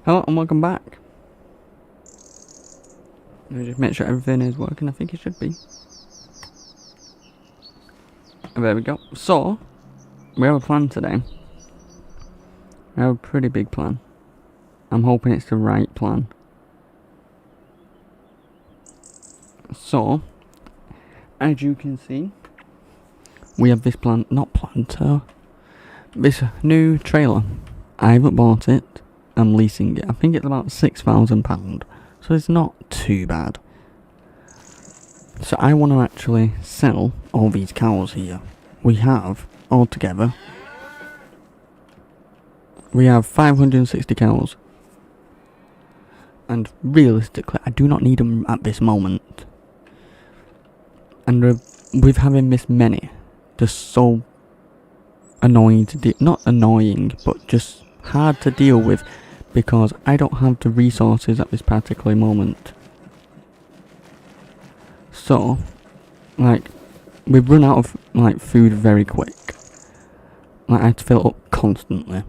Hello and welcome back. Let me just make sure everything is working. I think it should be. There we go. So, we have a plan today. We have a pretty big plan. I'm hoping it's the right plan. So, as you can see, we have this this new trailer. I haven't bought it. I'm leasing it. I think it's about £6,000. So it's not too bad. So I want to actually sell all these cows here. We have, altogether, we have 560 cows. And realistically, I do not need them at this moment. And with having this many, they're so annoying to not annoying, but just hard to deal with. Because I don't have the resources at this particular moment. So, we've run out of, food very quick. I had to fill it up constantly.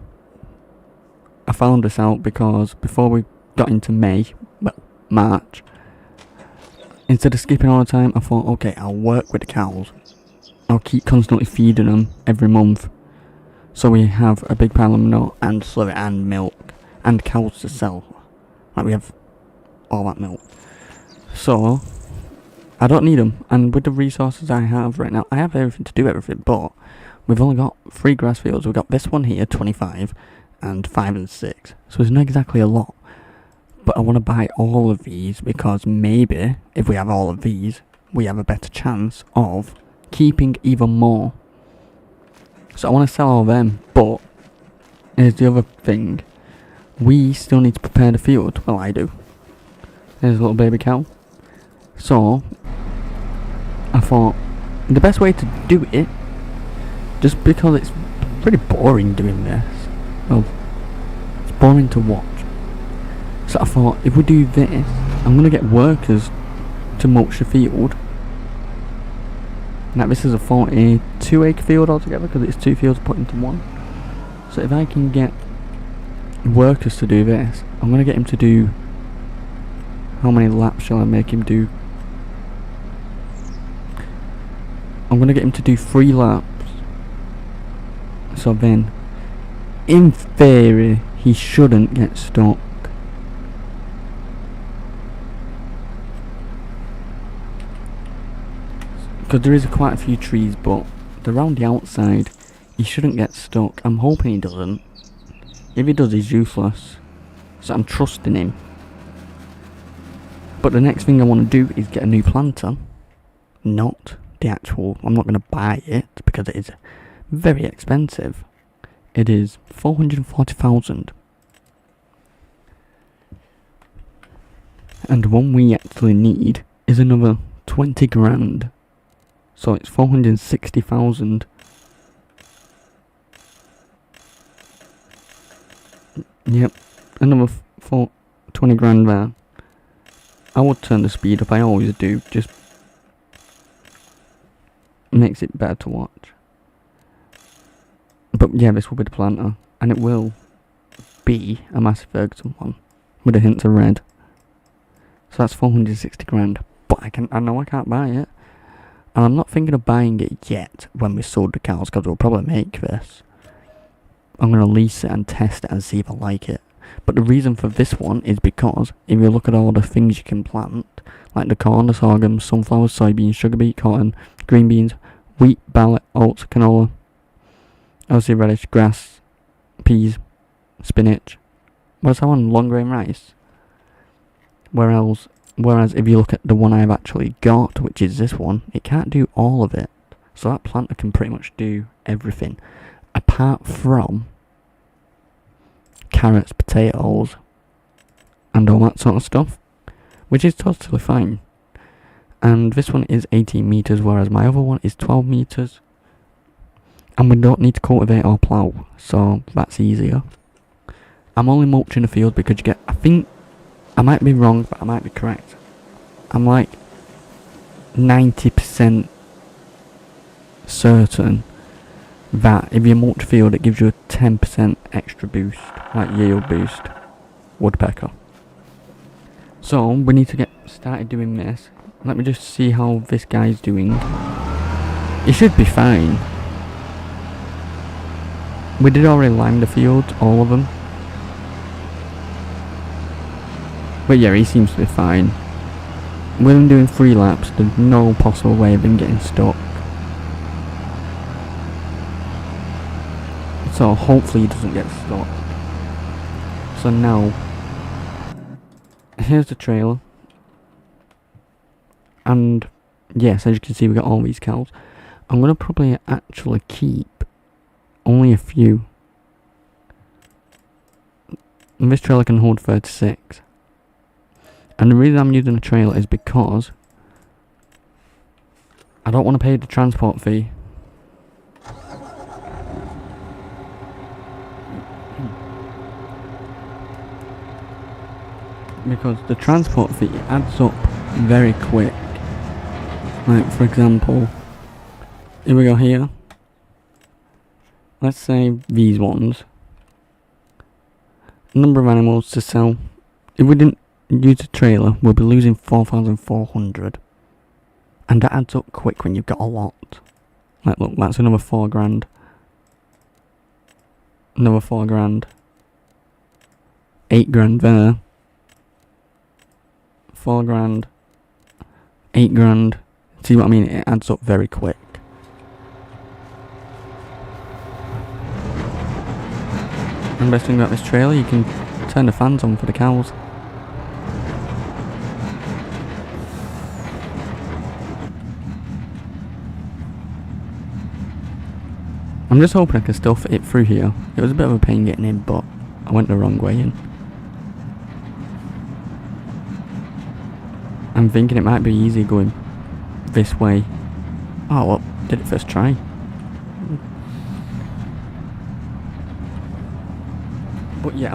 I found this out because before we got into March, instead of skipping all the time, I thought, okay, I'll work with the cows. I'll keep constantly feeding them every month. So we have a big pile of manure and slurry and milk. And cows to sell. We have all that milk. So, I don't need them. And with the resources I have right now, I have everything to do everything. But, we've only got 3 grass fields. We've got this one here, 25. And 5 and 6. So it's not exactly a lot. But I want to buy all of these. Because maybe, if we have all of these, we have a better chance of keeping even more. So I want to sell all of them. But, here's the other thing. We still need to prepare the field. Well, I do. There's a little baby cow. So, I thought, the best way to do it, just because it's pretty boring doing this. Well, it's boring to watch. So I thought, if we do this, I'm going to get workers to mulch the field. Now, this is a 42 acre field altogether, because it's 2 fields put into one. So if I can get workers to do this, I'm going to get him to do, how many laps shall I make him do? I'm going to get him to do 3 laps. So then, in theory, he shouldn't get stuck. Because there is quite a few trees, but around the outside, he shouldn't get stuck. I'm hoping he doesn't. If he does, he's useless. So I'm trusting him. But the next thing I want to do is get a new planter. Not the actual... I'm not going to buy it because it is very expensive. It is 440,000. And the one we actually need is another 20 grand. So it's 460,000. Yep, another 20 grand there. I would turn the speed up, I always do, just makes it better to watch. But yeah, this will be the planter, and it will be a Massey Ferguson one, with a hint of red. So that's 460 grand, but I know I can't buy it. And I'm not thinking of buying it yet when we sold the cows, because we'll probably make this. I'm going to lease it and test it and see if I like it. But the reason for this one is because if you look at all the things you can plant, like the corn, the sorghum, sunflowers, soybeans, sugar beet, cotton, green beans, wheat, barley, oats, canola, obviously radish, grass, peas, spinach. What's that one? Long grain rice. Whereas if you look at the one I've actually got, which is this one, it can't do all of it. So that planter can pretty much do everything. Apart from carrots, potatoes, and all that sort of stuff, which is totally fine. And this one is 18 meters, whereas my other one is 12 meters. And we don't need to cultivate or plough, so that's easier. I'm only mulching the field because you get, I think, I might be wrong, but I might be correct. I'm like 90% certain that if you mulch field, it gives you a 10% extra boost, like yield boost, woodpecker. So we need to get started doing this. Let me just see how this guy's doing. He should be fine. We did already lime the fields, all of them. But yeah, he seems to be fine. With him doing 3 laps, there's no possible way of him getting stuck. So hopefully he doesn't get stuck. So now, here's the trailer. And yes, as you can see, we got all these cows. I'm going to probably actually keep only a few. And this trailer can hold 36. And the reason I'm using a trailer is because I don't want to pay the transport fee. Because the transport fee adds up very quick. Like, for example, here we go here. Let's say these ones. Number of animals to sell. If we didn't use a trailer, we'll be losing 4,400. And that adds up quick when you've got a lot. Like, look, that's another 4 grand. Another 4 grand. 8 grand there. 4 grand. 8 grand. See what I mean? It adds up very quick. And the best thing about this trailer, you can turn the fans on for the cows. I'm just hoping I can still fit it through here. It was a bit of a pain getting in, but I went the wrong way in. I'm thinking it might be easy going this way. Oh well, did it first try. But yeah,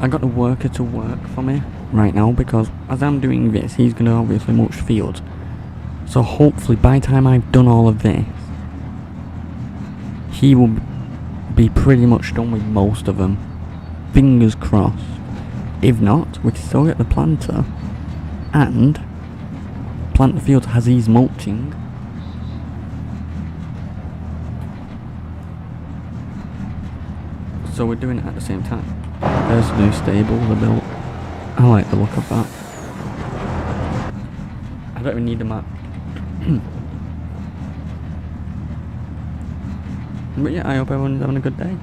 I got the worker to work for me right now, because as I'm doing this, he's gonna obviously mulch fields. So hopefully by the time I've done all of this, he will be pretty much done with most of them. Fingers crossed. If not, we can still get the planter and plant the fields as he's mulching. So we're doing it at the same time. There's a new stable they built. I like the look of that. I don't even need a map. But yeah, I hope everyone's having a good day.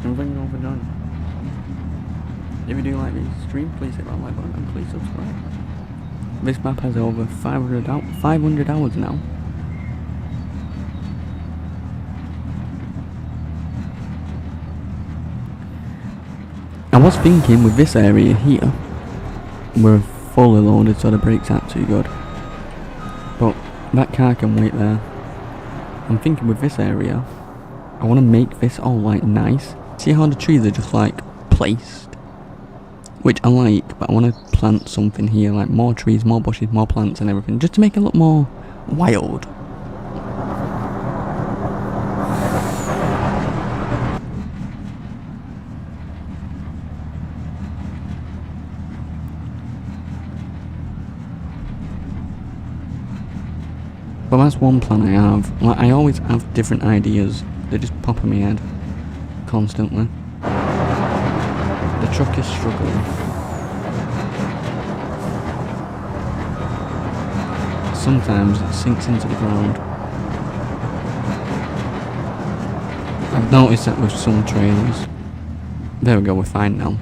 Everything overdone. If you do like this stream, please hit that like button and please subscribe. This map has over 500 hours now. I was thinking with this area here, we're fully loaded so the brakes aren't too good. But that car can wait there. I'm thinking with this area, I want to make this all like nice. See how the trees are just like placed? Which I like, but I want to plant something here, like more trees, more bushes, more plants and everything, just to make it look more wild. But that's one plan I have. Like, I always have different ideas. They just pop in my head constantly. The truck is struggling. Sometimes it sinks into the ground. I've noticed that with some trailers. There we go, we're fine now.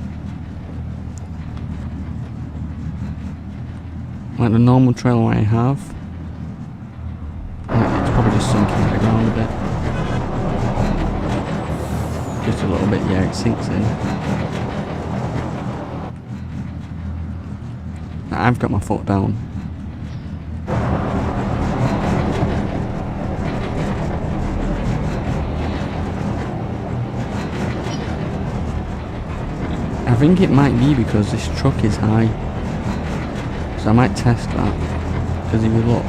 Like the normal trailer I have, it's probably just sinking into the ground a bit. Just a little bit, yeah, it sinks in. I've got my foot down. I think it might be because this truck is high. So I might test that. Because if you look,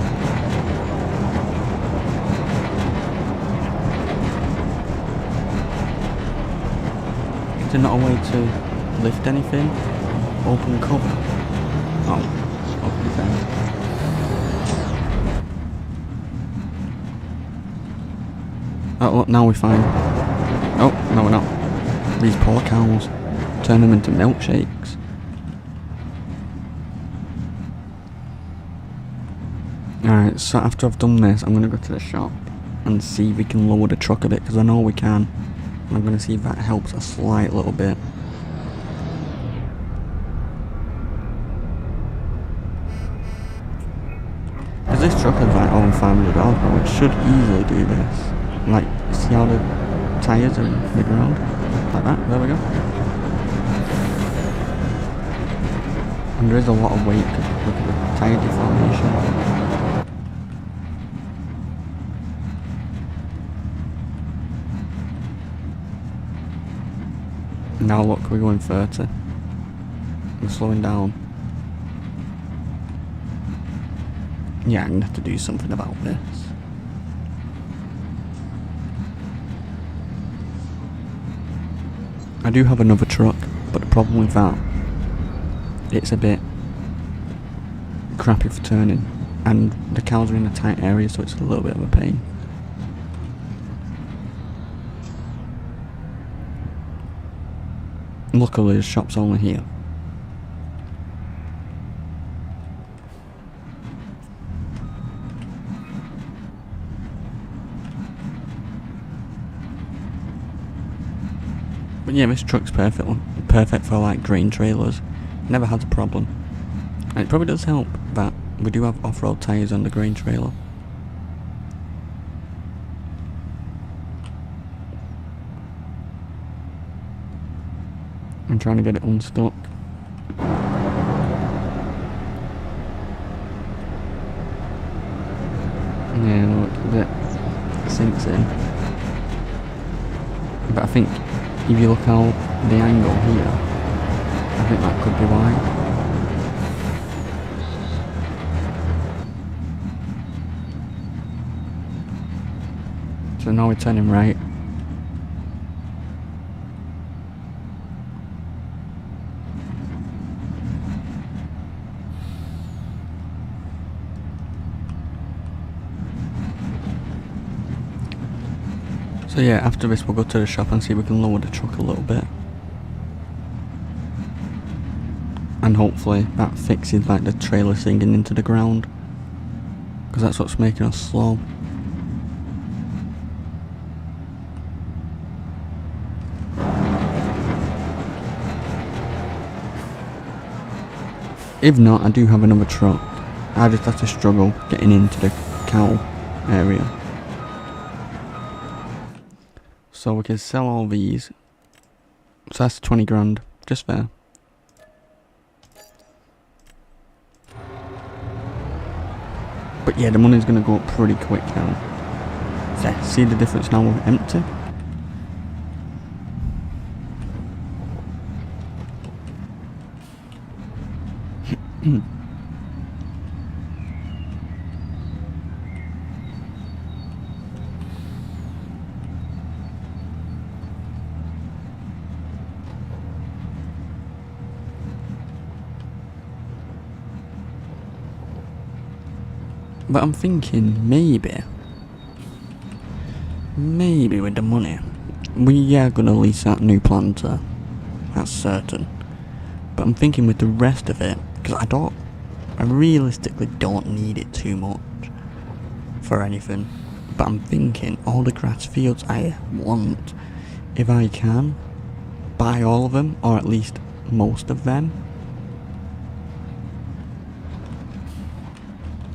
Is there not a way to lift anything? Open cover? Oh, open fence. Oh, look, now we're fine. Oh, no we're not. These poor cows. Turn them into milkshakes. Alright, so after I've done this, I'm going to go to the shop and see if we can lower the truck a bit, because I know we can. And I'm going to see if that helps a slight little bit. Because this truck is like over $500 now, it should easily do this. Like, see how the tyres are in the ground? Like that, there we go. And there is a lot of weight, because look at the tyre deformation. Now look, we're going 30. We're slowing down. Yeah, I'm gonna have to do something about this. I do have another truck, but the problem with that, it's a bit crappy for turning, and the cows are in a tight area, so it's a little bit of a pain. Luckily the shop's only here. But yeah, this truck's perfect for like grain trailers. Never had a problem. And it probably does help that we do have off-road tyres on the grain trailer. I'm trying to get it unstuck. Yeah, look, a bit sinks in. But I think if you look out the angle here, I think that could be why. So now we're turning right. So yeah, after this we'll go to the shop and see if we can lower the truck a little bit. And hopefully that fixes like the trailer sinking into the ground. Because that's what's making us slow. If not, I do have another truck. I just have to struggle getting into the cow area. So we can sell all these. So that's 20 grand, just there. But yeah, the money's gonna go up pretty quick now. Yeah, see the difference now we're empty? But I'm thinking maybe with the money, we are gonna lease that new planter. That's certain. But I'm thinking with the rest of it, because I realistically don't need it too much for anything. But I'm thinking all the grass fields I want, if I can, buy all of them, or at least most of them.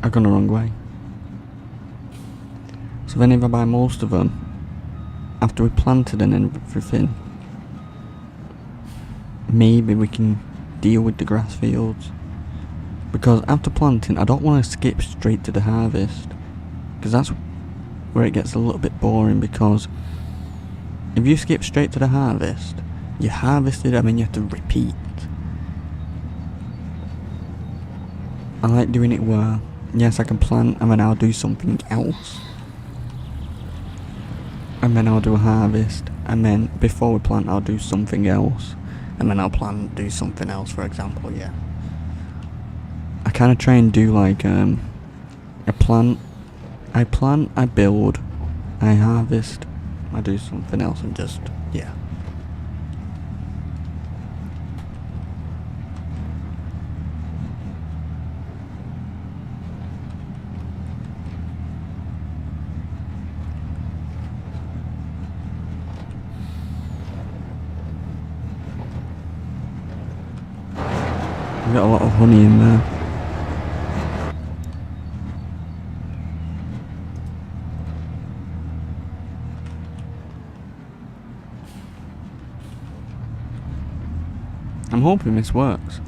I've gone the wrong way. So then if I buy most of them, after we planted and everything, maybe we can deal with the grass fields. Because after planting, I don't want to skip straight to the harvest. Because that's where it gets a little bit boring, because if you skip straight to the harvest, you harvested and then you have to repeat. I like doing it where, yes, I can plant and then I'll do something else. And then I'll do a harvest and then before we plant I'll do something else, and then I'll do something else, for example. Yeah, I kind of try and do like I plant, I build, I harvest, I do something else, and just, yeah. I've got a lot of honey in there. I'm hoping this works.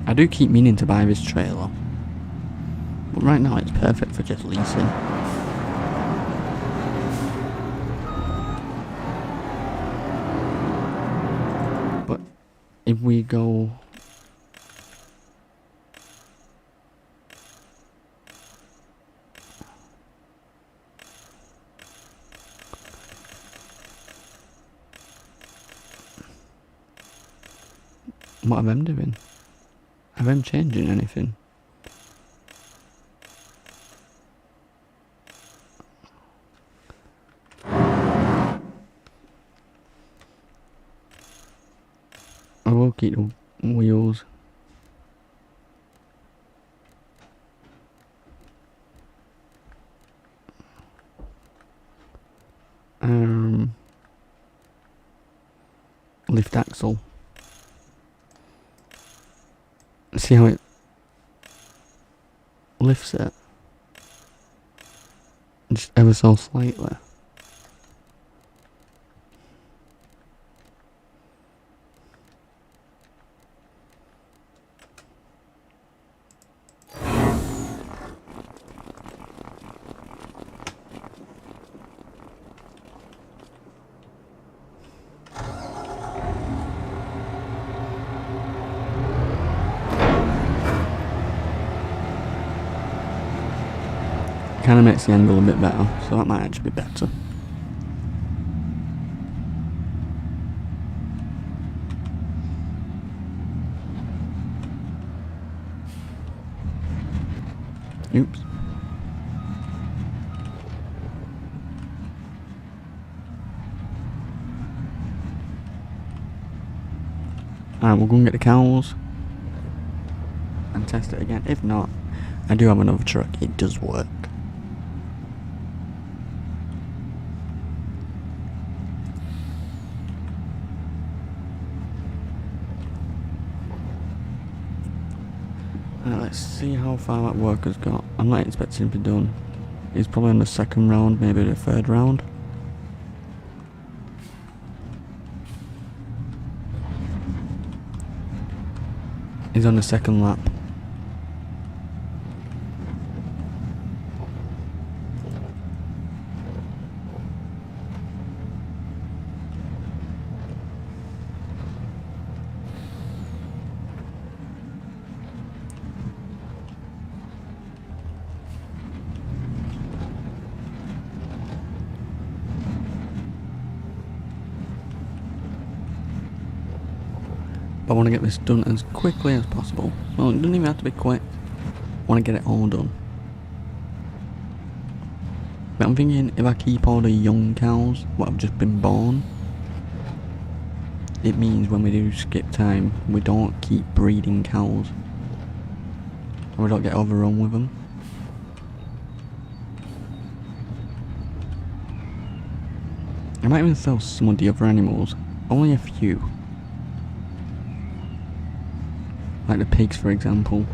I do keep meaning to buy this trailer, but right now it's perfect for just leasing. But if we go... What are them doing? Are them changing anything? I will keep the wheels. Lift axle. See how it lifts it? Just ever so slightly. Kind of makes the angle a bit better, so that might actually be better. Oops. Alright, we'll go and get the cows and test it again. If not, I do have another truck. It does work. Let's see how far that worker's got. I'm not expecting him to be done. He's probably on the second round, maybe the third round. He's on the second lap. But I want to get this done as quickly as possible. Well, it doesn't even have to be quick. I want to get it all done. But I'm thinking if I keep all the young cows, what have just been born, it means when we do skip time, we don't keep breeding cows. And we don't get overrun with them. I might even sell some of the other animals. Only a few. Like the pigs, for example.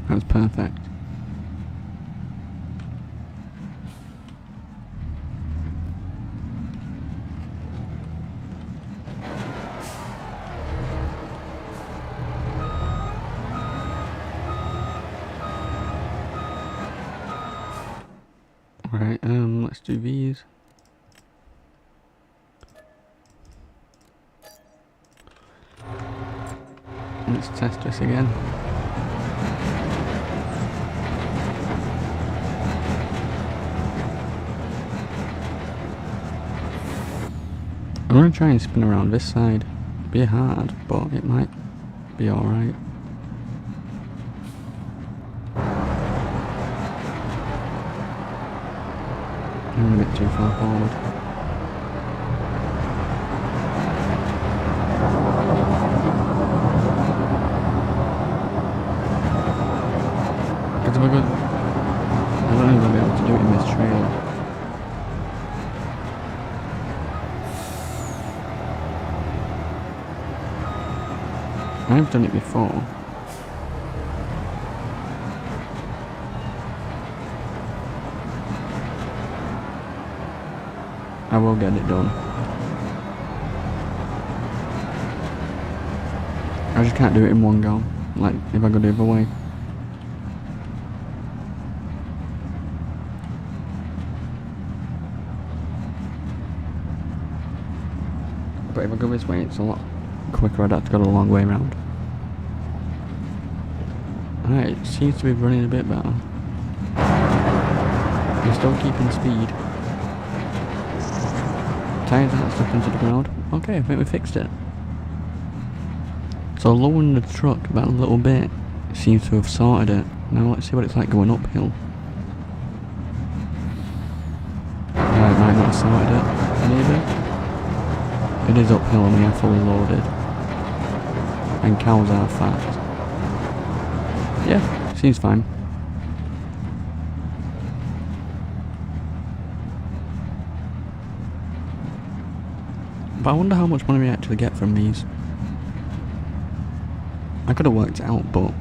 That's perfect. do these. Let's test this again. I'm gonna try and spin around this side. Be hard, but it might be alright. I'm a bit too far forward. Because if I go, I don't know if I'll be able to do it in this trail. I've done it before. I will get it done. I just can't do it in one go, like if I go the other way. But if I go this way, it's a lot quicker. I'd have to go the long way around. Alright, it seems to be running a bit better. We're still keeping speed. Tires aren't stuck into the ground. Okay, I think we fixed it. So lowering the truck about a little bit seems to have sorted it. Now let's see what it's like going uphill. Yeah, it might not have sorted it. Maybe. It is uphill and we are fully loaded. And cows are fast. Yeah, seems fine. But I wonder how much money we actually get from these. I could have worked it out, but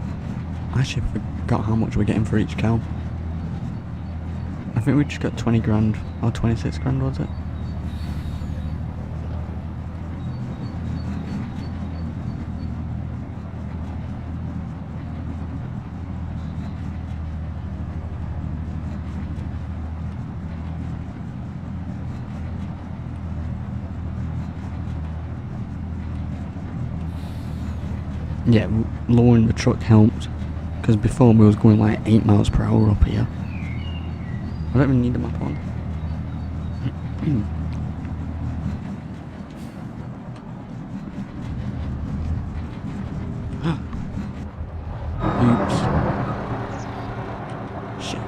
I actually forgot how much we're getting for each cow. I think we just got 20 grand, or 26 grand was it? Yeah, lowering the truck helped, because before we was going like 8 miles per hour up here. I don't even need the map on. Oops. Shit.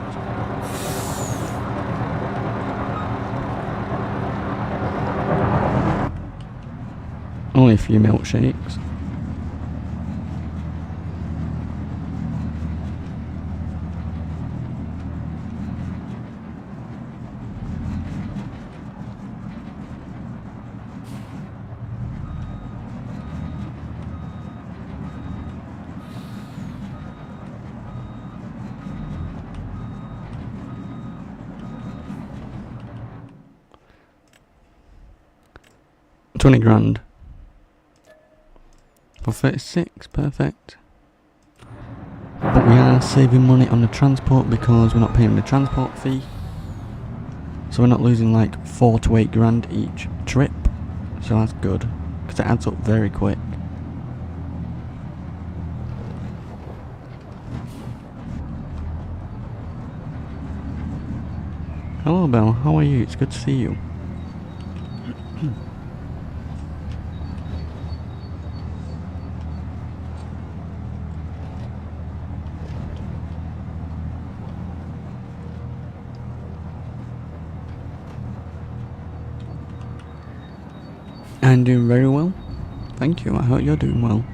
Only a few milkshakes. $20 grand. For 36, perfect. But we are saving money on the transport because we're not paying the transport fee. So we're not losing like 4 to 8 grand each trip. So that's good, because it adds up very quick. Hello Belle, how are you? It's good to see you. I'm doing very well. Thank you, I hope you're doing well.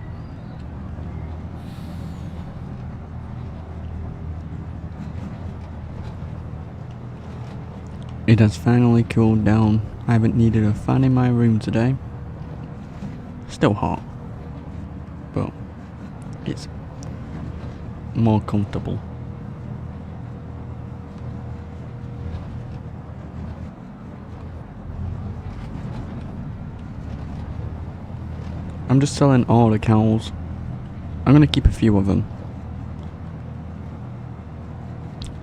It has finally cooled down. I haven't needed a fan in my room today. Still hot, but it's more comfortable. I'm just selling all the cows. I'm gonna keep a few of them.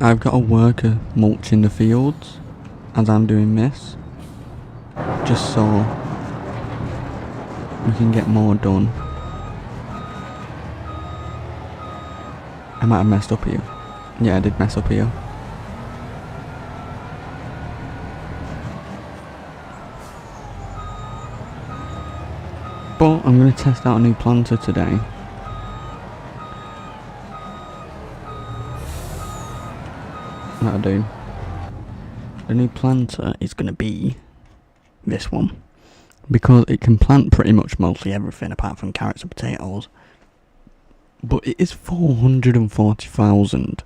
I've got a worker mulching the fields, as I'm doing this, just so we can get more done. I might have messed up here. Yeah, I did mess up here. But I'm going to test out a new planter today. That'll do. The new planter is going to be this one. Because it can plant pretty much mostly everything apart from carrots and potatoes. But it is 440,000.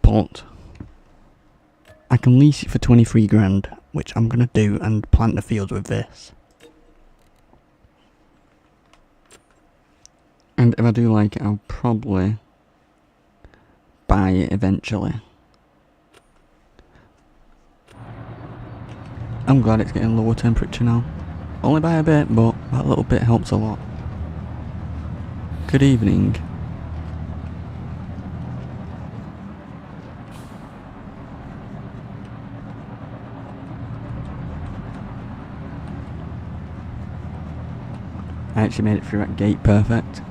But I can lease it for 23 grand, which I'm going to do and plant the fields with this. And if I do like it, I'll probably buy it eventually. I'm glad it's getting lower temperature now. Only by a bit, but that little bit helps a lot. Good evening. I actually made it through that gate perfect.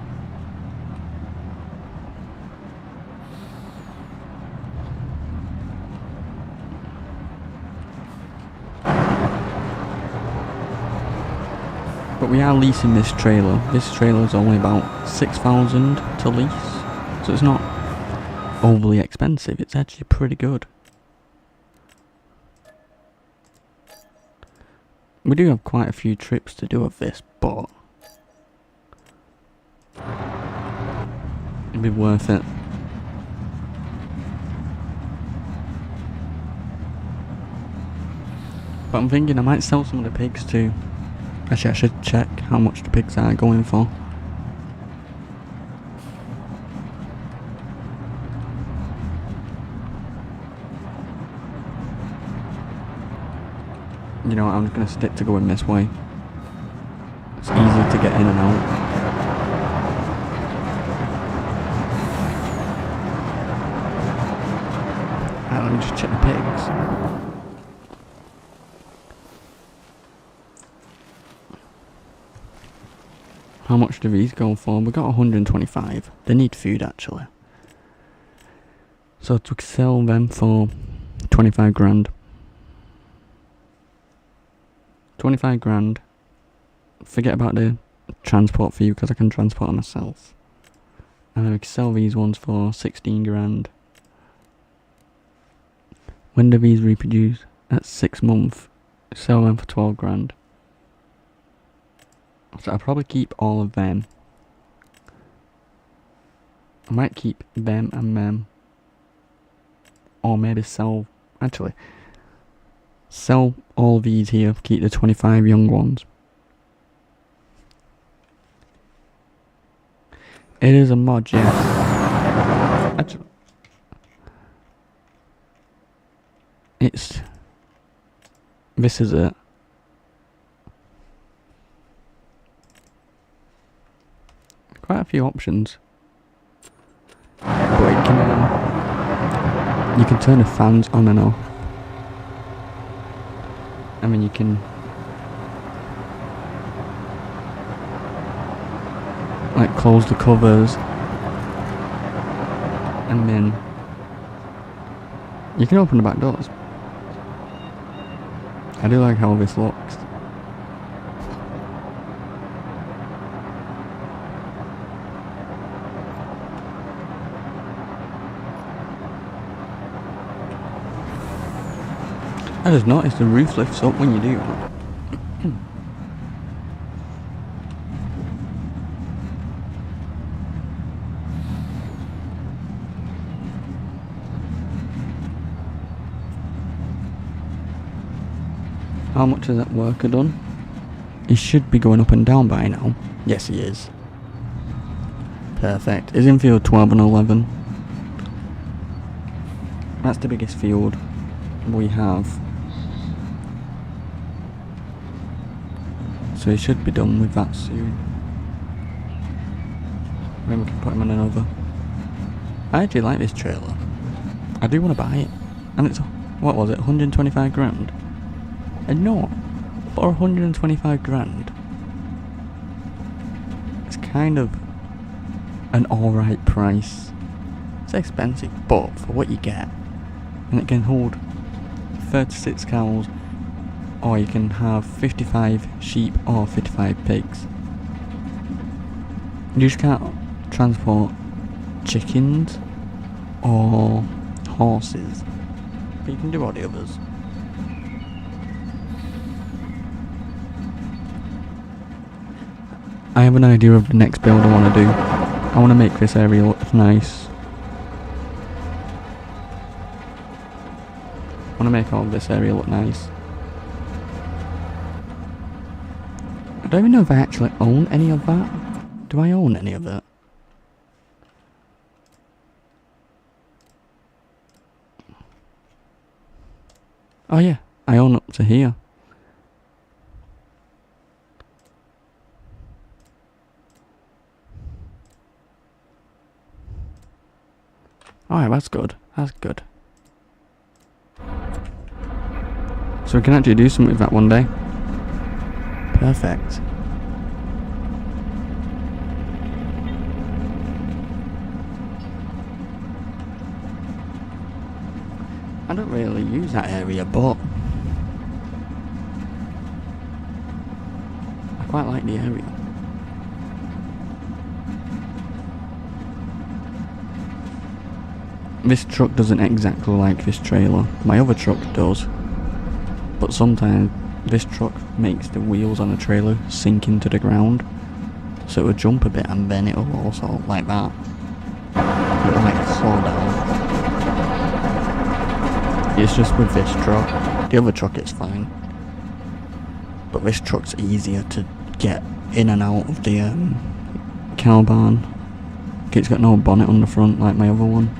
But we are leasing this trailer. This trailer is only about 6,000 to lease, so it's not overly expensive. It's actually pretty good. We do have quite a few trips to do of this, but it'd be worth it. But I'm thinking I might sell some of the pigs too. Actually, I should check how much the pigs are going for. You know what, I'm just going to stick to going this way. It's easy to get in and out. Alright, let me just check the pigs. How much do these go for? We got 125. They need food actually. So to sell them for 25 grand. 25 grand. Forget about the transport fee because I can transport them myself. And then we can sell these ones for 16 grand. When do these reproduce? At 6 months. Sell them for 12 grand. So I'll probably keep all of them. I might keep them and them. Or maybe sell... Actually, sell all these here. Keep the 25 young ones. It is a mod, yes. Actually, this is it. Quite a few options. But it can, you can turn the fans on and off. I mean, you can like close the covers, and then you can open the back doors. I do like how this looks. I just noticed the roof lifts up when you do that. How much has that worker done? He should be going up and down by now. Yes, he is. Perfect. Is in field 12 and 11. That's the biggest field we have. So he should be done with that soon. Then we can put him on another. I actually like this trailer. I do want to buy it. And it's what was it, 125 grand? And no, for 125 grand, it's kind of an alright price. It's expensive, but for what you get, and it can hold 36 cows, or you can have 55 sheep or 55 pigs. You just can't transport chickens or horses, but you can do all the others. I have an idea of the next build I want to do. I want to make this area look nice. I want to make all of this area look nice. I don't even know if I actually own any of that. Do I own any of it? Oh yeah, I own up to here. Alright, that's good. That's good. So we can actually do something with that one day. Perfect. I don't really use that area, but I quite like the area. This truck doesn't exactly like this trailer. My other truck does. But sometimes this truck makes the wheels on the trailer sink into the ground. So it will jump a bit and then it will also, like that, it will like slow down. It's just with this truck. The other truck is fine. But this truck's easier to get in and out of the cow barn. It's got no bonnet on the front like my other one.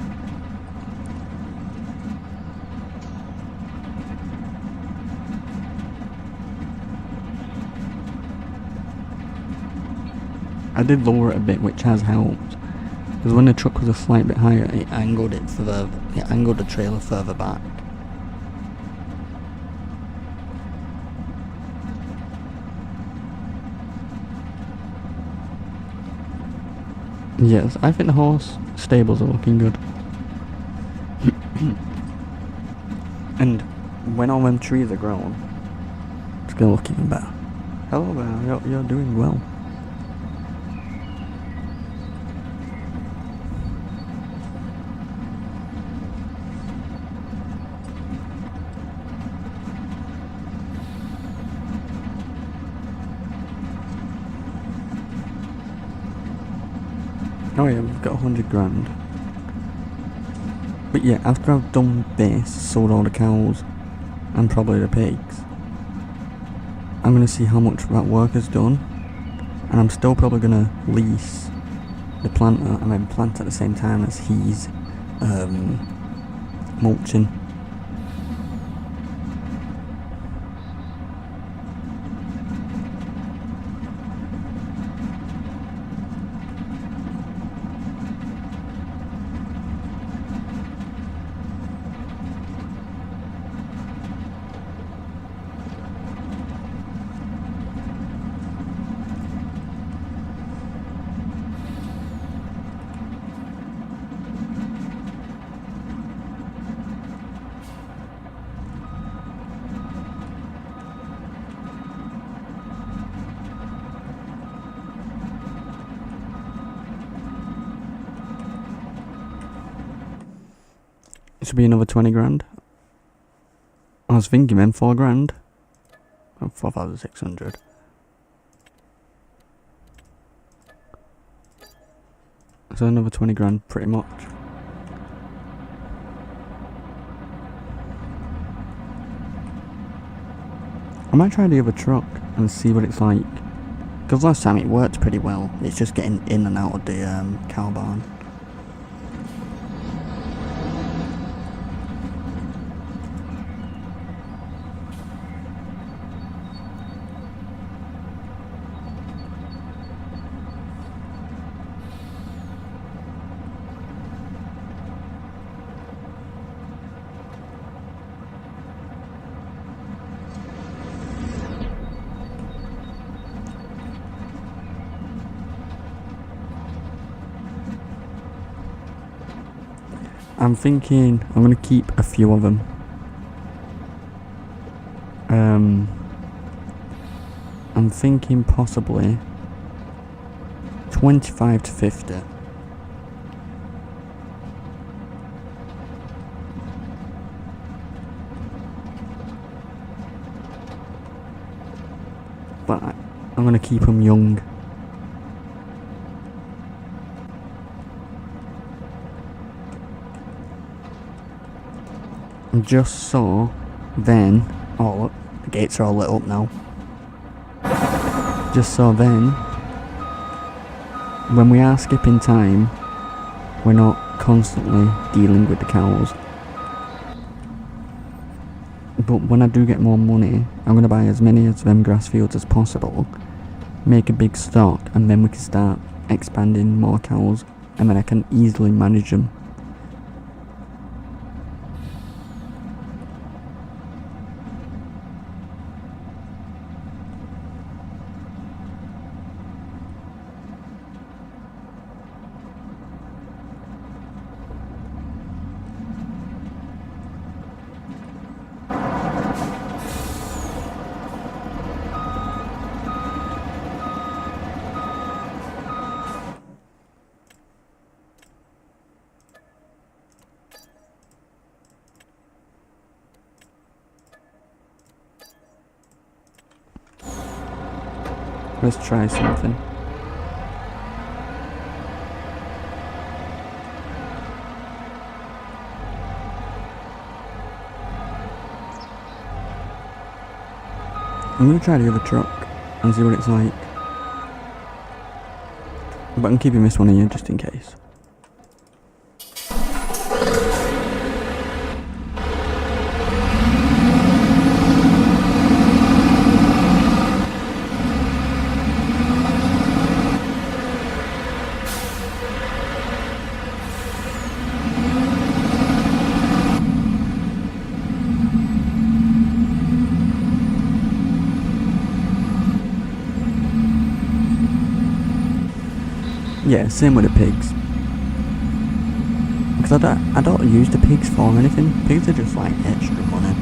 I did lower it a bit, which has helped, because when the truck was a slight bit higher, it angled the trailer further back. Yes, I think the horse stables are looking good. And when all them trees are grown, it's gonna look even better. Hello there, you're doing well. Oh yeah, we've got 100 grand. But yeah, after I've done this, sold all the cows, and probably the pigs, I'm gonna see how much that work has done, and I'm still probably gonna lease the planter and then plant at the same time as he's mulching. It should be another 20 grand. I was thinking then 4 grand. Oh, 4,600. So another 20 grand pretty much. I might try the other truck and see what it's like. Because last time it worked pretty well. It's just getting in and out of the cow barn. I'm thinking I'm gonna keep a few of them. I'm thinking possibly 25 to 50. But I'm gonna keep them young. And just so then, oh look, the gates are all lit up now. Just so then, when we are skipping time, we're not constantly dealing with the cows. But when I do get more money, I'm going to buy as many of them grass fields as possible, make a big stock, and then we can start expanding more cows, and then I can easily manage them. Let's try something. I'm gonna try the other truck and see what it's like. But I'm keeping this one here just in case. Yeah, same with the pigs. Because I don't use the pigs for anything. Pigs are just like extra money.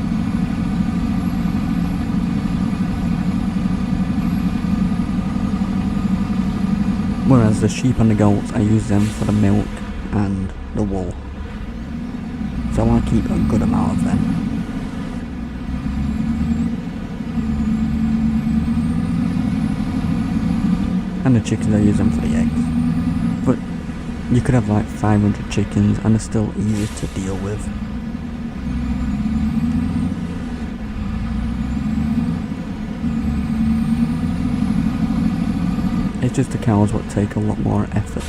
Whereas the sheep and the goats, I use them for the milk and the wool. So I want to keep a good amount of them. And the chickens, I use them for the eggs. But you could have like 500 chickens and they're still easy to deal with. It's just the cows what take a lot more effort.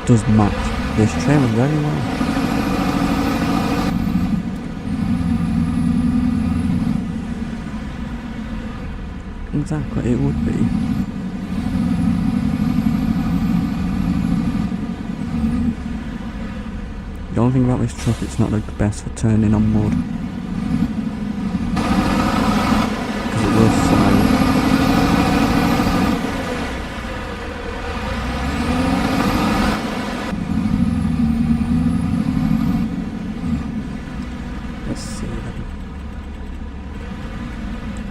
Does match this trailer very well. Exactly, it would be. The only thing about this truck, it's not the best for turning on mud. Because it will slide.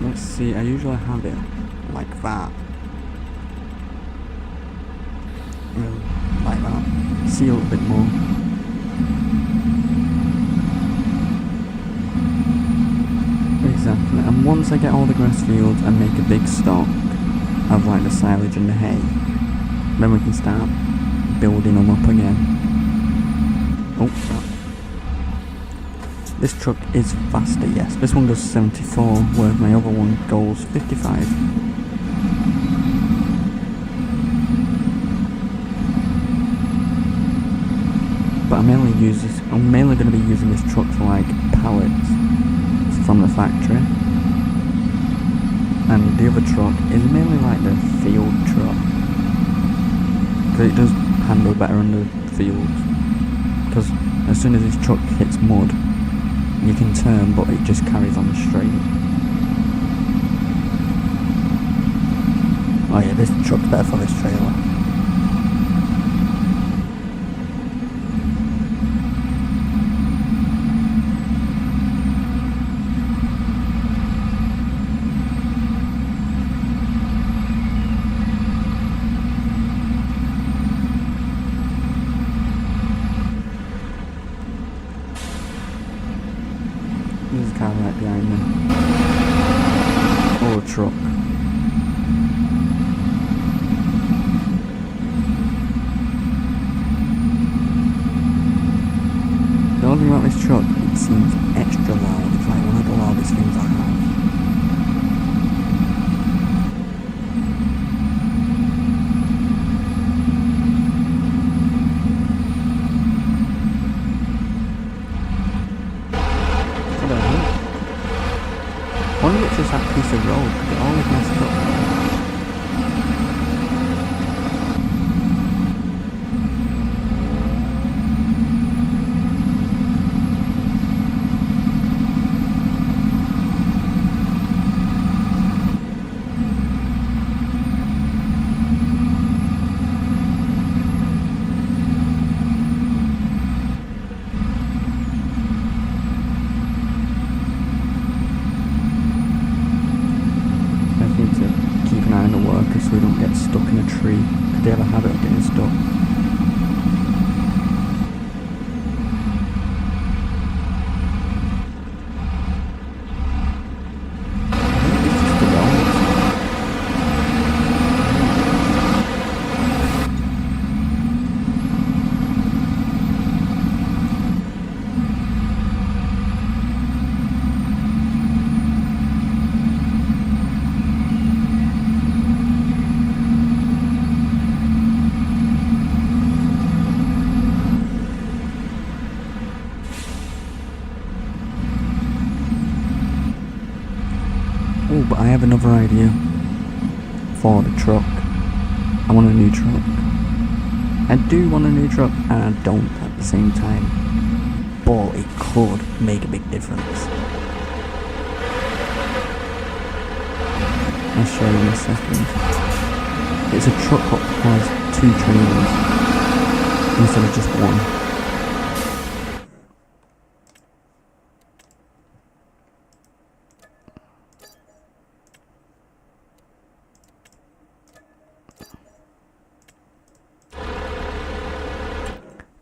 Let's see, I usually have it like that. Like that. See a little bit more. Exactly, and once I get all the grass fields and make a big stock of like the silage and the hay, then we can start building them up again. Oh, crap. This truck is faster, yes. This one goes 74, whereas my other one goes 55. But I'm mainly going to be using this truck for like pallets from the factory. And the other truck is mainly like the field truck. Because it does handle better on the fields. Because as soon as this truck hits mud, you can turn, but it just carries on straight. Oh yeah, this truck's better for this trailer. There's a car right behind me. Or a truck. The only thing about this truck, it seems extra loud. It's like one of the loudest things I have. What the hell? I wonder if it's just that piece of road, because it always messed up. So we don't get stuck in a tree, because they have a habit of getting stuck. I think it's just the roads. Oh, but I have another idea for the truck. I want a new truck. I do want a new truck, and I don't at the same time. But it could make a big difference. I'll show you in a second. It's a truck that has 2 trailers instead of just one.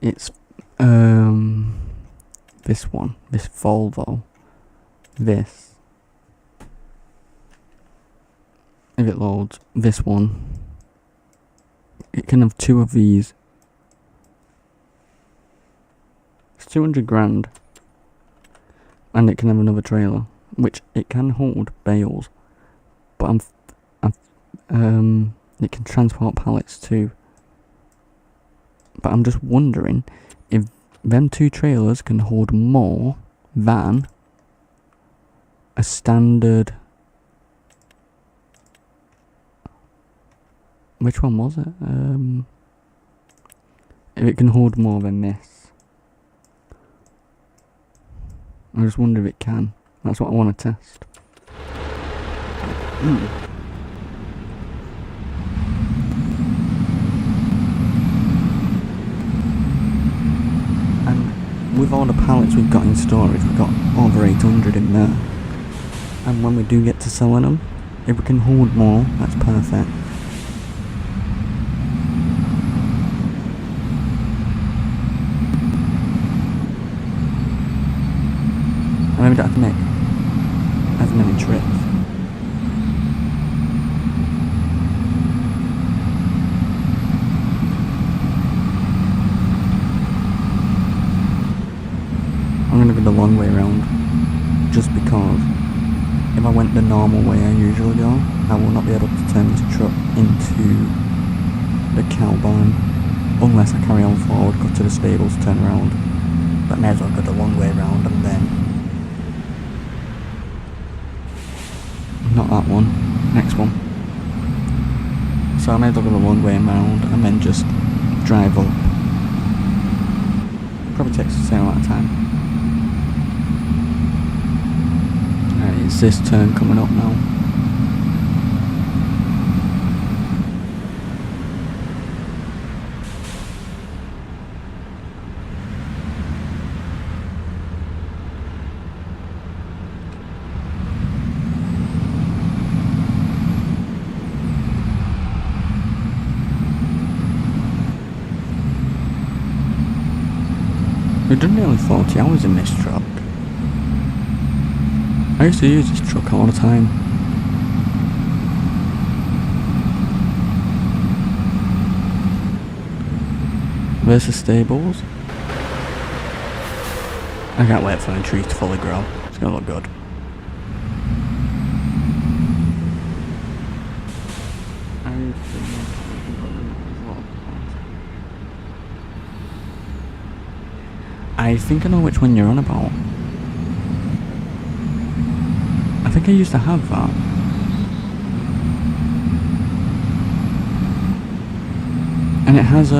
It's this one, this Volvo, this, if it loads, this one, it can have 2 of these. It's 200 grand, and it can have another trailer, which it can hold bales, but it can transport pallets too. But I'm just wondering if them 2 trailers can hold more than a standard. Which one was it? If it can hold more than this. I just wonder if it can. That's what I want to test. With all the pallets we've got in storage, we've got over 800 in there. And when we do get to selling them, if we can hold more, that's perfect. And then we don't have to make as many trips. I'm going to go the long way around, just because if I went the normal way I usually go, I will not be able to turn this truck into the cow barn, unless I carry on forward, go to the stables, turn around. But I may as well go the long way around and then... Not that one, next one. So I may as well go the long way around and then just drive up. Probably takes the same amount of time. Alright, it's this turn coming up now. We've done nearly 40 hours in this truck. I used to use this truck all the time. There's the stables. I can't wait for the trees to fully grow. It's gonna look good. I think I know which one you're on about. I think I used to have that. And it has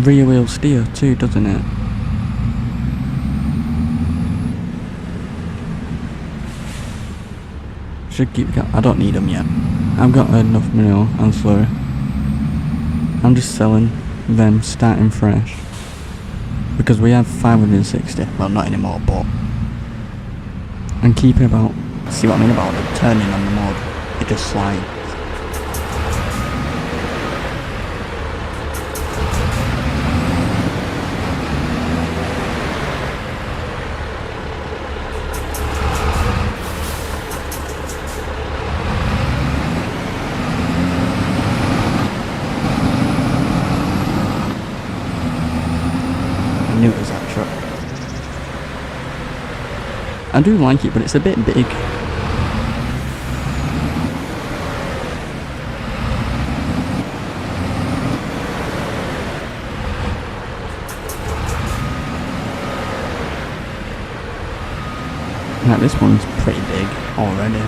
rear wheel steer too, doesn't it? Should keep. I don't need them yet. I've got enough manure and slurry. I'm just selling them starting fresh. Because we have 560, well not anymore, but I'm keeping about, see what I mean about the turning on the mod, it just slides. I knew it was that truck. I do like it, but it's a bit big. Now this one's pretty big already.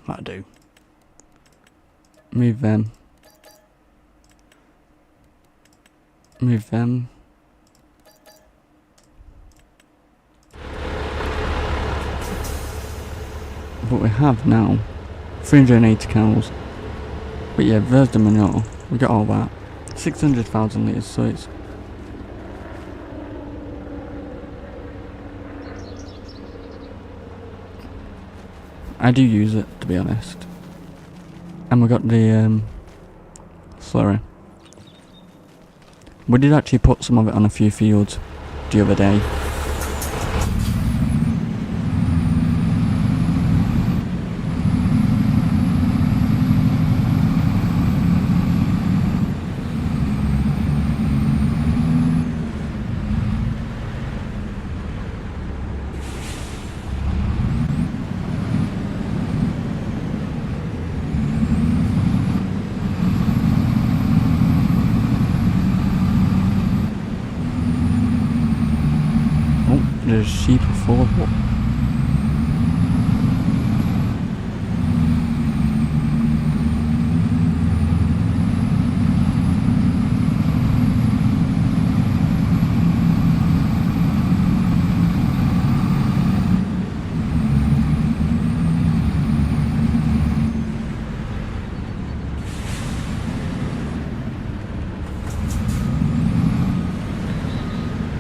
That'll do. Move them. Move them. But we have now 380 cows. But yeah, there's the manure. We got all that. 600,000 litres, so it's... I do use it, to be honest. And we got the slurry. We did actually put some of it on a few fields the other day. There's sheep full of what?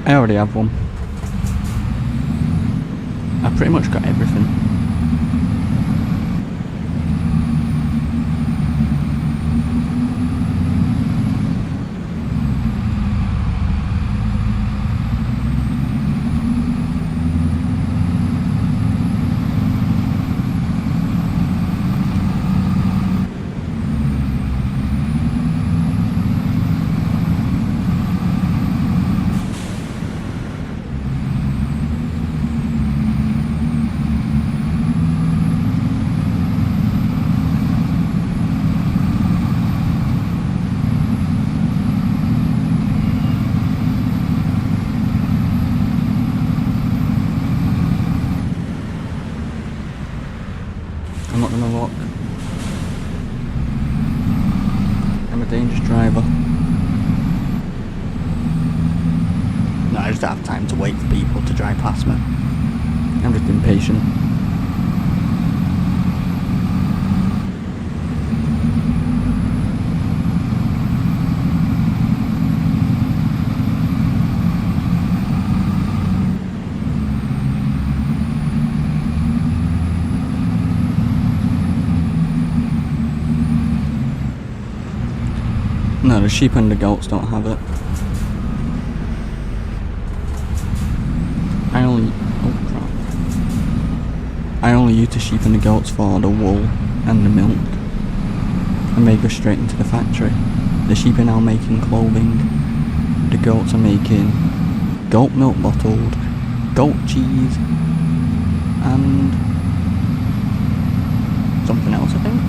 I already have one. I pretty much got everything. having a look. I'm a dangerous driver. No, I just don't have time to wait for people to drive past me. I'm just impatient. No, the sheep and the goats don't have it. I only use the sheep and the goats for the wool and the milk, and they go straight into the factory. The sheep are now making clothing, the goats are making goat milk bottled, goat cheese, and something else, I think.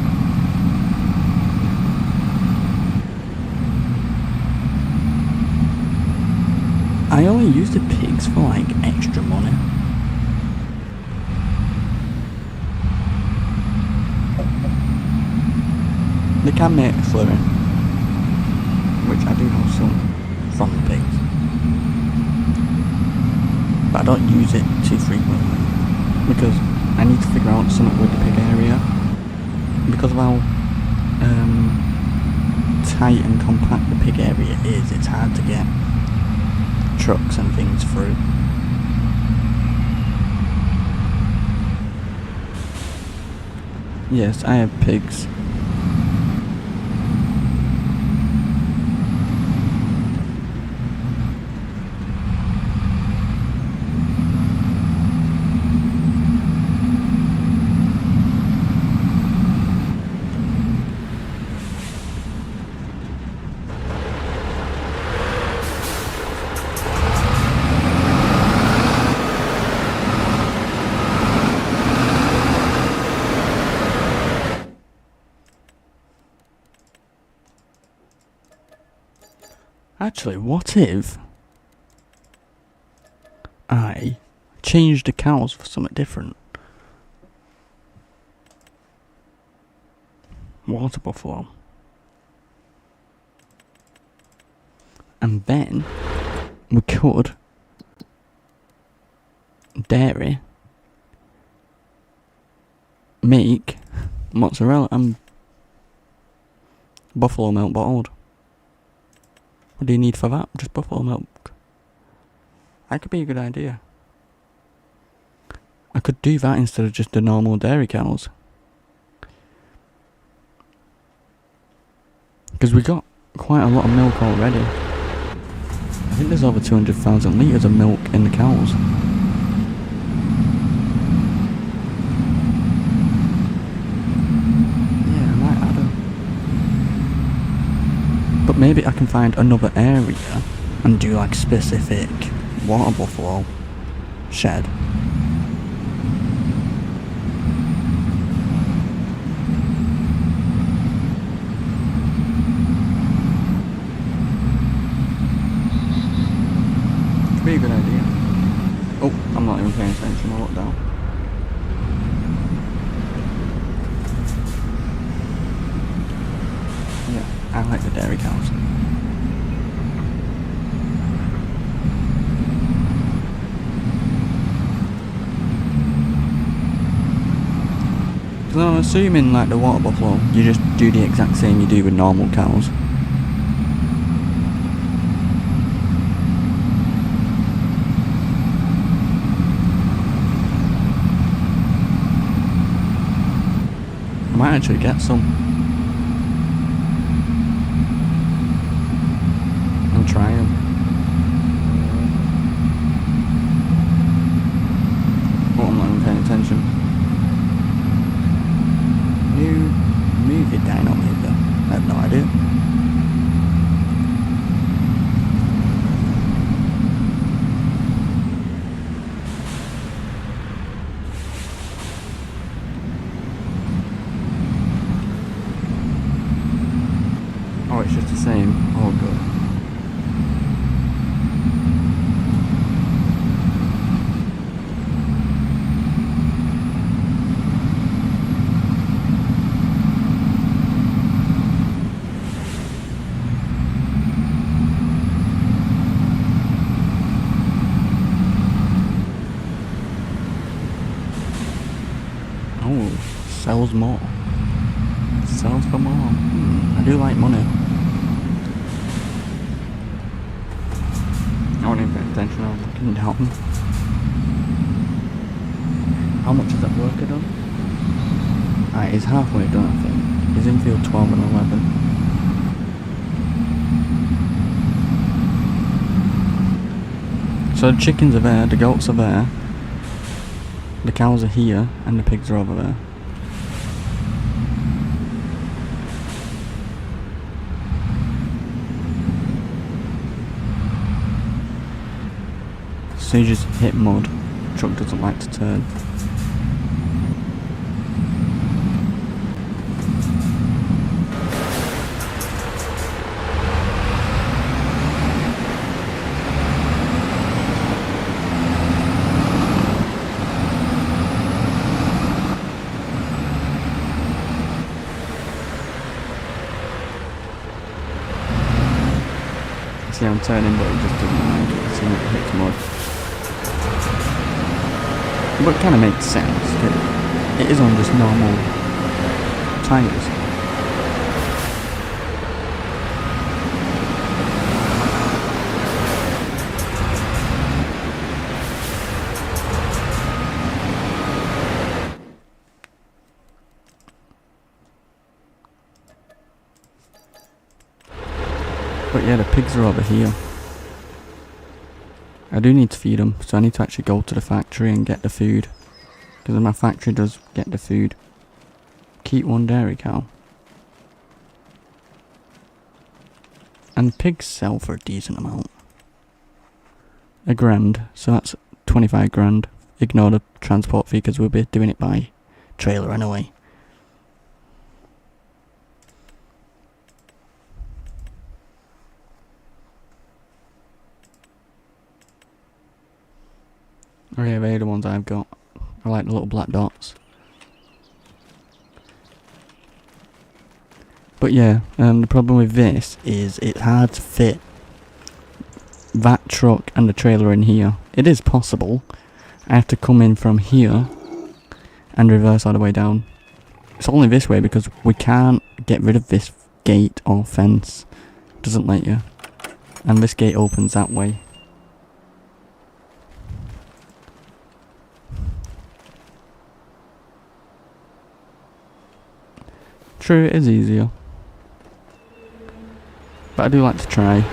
I only use the pigs for like extra money. They can make a living, which I do have some from the pigs, but I don't use it too frequently because I need to figure out something with the pig area. Because of how tight and compact the pig area is, it's hard to get trucks and things through. Yes, I have pigs. Actually, what if I changed the cows for something different? Water buffalo. And then we could dairy make mozzarella and buffalo milk bottled. What do you need for that? Just buffalo milk. That could be a good idea. I could do that instead of just the normal dairy cows. Because we got quite a lot of milk already. I think there's over 200,000 litres of milk in the cows. But maybe I can find another area and do like specific water buffalo shed. Could be a good idea. Oh, I'm not even paying attention, I'll look down. I like the dairy cows. So I'm assuming like the water buffalo, you just do the exact same you do with normal cows. I might actually get some. Try them. Oh, I'm not even paying attention. New movie dynamometer. I have no idea. sells more. Sells for more. I do like money. I won't even pay attention, I was looking down. How much is that worker done? He's halfway done, I think. He's in field 12 and 11. So the chickens are there, the goats are there, the cows are here, and the pigs are over there. So you just hit mud. Truck doesn't like to turn. See, I'm turning, but it just doesn't mind. See, it hits mud. But it kind of makes sense. It is on just normal tyres. But yeah, the pigs are over here. I do need to feed them, so I need to actually go to the factory and get the food. Because my factory does get the food. Keep one dairy cow. And pigs sell for a decent amount. £1,000, so that's 25 grand. Ignore the transport fee because we'll be doing it by trailer anyway. Okay, they're the ones I've got. I like the little black dots. But yeah, the problem with this is it's hard to fit that truck and the trailer in here. It is possible. I have to come in from here and reverse all the way down. It's only this way because we can't get rid of this gate or fence. It doesn't let you. And this gate opens that way. True, it is easier. But I do like to try.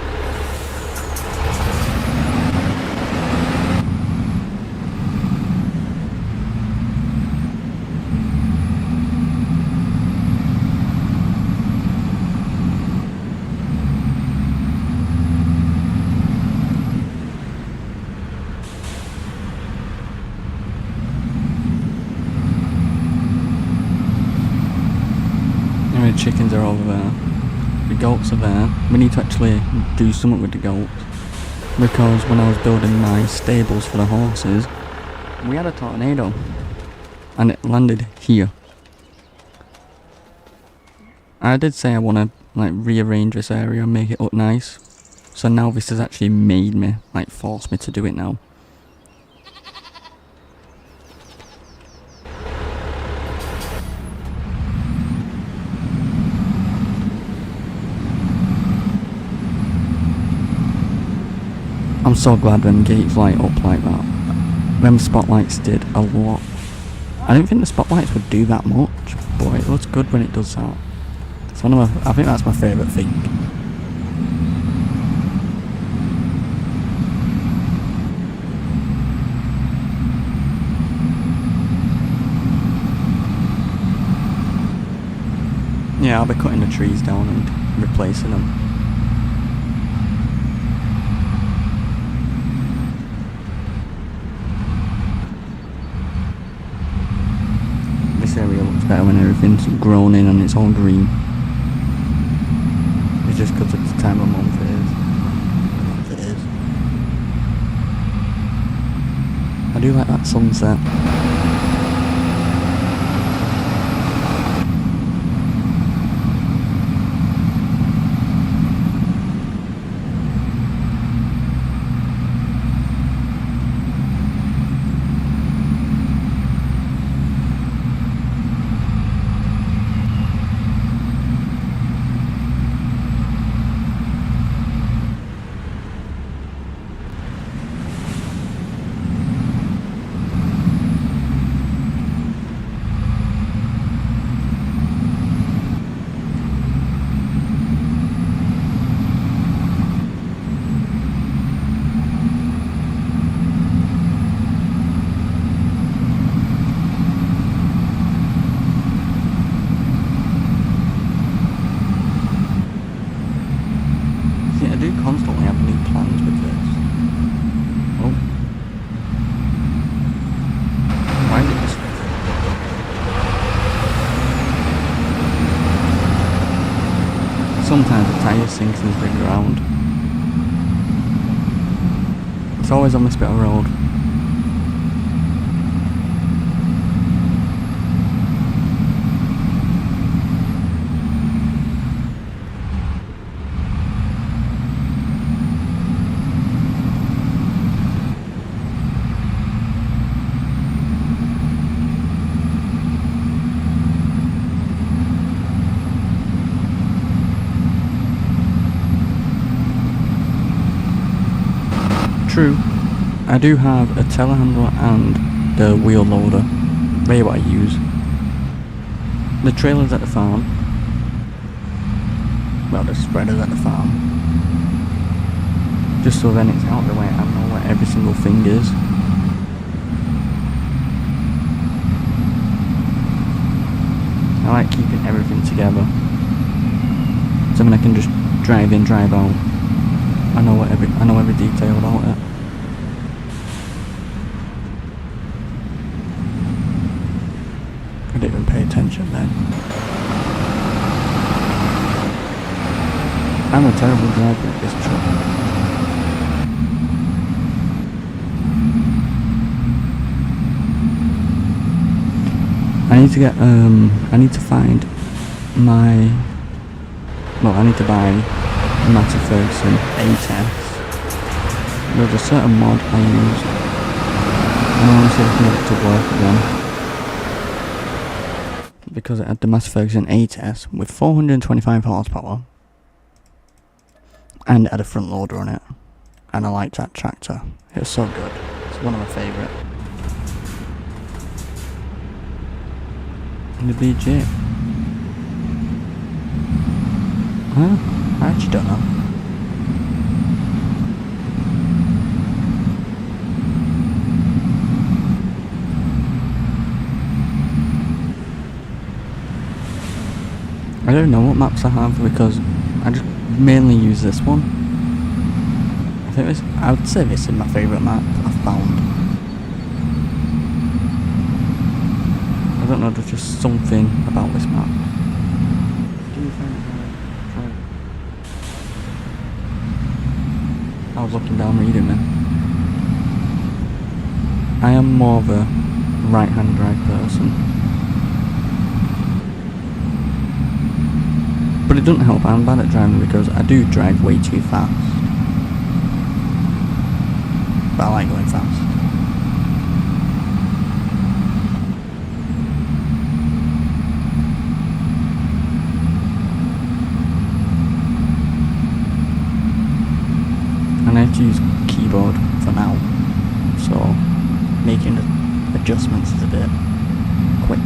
Anyway, the chickens are over there. The goats are there. We need to actually do something with the goats. Because when I was building my stables for the horses, we had a tornado. And it landed here. I did say I want to like rearrange this area and make it look nice. So now this has actually made me, like forced me to do it now. I'm so glad them gates light up like that. Them spotlights did a lot. I didn't think the spotlights would do that much, but it looks good when it does that. It's one of my, I think that's my favourite thing. Yeah, I'll be cutting the trees down and replacing them. This area looks better when everything's grown in and it's all green. It's just because it's the time of month it is. I do like that sunset. tyres sinking into the ground. It's always on this bit of road. True, I do have a telehandler and the wheel loader. They're what I use. The trailer's at the farm. Well, the spreader's at the farm. Just so then it's out of the way, I know where every single thing is. I like keeping everything together. So then I can just drive in, drive out. I know every detail about it. I didn't even pay attention then. I'm a terrible driver at this truck. I need to get I need to find my I need to buy a Massey Ferguson A-Test. There's a certain mod I use and I want to see if I can get it to work again. Because it had the Massey Ferguson A-Test with 425 horsepower and it had a front loader on it, and I liked that tractor. It was so good. It's one of my favourite. And the BG. Huh? I actually don't know. I don't know what maps I have because I just mainly use this one. I would say this is my favourite map I've found. I don't know, there's just something about this map. Do you find it? I was looking down reading them. I am more of a right-hand drive person. But it doesn't help, I'm bad at driving because I do drive way too fast. But I like going fast. And I have to use keyboard for now, so making adjustments is a bit quick.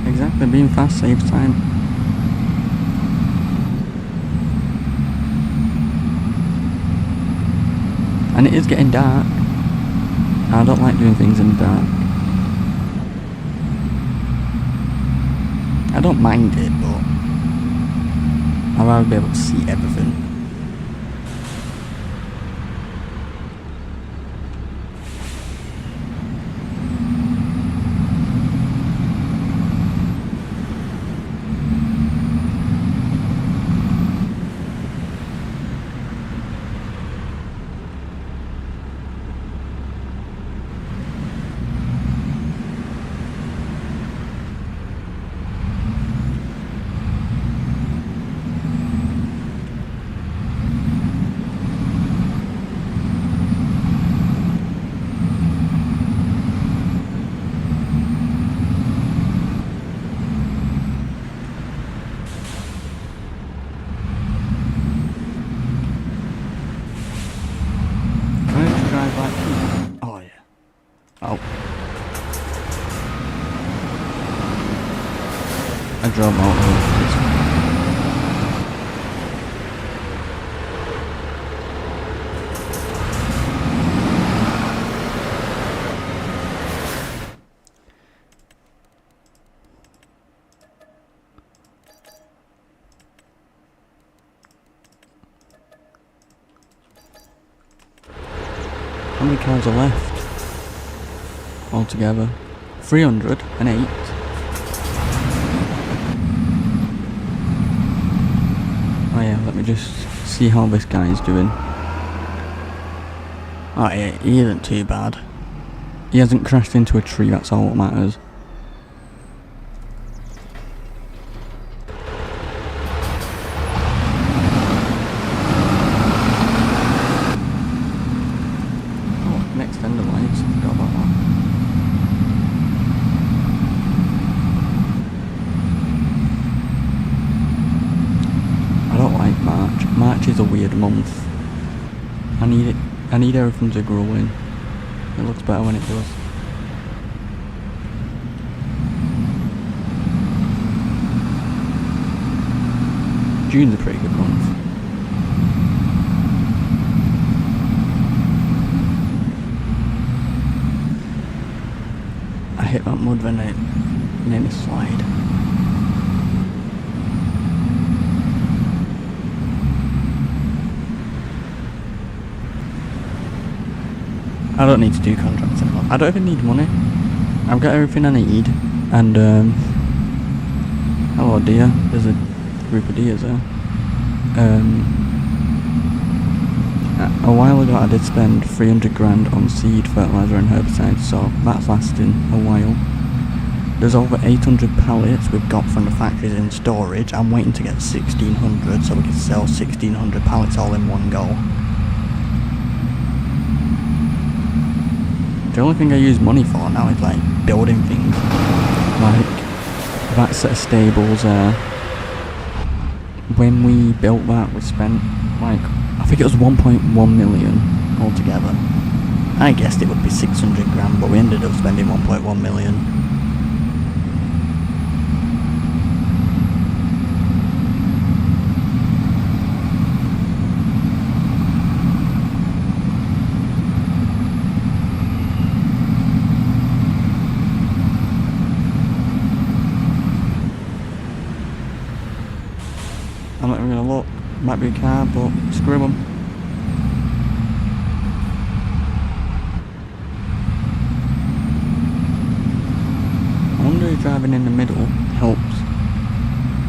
Exactly, being fast saves time. And it is getting dark. I don't like doing things in the dark. I don't mind it, but I'd rather be able to see everything. Oh yeah. Oh. I drove out of this. cars are left altogether? 308. Oh yeah, let me just see how this guy's doing. Oh yeah, he isn't too bad. He hasn't crashed into a tree, that's all that matters. Oh, next end of lights, I forgot about that. I don't like March. March is a weird month. I need everything to grow in. It looks better when it does. June's a pretty good month. I hit that mud when it made me slide. I don't need to do contracts anymore. I don't even need money. I've got everything I need. And, hello deer. There's a group of deers there. A while ago I did spend 300 grand on seed, fertiliser and herbicides, so that's lasting a while. There's over 800 pallets we've got from the factories in storage. I'm waiting to get 1600 so we can sell 1600 pallets all in one go. The only thing I use money for now is like building things. Like that set of stables when we built that we spent like, I think it was 1.1 million altogether. I guessed it would be 600 grand, but we ended up spending 1.1 million. I'm not even gonna look. Might be a car, but screw them. I wonder if driving in the middle helps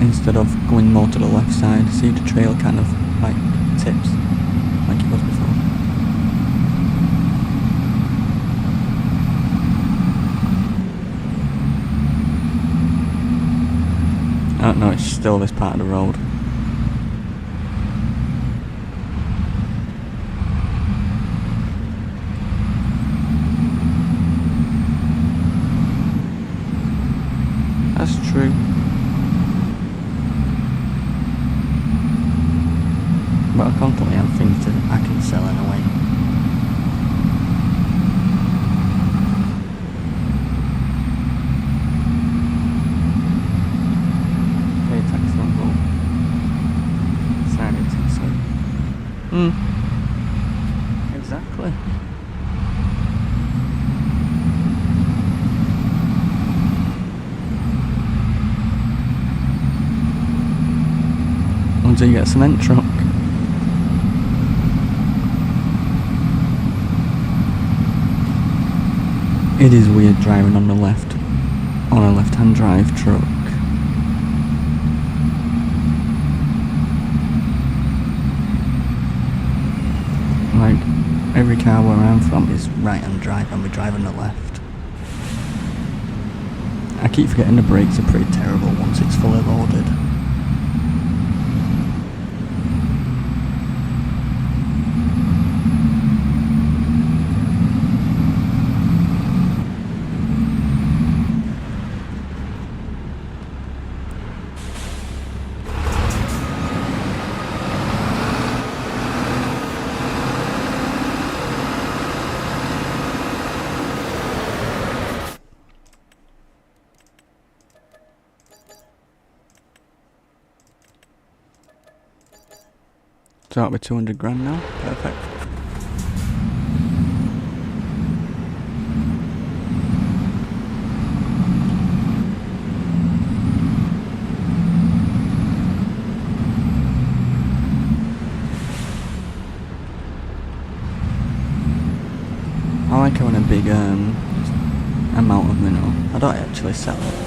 instead of going more to the left side. See if the trail kind of like tips like it was before. I don't know, it's still this part of the road. That's true. But I constantly have things I can sell in a way. Pay tax on both. Signing tax on. Exactly. Until you get a cement truck. It is weird driving on the left, on a left-hand drive truck. Like, every car where I'm from is right-hand drive and we drive on the left. I keep forgetting the brakes are pretty terrible once it's fully loaded. So that'll be 200 grand now. Perfect. big amount of mineral. I don't actually sell it.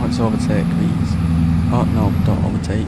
Let's overtake these. Oh no, don't overtake.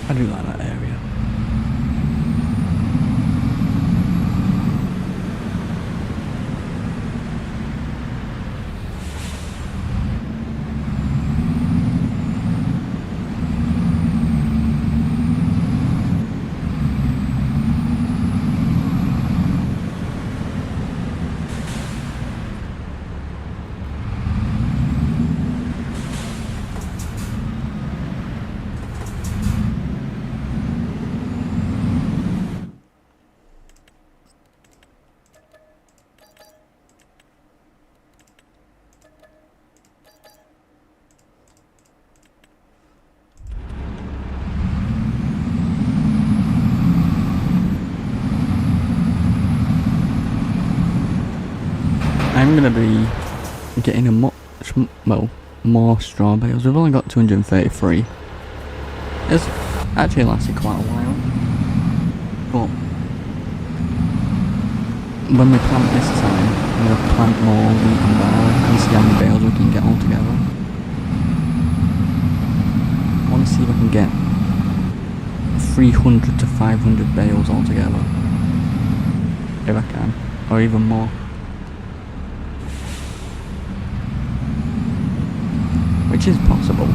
I do like that area. I'm gonna be getting a more straw bales. We've only got 233. It's actually lasted quite a while. But when we plant this time, I'm gonna plant more wheat and barley and see how many bales we can get all together. I want to see if I can get 300 to 500 bales all together. If I can, or even more. Which is possible.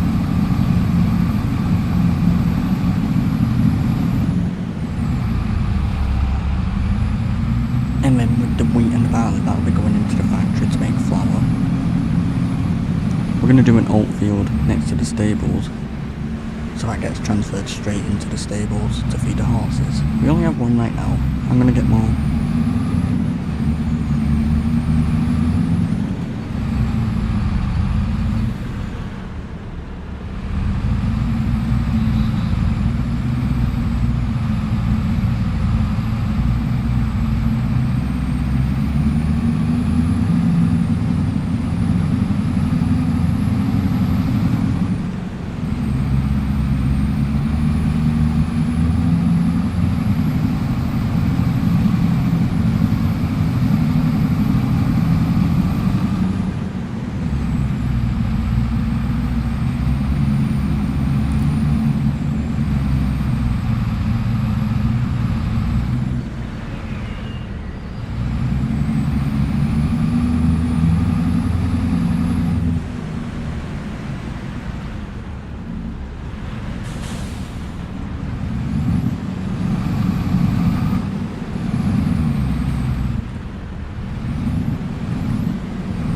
And then with the wheat and the barley, that'll be going into the factory to make flour. We're going to do an oat field next to the stables, so that gets transferred straight into the stables to feed the horses. We only have one right now. I'm going to get more.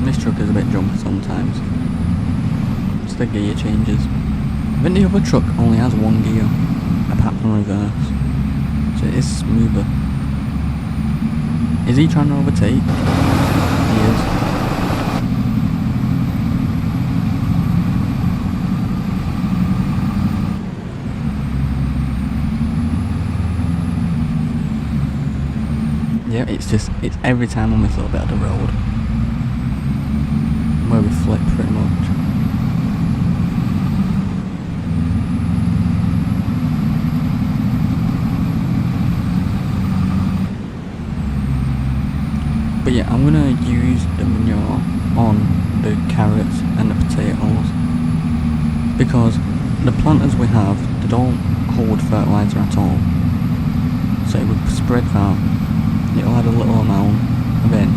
This truck is a bit jumpy sometimes. It's the gear changes. I think the other truck only has one gear, apart from reverse. So it is smoother. Is he trying to overtake? He is. Yeah, it's every time on this little bit of the road where we flip pretty much. But yeah, I'm gonna use the manure on the carrots and the potatoes because the planters we have, they don't hold fertiliser at all. So if we spread that, it'll add a little amount, and then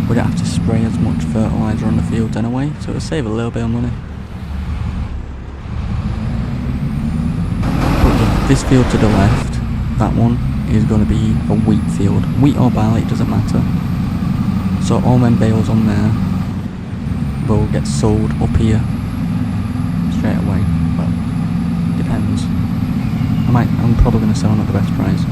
we don't have to spray as much fertiliser on the fields anyway, so it'll save a little bit of money. But this field to the left, that one, is going to be a wheat field. Wheat or barley, it doesn't matter. So all them bales on there will get sold up here straight away. Well, depends. I'm probably going to sell them at the best price.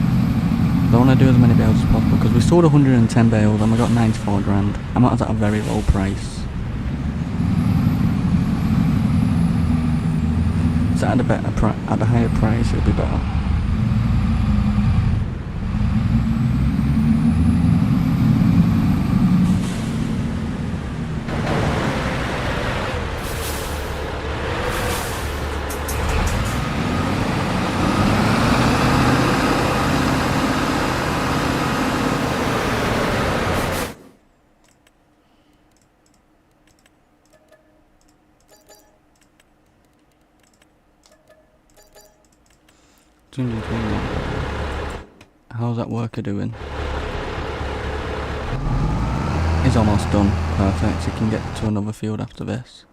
I want to do as many bales as possible because we sold 110 bales and we got 94 grand. And that was at a very low price. So at a higher price it'll be better. How's that worker doing? He's almost done. Perfect. He can get to another field after this.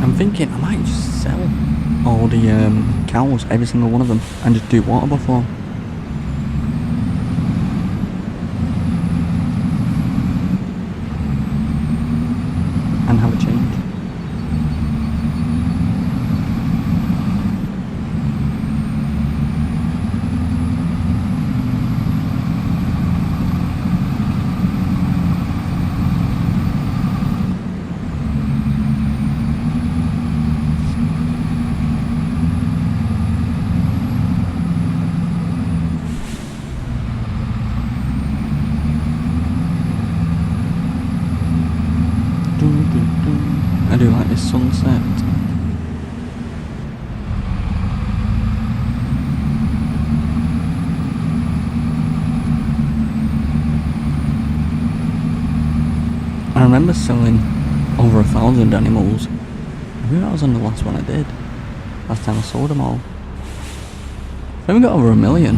I'm thinking I might just sell all the cows, every single one of them, and just do water buffalo. And have a change. I do like this sunset. I remember selling over 1,000 animals. I think that was on the last one I did. Last time I sold them all. I think we got over 1 million.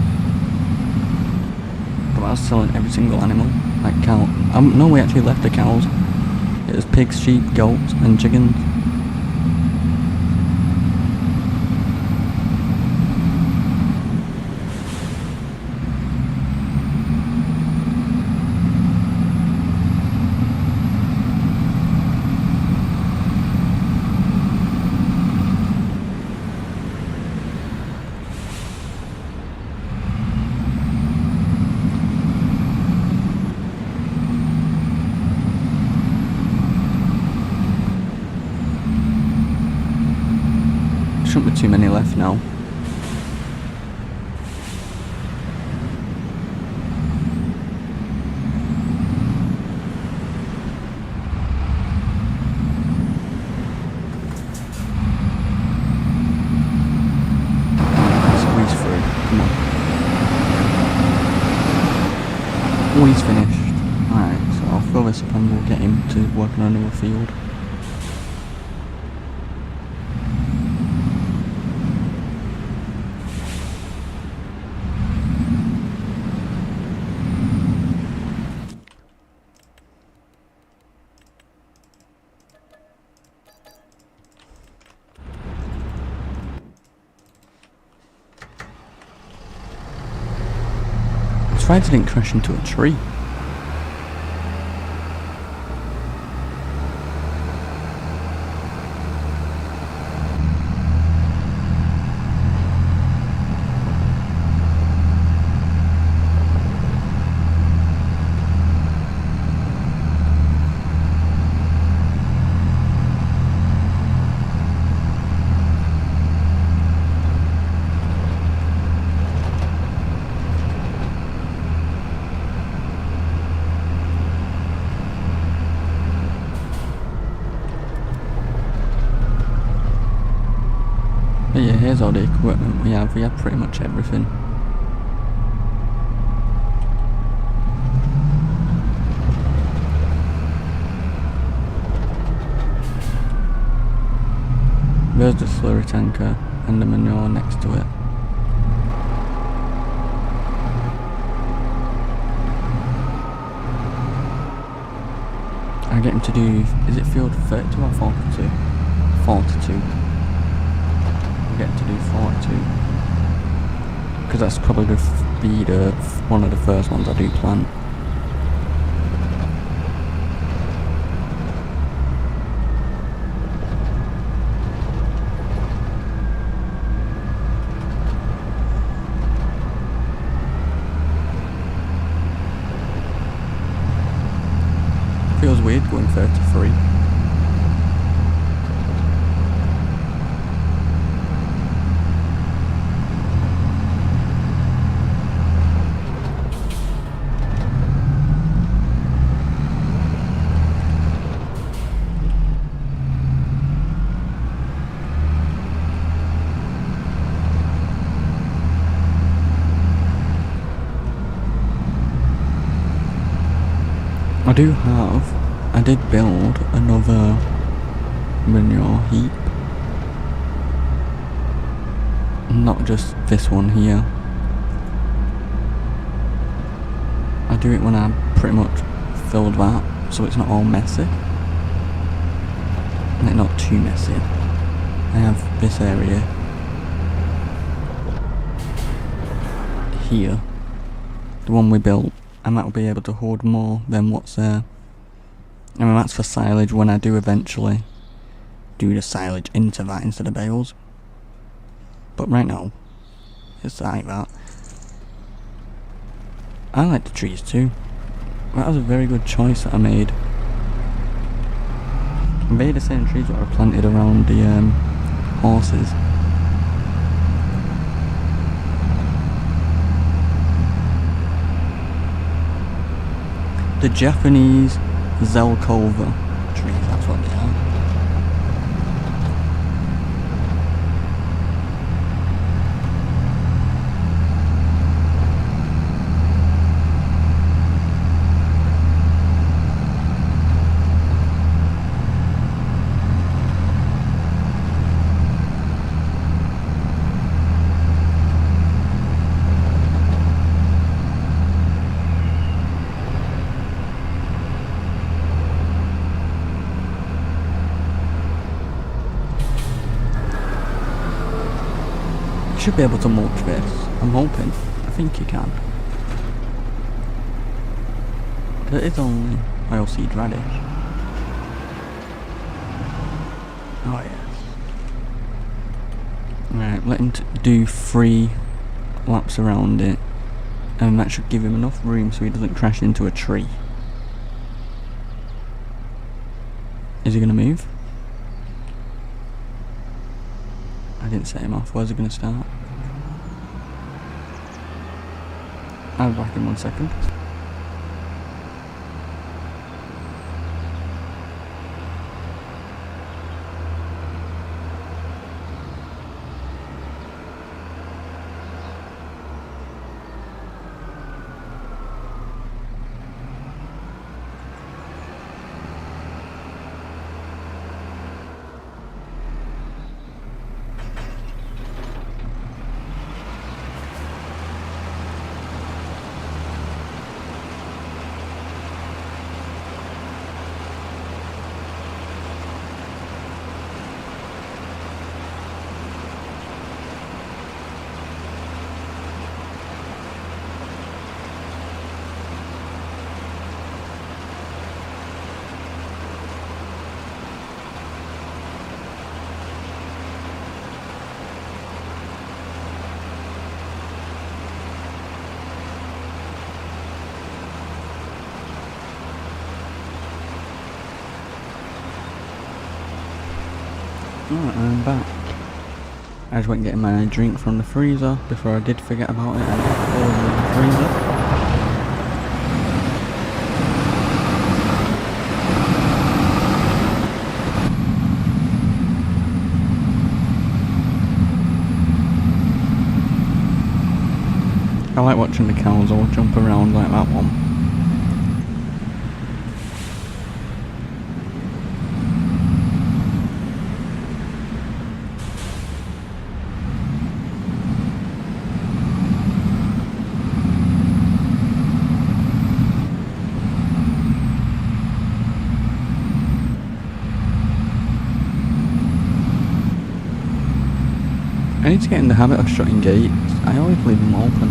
But I was selling every single animal. Like cow. No, we actually left the cows. It was pigs, sheep, goats and chickens. Shouldn't be too many left now. Squeeze through, come on. Oh, he's finished. Alright, so I'll fill this up and we'll get him to work on another field. surprised I didn't crash into a tree. But yeah, here's all the equipment we have. We have pretty much everything. There's the slurry tanker and the manure next to it. I get him to do, is it field 32 or 42? 42. I get him to do 42. Because that's probably the be one of the first ones I do plan. Feels weird going 33. I did build another manure heap. Not just this one here. I do it when I pretty much filled that, so it's not all messy. And not too messy. I have this area here. The one we built. And that will be able to hold more than what's there. I mean, that's for silage when I do eventually do the silage into that instead of bales. But right now, it's like that. I like the trees too. That was a very good choice that I made. I made the same trees that are planted around the horses. The Japanese Zelkova trees, that's what they are. Should be able to mulch this. I'm hoping. I think you can. But it is only oilseed radish. Oh yes. Right, let him do 3 laps around it, and that should give him enough room so he doesn't crash into a tree. Is he going to move? I didn't set him off. Where's he going to start? I'll be back in 1 second. Alright, I'm back. I just went getting my drink from the freezer before I did forget about it and put it all in the freezer. I like watching the cows all jump around like that one. I need to get in the habit of shutting gates. I always leave them open.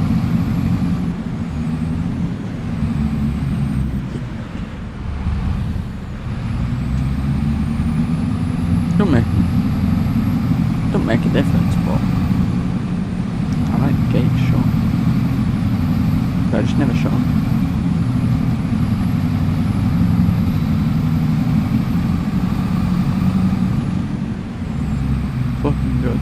Don't make a difference, but I like the gates shut. But I just never shut them. Fucking good.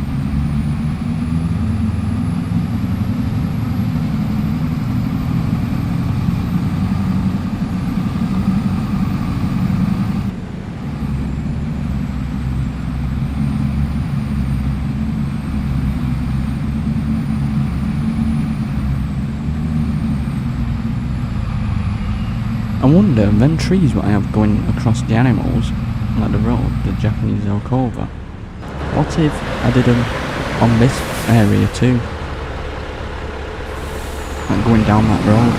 I wonder, them trees what I have going across the animals, like the road, the Japanese Okova, what if I did them on this area too? Like going down that road.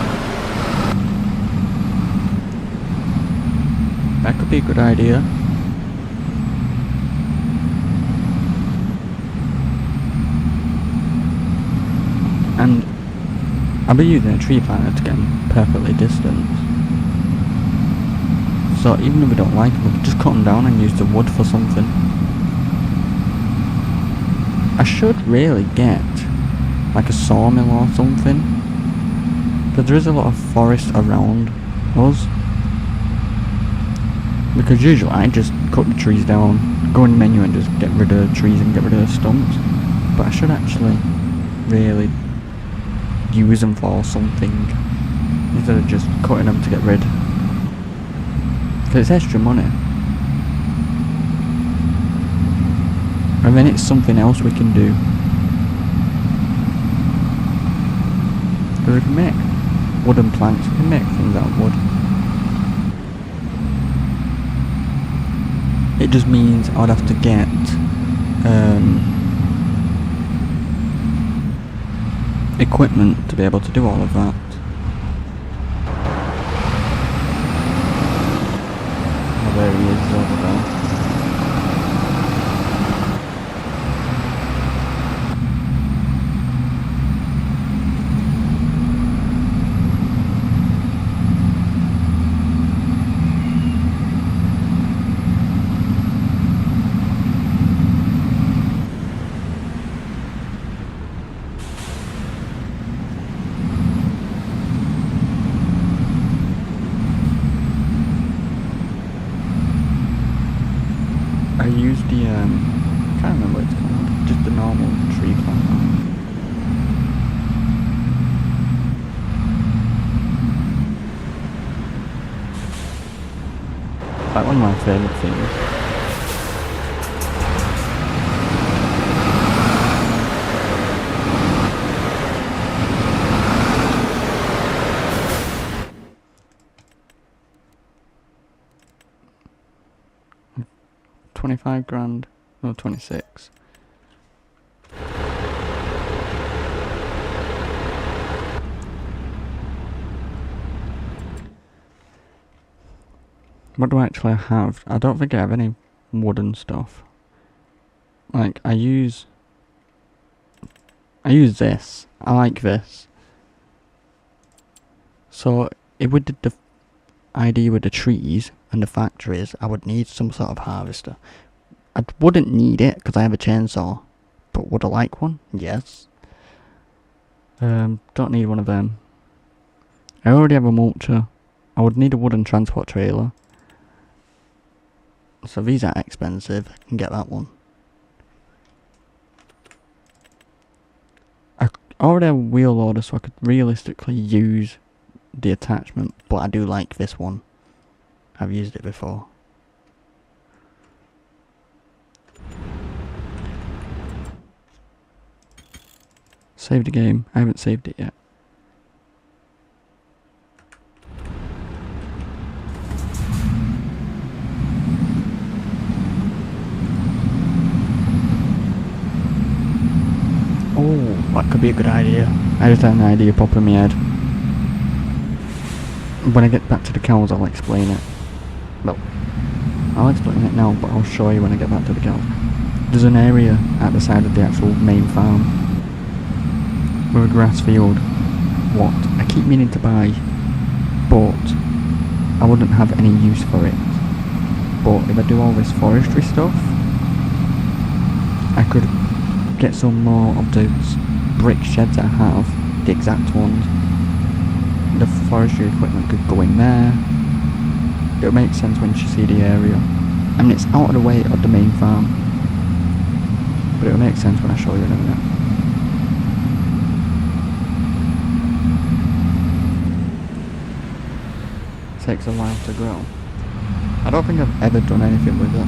That could be a good idea. And I'll be using a tree planter to get them perfectly distanced. So even if we don't like them, we can just cut them down and use the wood for something. I should really get like a sawmill or something, because there is a lot of forest around us. Because usually I just cut the trees down, go in the menu and just get rid of the trees and get rid of the stumps. But I should actually really use them for something instead of just cutting them to get rid. Because it's extra money. And then it's something else we can do. Because we can make wooden planks, we can make things out of wood. It just means I'd have to get equipment to be able to do all of that. Oh, there he is over there. I used the, can't remember what it's called, just the normal tree planter. Like one of my favourite things. £25,000, no 26. What do I actually have? I don't think I have any wooden stuff. Like I use this. I like this. So if we did the idea with the trees and the factories, I would need some sort of harvester. I wouldn't need it because I have a chainsaw, but would I like one? Yes. Don't need one of them. I already have a mulcher. I would need a wooden transport trailer. So these are expensive. I can get that one. I already have a wheel loader, so I could realistically use the attachment, but I do like this one. I've used it before. Save the game. I haven't saved it yet. Oh, that could be a good idea. I just had an idea pop in my head. When I get back to the cows, I'll explain it. Well, I'll explain it now, but I'll show you when I get back to the cows. There's an area at the side of the actual main farm with a grass field. What I keep meaning to buy, but I wouldn't have any use for it. But if I do all this forestry stuff, I could get some more of those brick sheds I have, the exact ones. The forestry equipment could go in there. It'll make sense when you see the area. I mean, it's out of the way of the main farm, but it'll make sense when I show you in a minute. It takes a while to grow. I don't think I've ever done anything with it.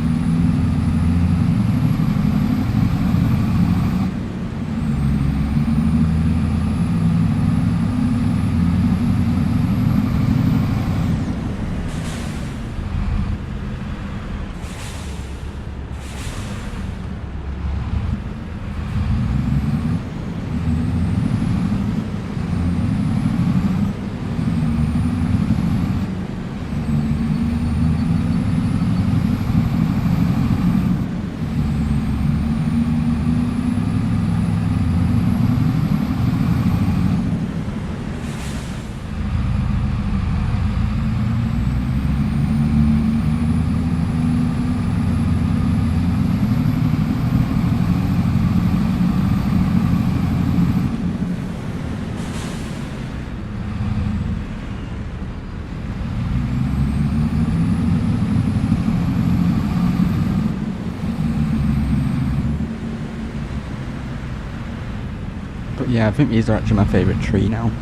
But yeah, I think these are actually my favourite tree now.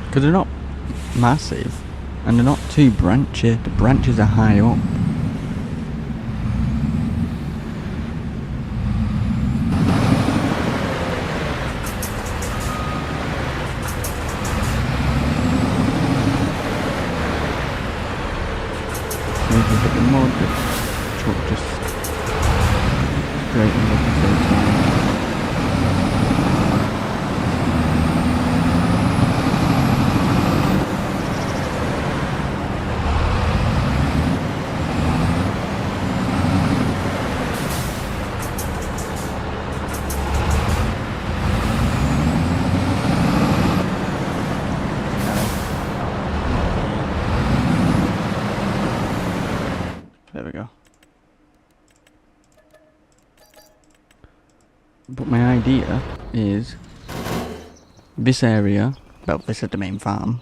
Because they're not massive, and they're not too branchy. The branches are high up. Maybe a bit more, the truck just straightening up at the same time. There we go. But my idea is this area, well, this is the main farm.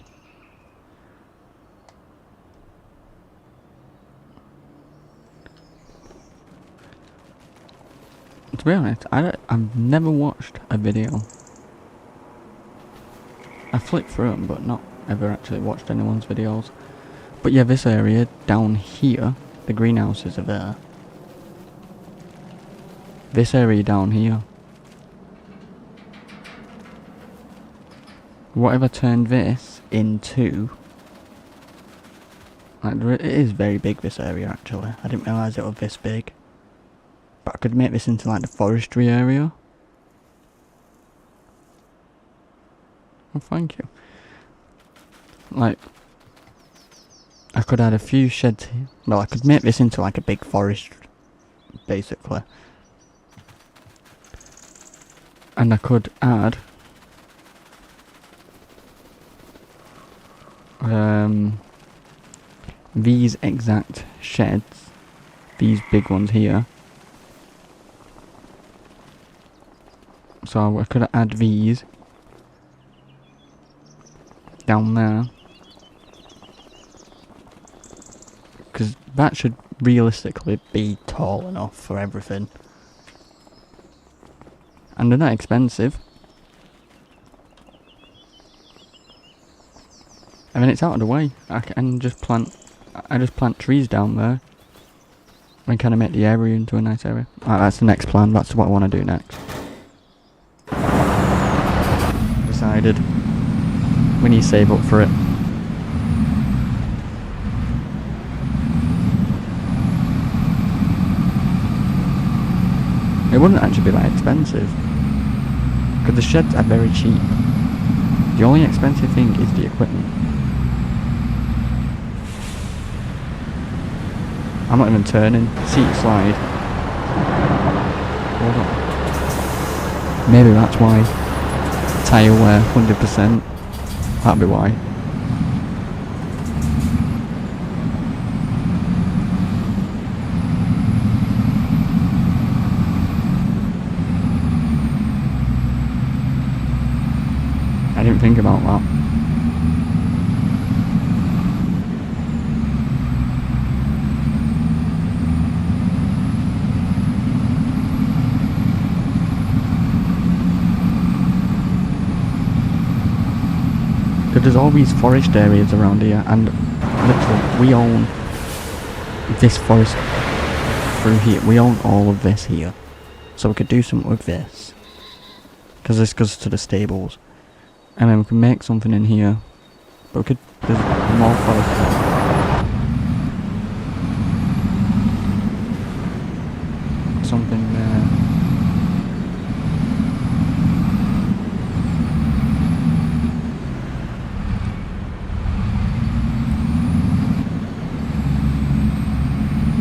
To be honest, I've never watched a video. I flicked through them, but not ever actually watched anyone's videos. But yeah, this area down here, the greenhouses are there. This area down here. What if I turned this into... Like, it is very big, this area, actually. I didn't realise it was this big. But I could make this into, like, the forestry area. Oh, thank you. Like... I could add a few sheds here. Well, I could make this into like a big forest, basically. And I could add these exact sheds, these big ones here. So I could add these down there. Because that should realistically be tall enough for everything. And And they're not expensive. I mean, it's out of the way. I just plant trees down there. And kind of make the area into a nice area. Alright, that's the next plan. That's what I want to do next. Decided. We need to save up for it. It wouldn't actually be that expensive. Because the sheds are very cheap. The only expensive thing is the equipment. I'm not even turning. Seat slide. Hold on. Maybe that's why. Tyre wear, 100%. That'd be why. I didn't think about that. There's all these forest areas around here, and literally we own this forest through here. We own all of this here, so we could do something with this, because this goes to the stables, and then we can make something in here. But we could, there's more forest there. Something there.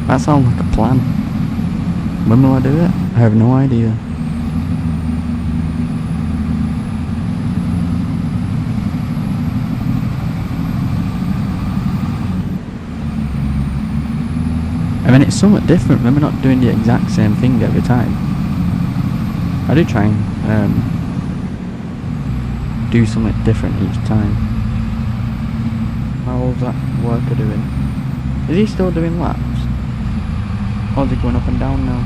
That sounds like a plan. When will I do it? I have no idea. I mean, it's somewhat different when we're not doing the exact same thing every time. I do try and do something different each time. How's that worker doing? Is he still doing laps? Or is he going up and down now?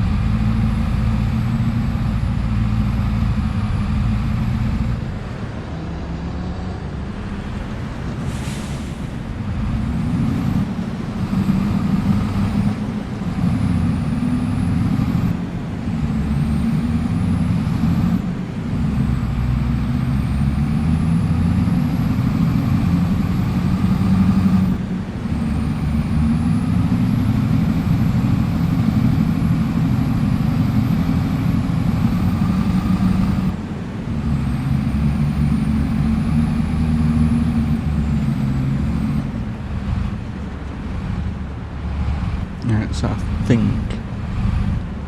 So I think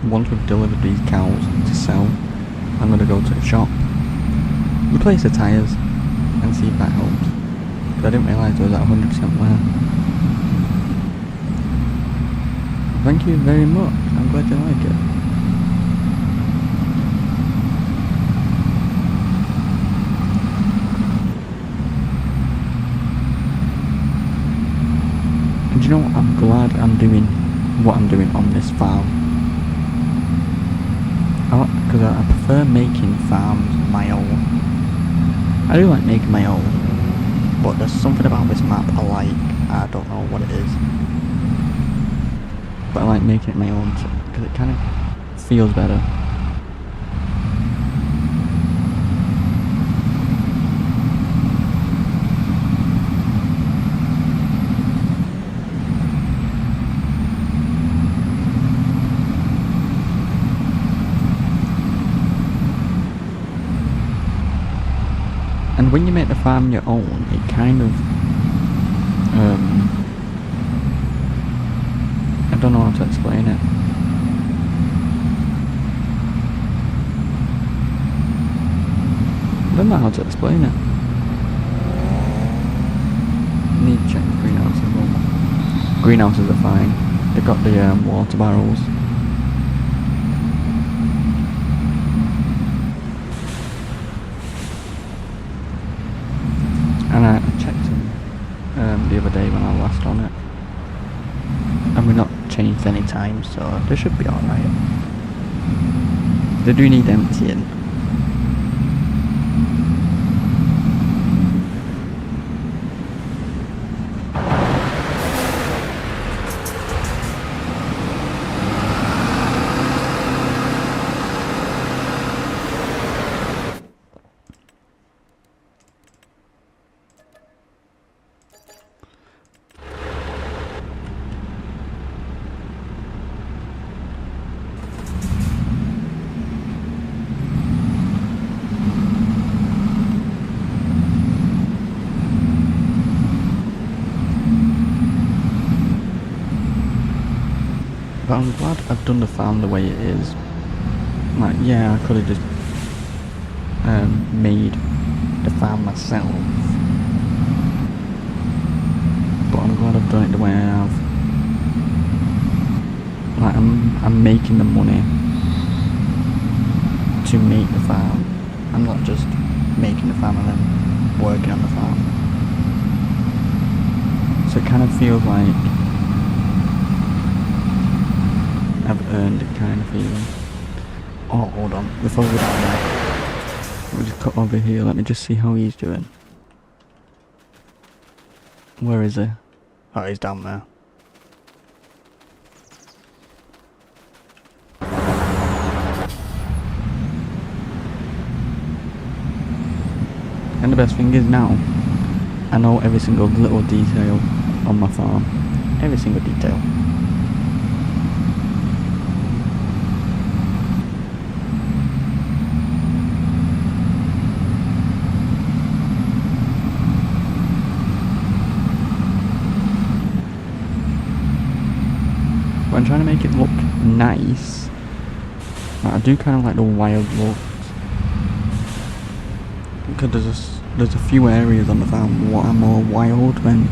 once we've delivered these cows to sell, I'm going to go to the shop, replace the tyres and see if that helps. Because I didn't realise there was at 100% wear. Thank you very much, I'm glad you like it. And you know what, I'm glad I'm doing what I'm doing on this farm. Because I prefer making farms my own. I do like making my own, but there's something about this map I like. I don't know what it is, but I like making it my own because it kind of feels better. And when you make the farm your own, it kind of, I don't know how to explain it. I don't know how to explain it. Need to check the greenhouses as well. Greenhouses are fine. They've got the water barrels. And I checked them the other day when I was last on it, and we're not changed any time, so they should be alright. They do need emptying, But I'm glad I've done the farm the way it is. Like, yeah, I could have just made the farm myself. But I'm glad I've done it the way I have. Like, I'm making the money to make the farm. I'm not just making the farm and then working on the farm. So it kind of feels like I've earned it kind of feeling. Oh, hold on. Before we go down there, we'll just cut over here. Let me just see how he's doing. Where is he? Oh, he's down there. And the best thing is now, I know every single little detail on my farm. Every single detail. But I'm trying to make it look nice. Like, I do kind of like the wild look. Because there's a few areas on the farm what are more wild than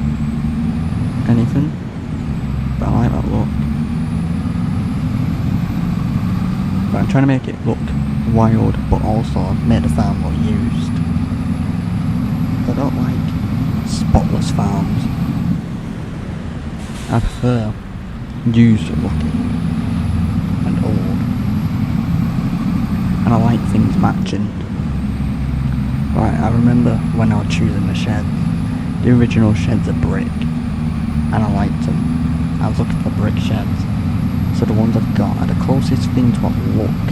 anything. But I like that look. But I'm trying to make it look wild, but also make the farm look used. I don't like spotless farms. I prefer used looking and old. And I like things matching. Right, I remember when I was choosing the sheds. The original sheds are brick, and I liked them. I was looking for brick sheds, so the ones I've got are the closest thing to what look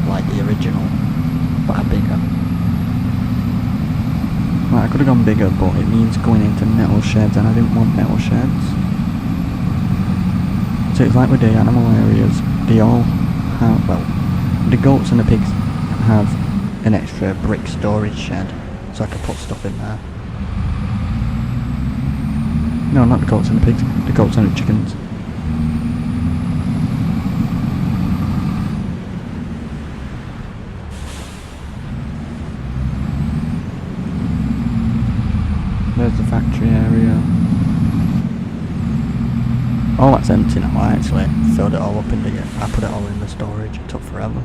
like the original, but are bigger. Right, I could have gone bigger, but it means going into metal sheds, and I didn't want metal sheds. So it's like with the animal areas, they all have, well, the goats and the pigs have an extra brick storage shed, so I could put stuff in there. No, not the goats and the pigs, the goats and the chickens. There's the factory area. Oh, that's empty now. I actually filled it all up into it. I put it all in the storage. It took forever.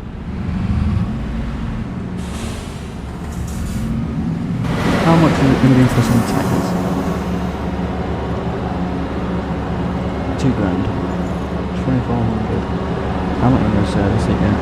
How much is it going to be for some tyres? $2,000. 2,400. I'm not going to service it yet.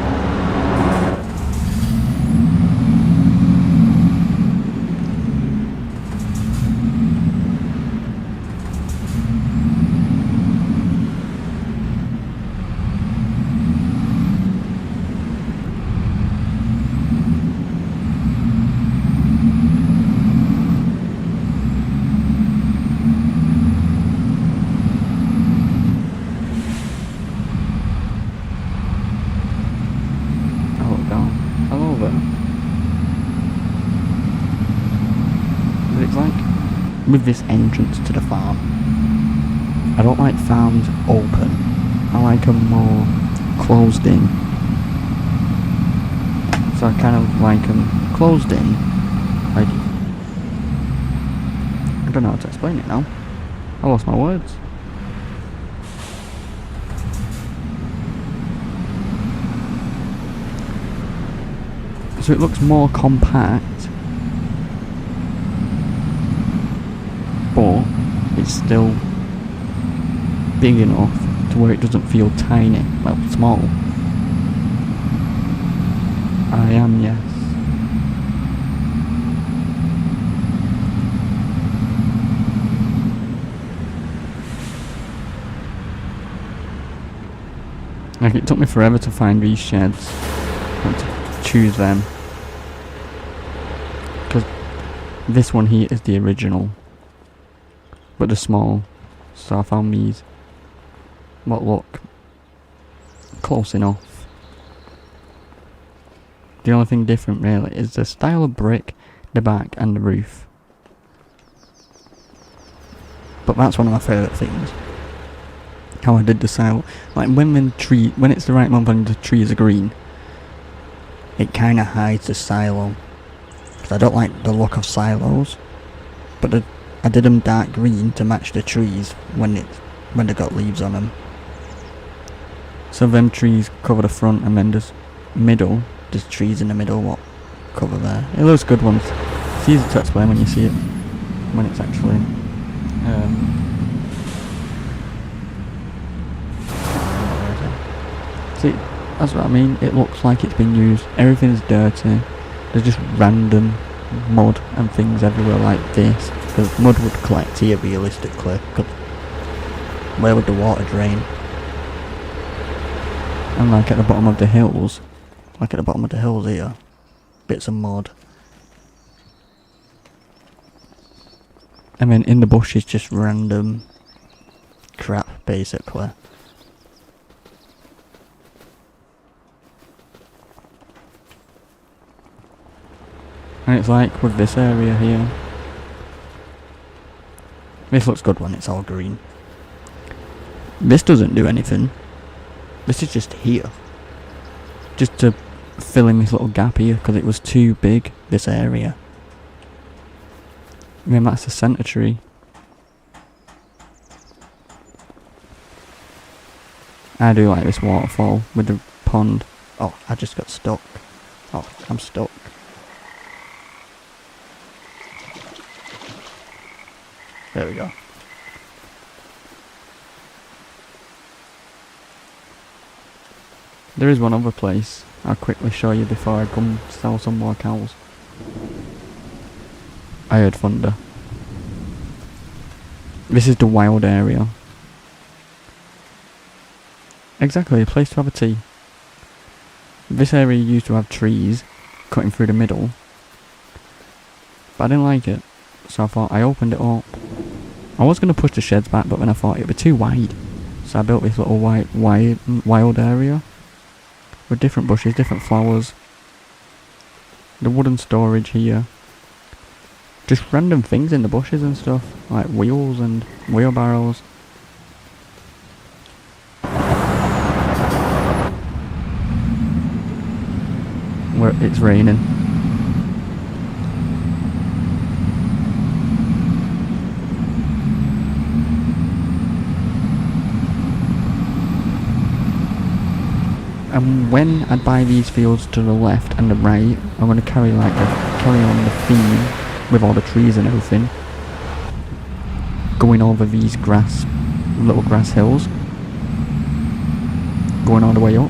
With this entrance to the farm, I don't like farms open. I like them more closed in. So I kind of like them closed in. Like, I don't know how to explain it now. I lost my words. So it looks more compact, but it's still big enough to where it doesn't feel tiny, well, small. I am, yes. Like, it took me forever to find these sheds and to choose them, because this one here is the original, but they're small, so I found these what look close enough. The only thing different really is the style of brick, the back and the roof. But that's one of my favourite things. how I did the silo. Like when it's the right month and the trees are green, it kind of hides the silo. Because I don't like the look of silos. But I did them dark green to match the trees when they got leaves on them. So them trees cover the front, and then there's trees in the middle what cover there. It looks good once. It's easy to explain when you see it, when it's actually see, that's what I mean. It looks like it's been used. Everything's dirty. There's just random mud and things everywhere like this. Because mud would collect here realistically. Cause where would the water drain? And like at the bottom of the hills, here, bits of mud. And then in the bushes, just random crap, basically. And it's like with this area here. This looks good when it's all green. This doesn't do anything. This is just here. Just to fill in this little gap here, because it was too big, this area. And then that's the centre tree. I do like this waterfall with the pond. Oh, I just got stuck. Oh, I'm stuck. There we go. There is one other place I'll quickly show you before I come sell some more cows. I heard thunder. This is the wild area. Exactly, a place to have a tea. This area used to have trees cutting through the middle, but I didn't like it, so I thought I opened it up. I was going to push the sheds back, but then I thought it would be too wide, so I built this little wild area with different bushes, different flowers, the wooden storage here, just random things in the bushes and stuff, like wheels and wheelbarrows. Where it's raining. And when I buy these fields to the left and the right, I'm going to carry on the theme with all the trees and everything, going over these little grass hills, going all the way up.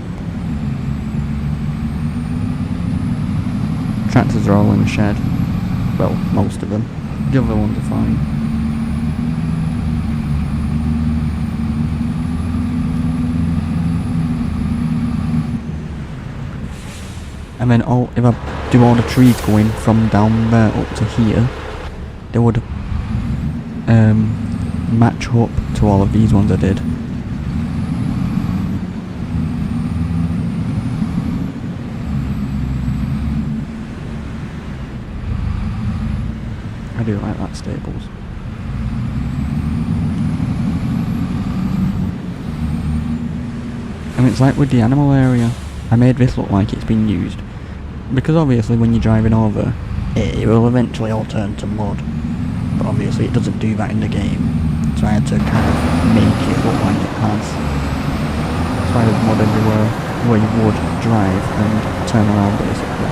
Tractors are all in the shed. Well, most of them. The other ones are fine. And then if I do all the trees going from down there up to here, they would match up to all of these ones I did. I do like that stables. And it's like with the animal area, I made this look like it's been used. Because obviously when you're driving over, it will eventually all turn to mud. But obviously it doesn't do that in the game. So I had to kind of make it look like it has. That's why there's mud everywhere where you would drive and turn around basically.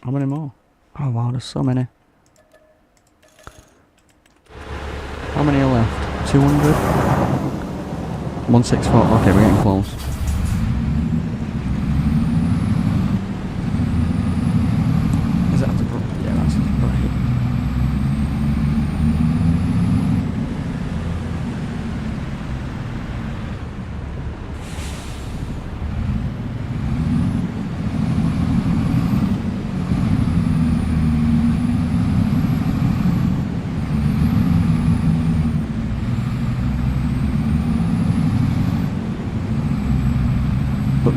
How many more? Oh wow, there's so many. How many are left? 200? 164. Okay, we're getting close. Is that the right? Yeah, that's right.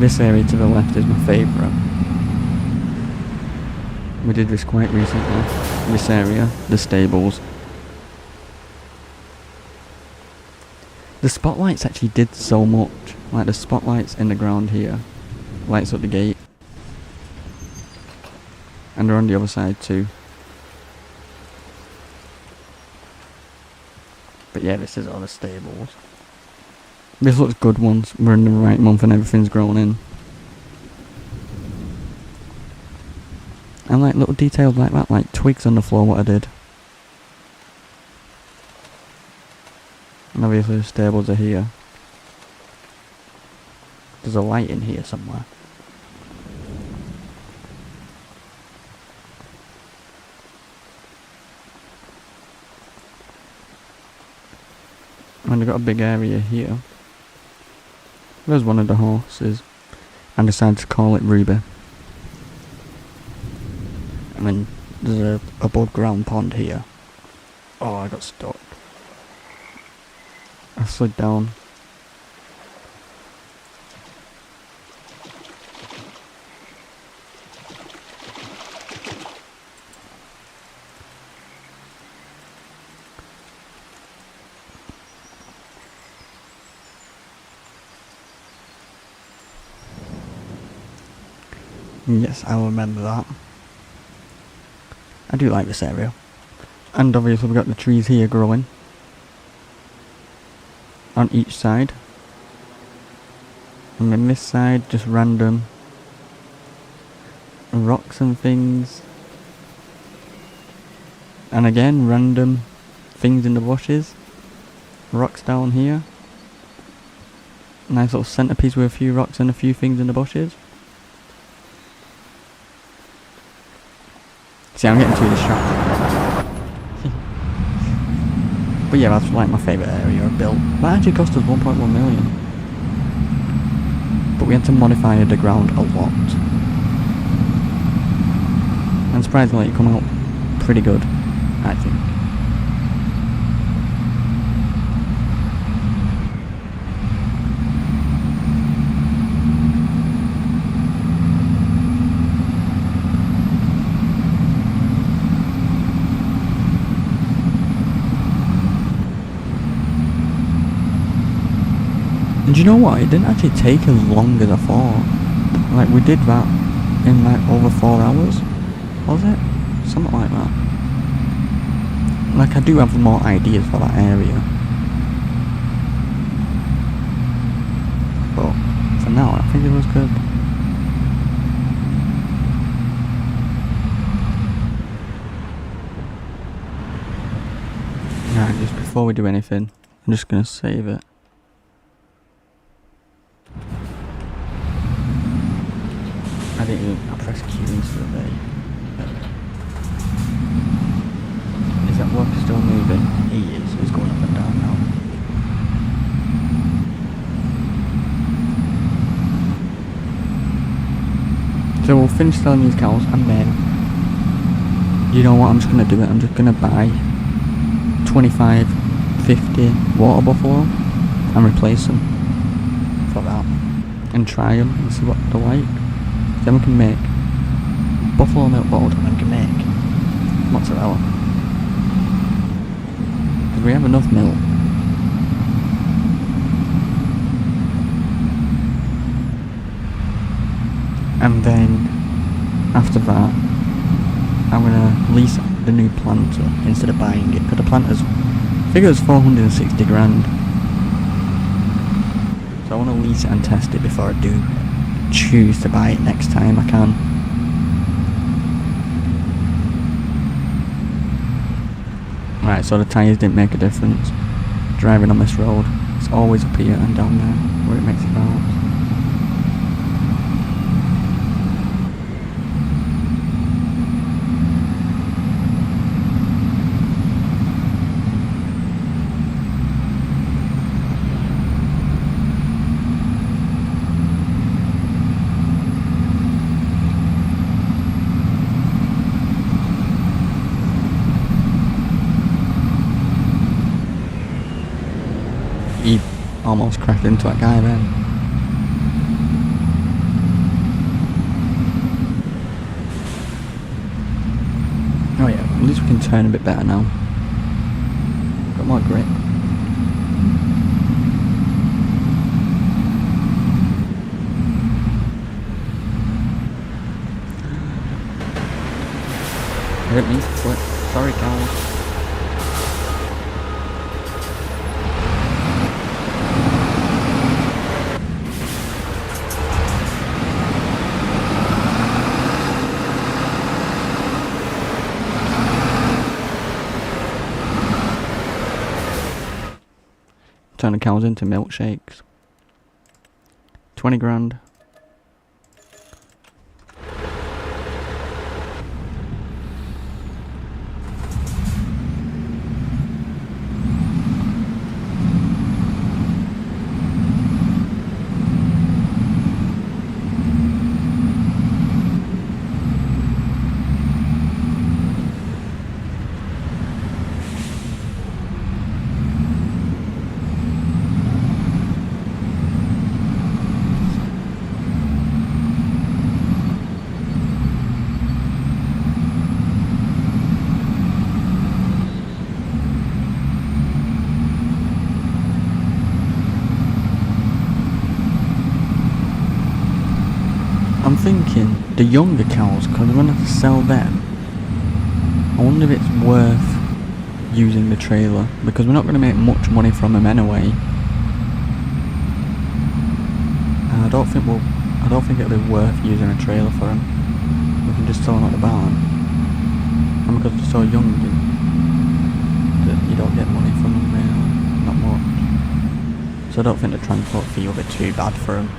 This area to the left is my favourite. We did this quite recently. This area, the stables. The spotlights actually did so much. Like the spotlights in the ground here. Lights up the gate. And they're on the other side too. But yeah, this is all the stables. This looks good once we're in the right month and everything's grown in. And like little details like that, like twigs on the floor, what I did. And obviously the stables are here. There's a light in here somewhere. And they've got a big area here. There's one of the horses. And decided to call it Ruby. I mean, there's a above ground pond here. Oh, I got stuck. I slid down. Yes, I'll remember that. I do like this area. And obviously we've got the trees here growing. On each side. And then this side, just random rocks and things. And again, random things in the bushes. Rocks down here. Nice little centerpiece with a few rocks and a few things in the bushes. See, I'm getting too distracted. But yeah, that's like my favourite area I've built. That actually cost us 1.1 million. But we had to modify the ground a lot. And surprisingly it come out pretty good, I think. And do you know what? It didn't actually take as long as I thought. Like, we did that in like over 4 hours. Was it? Something like that. Like, I do have more ideas for that area. But for now, I think it was good. Right, just before we do anything, I'm just gonna save it. I pressed Q instead of A. Is that work still moving? He is. He's going up and down now. So we'll finish selling these cows and then, you know what, I'm just going to do it. I'm just going to buy 25, 50 water buffalo and replace them for that. And try them and see what they're like. Then we can make buffalo milk bottles and then we can make mozzarella. Because we have enough milk. And then after that, I'm gonna lease the new planter instead of buying it. Because the planter's, I think it was 460 grand. So I want to lease it and test it before I do choose to buy it next time I can. Right, so the tyres didn't make a difference. Driving on this road, it's always up here and down there where it makes it bounce. He almost crashed into that guy then. least we can turn a bit better now. Got more grip. I didn't mean to flip. Sorry, cows. Turn the cows into milkshakes. 20 grand. I'm thinking the younger cows, because I'm going to have to sell them. I wonder if it's worth using the trailer, because we're not going to make much money from them anyway. And I don't think it'll be worth using a trailer for them. We can just sell them at the barn. And because they're so young, you don't get money from them really, not much. So I don't think the transport fee will be too bad for them.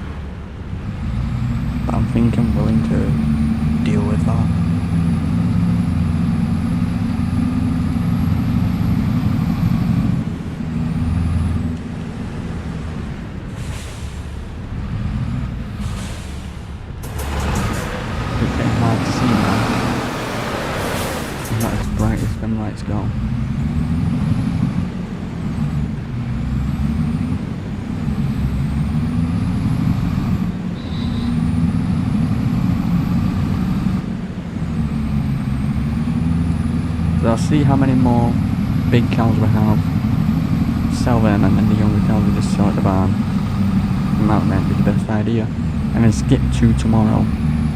But I think I'm willing to deal with that. It's getting hard to see now. It's not as bright as them lights go. So I'll see how many more big cows we have, sell them, and then the younger cows we just sell at the barn. That might be the best idea. And then skip to tomorrow,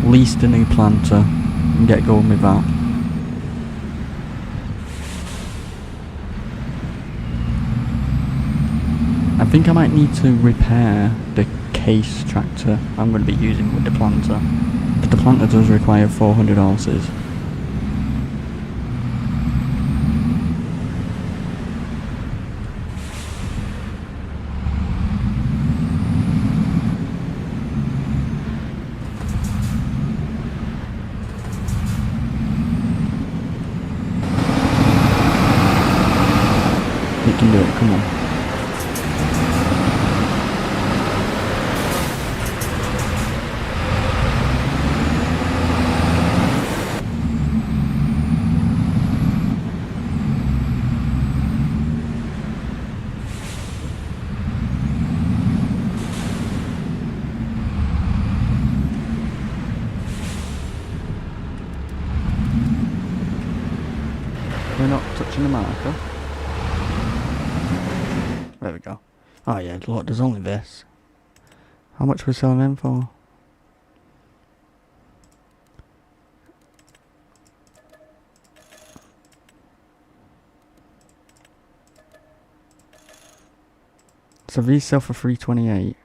lease the new planter, and get going with that. I think I might need to repair the case tractor I'm going to be using with the planter. But the planter does require 400 horses. You can do it, come on. We're not touching the marker. There we go. Oh yeah, look, there's only this. How much are we selling them for? So these sell for 328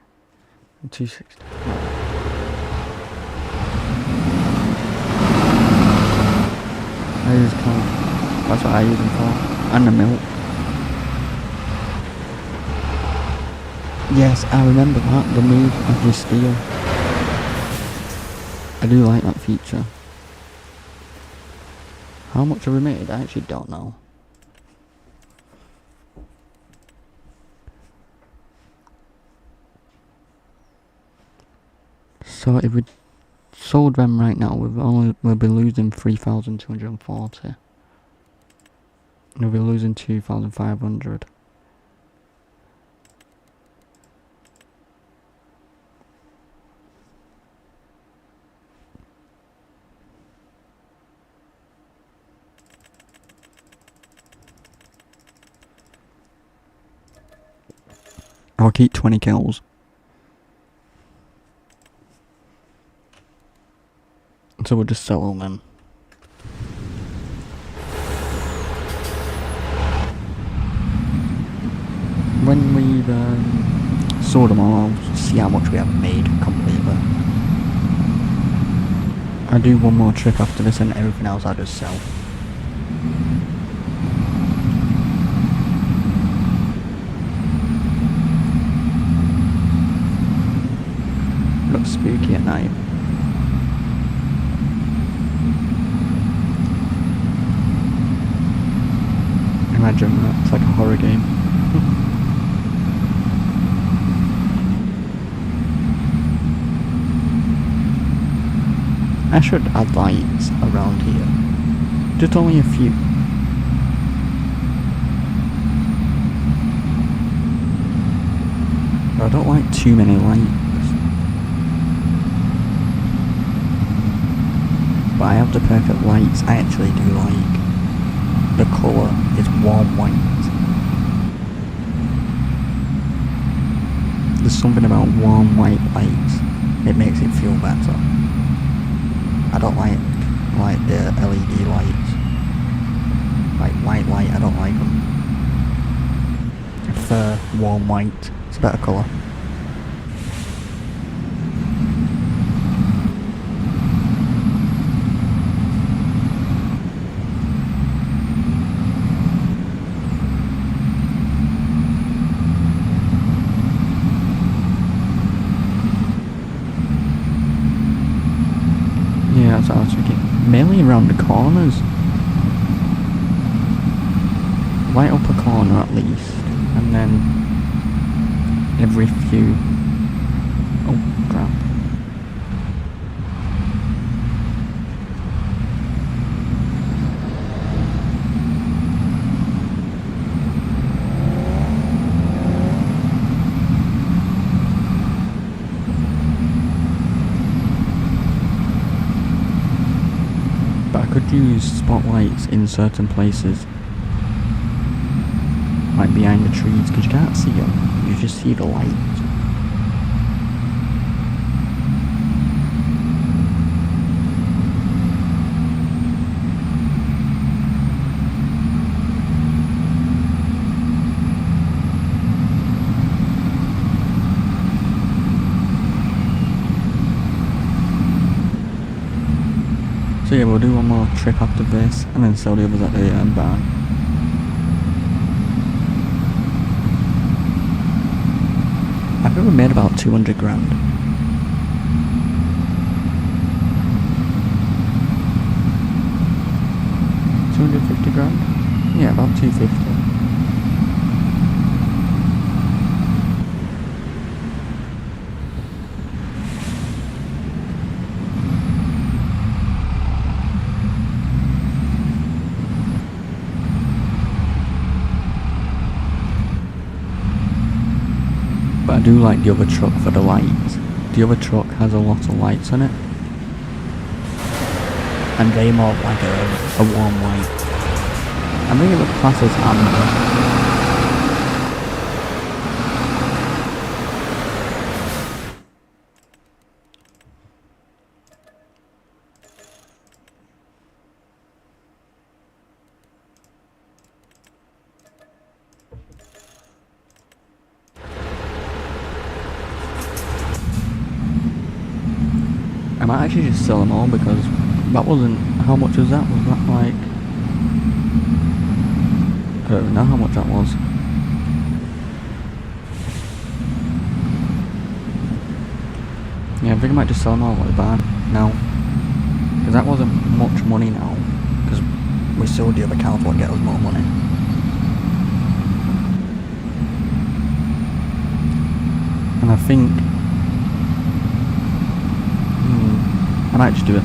and 260. I use car. That's what I use them for. And the milk. Yes, I remember that, the move of the steel. I do like that feature. How much have we made? I actually don't know. So if we sold them right now, we'll be losing 3,240. And we'll be losing 2,500. I'll keep 20 kills. So we'll just sell them. When we've sold them all, I'll see how much we have made completely. I do one more trip after this and everything else I just sell. Looks spooky at night. Imagine that, it's like a horror game. I should add lights around here. Just only a few. I don't like too many lights. But I have the perfect lights. I actually do like the colour is warm white. There's something about warm white lights. It makes it feel better. I don't like the LED lights. Like white light, I don't like them. I prefer warm white. It's a better colour. Yeah, that's what I was thinking. Mainly around the corners. Light up a corner at least, and then every few... Oh, crap. But I could use spotlights in certain places. Like behind the trees, because you can't see them, you just see the light. So yeah, we'll do one more trip after this, and then sell the others at the barn. I've ever made about 200 grand. 250 grand? Yeah, about 250. But I do like the other truck for the lights. The other truck has a lot of lights on it. And they more like a warm white. I think it would class as amber. I might actually just sell them all because that wasn't... How much was that? Was that like... I don't even know how much that was. Yeah, I think I might just sell them all at the barn now. Because that wasn't much money now. Because we sold the other cow for to get us more money. And I think... I might just do it.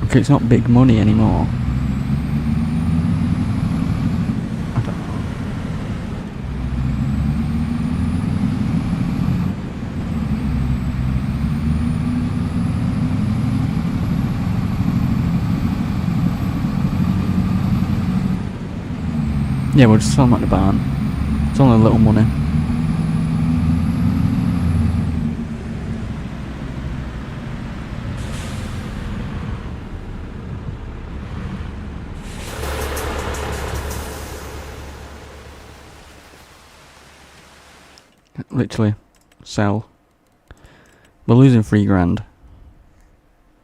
Okay, it's not big money anymore. I don't know. Yeah, we'll just sell them at the barn. It's only a little money. Literally, sell. We're losing 3 grand.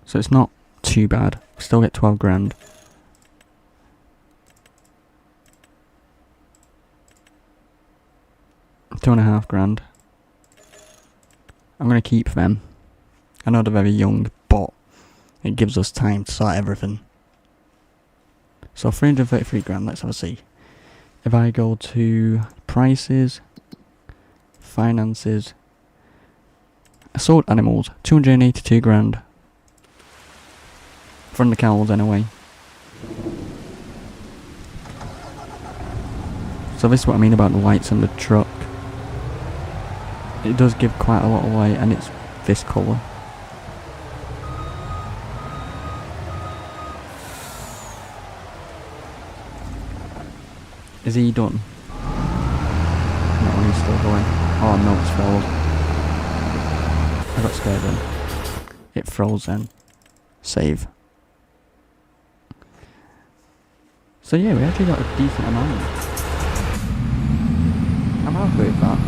So it's not too bad. Still get 12 grand. £2.5 grand. I'm going to keep them. I know they're very young, but it gives us time to sort everything. So 333 grand, let's have a see. If I go to prices, finances, sold animals, 282 grand. From the cows anyway. So this is what I mean about the lights on the truck. It does give quite a lot of light, and it's this colour. Is he done? No, he's still going. Oh no, it's froze. I got scared then. It froze then. Save. So yeah, we actually got a decent amount. I'm happy with that.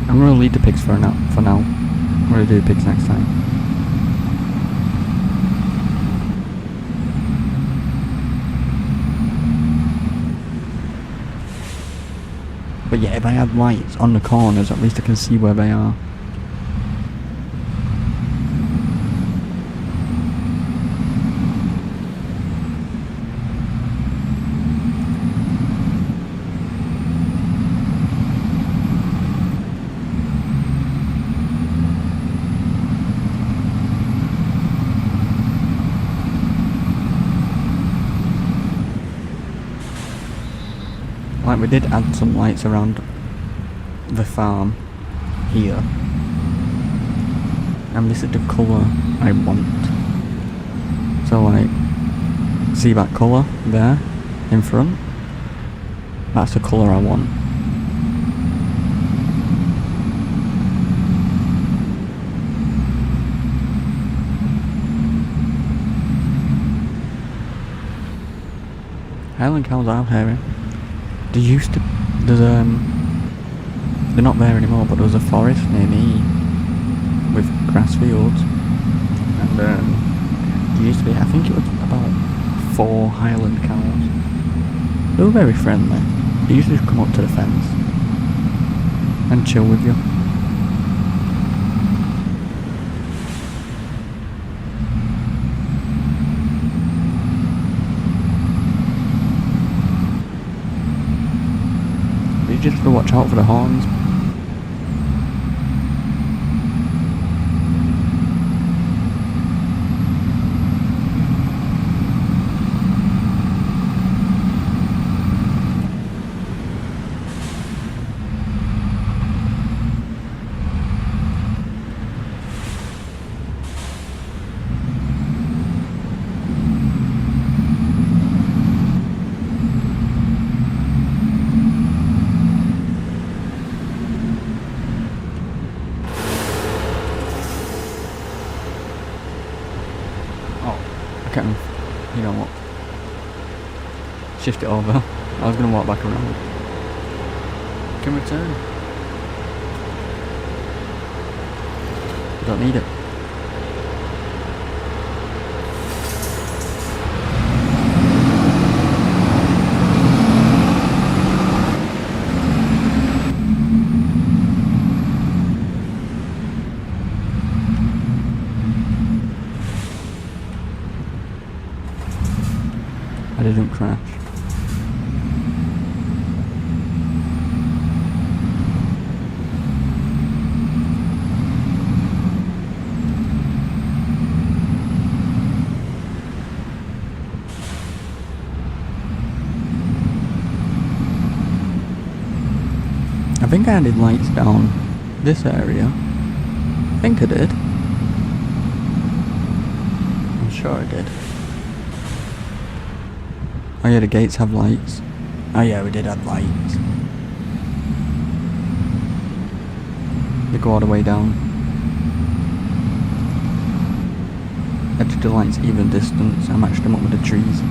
I'm gonna leave the pigs for now. I'm gonna do the pigs next time. But yeah, if I had lights on the corners, at least I can see where they are. Like, we did add some lights around the farm here, and this is the colour I want. So like, see that colour there in front? That's the colour I want. Highland cows are hairy. There used to, they're not there anymore, but there was a forest near me with grass fields, and there used to be, I think it was about 4 Highland cows. They were very friendly. They used to just come up to the fence and chill with you. You just have to watch out for the horns. You know what? Shift it over. I was going to walk back around. Can return. Don't need it. I didn't crash. I think I added lights down this area. I think I did. I'm sure I did. Oh yeah, the gates have lights. Oh yeah, we did have lights. They go all the way down. Edge of the lights even distance. I matched them up with the trees.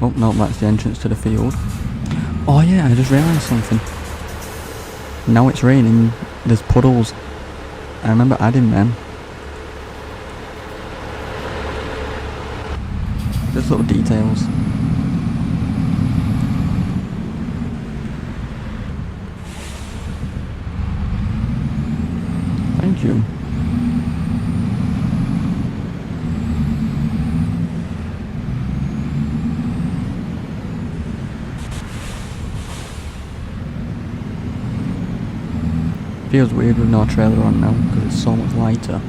Oh no, that's the entrance to the field. Oh yeah, I just realised something. Now it's raining, there's puddles. I remember adding them. Just little details. Thank you. Feels weird with no trailer on now because it's so much lighter.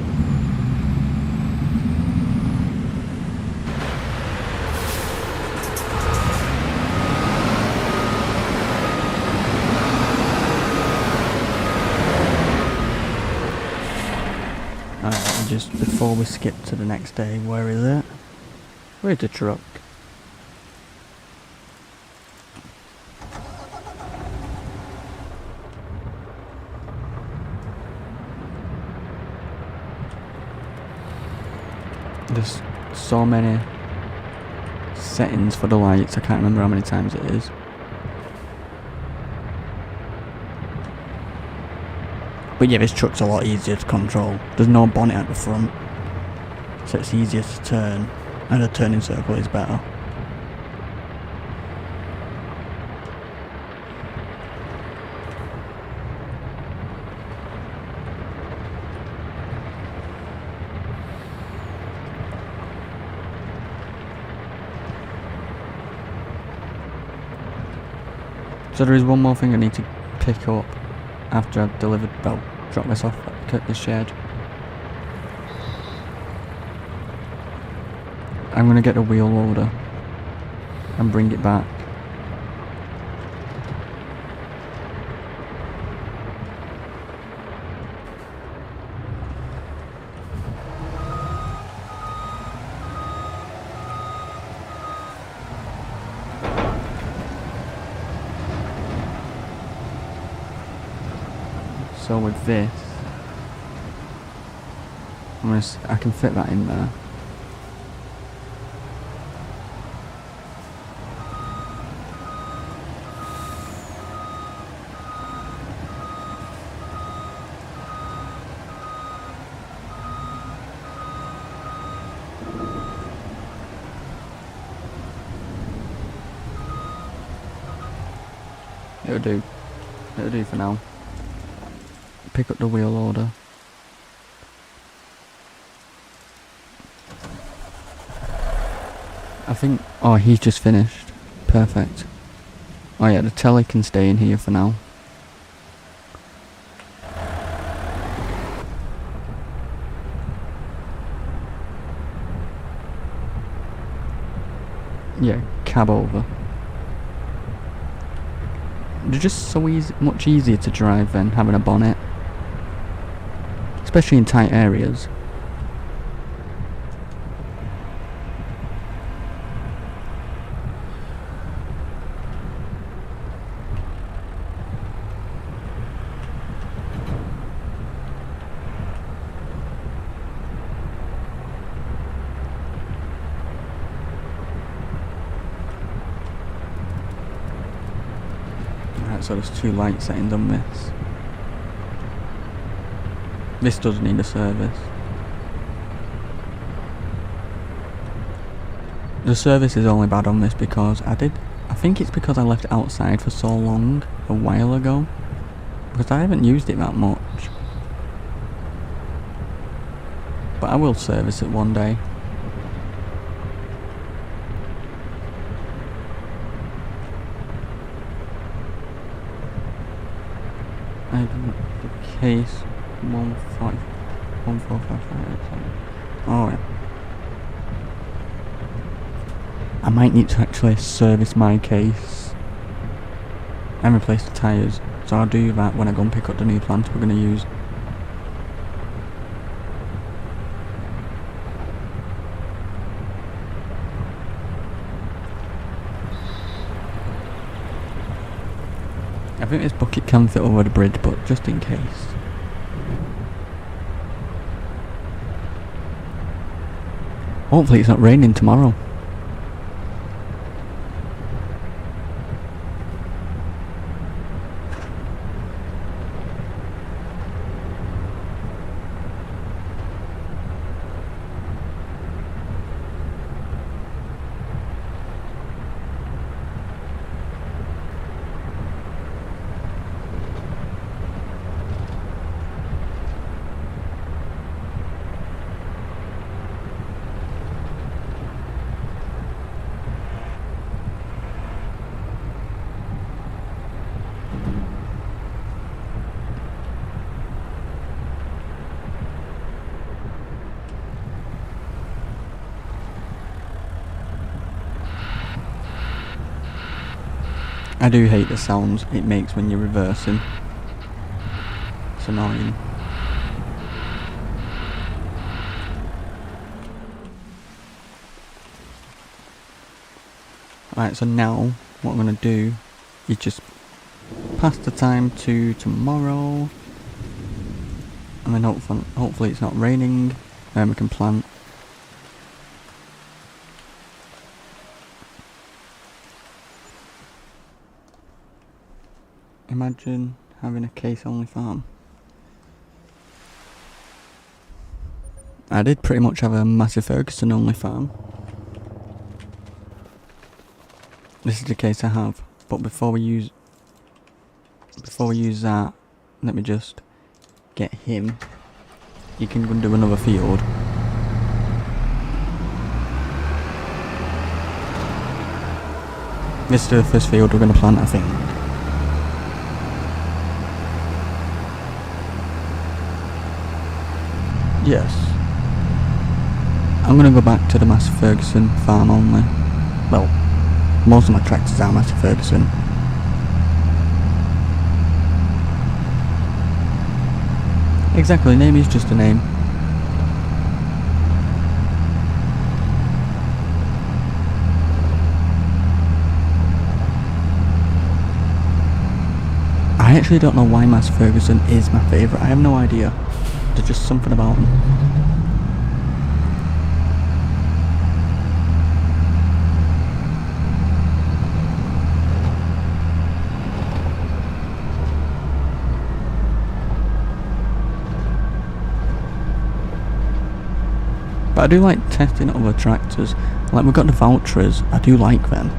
Alright, just before we skip to the next day, where is it? Where's the truck? There's so many settings for the lights, I can't remember how many times it is. But yeah, this truck's a lot easier to control. There's no bonnet at the front, so it's easier to turn, and the turning circle is better. So there is one more thing I need to pick up after I've delivered, well, drop this off at the shed. I'm gonna get a wheel loader and bring it back. So with this, I can fit that in there. It'll do. It'll do for now. Pick up the wheel loader. I think, oh, he's just finished. Perfect. Oh yeah, the telly can stay in here for now. Yeah, cab over. They're just so easy, much easier to drive than having a bonnet. Especially in tight areas. Alright, so there's 2 light settings on this. This does need a service. The service is only bad on this because I think it's because I left it outside for so long a while ago. Because I haven't used it that much. But I will service it one day. I have the case 145. Oh yeah. I might need to actually service my case and replace the tyres, so I'll do that when I go and pick up the new plant we're going to use. I think this bucket can fit over the bridge, but just in case. Hopefully it's not raining tomorrow. I do hate the sounds it makes when you're reversing. It's annoying. Alright, so now what I'm going to do is just pass the time to tomorrow. And then hopefully it's not raining. Then we can plant. Imagine having a case-only farm. I did pretty much have a Massey Ferguson-only farm. This is the case I have, but before we use that, let me just get him. You can go and do another field. This is the first field we're going to plant, I think. Yes. I'm going to go back to the Massey Ferguson farm only. Well, most of my tractors are Massey Ferguson. Exactly, name is just a name. I actually don't know why Massey Ferguson is my favourite. I have no idea. There's just something about them. But I do like testing other tractors. Like we've got the Valtras, I do like them.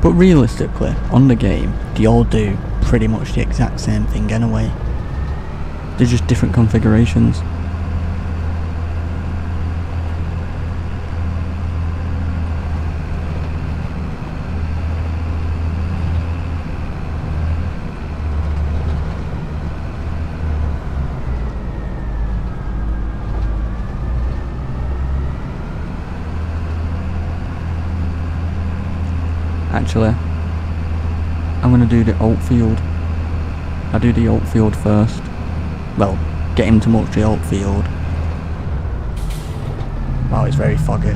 But realistically, on the game, they all do pretty much the exact same thing anyway. They're just different configurations. Actually, I'm going to do the alt field. I do the alt field first. Well, get him to mulch the alt field. Wow, it's very foggy.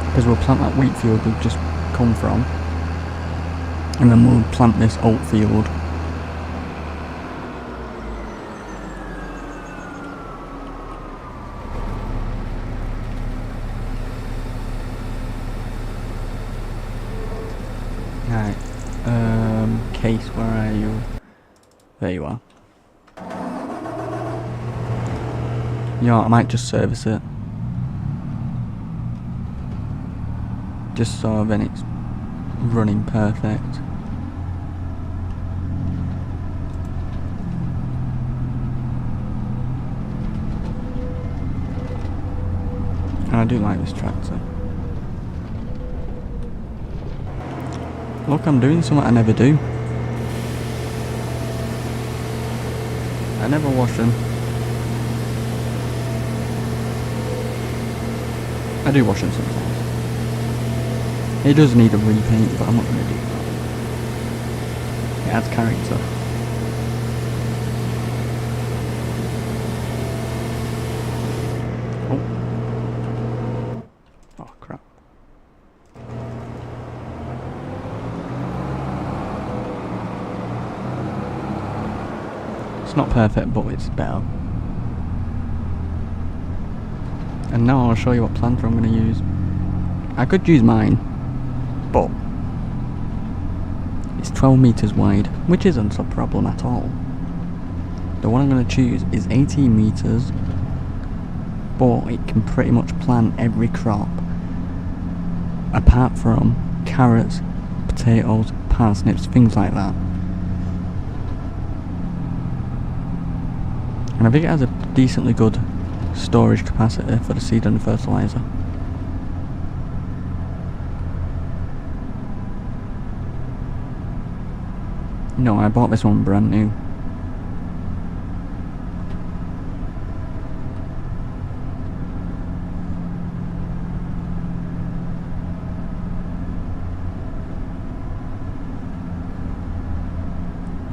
Because we'll plant that wheat field we've just come from. And then we'll plant this alt field. Right, Case, where are you? There you are. Yeah, I might just service it. Just so then it's running perfect. And I do like this tractor. Look, I'm doing something I never do. I never wash them. I do wash them sometimes. It does need a repaint, but I'm not going to do that. It adds character. Oh crap. It's not perfect, but it's better. And now I'll show you what planter I'm going to use. I could use mine, but it's 12 meters wide, which isn't a problem at all. The one I'm going to choose is 18 meters, but it can pretty much plant every crop apart from carrots, potatoes, parsnips, things like that. And I think it has a decently good storage capacity for the seed and the fertilizer. No, I bought this one brand new.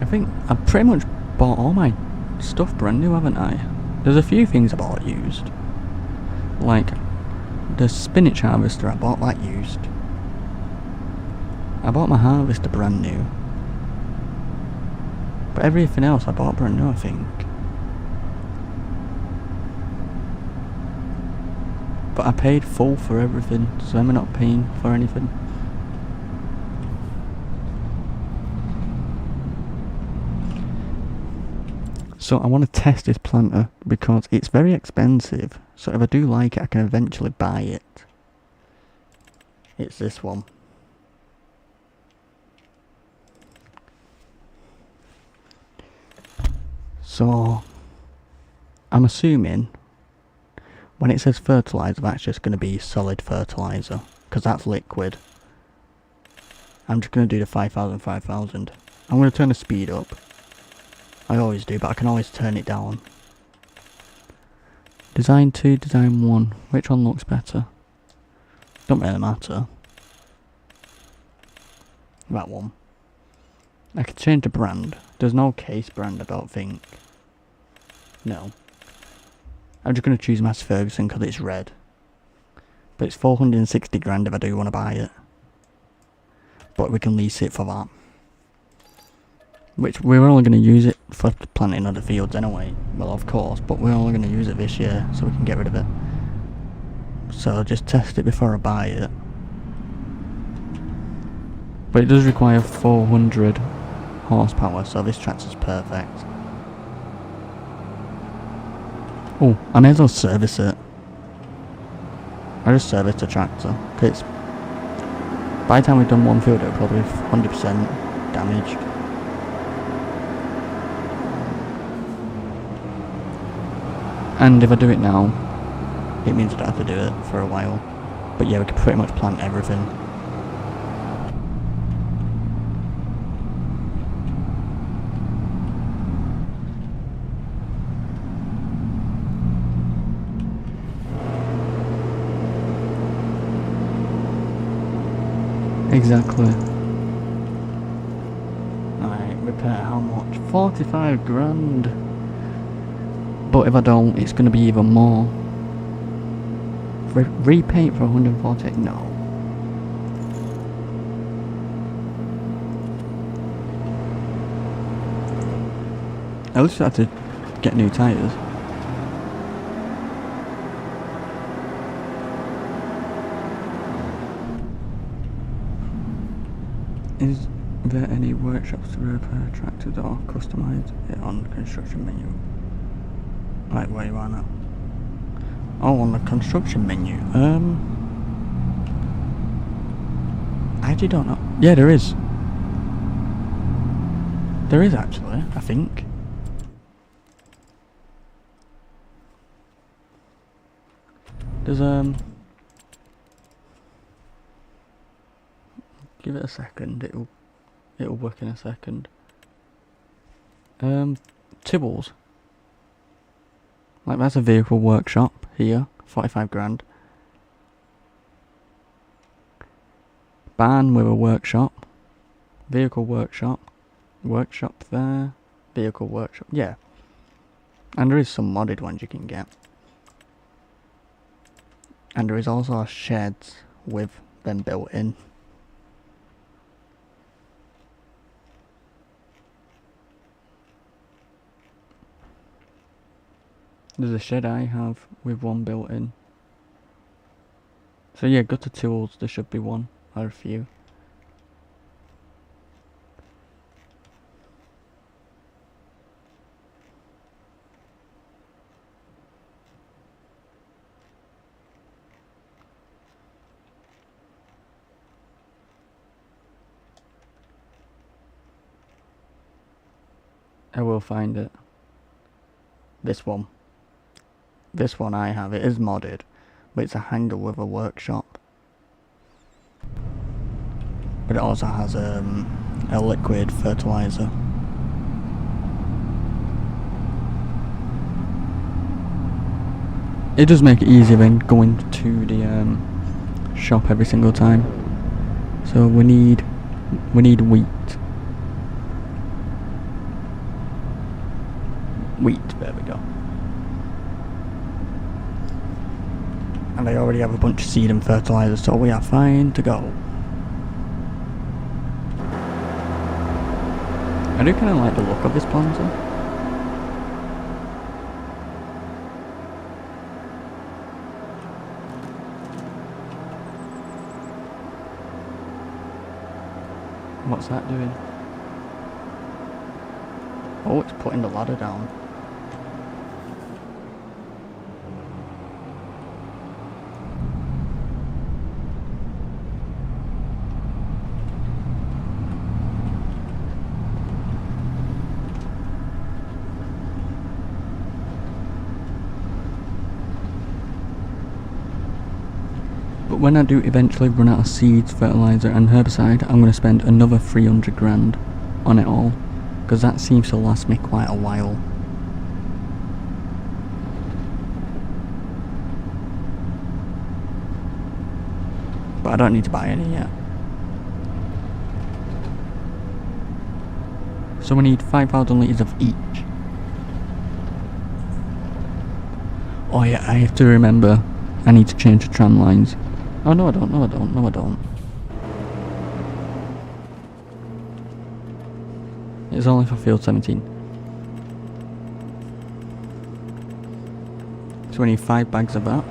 I think I've pretty much bought all my stuff brand new, haven't I? There's a few things I bought used. Like the spinach harvester, I bought that used. I bought my harvester brand new. But everything else I bought brand new, I think. But I paid full for everything, so am I not paying for anything? So I want to test this planter because it's very expensive. So if I do like it, I can eventually buy it. It's this one. So I'm assuming when it says fertilizer, that's just going to be solid fertilizer because that's liquid. I'm just going to do the 5,000, 5,000. I'm going to turn the speed up. I always do, but I can always turn it down. Design 2, design 1. Which one looks better? Don't really matter. That one. I can change the brand. There's no case brand, I don't think. No. I'm just going to choose Mass Ferguson because it's red. But it's 460 grand if I do want to buy it. But we can lease it for that. Which we're only going to use it for planting other fields anyway. Well, of course, but we're only going to use it this year so we can get rid of it. So I'll just test it before I buy it. But it does require 400 horsepower, so this tractor's perfect. Oh, I may as well service it. I just serviced the tractor. Cause by the time we've done one field, it'll probably be 100% damaged. And if I do it now, it means I don't have to do it for a while. But yeah, we can pretty much plant everything. Exactly. Alright, repair how much? 45 grand. But if I don't, it's going to be even more. Repaint for 148? No. At least I had to get new tyres. Is there any workshops to repair tractors or customise it on construction menu? Right, where you are now? Oh, on the construction menu. I actually don't know. Yeah, there is. There is actually, I think. There's give it a second. It'll work in a second. Tibbles. Like that's a vehicle workshop here, 45 grand. Barn with a workshop, vehicle workshop, Workshop there. Vehicle workshop. Yeah. And there is some modded ones you can get. And there is also a sheds with them built in. There's a shed I have with one built in. So yeah, go to tools, there should be one or a few. I will find it. This one. This one I have, it is modded, but it's a hangar with a workshop. But it also has a liquid fertilizer. It does make it easier than going to the shop every single time. So we need wheat. Wheat, there we go. And I already have a bunch of seed and fertilizer, so we are fine to go. I do kind of like the look of this planter. What's that doing? Oh, it's putting the ladder down. But when I do eventually run out of seeds, fertilizer and herbicide, I'm going to spend another 300 grand on it all, because that seems to last me quite a while. But I don't need to buy any yet. So we need 5,000 litres of each. Oh yeah, I have to remember, I need to change the tram lines. Oh no I don't, no I don't, no I don't. It's only for field 17. So we need 5 bags of that.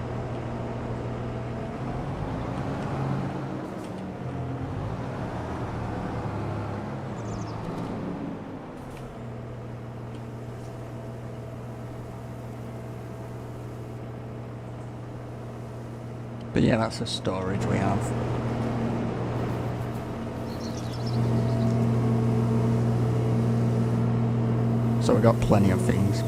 But yeah, that's the storage we have. So we got plenty of things.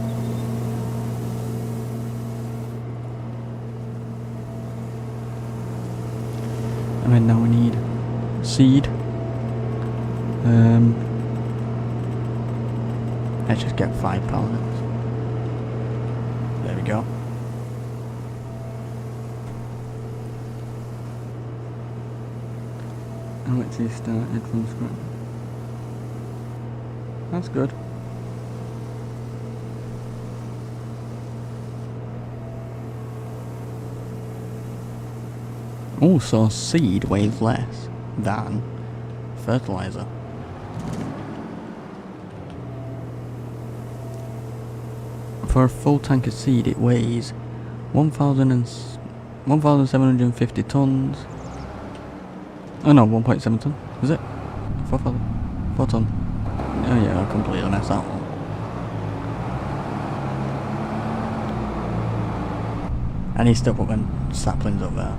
And then now we need seed. Let's just get 5 pallets. There we go. And let's see, started from scratch. That's good. Also, seed weighs less than fertilizer. For a full tank of seed, it weighs 1,750 tons. Oh no, 1.7 ton. Is it? 4 ton. Oh yeah, I completely messed that one. And he's still putting saplings up there.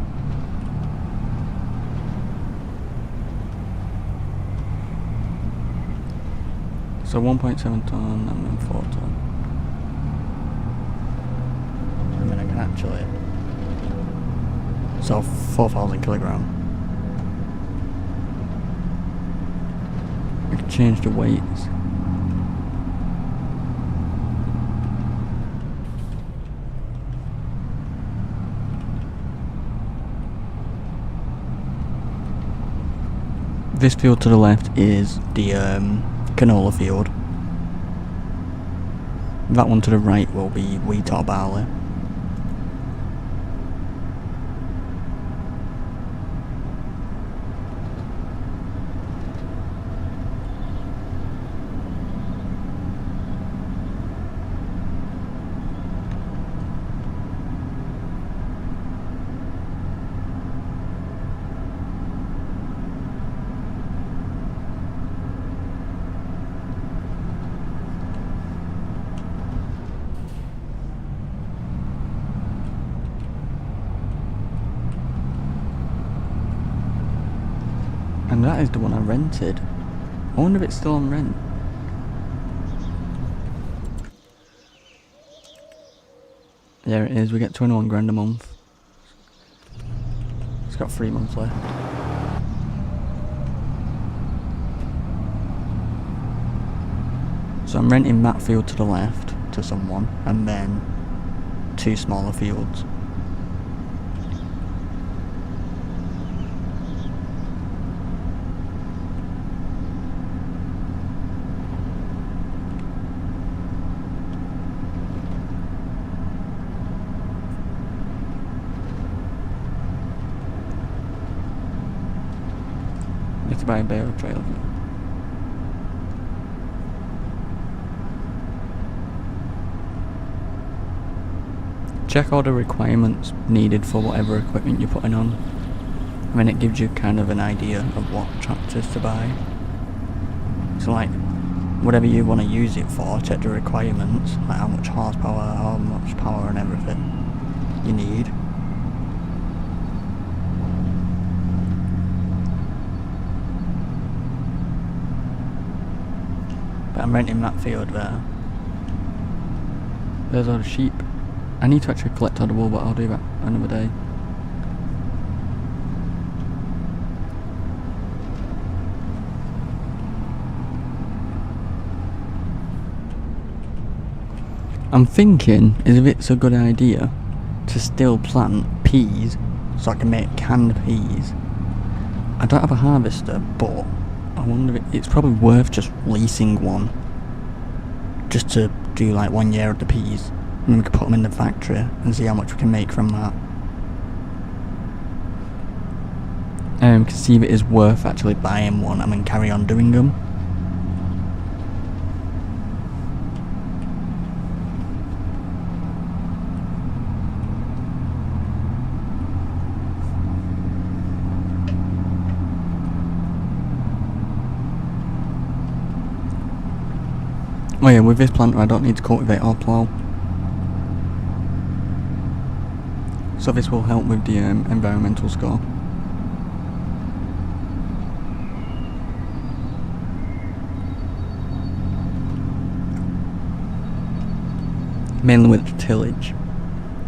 So 1.7 ton and then 4 ton. I mean, I can actually. So 4,000 kilogram. We can change the weights. This field to the left is the canola field. That one to the right will be wheat or barley. And that is the one I rented. I wonder if it's still on rent. There it is, we get 21 grand a month. It's got 3 months left. So I'm renting that field to the left to someone, and then 2 smaller fields. It's by a bale trail. Check all the requirements needed for whatever equipment you're putting on. I mean, it gives you kind of an idea of what tractors to buy. So like, whatever you want to use it for, check the requirements, like how much horsepower, how much power and everything you need. But I'm renting that field there. There's all the sheep. I need to actually collect all the wool, but I'll do that another day. I'm thinking is if it's a good idea to still plant peas so I can make canned peas. I don't have a harvester, but I wonder if it's probably worth just leasing one just to do like 1 year of the peas. And we could put them in the factory and see how much we can make from that. We can see if it is worth actually buying one and then carry on doing them. Oh yeah, with this planter I don't need to cultivate or plough. So this will help with the environmental score. Mainly with the tillage,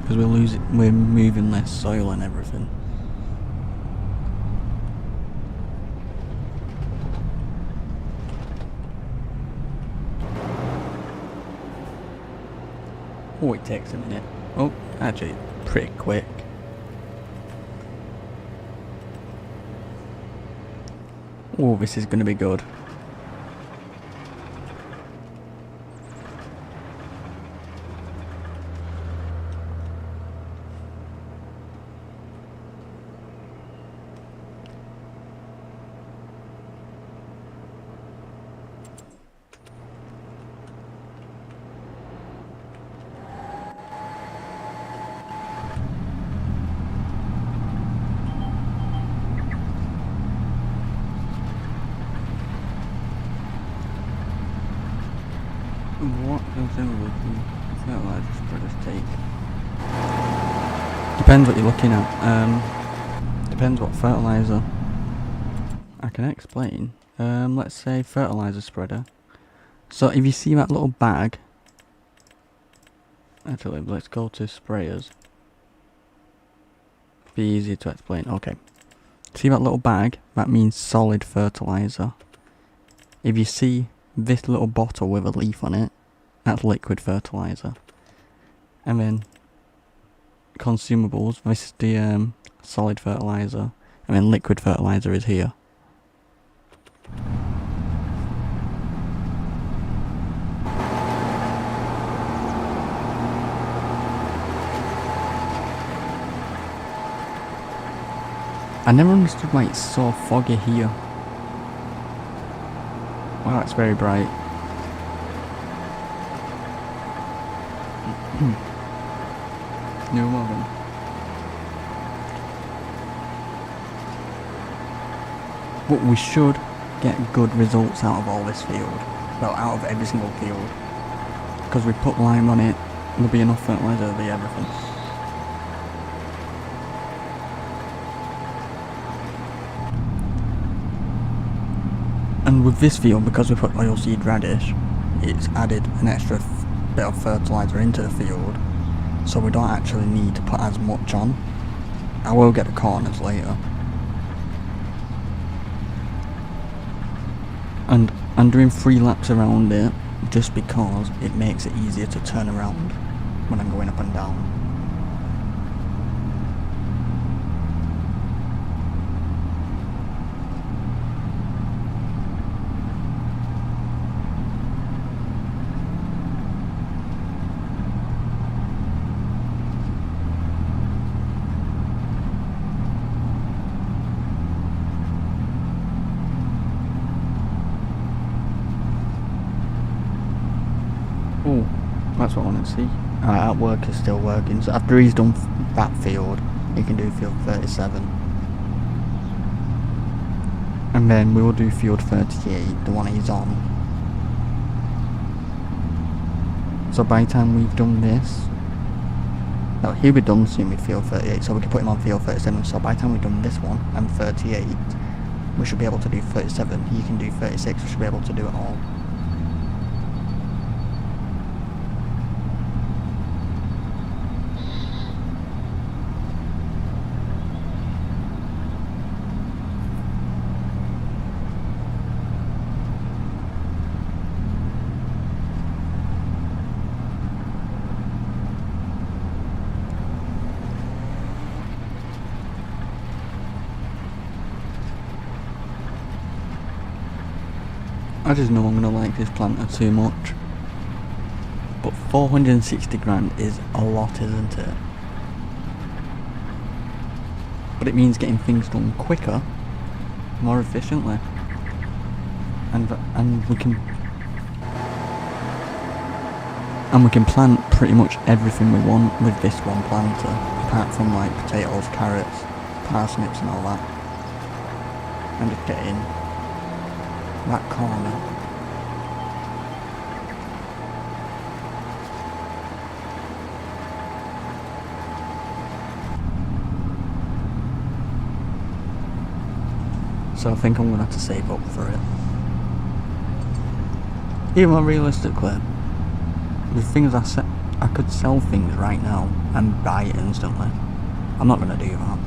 because we're moving less soil and everything. Oh, it takes a minute. Oh, actually, pretty quick. Oh, this is going to be good. What does the fertilizer spreaders take? Depends what you're looking at. Depends what fertilizer. I can explain. Let's say fertilizer spreader. So if you see that little bag, actually let's go to sprayers. Be easier to explain. Okay. See that little bag? That means solid fertilizer. If you see this little bottle with a leaf on it, that's liquid fertilizer. And then consumables, this is the solid fertilizer, and then liquid fertilizer is here. I never understood why it's so foggy here. Wow, it's very bright. No more. But we should get good results out of all this field. Well, out of every single field. Because we put lime on it, there'll be enough fertiliser, there'll be everything. And with this field, because we put oilseed radish, it's added an extra bit of fertiliser into the field, so we don't actually need to put as much on. I will get the corners later. And I'm doing 3 laps around it, just because it makes it easier to turn around when I'm going up and down. Oh, that's what I want to see. Our work is still working, so after he's done that field, he can do field 37. And then we will do field 38, the one he's on. So by the time we've done this, no, he'll be done soon with field 38, so we can put him on field 37. So by the time we've done this one and 38, we should be able to do 37. He can do 36, we should be able to do it all. I just know I'm gonna like this planter too much. But 460 grand is a lot, isn't it? But it means getting things done quicker, more efficiently. And we can plant pretty much everything we want with this one planter, apart from like potatoes, carrots, parsnips and all that. And just get in that corner. So I think I'm gonna have to save up for it. Even more realistically, the things I could sell things right now and buy it instantly. I'm not gonna do that.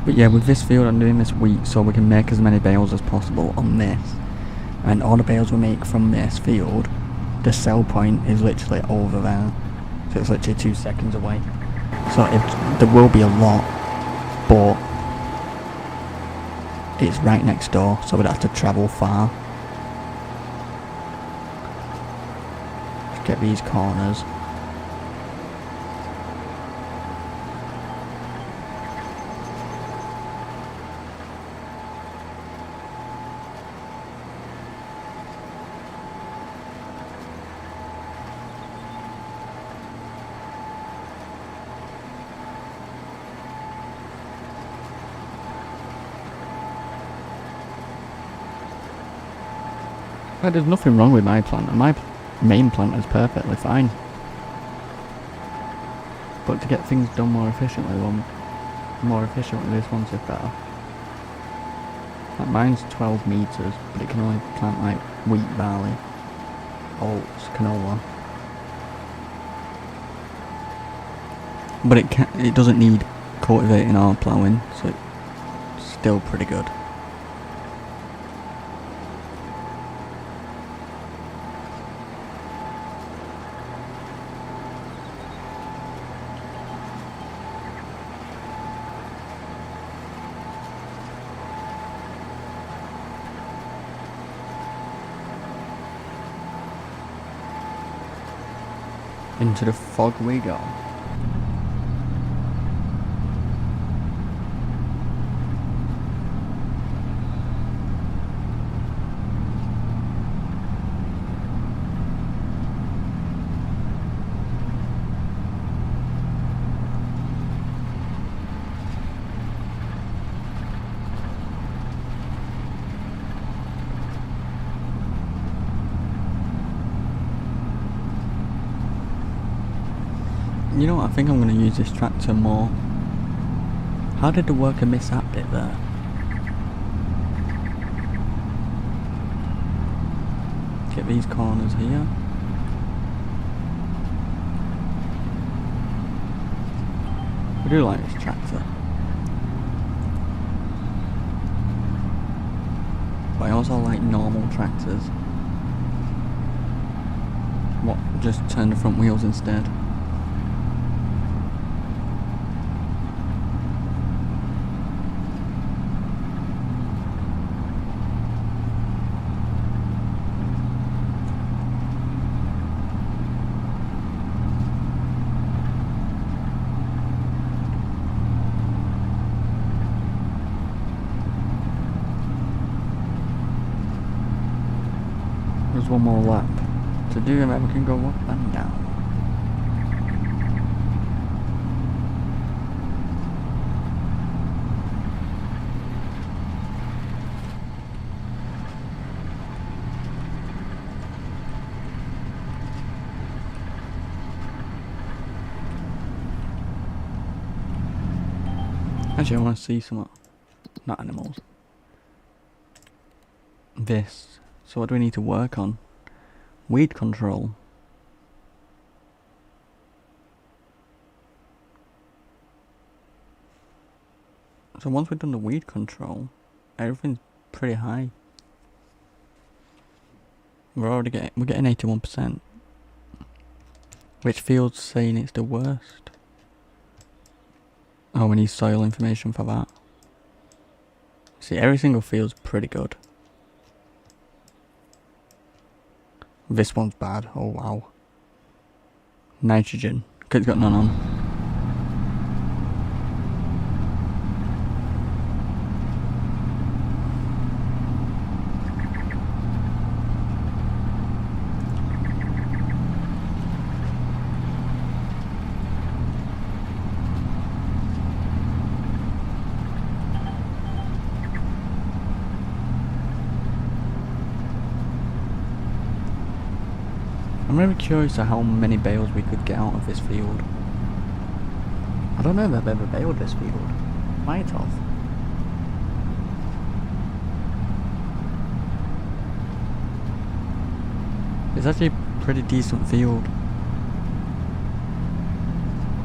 But yeah, with this field I'm doing this week so we can make as many bales as possible on this. And all the bales we make from this field, the sell point is literally over there. So it's literally 2 seconds away. So there will be a lot, but it's right next door, so we'd have to travel far. Just get these corners. There's nothing wrong with my planter. My main planter is perfectly fine. But to get things done more efficiently, this one's just better. Like mine's 12 metres, but it can only plant like wheat, barley, oats, canola. But it doesn't need cultivating or ploughing, so it's still pretty good. Into the fog we go. You know what, I think I'm going to use this tractor more. How did the worker miss that bit there? Get these corners here. I do like this tractor. But I also like normal tractors. What, just turn the front wheels instead? There's one more lap to do and then we can go up and down. Actually, I want to see some, not animals. This. So what do we need to work on? Weed control. So once we've done the weed control, everything's pretty high. We're getting 81%. Which feels saying it's the worst. Oh, we need soil information for that. See, every single field's pretty good. This one's bad. Oh wow. Nitrogen. It's got none on. I'm really curious to how many bales we could get out of this field. I don't know if I've ever baled this field. Might have. It's actually a pretty decent field.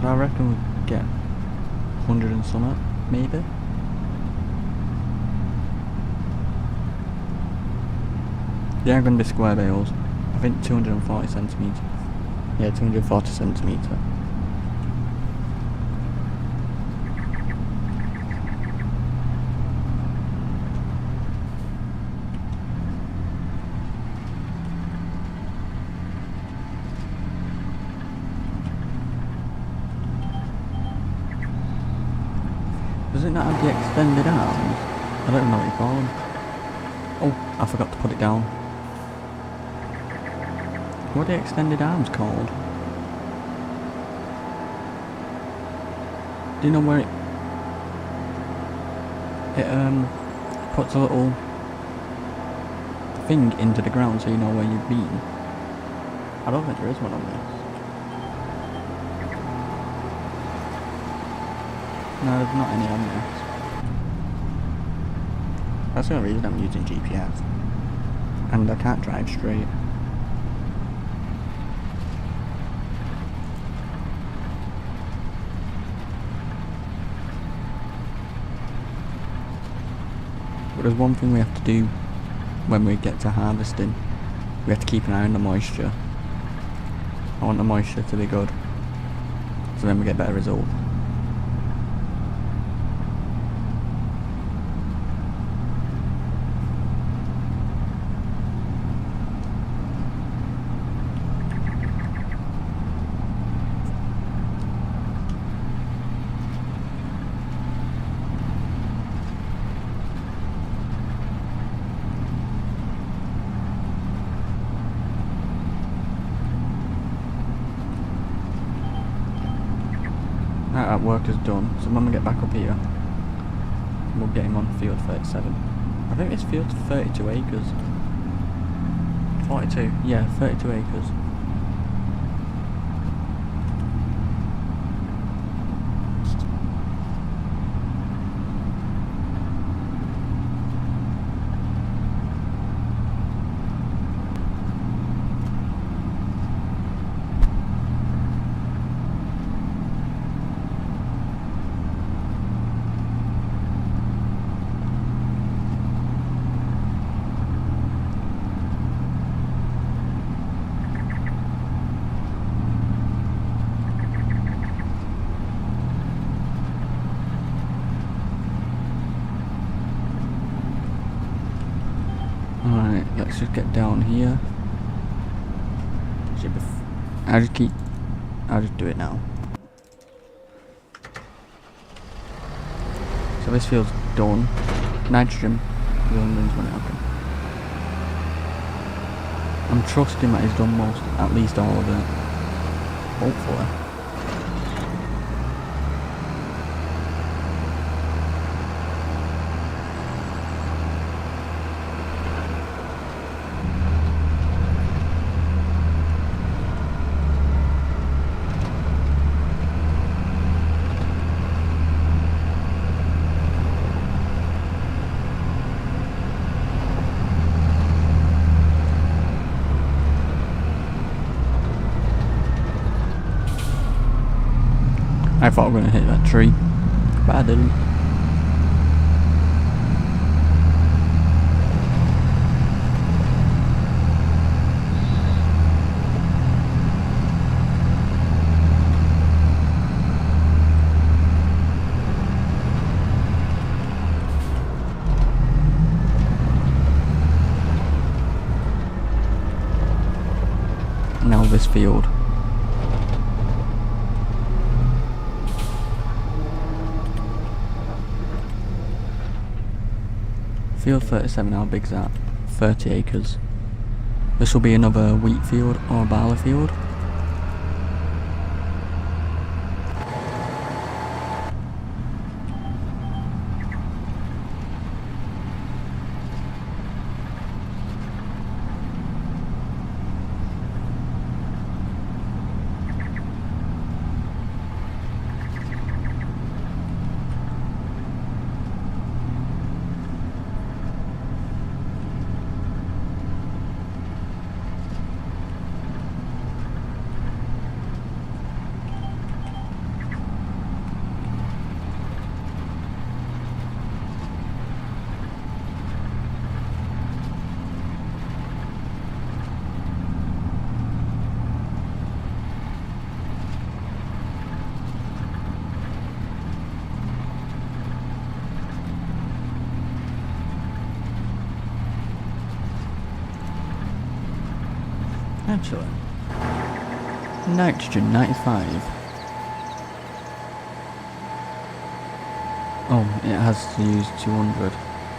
But I reckon we'd get 100 and something, maybe. They are going to be square bales. I think 240 centimetres. Yeah, 240 centimetres. Does it not have the extended arms? I don't know what you call them. Oh, I forgot to put it down. What are the extended arms called? Do you know where it puts a little thing into the ground so you know where you've been? I don't think there is one on this. No, there's not any on this. That's the only reason I'm using GPS. And I can't drive straight. But there's one thing we have to do when we get to harvesting. We have to keep an eye on the moisture. I want the moisture to be good, so then we get better results. That work is done, so when we get back up here, we'll get him on field 37. I think this field's 32 acres. 42, yeah, 32 acres. Alright, let's just get down here. I'll just do it now. So this field's done. Nitrogen, the only one's when it happened. I'm trusting that he's done at least all of it. Hopefully. I thought I was going to hit that tree, but I didn't. Now this field. Field 37, how big's that? 30 acres. This will be another wheat field or a barley field. Actually, nitrogen 95. Oh, it has to use 200.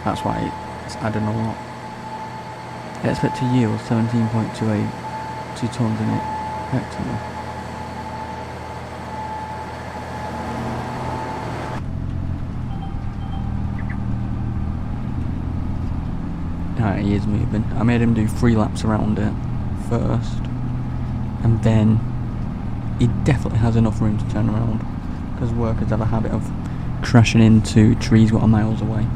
That's why it's adding a lot. I expect to yield 17.28 2 tons in it hectare. Alright, he is moving. I made him do 3 laps around it first, and then he definitely has enough room to turn around, because workers have a habit of crashing into trees that are miles away.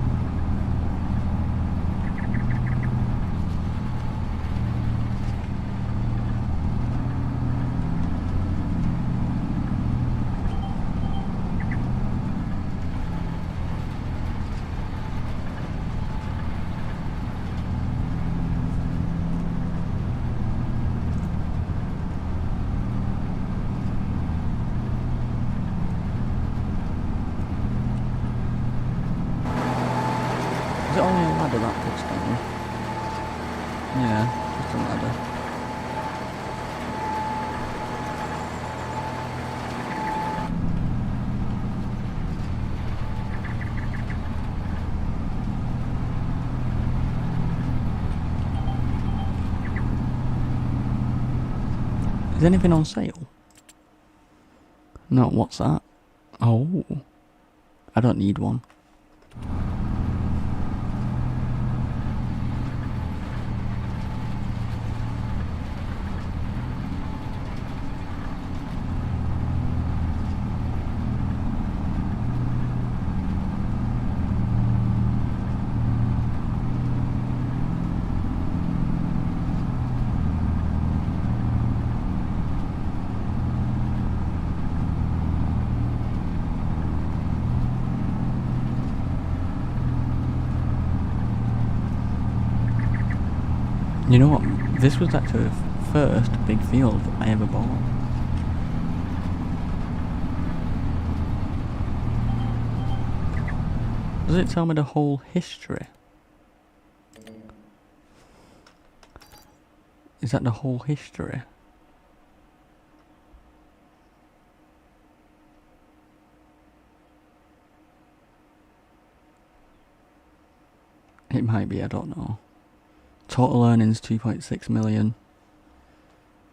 Is it only a ladder that puts down? Yeah, just a ladder. Is anything on sale? No, what's that? Oh, I don't need one. You know what? This was actually the first big field I ever bought. Does it tell me the whole history? Is that the whole history? It might be, I don't know. Total earnings 2.6 million.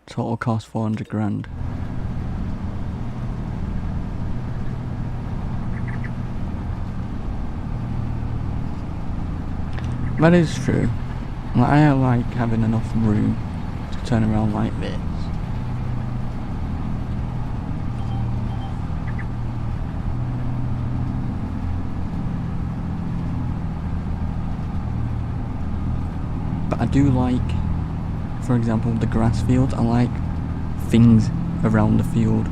Total cost 400 grand. That is true. Like, I like having enough room to turn around like this. But I do like, for example, the grass fields. I like things around the field.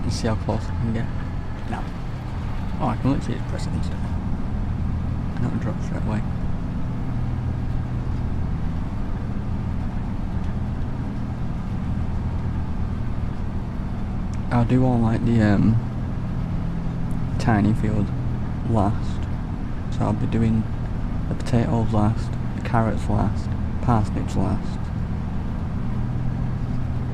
See how close I can get. No. Oh, I can literally just press it instantly. And it'll drop straight away. I'll do all like the tiny field last. So I'll be doing the potatoes last, the carrots last, parsnips last,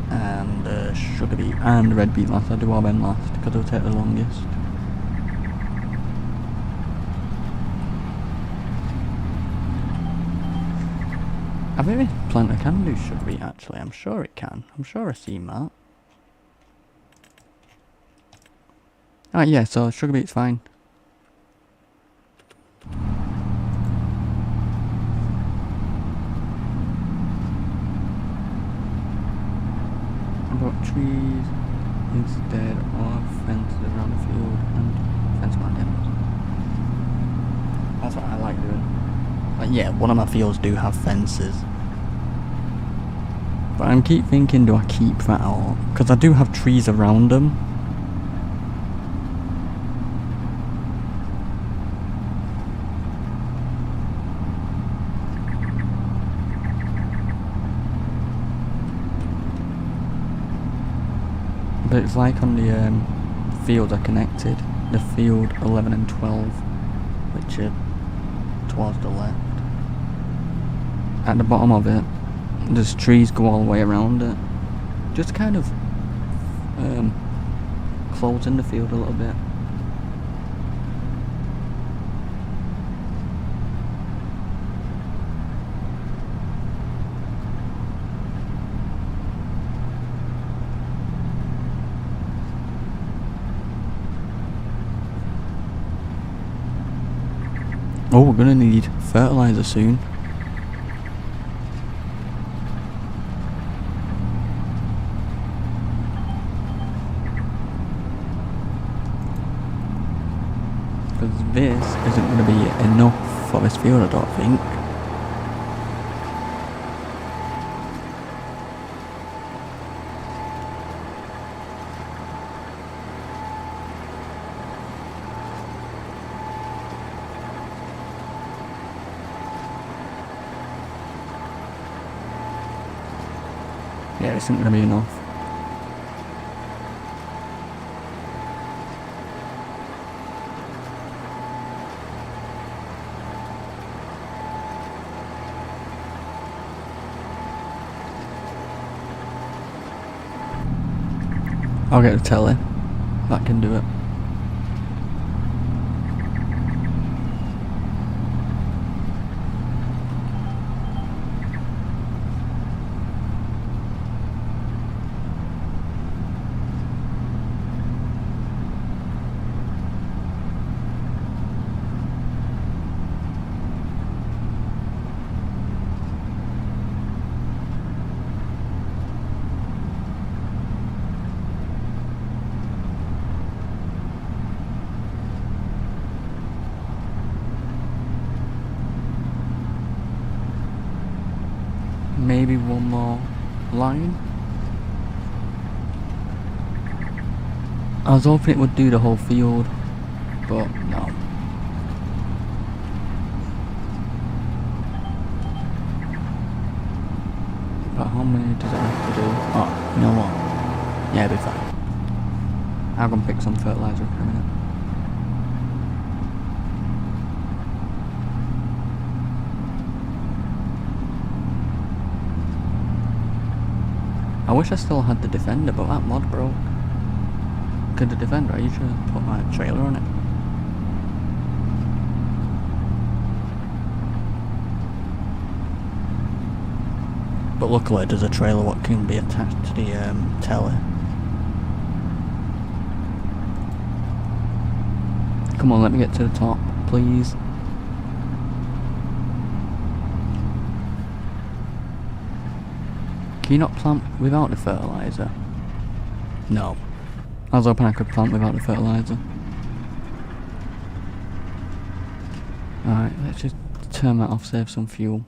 and sugar beet and red beet last. I'll do all them last because it'll take the longest. I bet this planter can do sugar beet actually. I'm sure it can. I'm sure I've seen that. Alright, yeah, so sugar beet's fine. About trees instead of fences around the field and fence around animals. That's what I like doing. Like, yeah, one of my fields do have fences. But I keep thinking, do I keep that out? Because I do have trees around them. But it's like on the fields are connected, the field 11 and 12, which are towards the left. At the bottom of it, there's trees go all the way around it, just kind of closing the field a little bit. Oh, we're gonna need fertilizer soon. Because this isn't gonna be enough for this field, I don't think. Yeah, this isn't gonna be enough. I'll get a telly. That can do it. Maybe one more line. I was hoping it would do the whole field, but no. But how many does it have to do? Oh, you know what? Yeah, it'll be fine. I'm gonna pick some fertilizer in a minute. I wish I still had the Defender, but that mod broke. Could the Defender, I usually put my trailer on it. But luckily there's a trailer what can be attached to the telly. Come on, let me get to the top, please. Can you not plant without the fertilizer? No. I was hoping I could plant without the fertilizer. Alright, let's just turn that off, save some fuel.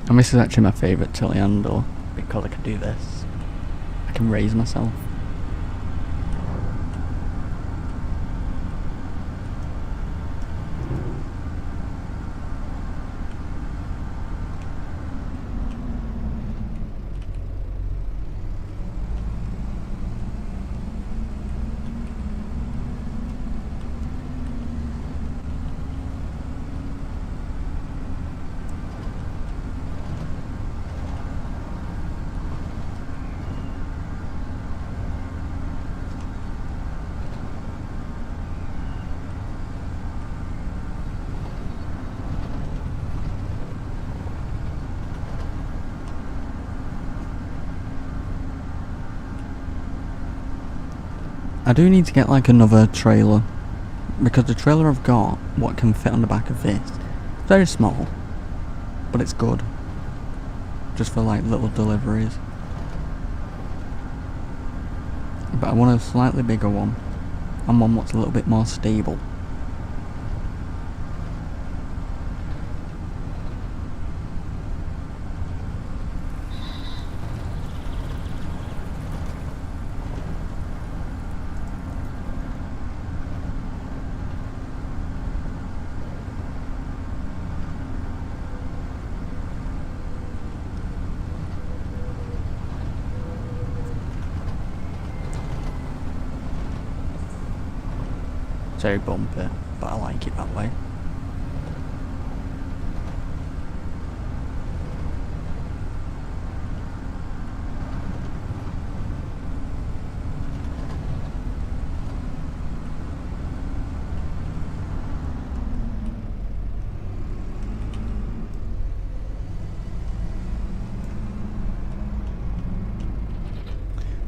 And this is actually my favourite telehandler because I can do this. I can raise myself. I do need to get like another trailer, because the trailer I've got, what can fit on the back of this, it's very small, but it's good, just for like little deliveries. But I want a slightly bigger one, and one that's a little bit more stable. Very bumpy, but I like it that way.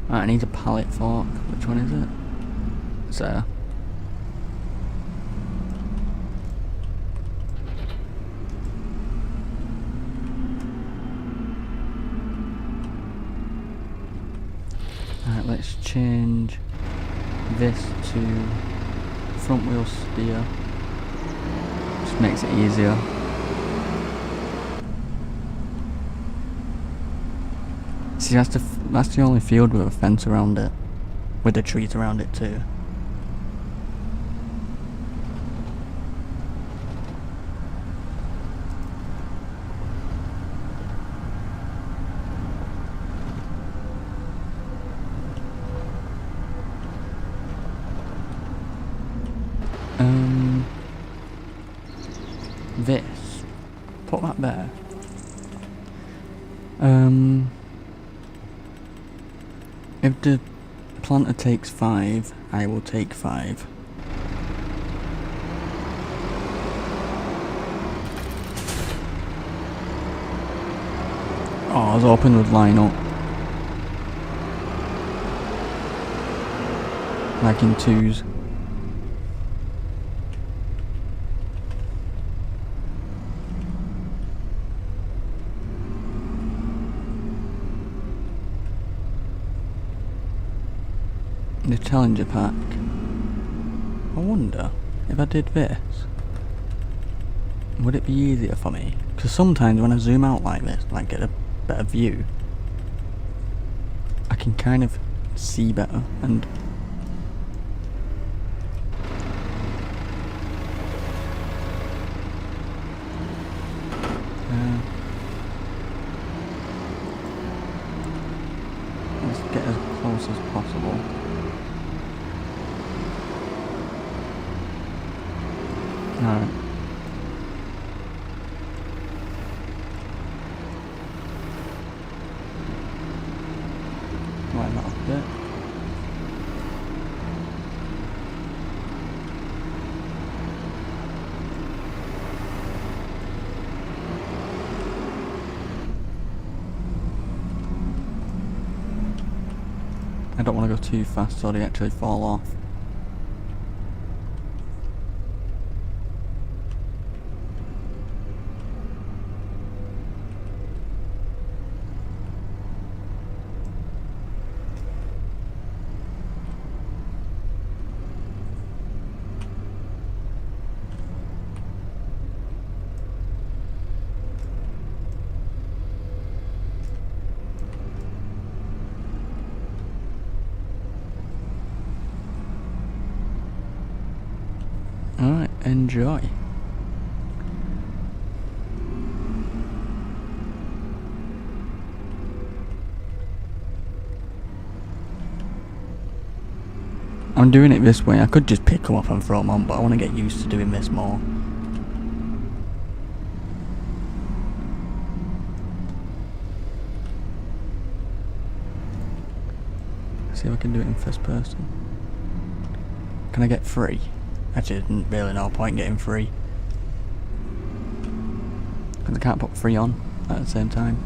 Right, I need a pallet fork. Which one is it? It's there. Alright, let's change this to front wheel steer. Just makes it easier. See, that's the only field with a fence around it, with the trees around it too. This. Put that there. If the planter takes 5, I will take 5. Oh, I was hoping it would line up. Like in 2s. The Challenger pack. I wonder if I did this, would it be easier for me? Because sometimes when I zoom out like this, like get a better view, I can kind of see better and let's get as close as possible. Alright. Line that up a bit. I don't want to go too fast so they actually fall off. Alright, enjoy. I'm doing it this way. I could just pick them up and throw them on, but I want to get used to doing this more. See if I can do it in first person. Can I get 3? Actually, there's really no point getting 3. Because I can't put 3 on at the same time.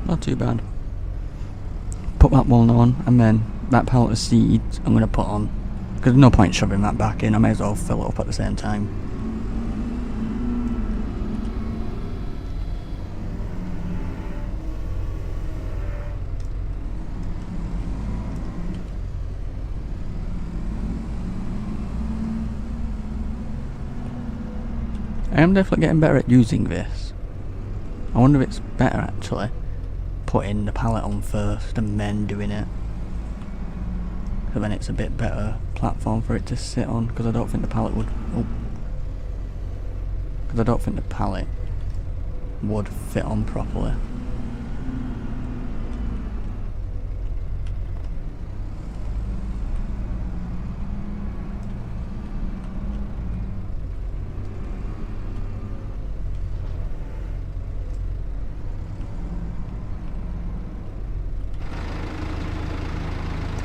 Not too bad. Put that one on, and then that pallet of seeds I'm going to put on. Because there's no point shoving that back in, I may as well fill it up at the same time. I am definitely getting better at using this. I wonder if it's better actually putting the pallet on first and then doing it. So then it's a bit better platform for it to sit on, because I don't think the pallet would. Because I don't think the pallet would fit on properly.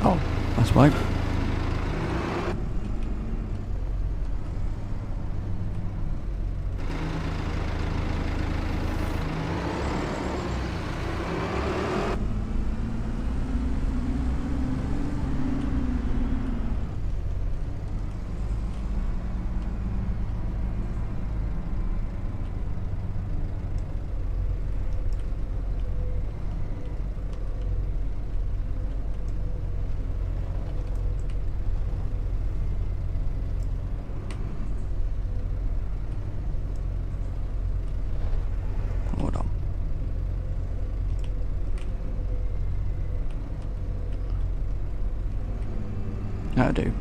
Oh, that's right. That'll do.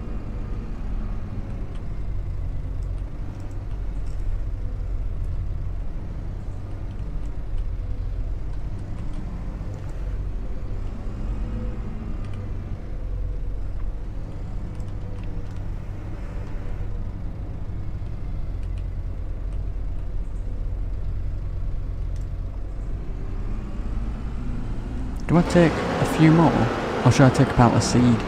Do I take a few more? Or should I take a pallet of seed?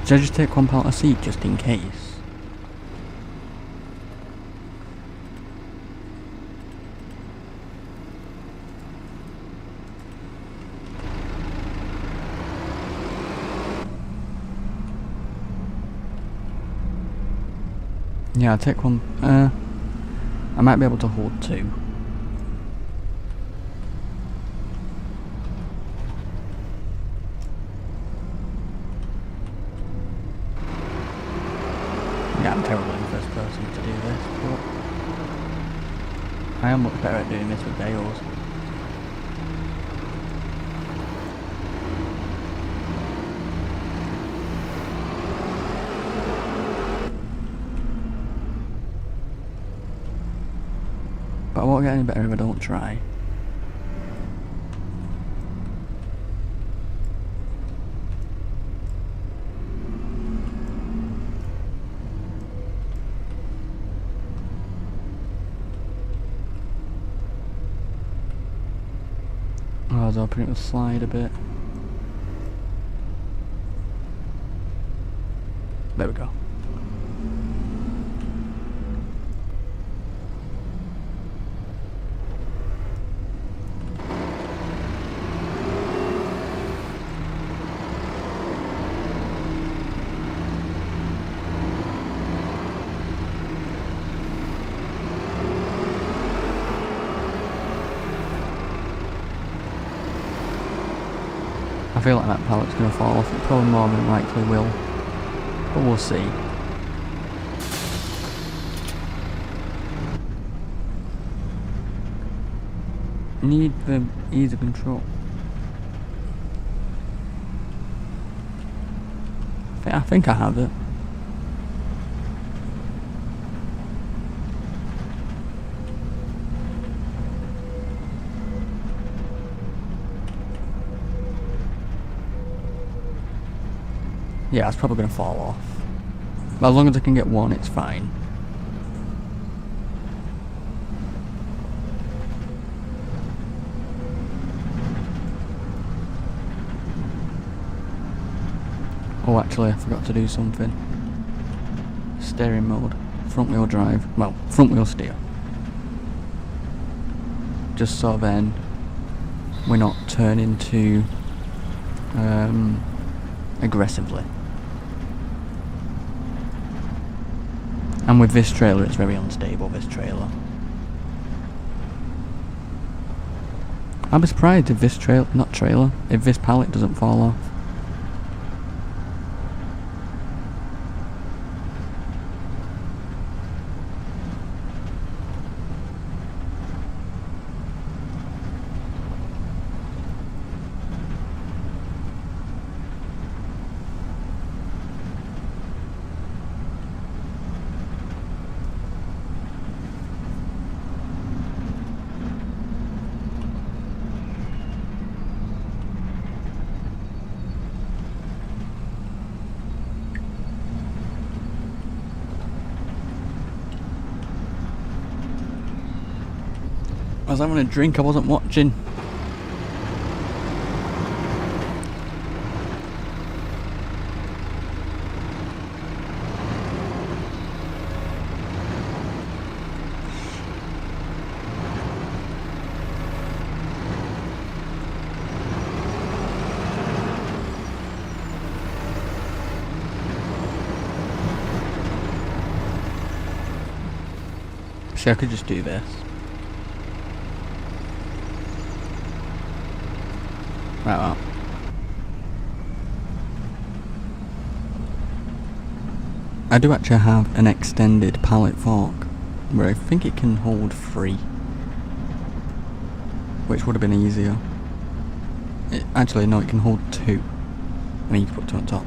Should I just take one pallet of seed just in case? Yeah, I'll take one. I might be able to hold two. Yeah, I'm terrible in first person to do this, but I am much better at doing this with Dales. But I won't get any better if I don't try. I was hoping it would slide a bit. There we go. I feel like that pallet's going to fall off. It probably more than likely will. But we'll see. Need the ease of control. I think I have it. Yeah, it's probably going to fall off. But as long as I can get one, it's fine. Oh, actually, I forgot to do something. Steering mode. Front wheel drive. Well, front wheel steer. Just so then we're not turning too aggressively. And with this trailer, it's very unstable, this trailer. I'll be surprised if this if this pallet doesn't fall off. I was having a drink, I wasn't watching. See, I could just do this. Right, well. I do actually have an extended pallet fork where I think it can hold 3, which would have been easier. Actually, no, it can hold 2. I mean, you can put two on top.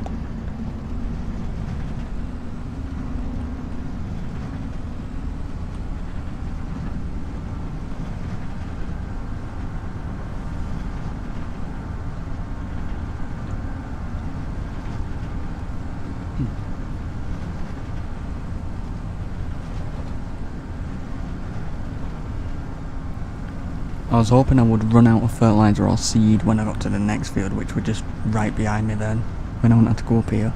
I was hoping I would run out of fertiliser or seed when I got to the next field, which were just right behind me then, when I wouldn't have to go up here.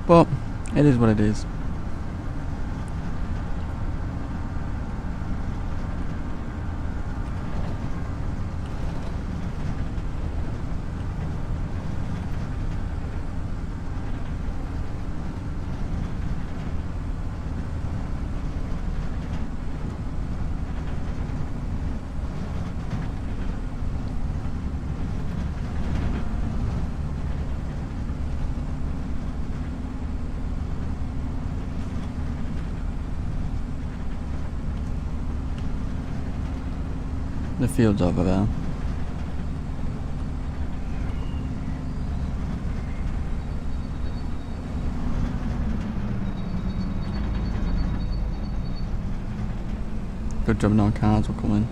But, it is what it is. The field's over there. Good job no cars were coming.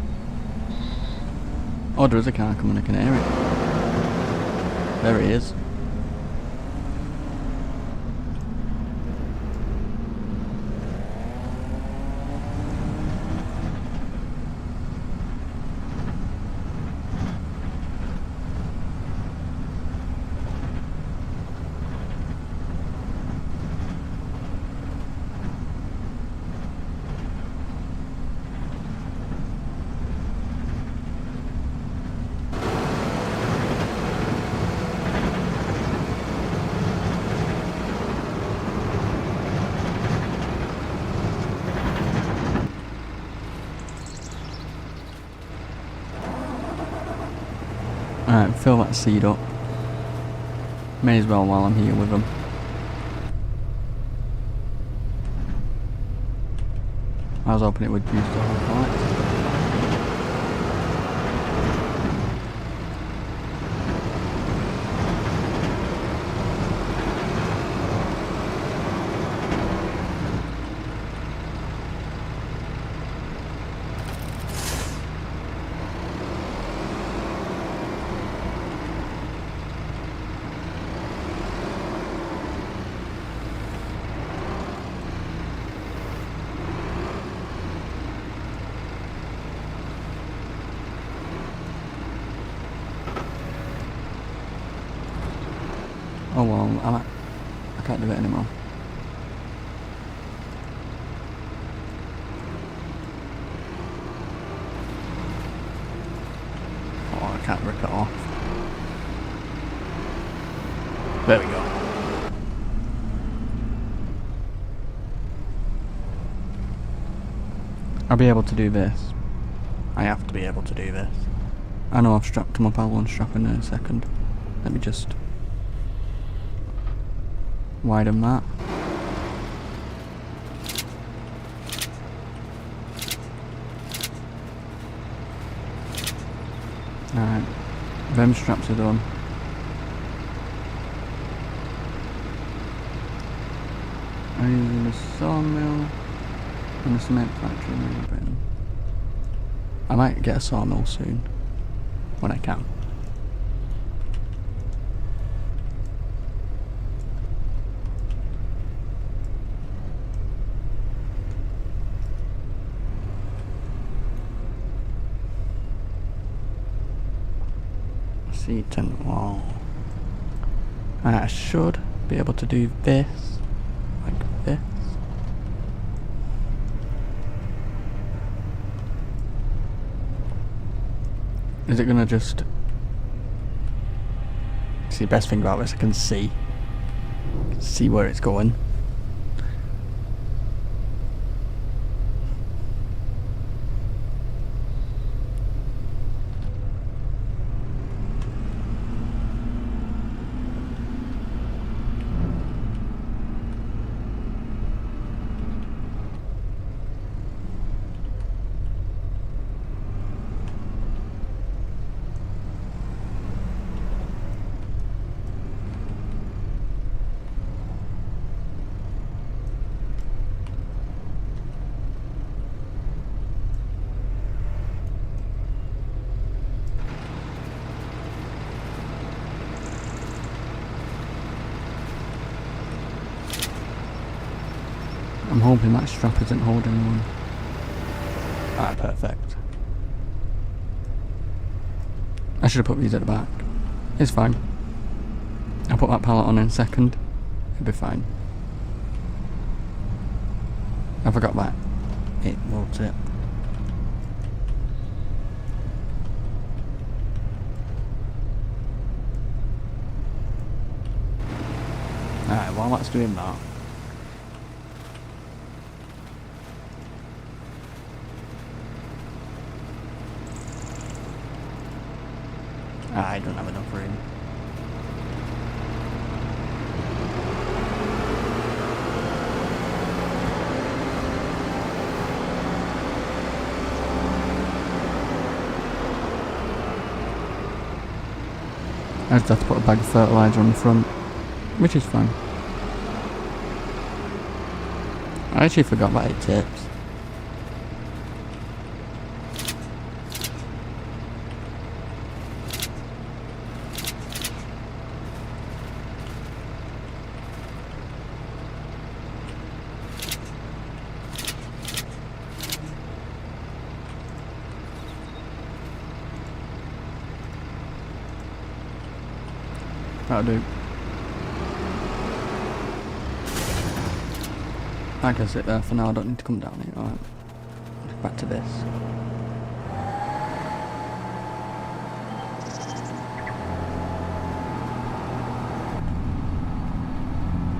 Oh, there is a car coming, I can hear it. There he is. Alright, fill that seed up. May as well while I'm here with them. I was hoping it would use the whole pallet. Oh well, I can't do it anymore. Oh, I can't rip it off. There we go. I'll be able to do this. I have to be able to do this. I know I've strapped them up, I'll unstrap in a second. Let me just widen that. Alright, them straps are done. I'm using the sawmill and the cement factory in a bit. I might get a sawmill soon, when I can. Seaton wall. I should be able to do this, like this. Is it gonna just... See, the best thing about this, I can see where it's going. I'm hoping that strap isn't holding anyone. Alright, perfect. I should have put these at the back. It's fine. I'll put that pallet on in a second. It'll be fine. I forgot that. It loads it. Alright, while that's doing that. I don't have enough room. I just have to put a bag of fertiliser on the front, which is fine. I actually forgot that it tips. That'll do. I can sit there for now, I don't need to come down here. Alright. Back to this.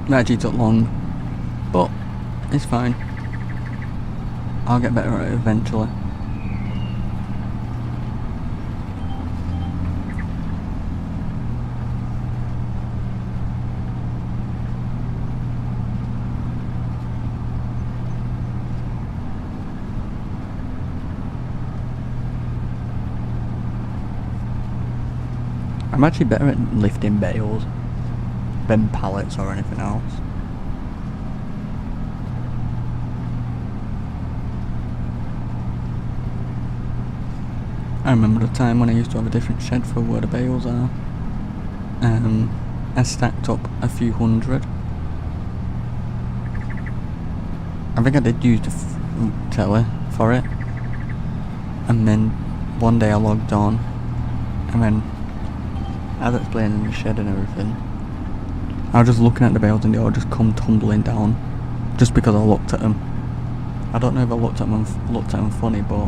That actually took long, but it's fine. I'll get better at it eventually. I'm actually better at lifting bales than pallets or anything else. I remember the time when I used to have a different shed for where the bales are. I stacked up a few hundred. I think I did use the telly for it. And then one day I logged on, and then I was explaining the shed and everything. I was just looking at the bales and they all just come tumbling down, just because I looked at them. I don't know if I looked at them funny, but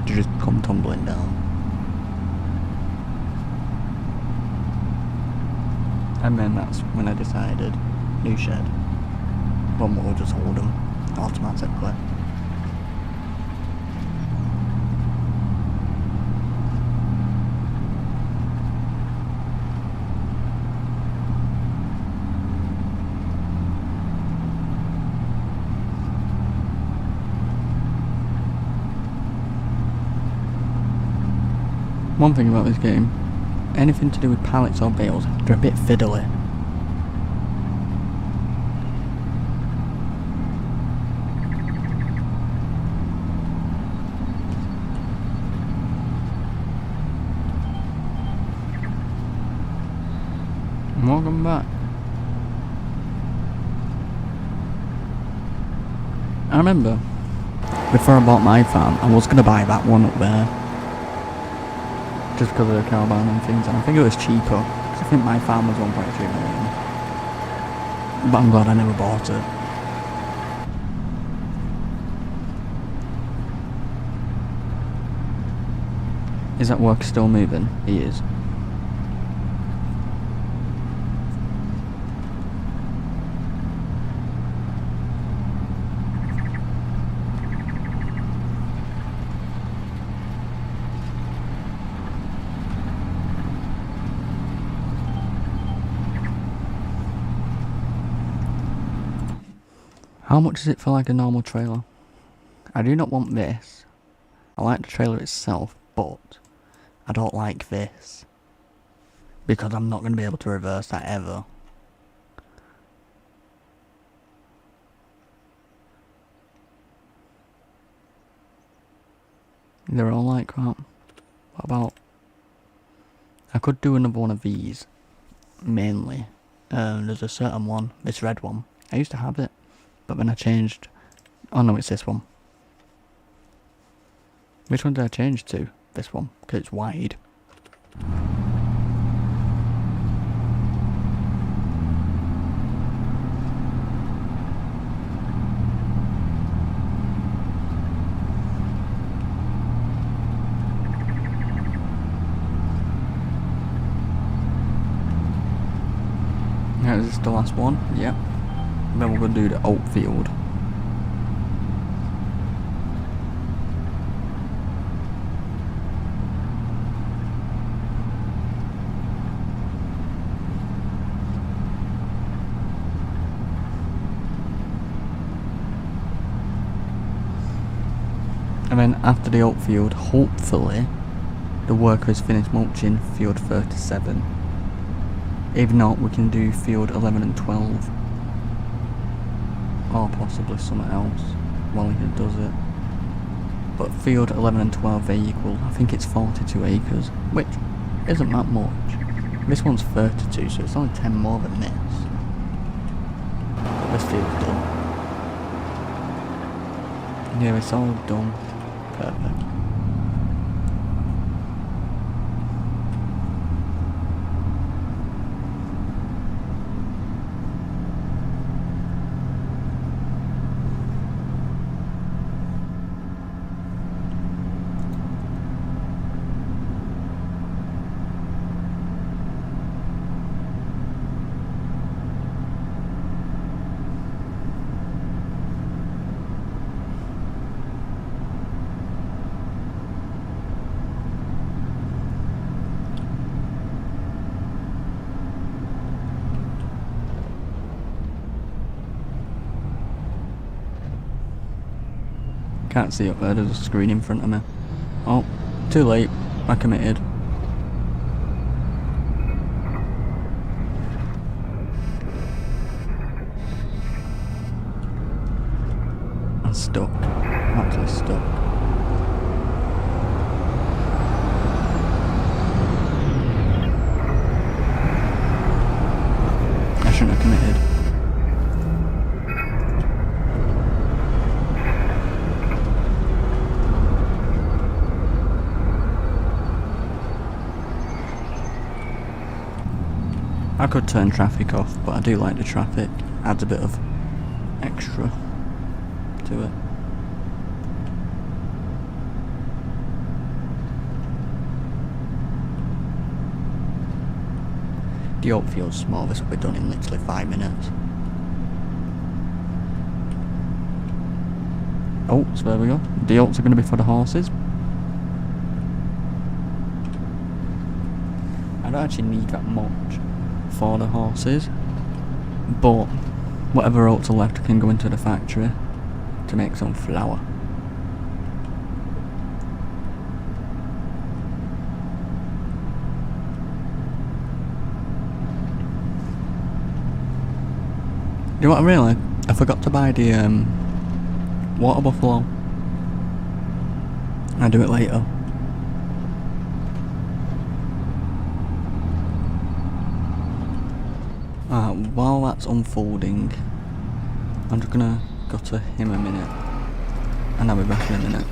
they just come tumbling down. And then that's when I decided, new shed. One will just hold them automatically. One thing about this game, anything to do with pallets or bales, they're a bit fiddly. Welcome back. I remember, before I bought my farm, I was going to buy that one up there. Just because of the cow barn and things, and I think it was cheaper, because I think my farm was 1.3 million. But I'm glad I never bought it. Is that work still moving? He is. How much is it for like a normal trailer? I do not want this. I like the trailer itself, but I don't like this. Because I'm not going to be able to reverse that ever. They're all like that. What about... I could do another one of these. Mainly. There's a certain one. This red one. I used to have it. but then I changed. Oh no, it's this one. Which one did I change to? This one, because it's wide. Now, is this the last one? Yep. Then we're going to do the oat field. And then after the oat field, hopefully, the workers finish mulching field 37. If not, we can do field 11 and 12. Or possibly something else while he does it. But field 11 and 12, they equal, I think it's 42 acres, which isn't that much. This one's 32, so it's only 10 more than this. But this field's done. Yeah, it's all done. Perfect. Can't see up there, there's a screen in front of me. Oh, too late. I committed. I'm stuck. I'm actually stuck. I shouldn't have committed. I could turn traffic off, but I do like the traffic. Adds a bit of extra to it. The oat field's small, this will be done in literally 5 minutes. Oh, so there we go. The oats are going to be for the horses. I don't actually need that much for the horses, but whatever oats are left can go into the factory to make some flour. You know what, I forgot to buy the water buffalo. I'll do it later. While that's unfolding, I'm just gonna go to him a minute, and I'll be back in a minute.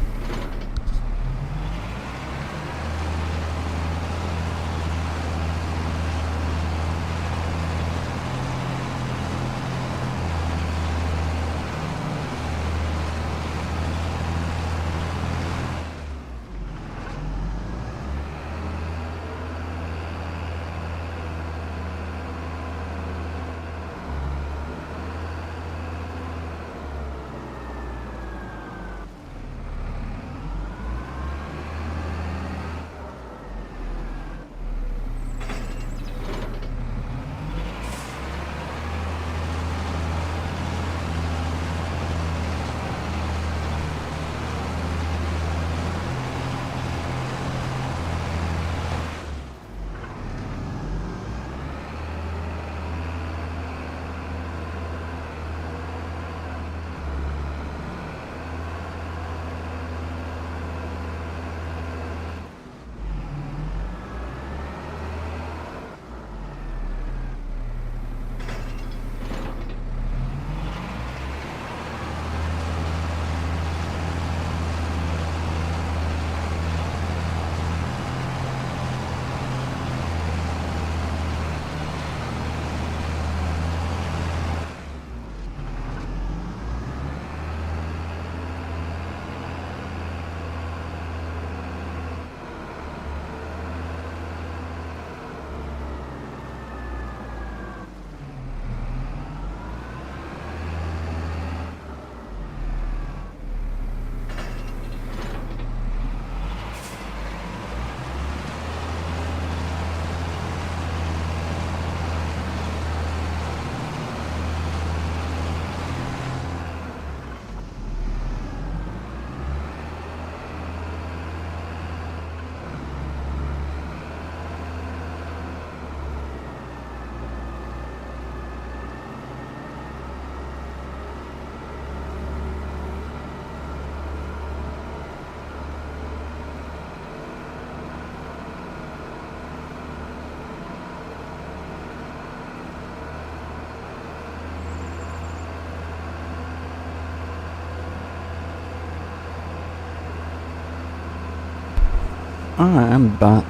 Alright, I'm back.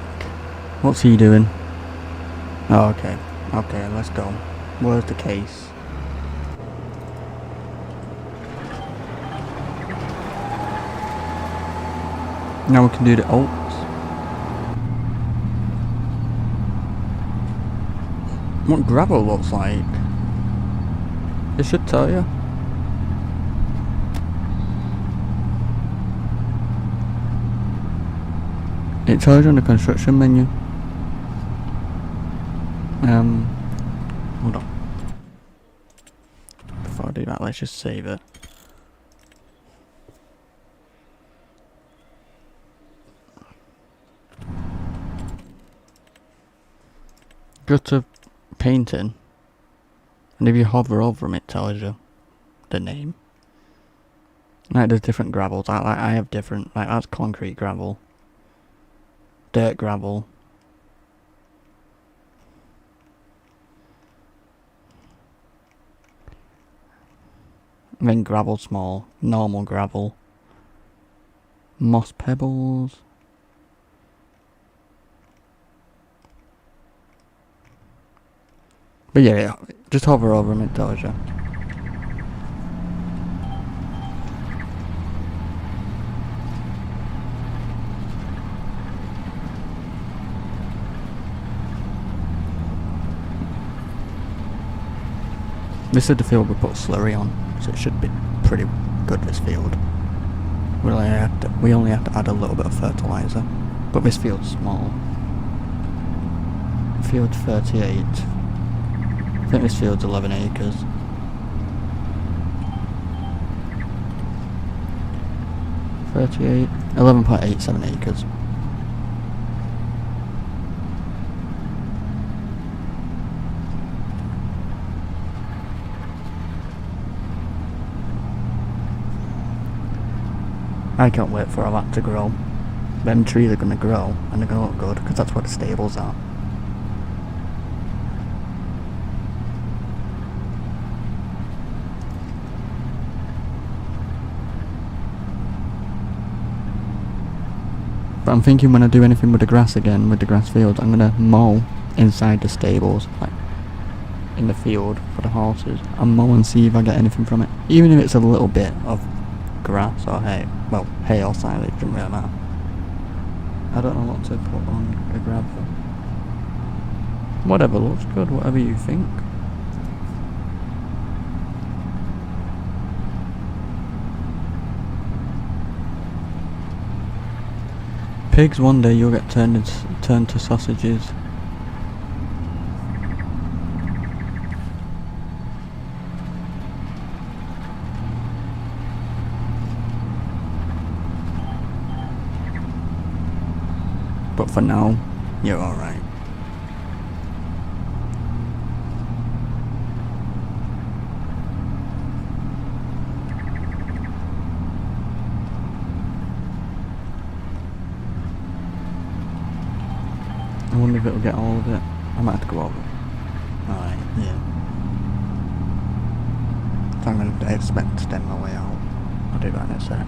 What's he doing? Oh, okay. Okay, let's go. Where's the case? Now we can do the Alps. What gravel looks like? It should tell you. It tells you on the construction menu. Hold on. Before I do that, let's just save it. Go to painting, and if you hover over them, it tells you the name. Like, there's different gravels. I have different. Like, that's concrete gravel, dirt gravel. And then gravel small, normal gravel, moss pebbles. But yeah, just hover over them, it tells you. This is the field we put slurry on, so it should be pretty good, this field. We only have to add a little bit of fertiliser, but this field's small. Field 38. I think this field's 11 acres. $38, 11.87 acres. I can't wait for all that to grow. Them trees are going to grow and they're going to look good because that's where the stables are. But I'm thinking when I do anything with the grass again, with the grass field, I'm going to mow inside the stables, like in the field for the horses. I'll mow and see if I get anything from it. Even if it's a little bit of grass or hay. Well, hay or silage, doesn't really matter. I don't know what to put on the gravel. Whatever looks good, whatever you think. Pigs, one day you'll get turned to sausages. But for now, you're alright. I wonder if it'll get all of it. I might have to go over. Alright, yeah. So I'm going to extend my way out. I'll do that in a sec.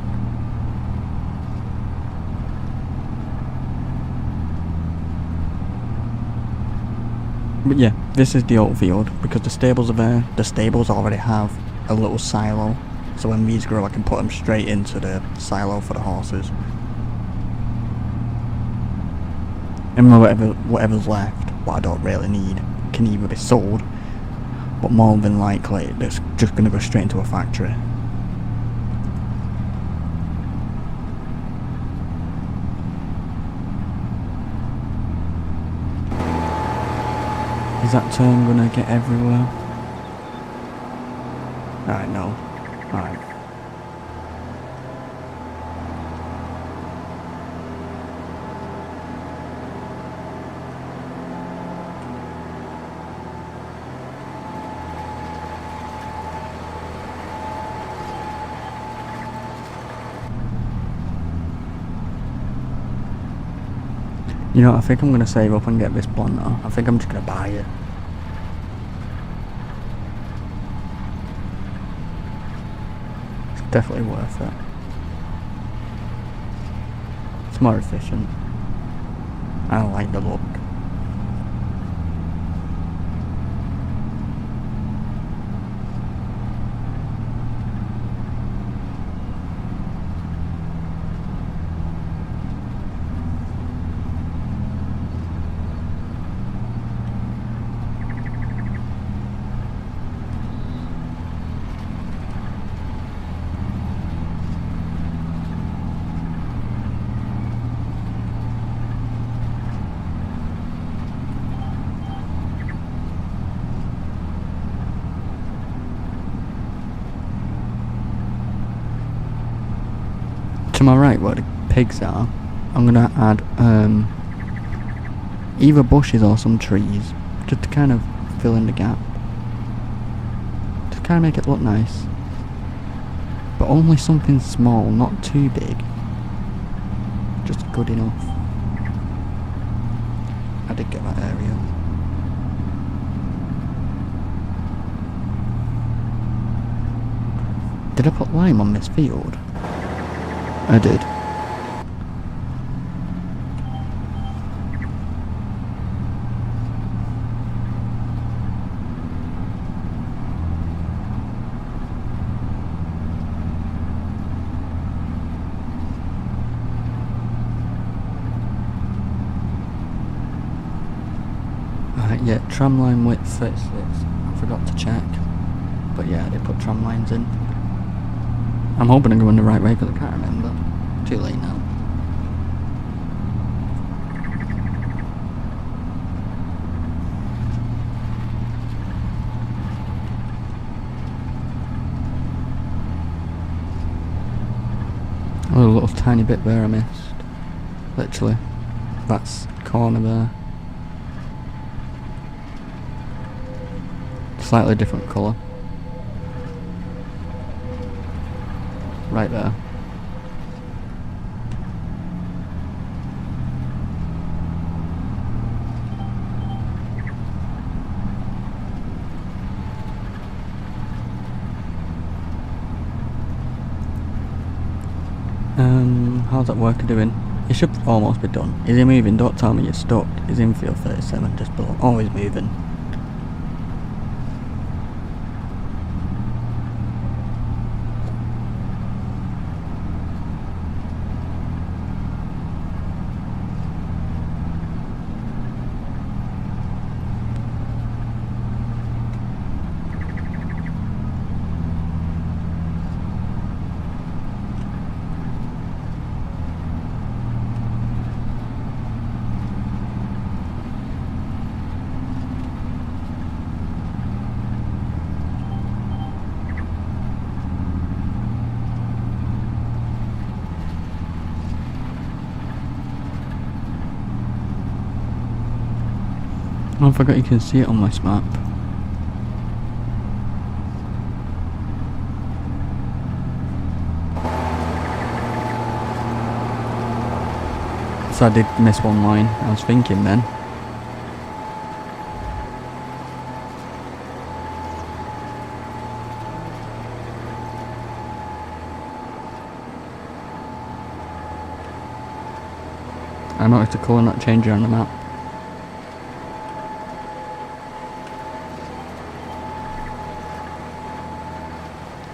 But yeah, this is the old field, because the stables are there. The stables already have a little silo, so when these grow I can put them straight into the silo for the horses. And whatever's left, what I don't really need, can either be sold, but more than likely it's just going to go straight into a factory. Is that turn gonna get everywhere? Alright, no. Alright. You know, I think I'm gonna save up and get this planter. I think I'm just gonna buy it. It's definitely worth it. It's more efficient. I like the look. To my right, where the pigs are, I'm gonna add either bushes or some trees, just to kind of fill in the gap. Just kind of make it look nice. But only something small, not too big. Just good enough. I did get that area. Did I put lime on this field? I did. Yeah, tram line width 36. I forgot to check. But yeah, they put tram lines in. I'm hoping I'm going the right way because I can't remember. Too late now. Oh, a little tiny bit there I missed. Literally. That's corner there. Slightly different colour. Right there. How's that worker doing? He should almost be done. Is he moving? Don't tell me you're stuck. He's in field 37 just below. Oh, he's moving. Oh, I forgot you can see it on this map. So I did miss one line. I was thinking then. I noticed the colour not changing on the map.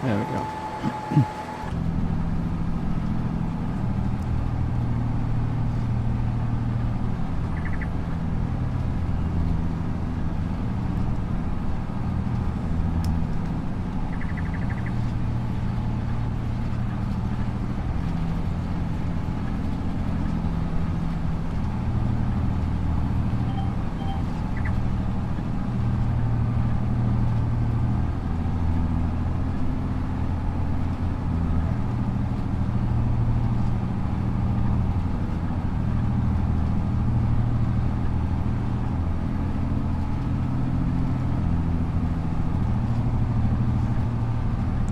There we go.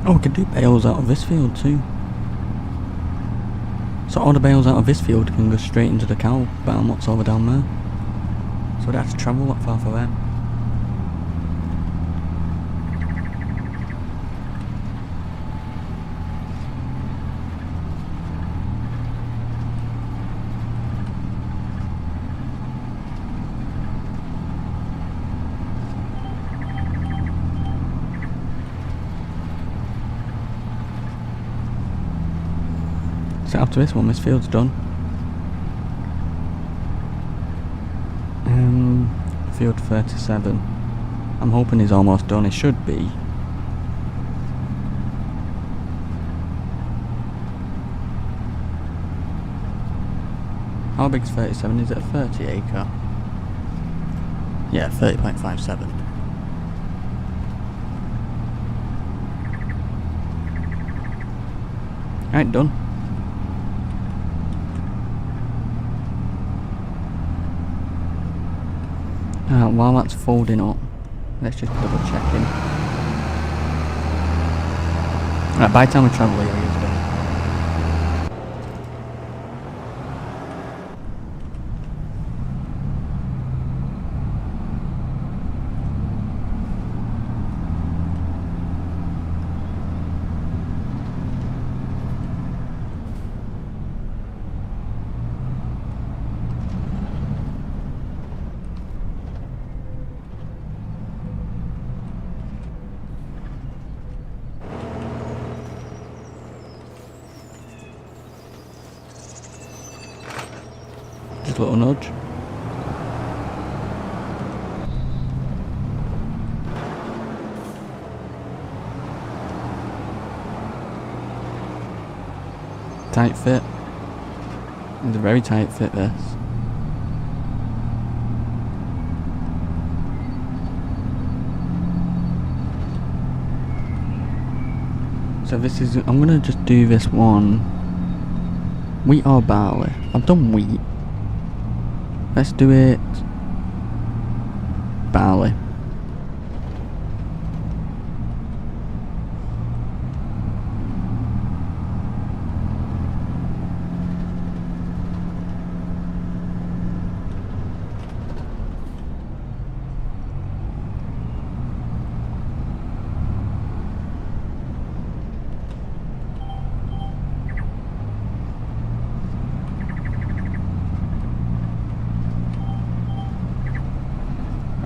Oh, we could do bales out of this field too. So all the bales out of this field can go straight into the cow barn what's over down there. So we'd have to travel that far for them. So after this one, this field's done. Field 37. I'm hoping he's almost done. He should be. How big's 37? Is it a 30 acre? Yeah, 30.57. Right, done. While that's folding up, let's just double check him. Right, by the time we travel here, he's done. Just a little nudge. Tight fit. It's a very tight fit, this. So this is, I'm gonna just do this one. Wheat or barley? I've done wheat. Let's do it barley.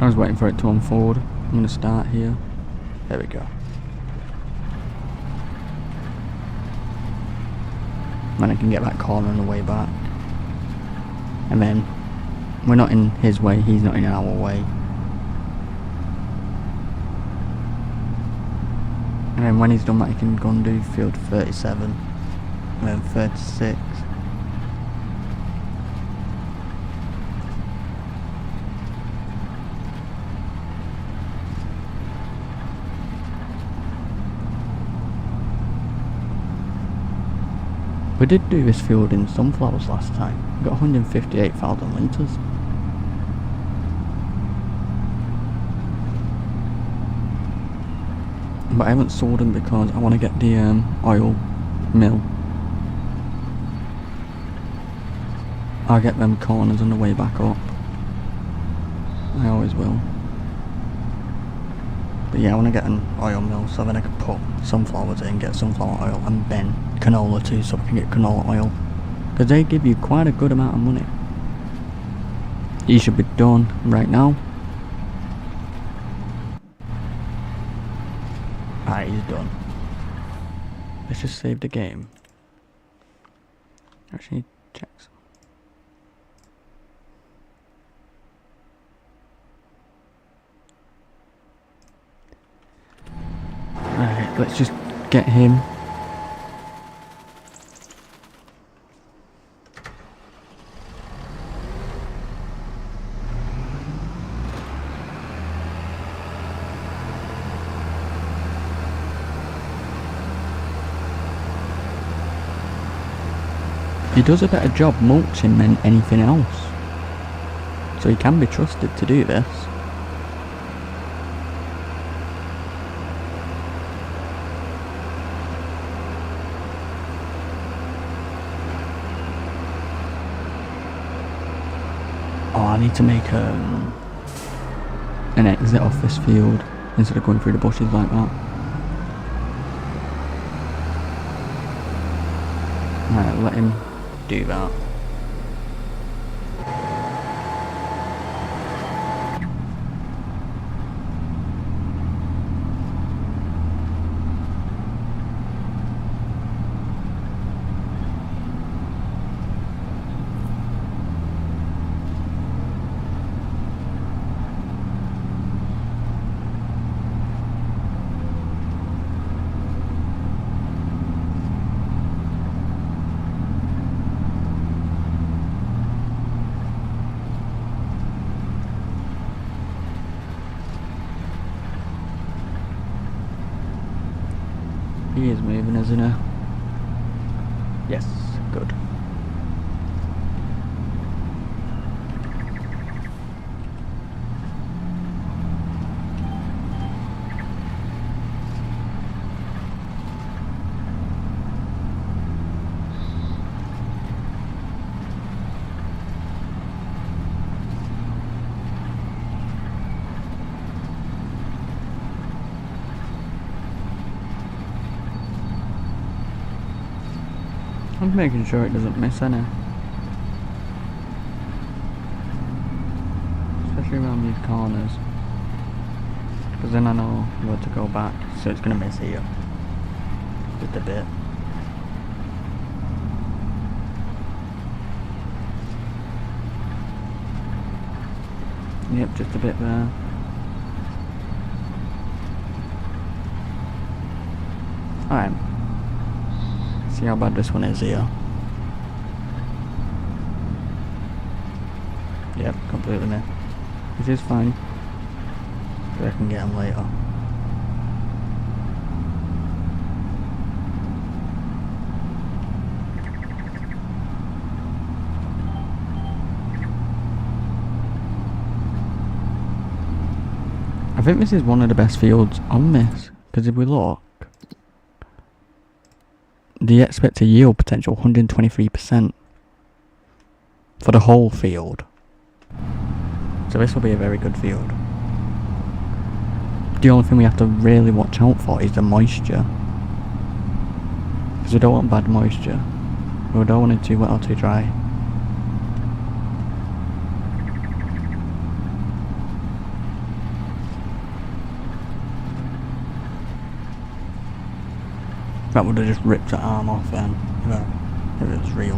I was waiting for it to unfold. I'm going to start here. There we go. Then I can get that corner on the way back. And then we're not in his way, he's not in our way. And then when he's done that, he can go and do field 37. And then 36. We did do this field in sunflowers last time. We got 158,000 litres. But I haven't sold them because I want to get the oil mill. I'll get them corners on the way back up. I always will. But yeah, I want to get an oil mill so then I can put sunflowers in, get sunflower oil, and then canola too, so I can get canola oil. Because they give you quite a good amount of money. He should be done right now. Alright, he's done. Let's just save the game. Actually, check some. Alright, let's just get him. He does a better job mulching than anything else. So he can be trusted to do this. Oh, I need to make an exit off this field instead of going through the bushes like that. Right, let him do that. He is moving, isn't he? Yes, good. I'm making sure it doesn't miss any. Especially around these corners. Because then I know where to go back. So it's going to miss here. Just a bit. Yep, just a bit there. Alright. See how bad this one is here. Yep, completely missed. Which is fine. But I can get him later. I think this is one of the best fields on this. Because if we look, the expected yield potential 123% for the whole field. So this will be a very good field. The only thing we have to really watch out for is the moisture. Because we don't want bad moisture. We don't want it too wet or too dry. That would have just ripped the arm off then, if it was real.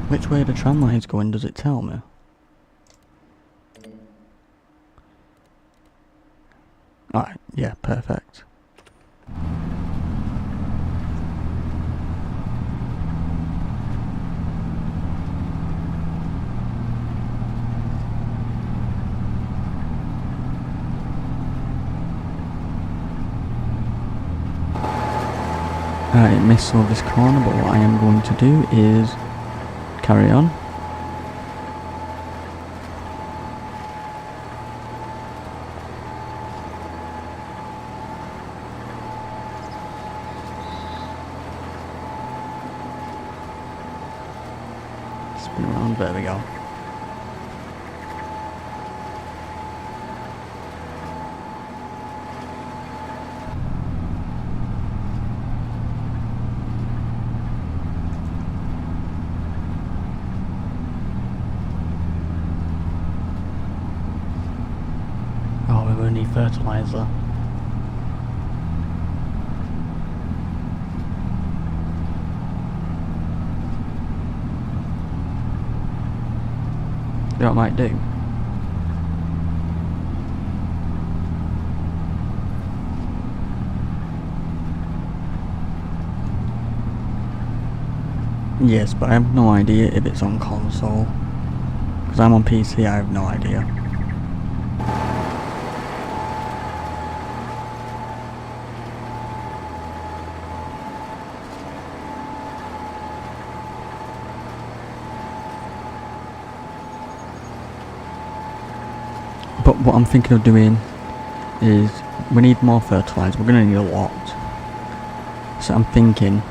Which way the tram line's going, does it tell me? Alright, yeah, perfect. Alright, missed all this corner, but what I am going to do is carry on. Spin around, there we go. Need fertilizer. You know what I might do? Yes, but I have no idea if it's on console. Because I'm on PC, I have no idea. But what I'm thinking of doing is, we need more fertilizer, we're going to need a lot. So I'm thinking,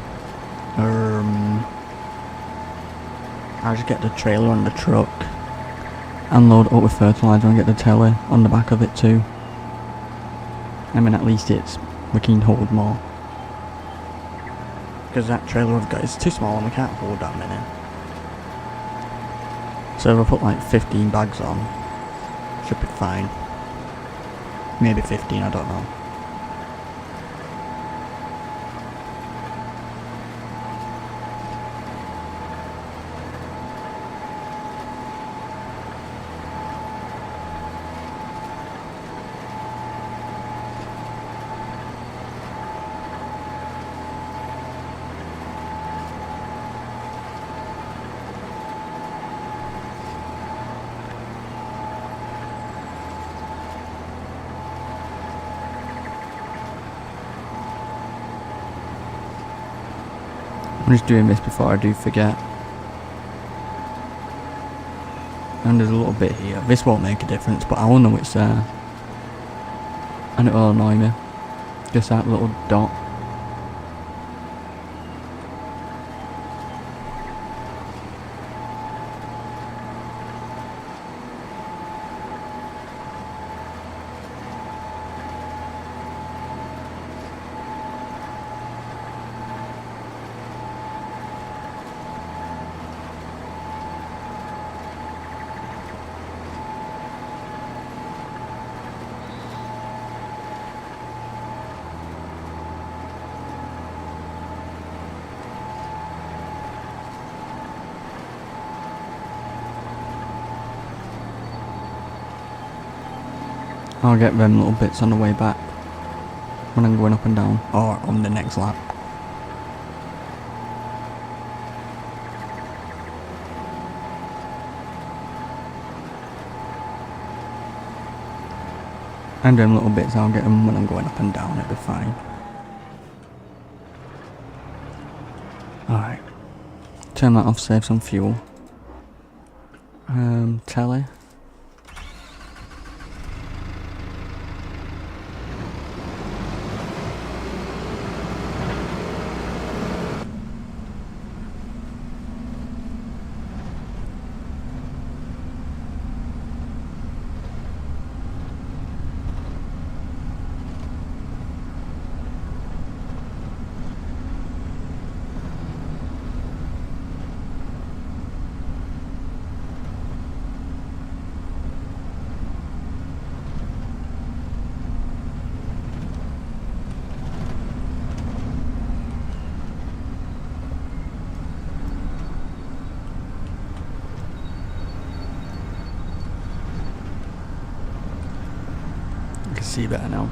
I'll just get the trailer on the truck and load it up with fertilizer and get the telly on the back of it too. I mean, at least we can hold more. Because that trailer I've got is too small and we can't hold that many. So if I put like 15 bags on, should be fine. Maybe 15, I don't know. I'm just doing this before I do forget. And there's a little bit here. This won't make a difference, but I will know it's there. And it will annoy me. Just that little dot. I'll get them little bits on the way back when I'm going up and down, or on the next lap. And them little bits, I'll get them when I'm going up and down, it'll be fine. Alright. Turn that off, save some fuel. Telly. See better now.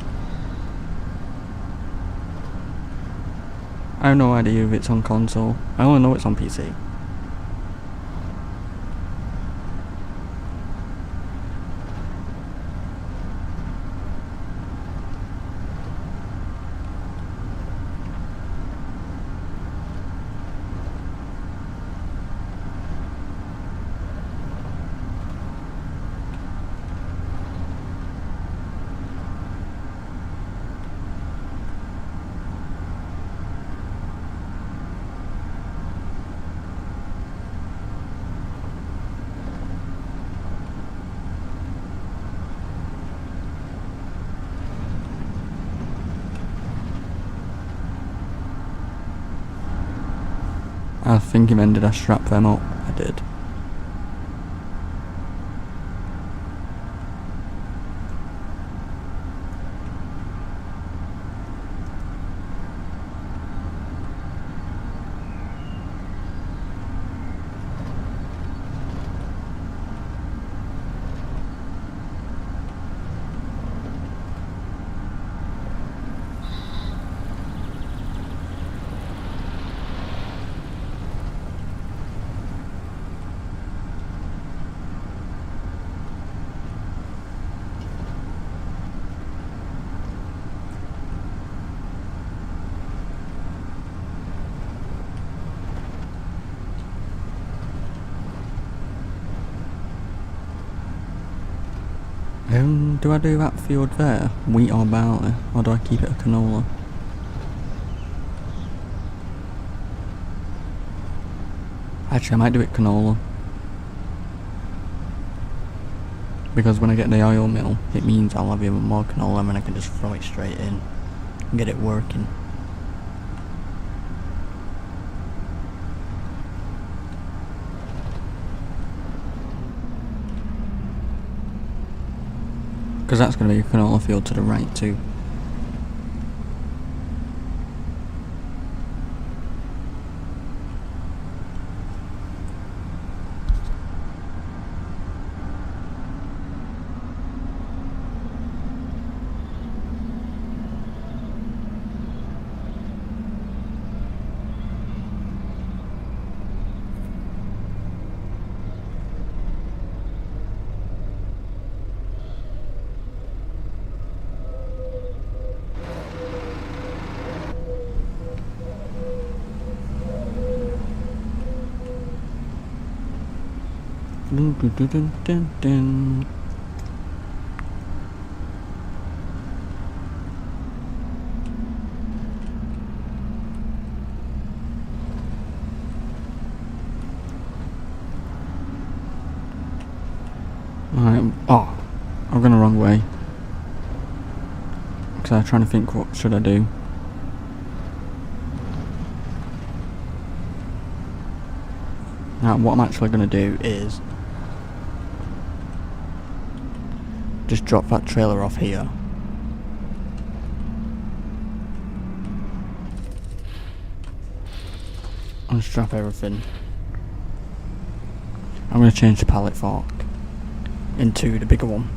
I have no idea if it's on console. I only know it's on PC. I think you did I strap them up? I did. Do I do that field there, wheat or barley, or do I keep it a canola? Actually, I might do it canola. Because when I get the oil mill, it means I'll have even more canola and I can just throw it straight in and get it working. Because that's going to be a canola field to the right too. Dun, dun, dun, dun, dun, dun. Right. Oh, I've gone the wrong way. Because I'm trying to think, what should I do? Now, what I'm actually going to do is just drop that trailer off here. And strap everything. I'm going to change the pallet fork into the bigger one.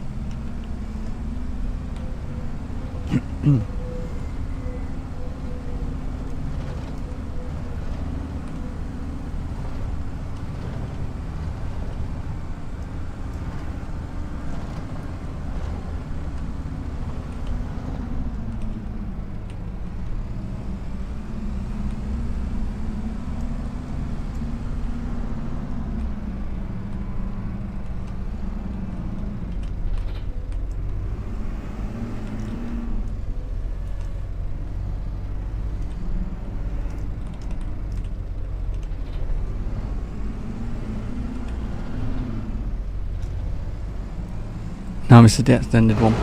Now this is the extended one.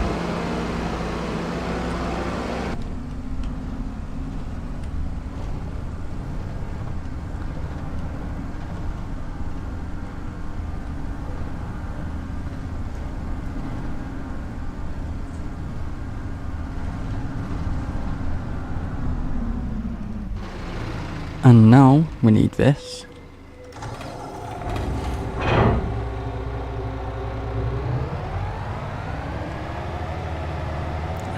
And now we need this.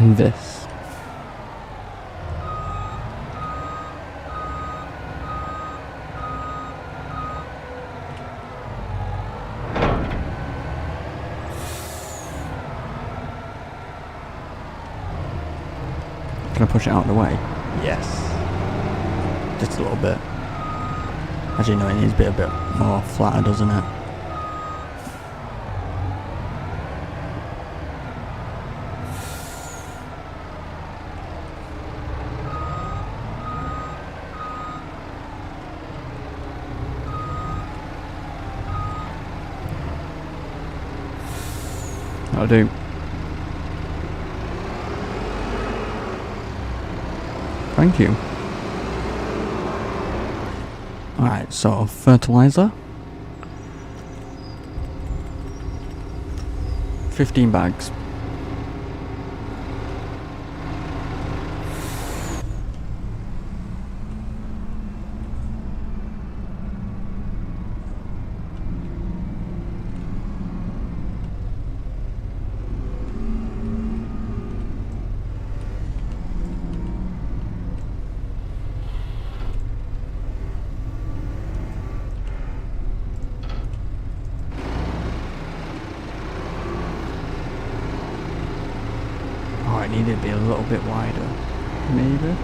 And this. Can I push it out of the way? Yes. Just a little bit. As you know, it needs to be a bit more flatter, doesn't it? That'll do. Thank you. Alright, so fertilizer. 15 bags. Oh, it needed to be a little bit wider, maybe.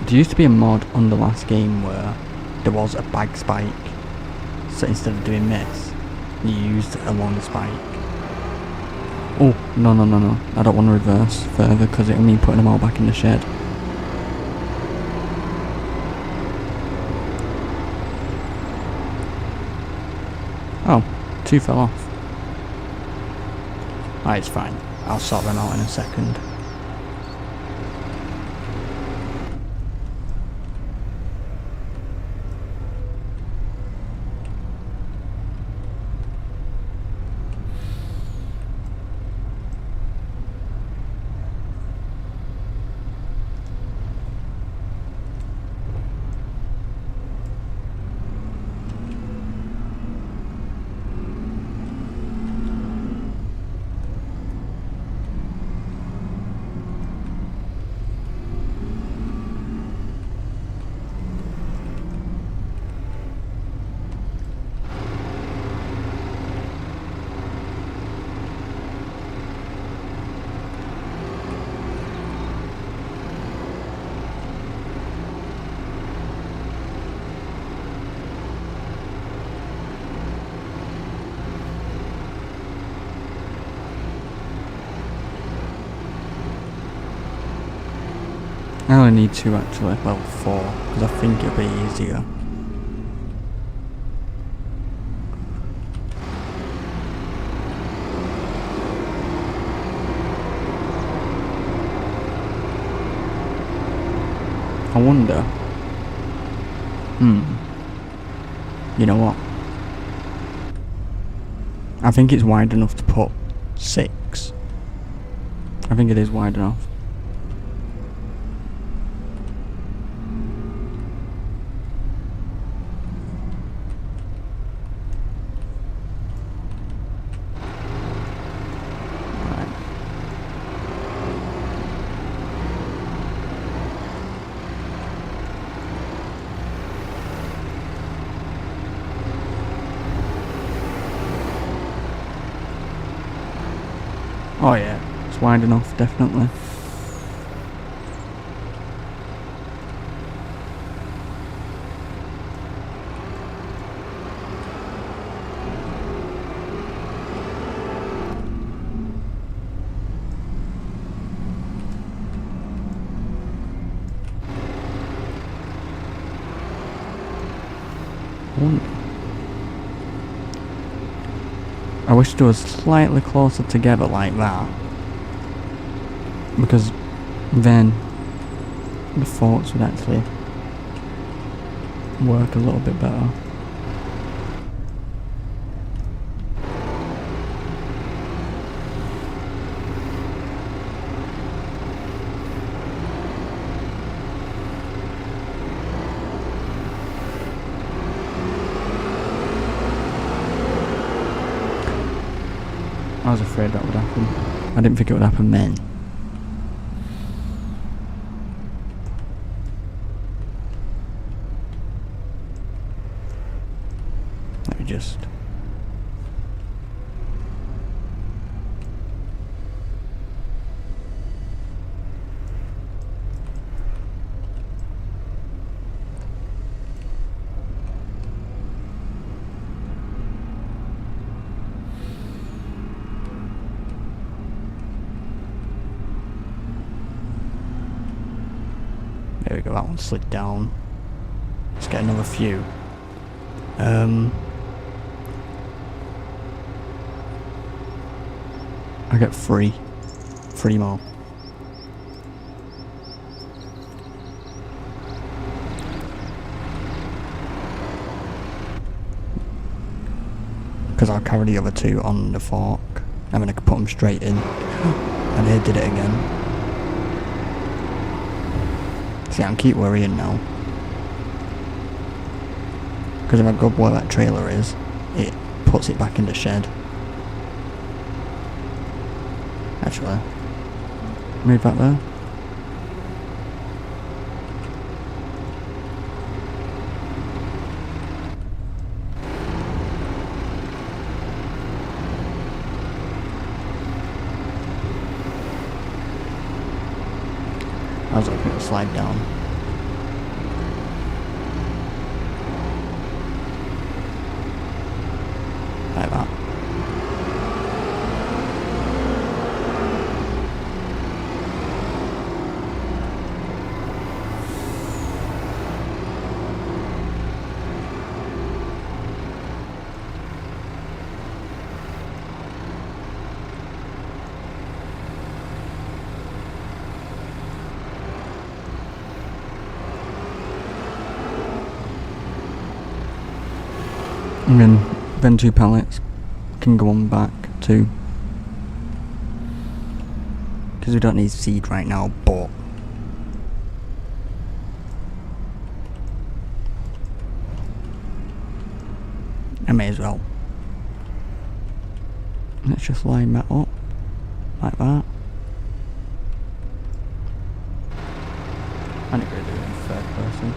There used to be a mod on the last game where there was a bag spike, so instead of doing this, you used a long spike. Oh, no, I don't want to reverse further because it'll mean putting them all back in the shed. Oh, 2 fell off. Ah, it's fine. I'll sort them out in a second. I only need 2 actually, level 4, because I think it'll be easier. I wonder. You know what? I think it's wide enough to put 6. I think it is wide enough. Oh yeah, it's wide enough, definitely. I wish they were slightly closer together like that, because then the forts would actually work a little bit better. I was afraid that would happen. I didn't think it would happen then. Let me just... There we go, that one slid down. Let's get another few. I get 3. 3 more. Because I'll carry the other 2 on the fork. I mean, I could put them straight in. And they did it again. See, I can keep worrying now. Because if I go where that trailer is, it puts it back in the shed. Actually, move back there. I was hoping it would slide down. Like that. And then 2 pallets can go on back too. Because we don't need seed right now, but I may as well. Let's just line that up like that. I need to do it in 3rd person.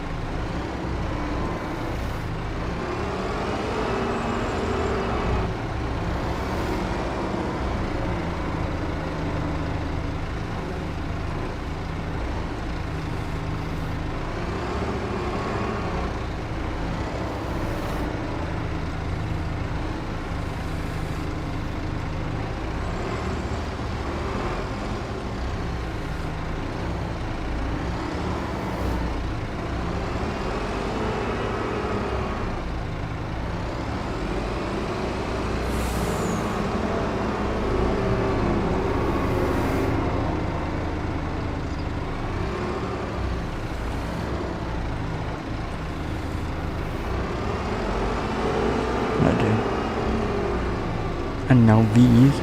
that'll do. And now these,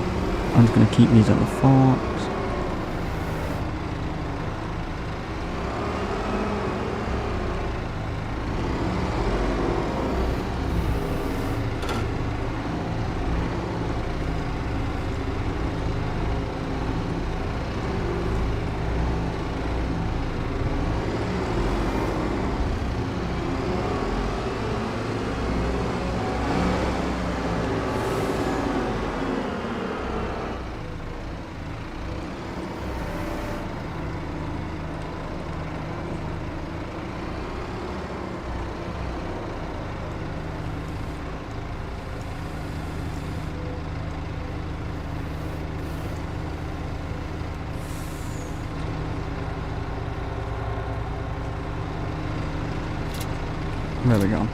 I'm just going to keep these at the forks. There we go.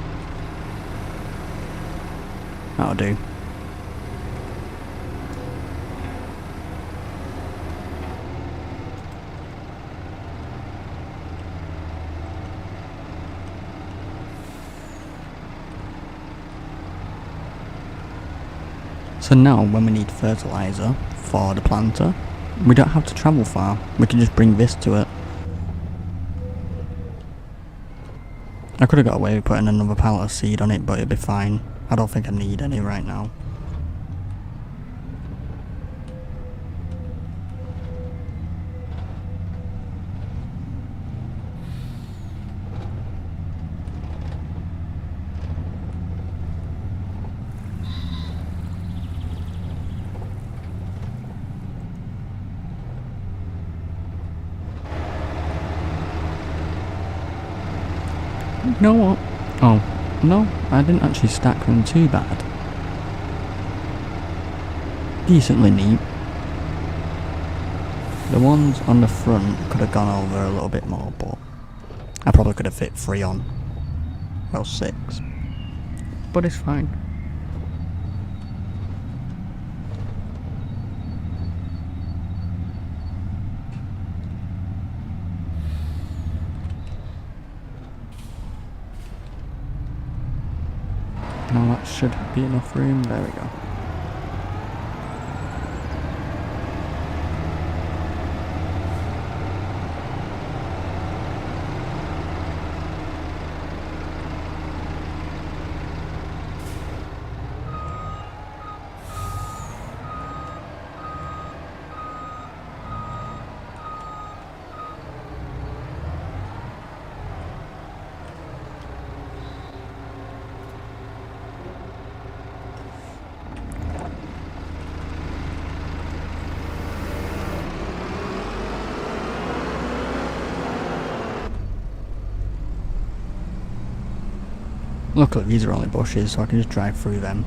That'll do. So now when we need fertiliser for the planter, we don't have to travel far, we can just bring this to it. I could have got away with putting another pallet of seed on it, but it'd be fine. I don't think I need any right now. You know what? Oh, no, I didn't actually stack them too bad. Decently neat. The ones on the front could have gone over a little bit more, but I probably could have fit 3 on. Well, 6. But it's fine. Now that should be enough room. There we go. Luckily these are only bushes, so I can just drive through them.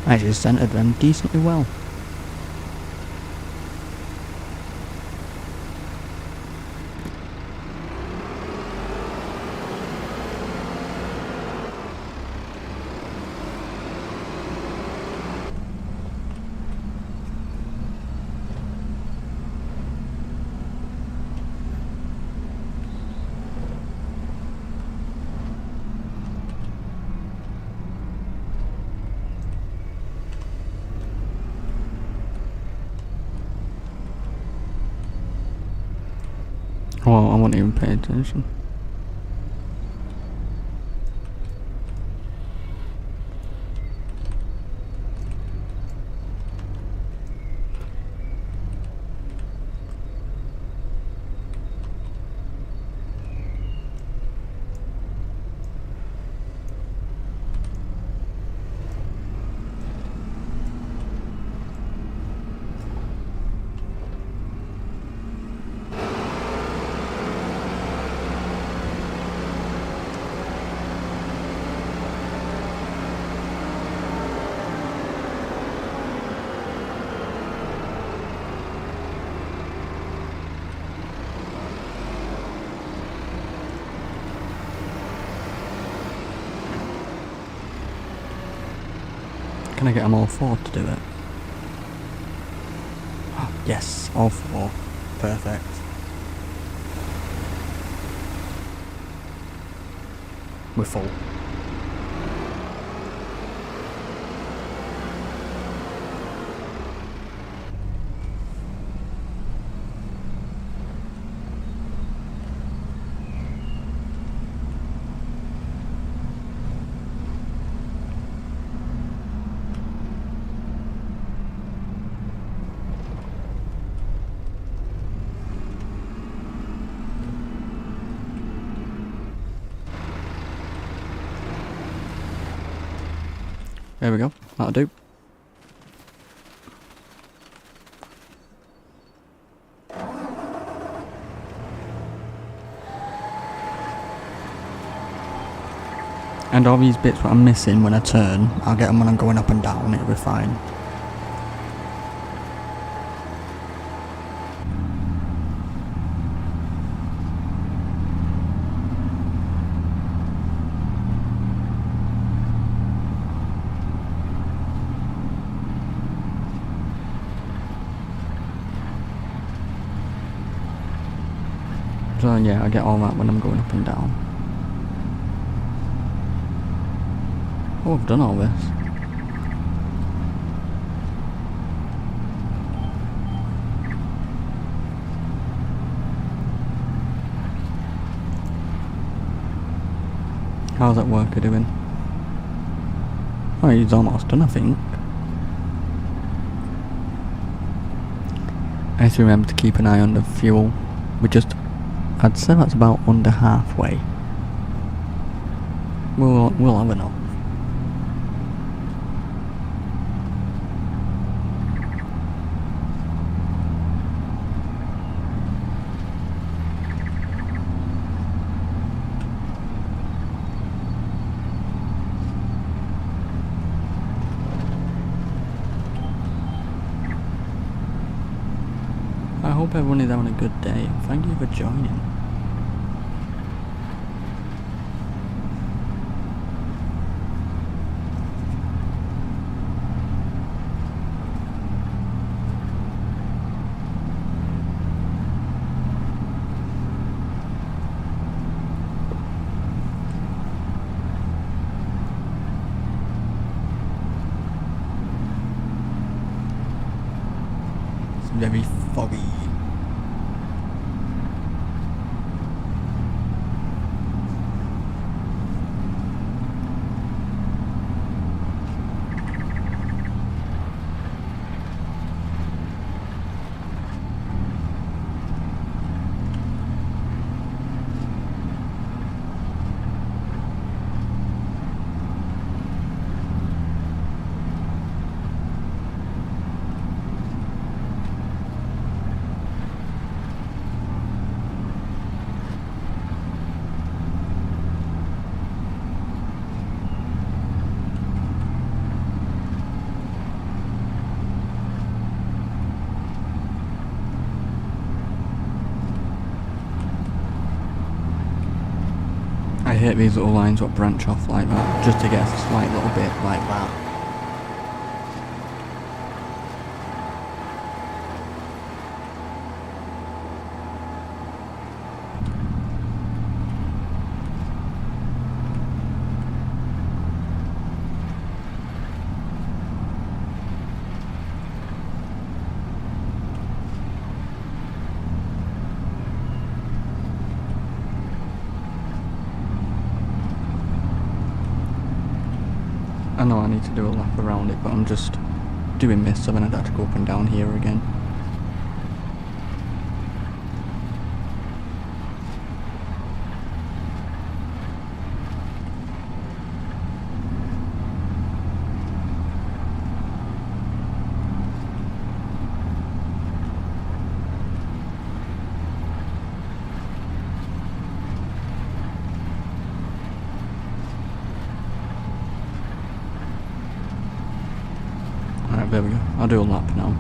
I actually centered them decently well. Oh, I won't even pay attention. Can I get them all four to do it? Yes, all four. Perfect. We're full. There we go, that'll do. And all these bits that I'm missing when I turn, I'll get them when I'm going up and down, it'll be fine. So yeah, I get all that when I'm going up and down. Oh, I've done all this. How's that worker doing? Oh, he's almost done, I think. I have to remember to keep an eye on the fuel. I'd say that's about under halfway. We'll have enough. I hope everyone is having a good day. Thank you for joining. It's very foggy. I hate these little lines that branch off like that, just to get a slight little bit like that. I know I need to do a lap around it, but I'm just doing this so then I'd have to go up and down here again. Alright, there we go. I'll do a lap now.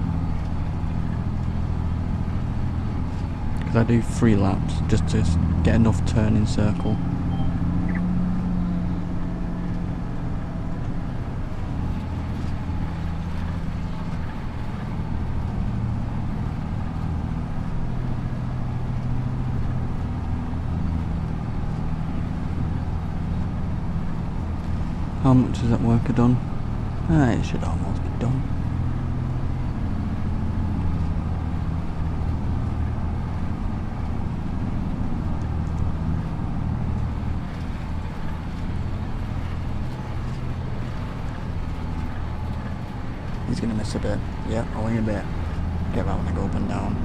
Because I do 3 laps just to get enough turning circle. How much is that worker done? It should almost be done. He's gonna miss a bit. Yeah, only a bit. Get that one to go up and down.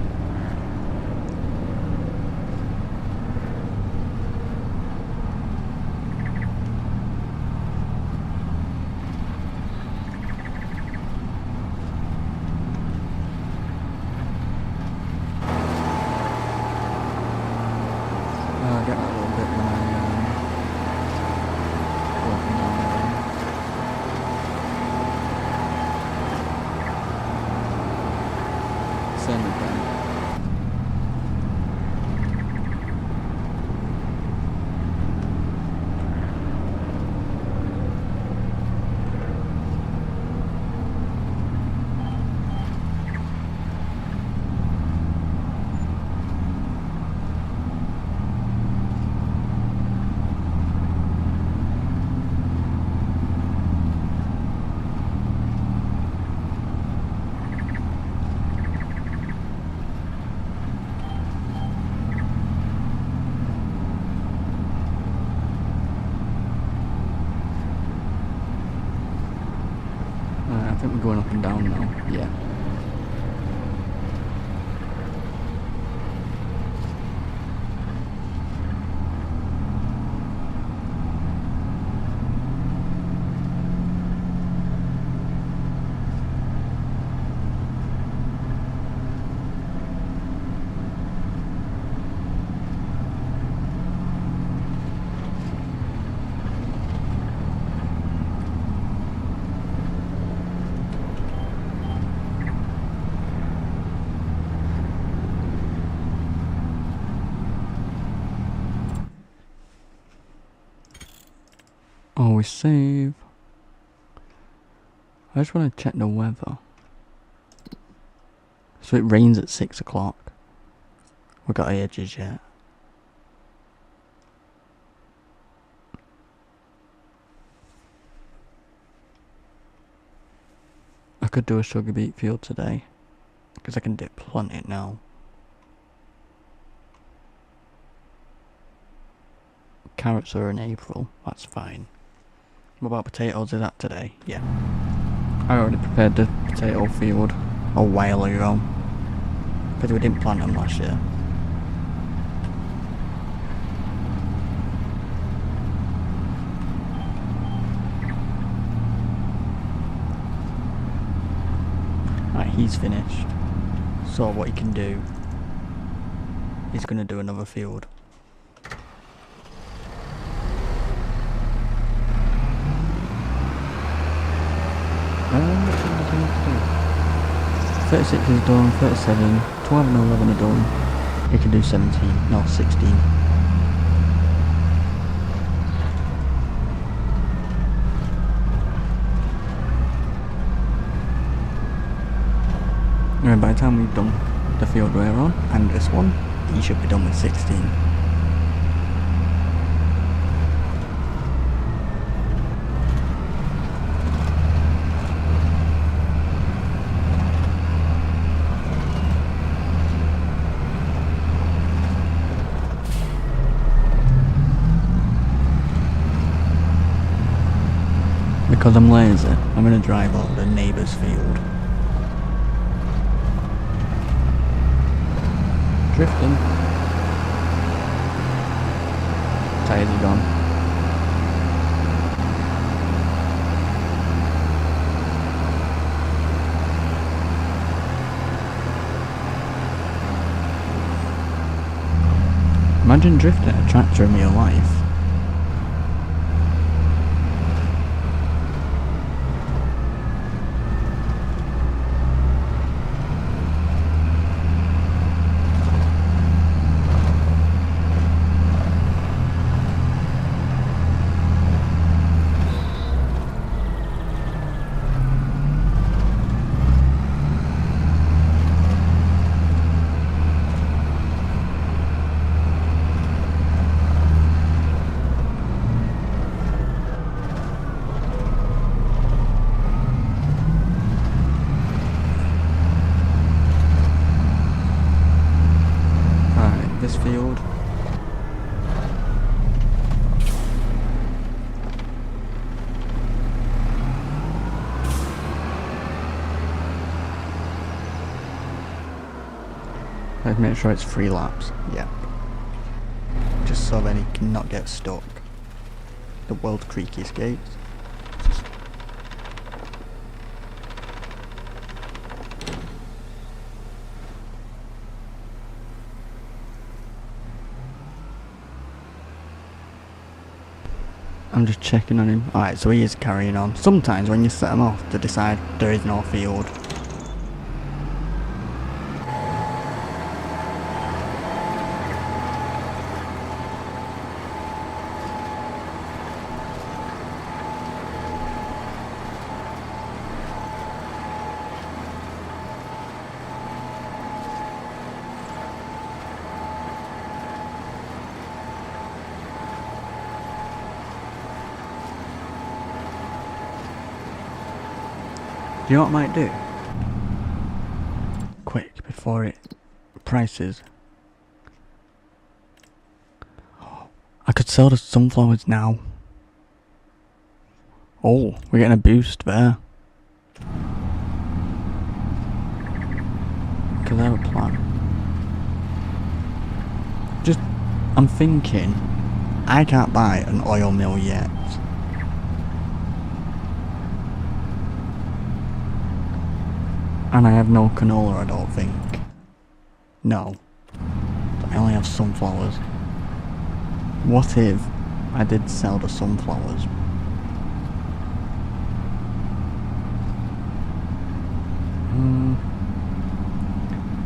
I get that a little bit when I go up and down again. Same again. I think we're going up and down now. Yeah. Always save. I just want to check the weather. So it rains at 6 o'clock. We got edges yet. I could do a sugar beet field today, because I can plant it now. Carrots are in April, that's fine. What about potatoes? Is that today? Yeah. I already prepared the potato field a while ago, because we didn't plant them last year. Right, he's finished. So what he can do, he's going to do another field. What should I do? 36 is done, 37, 12 and 11 are done. He can do 17, no 16. And by the time we've done the field we're on, and this one, he should be done with 16. Because I'm lazy, I'm going to drive over the neighbour's field. Drifting. Tyres are gone. Imagine drifting a tractor in real life. Let's make sure it's 3 laps. Yep. Just so then he cannot get stuck. The world's creakiest gates. I'm just checking on him. Alright, so he is carrying on. Sometimes when you set him off to decide there is no field. Do you know what I might do? Quick, before it prices. I could sell the sunflowers now. Oh, we're getting a boost there. Because I have a plan. I'm thinking, I can't buy an oil mill yet. And I have no canola, I don't think. No. I only have sunflowers. What if I did sell the sunflowers?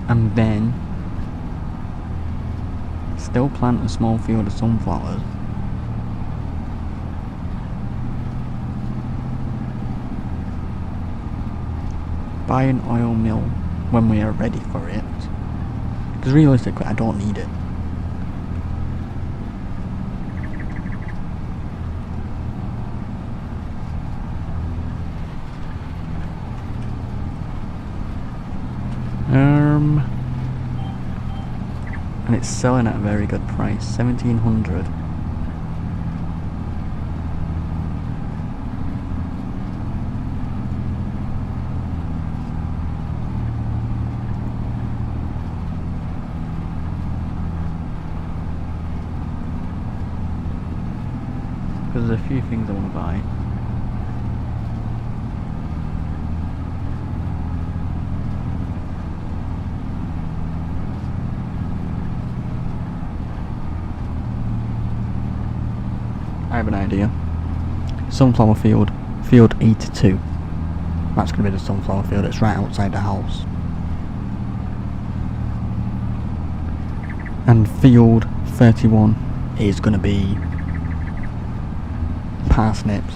And then still plant a small field of sunflowers. Buy an oil mill when we are ready for it. Because realistically, I don't need it. And it's selling at a very good price, 1700. Because there's a few things I want to buy. I have an idea. Sunflower field, field 82. That's going to be the sunflower field, it's right outside the house. And field 31 is going to be parsnips.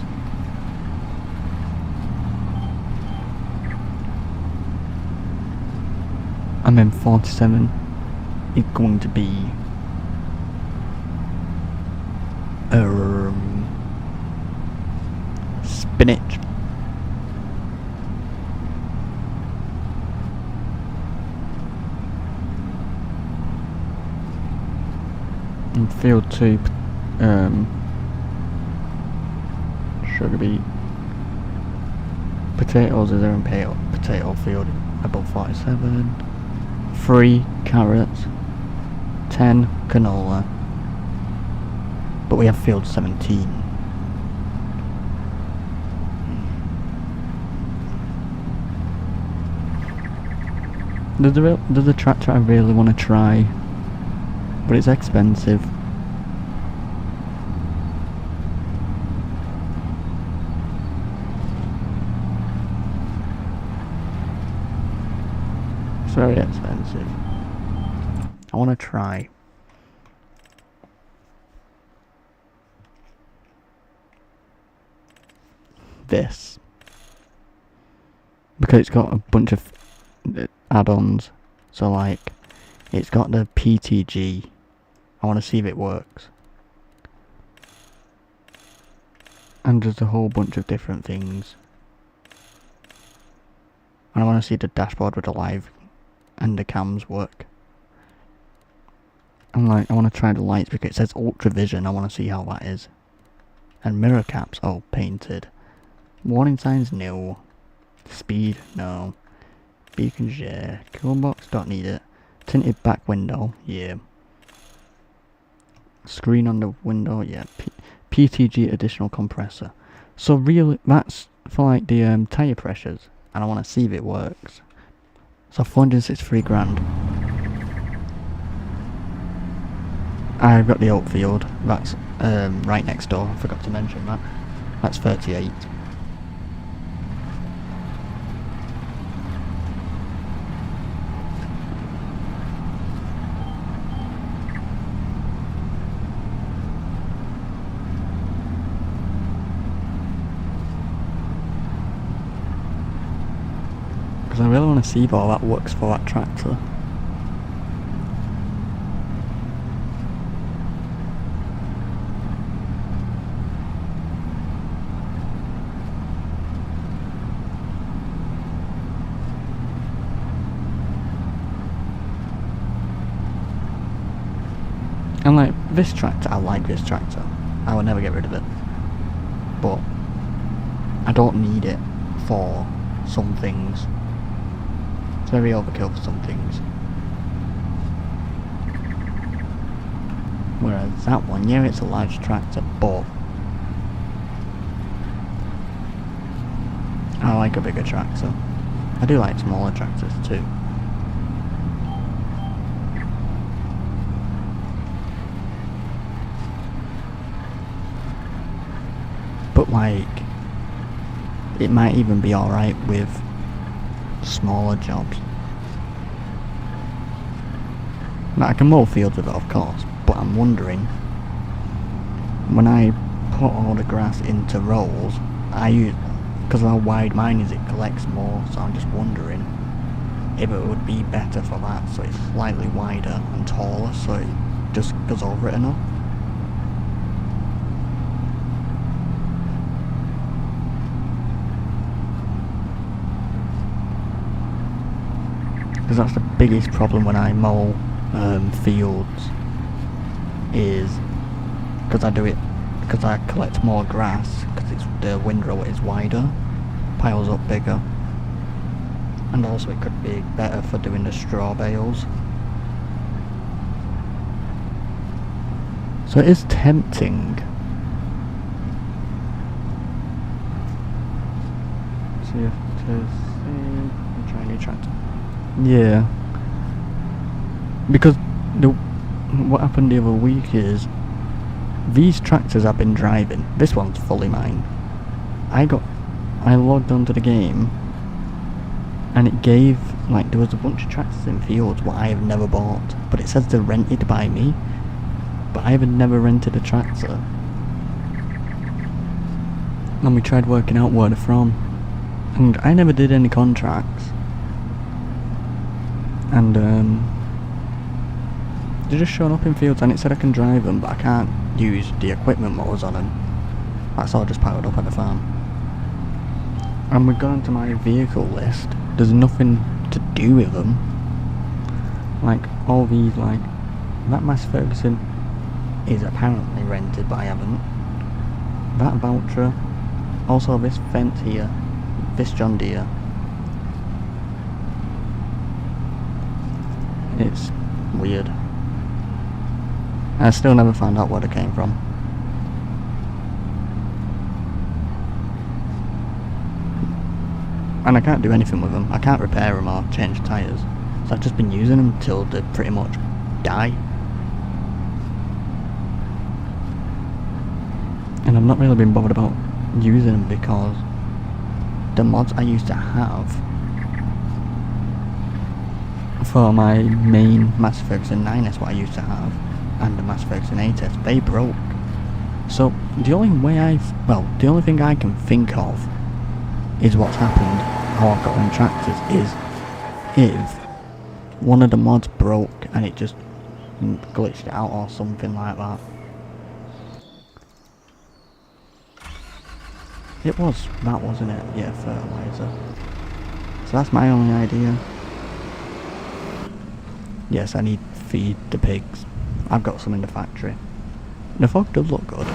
And then 47 is going to be spinach. And field 2 sugar beet. Potatoes is there in potato field above 47. 3 carrots. 10 canola. But we have field 17. There's a tractor I really want to try, but it's expensive. It's very expensive. I want to try. This. Because it's got a bunch of add-ons. So like, it's got the PTG. I want to see if it works. And there's a whole bunch of different things. And I want to see the dashboard with the live and the cams work. And like, I want to try the lights because it says Ultra Vision. I want to see how that is. And mirror caps, oh, painted. Warning signs, no. Speed, no. Beacons, yeah. Cool box, don't need it. Tinted back window, yeah. Screen on the window, yeah. PTG additional compressor. So really, that's for like the tyre pressures, and I want to see if it works. So 463 grand. I've got the Oakfield, that's right next door, I forgot to mention that. That's 38. Because I really want to see if all that works for that tractor. And like, this tractor, I like this tractor. I would never get rid of it. But I don't need it for some things. It's very overkill for some things. Whereas that one, yeah, it's a large tractor, but I like a bigger tractor. I do like smaller tractors too. But like, it might even be alright with smaller jobs. Like, I can mow fields with it, of course, but I'm wondering, when I put all the grass into rows, I use, because of how wide mine is, it collects more, so I'm just wondering if it would be better for that, so it's slightly wider and taller, so it just goes over it enough. Because that's the biggest problem when I mow fields, is because I do it because I collect more grass, because it's the windrow is wider, piles up bigger, and also it could be better for doing the straw bales. So it is tempting. See if it is. I'm trying a new tractor. Yeah, because what happened the other week is, these tractors I've been driving, this one's fully mine. I logged onto the game, and it gave, like, there was a bunch of tractors in fields what I have never bought, but it says they're rented by me, but I have never rented a tractor. And we tried working out where they're from, and I never did any contracts. And they're just showing up in fields, and it said I can drive them, but I can't use the equipment motors on them. That's all just piled up at the farm. And we've gone to my vehicle list, there's nothing to do with them. Like, all these, like, that Mass Ferguson is apparently rented, but I haven't. That voucher, also this fence here, this John Deere. It's weird. I still never found out where they came from. And I can't do anything with them. I can't repair them or change tyres. So I've just been using them till they pretty much die. And I've not really been bothered about using them because the mods I used to have for my main Mass Ferguson 9S, what I used to have, and the Mass Ferguson 8S, they broke. So the only thing I can think of is what's happened, how I've got them tractors, is if one of the mods broke and it just glitched out or something like that. It was that, wasn't it? Yeah, fertilizer. So that's my only idea. Yes, I need to feed the pigs. I've got some in the factory. The fog does look good.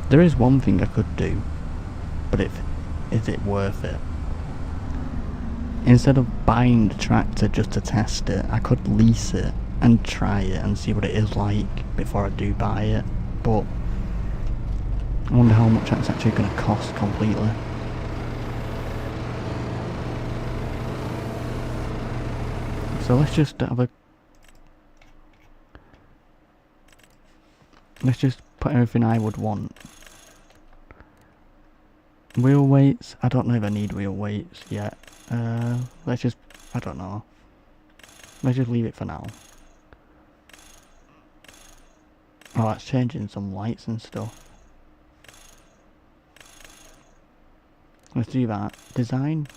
There is one thing I could do, but is it worth it? Instead of buying the tractor just to test it, I could lease it and try it and see what it is like before I do buy it. But I wonder how much that's actually going to cost completely. So let's just put everything I would want. Wheel weights, I don't know if I need wheel weights yet. Let's just, I don't know. Let's just leave it for now. Oh, that's changing some lights and stuff. Let's do that. Design,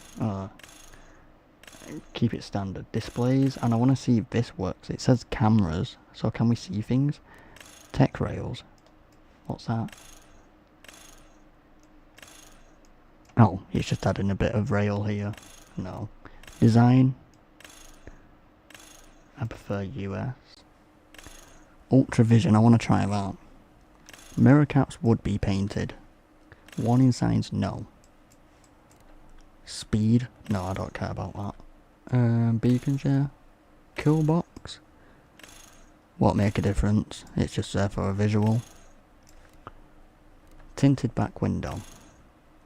keep it standard. Displays, and I want to see if this works. It says cameras, so can we see things? Tech rails, what's that? Oh, he's just adding a bit of rail here. No. Design, I prefer US. Ultravision, I want to try that. Mirror caps would be painted. Warning signs, no. Speed, no, I don't care about that. Beacons, yeah. Cool box, won't make a difference, it's just there for a visual. Tinted back window,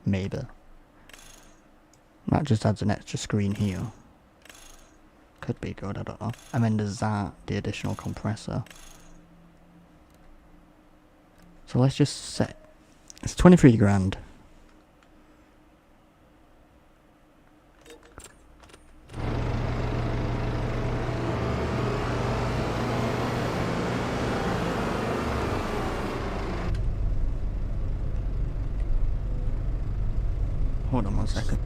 maybe. That just adds an extra screen here. Could be good, I don't know. And then there's that, the additional compressor. So let's just set, it's 23 grand. Hold on 1 second.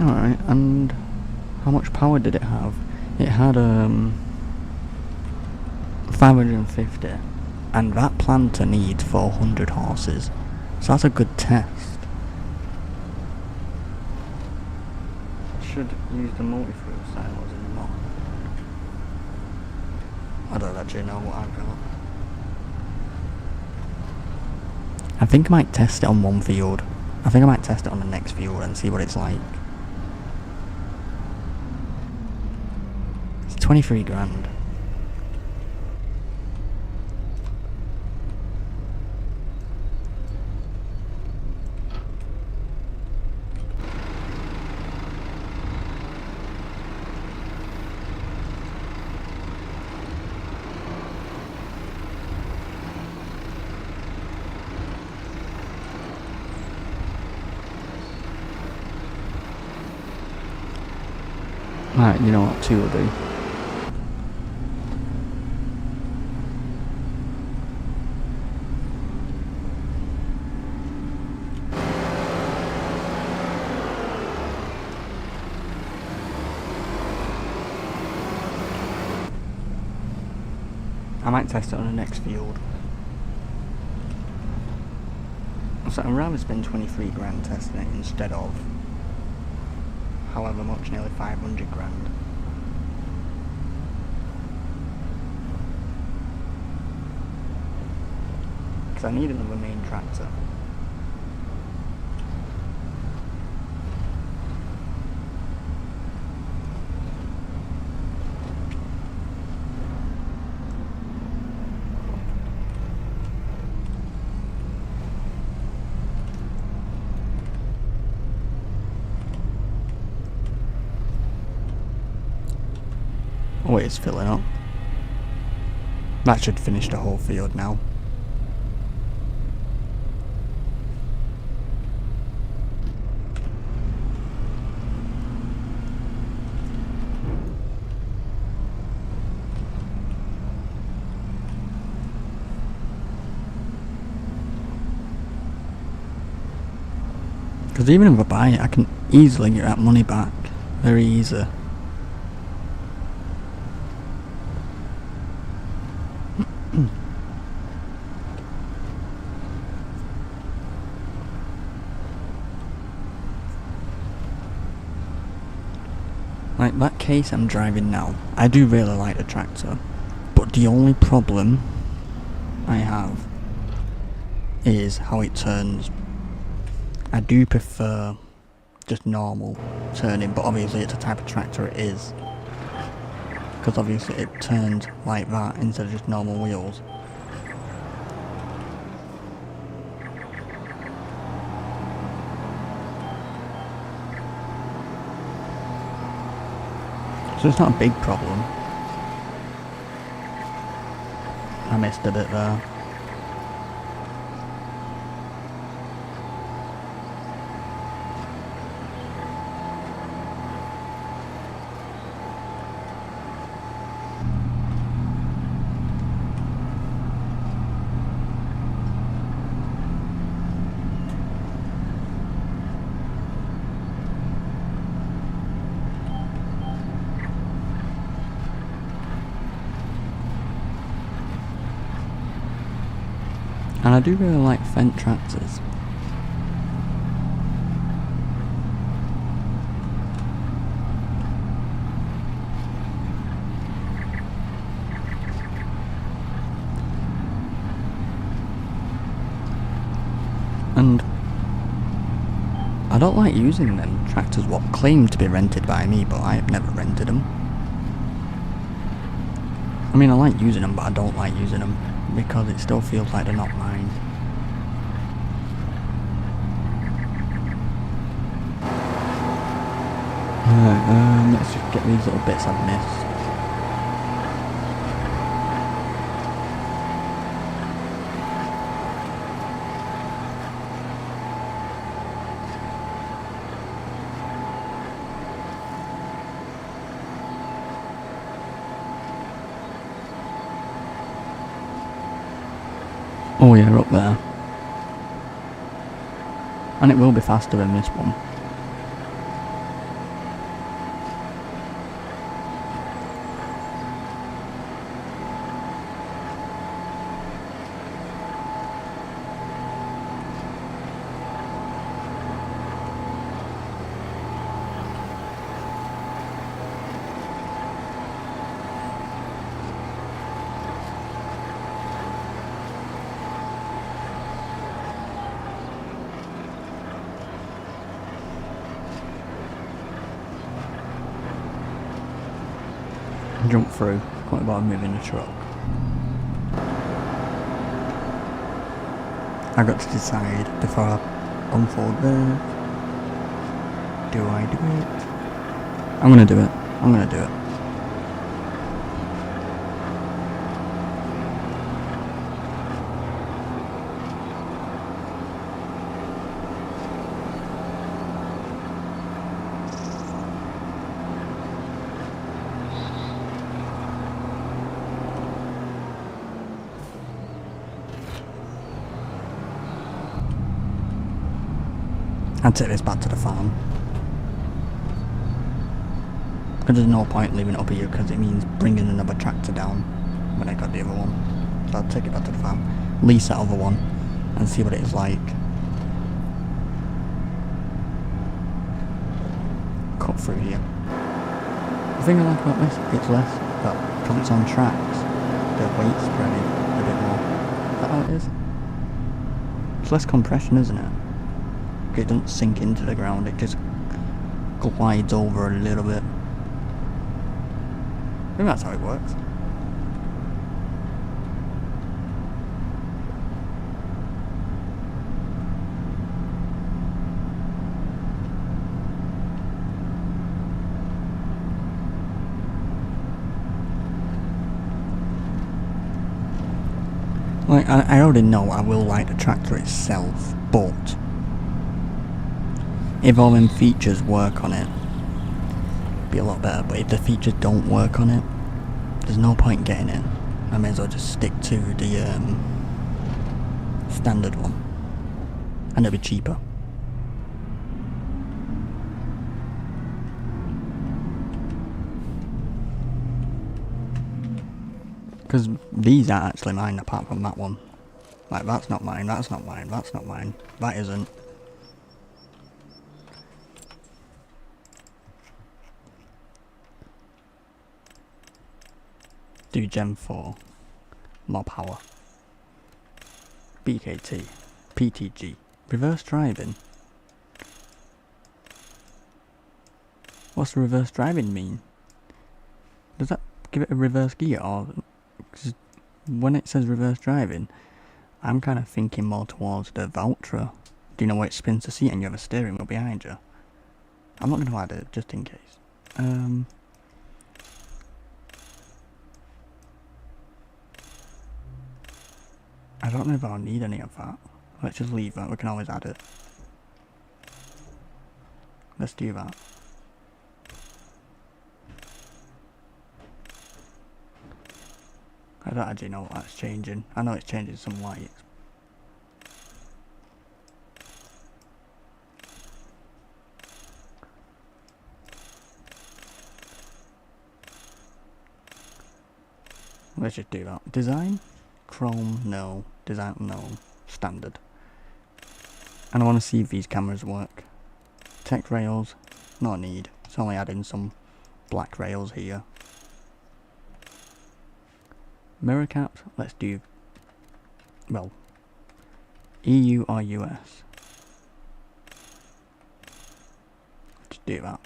Alright, and how much power did it have? It had 550, and that planter needs 400 horses, so that's a good test. Should use the multi-fuel silos in the mod. I don't actually know what I've got. I think I might test it on one field. I think I might test it on the next field and see what it's like. It's 23 grand. Alright, you know what 2 will do. I might test it on the next field. So I'd rather spend 23 grand testing it instead of however much, nearly 500 grand. Because I need another main tractor. Oh, it's filling up. That should finish the whole field now. Because even if I buy it, I can easily get that money back. Very easy. Like that case I'm driving now, I do really like the tractor, but the only problem I have is how it turns. I do prefer just normal turning, but obviously it's a type of tractor it is, because obviously it turns like that instead of just normal wheels. So it's not a big problem. I missed a bit there. And I do really like Fendt tractors. And I don't like using them tractors what claim to be rented by me, but I have never rented them. I mean, I like using them, but I don't like using them because it still feels like they're not mine. Let's just get these little bits I've missed. Oh yeah, up there. And it will be faster than this one. Jump through, quite about moving the truck. I got to decide before I unfold this. Do I do it? I'm gonna do it. I'm gonna do it. I'd take this back to the farm. Because there's no point leaving it up here because it means bringing another tractor down when I got the other one. So I'll take it back to the farm, lease that other one, and see what it is like. Cut through here. The thing I like about this, it's less, because it's on tracks, the weight spreading a bit more. Is that how it is? It's less compression, isn't it? It doesn't sink into the ground, it just glides over a little bit. I think that's how it works. Like, I already know I will like the tractor itself, but if all them features work on it, it'd be a lot better. But if the features don't work on it, there's no point getting it. I may as well just stick to the standard one, and it'll be cheaper. Because these are actually mine apart from that one. Like, that's not mine, that's not mine, that's not mine, that isn't. Do Gen 4. More power. BKT. PTG. Reverse driving. What's reverse driving mean? Does that give it a reverse gear, or... Cause when it says reverse driving, I'm kind of thinking more towards the Valtra. Do you know where it spins the seat and you have a steering wheel behind you? I'm not going to add it, just in case. I don't know if I'll need any of that. Let's just leave that, we can always add it. Let's do that. I don't actually know what that's changing. I know it's changing some lights. Let's just do that. Design? Chrome? No. Design? No. Standard. And I want to see if these cameras work. Tech rails? No need. It's only adding some black rails here. Mirror caps? Let's do... well... EU or US? Just do that.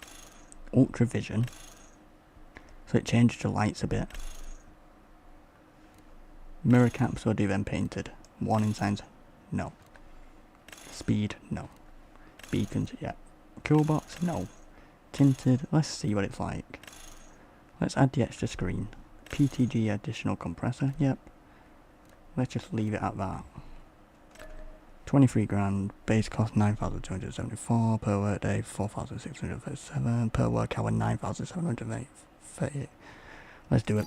Ultra vision. So it changes the lights a bit. Mirror caps, or do them painted? Warning signs? No. Speed? No. Beacons? Yeah. Cool box? No. Tinted? Let's see what it's like. Let's add the extra screen. PTG additional compressor? Yep. Let's just leave it at that. 23 grand, base cost 9,274, per work day 4,637, per work hour 9,738. Let's do it.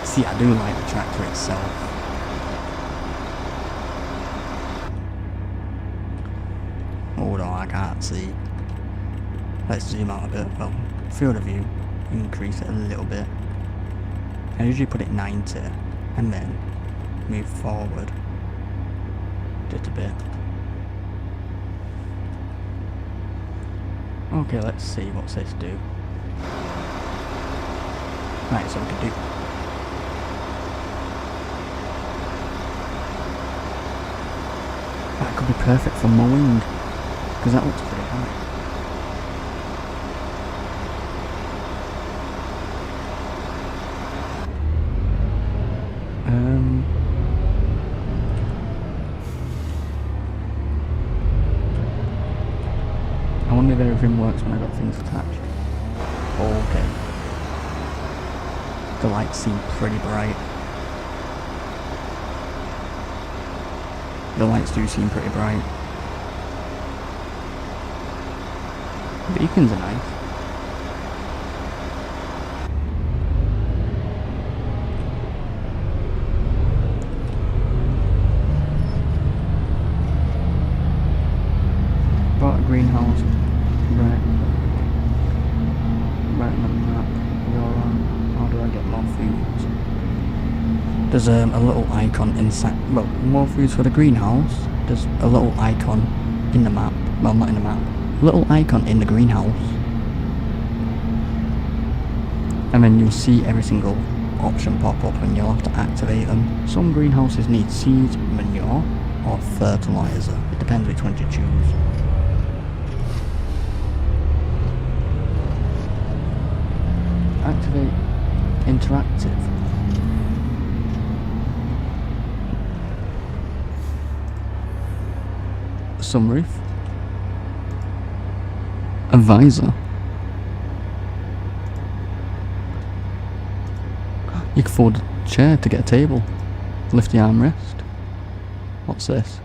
See, I do like the tractor itself. Hold on, I can't see. Let's zoom out a bit. Well, field of view, increase it a little bit. I usually put it 90 and then move forward just a bit. Okay, let's see what's this do. Right, so we can do... that could be perfect for mowing, because that looks pretty high. I wonder if everything works when I got things attached. Okay. The lights seem pretty bright. The lights do seem pretty bright. Beacons are nice. Bought a greenhouse. Right on the map. How do I get more foods? There's a little icon inside. Well, more foods for the greenhouse. There's a little icon in the map. Well, not in the map. Little icon in the greenhouse. And then you'll see every single option pop up and you'll have to activate them. Some greenhouses need seeds, manure, or fertilizer. It depends which one you choose. Activate interactive. Sunroof. A visor. You can afford a chair to get a table. Lift the armrest. What's this?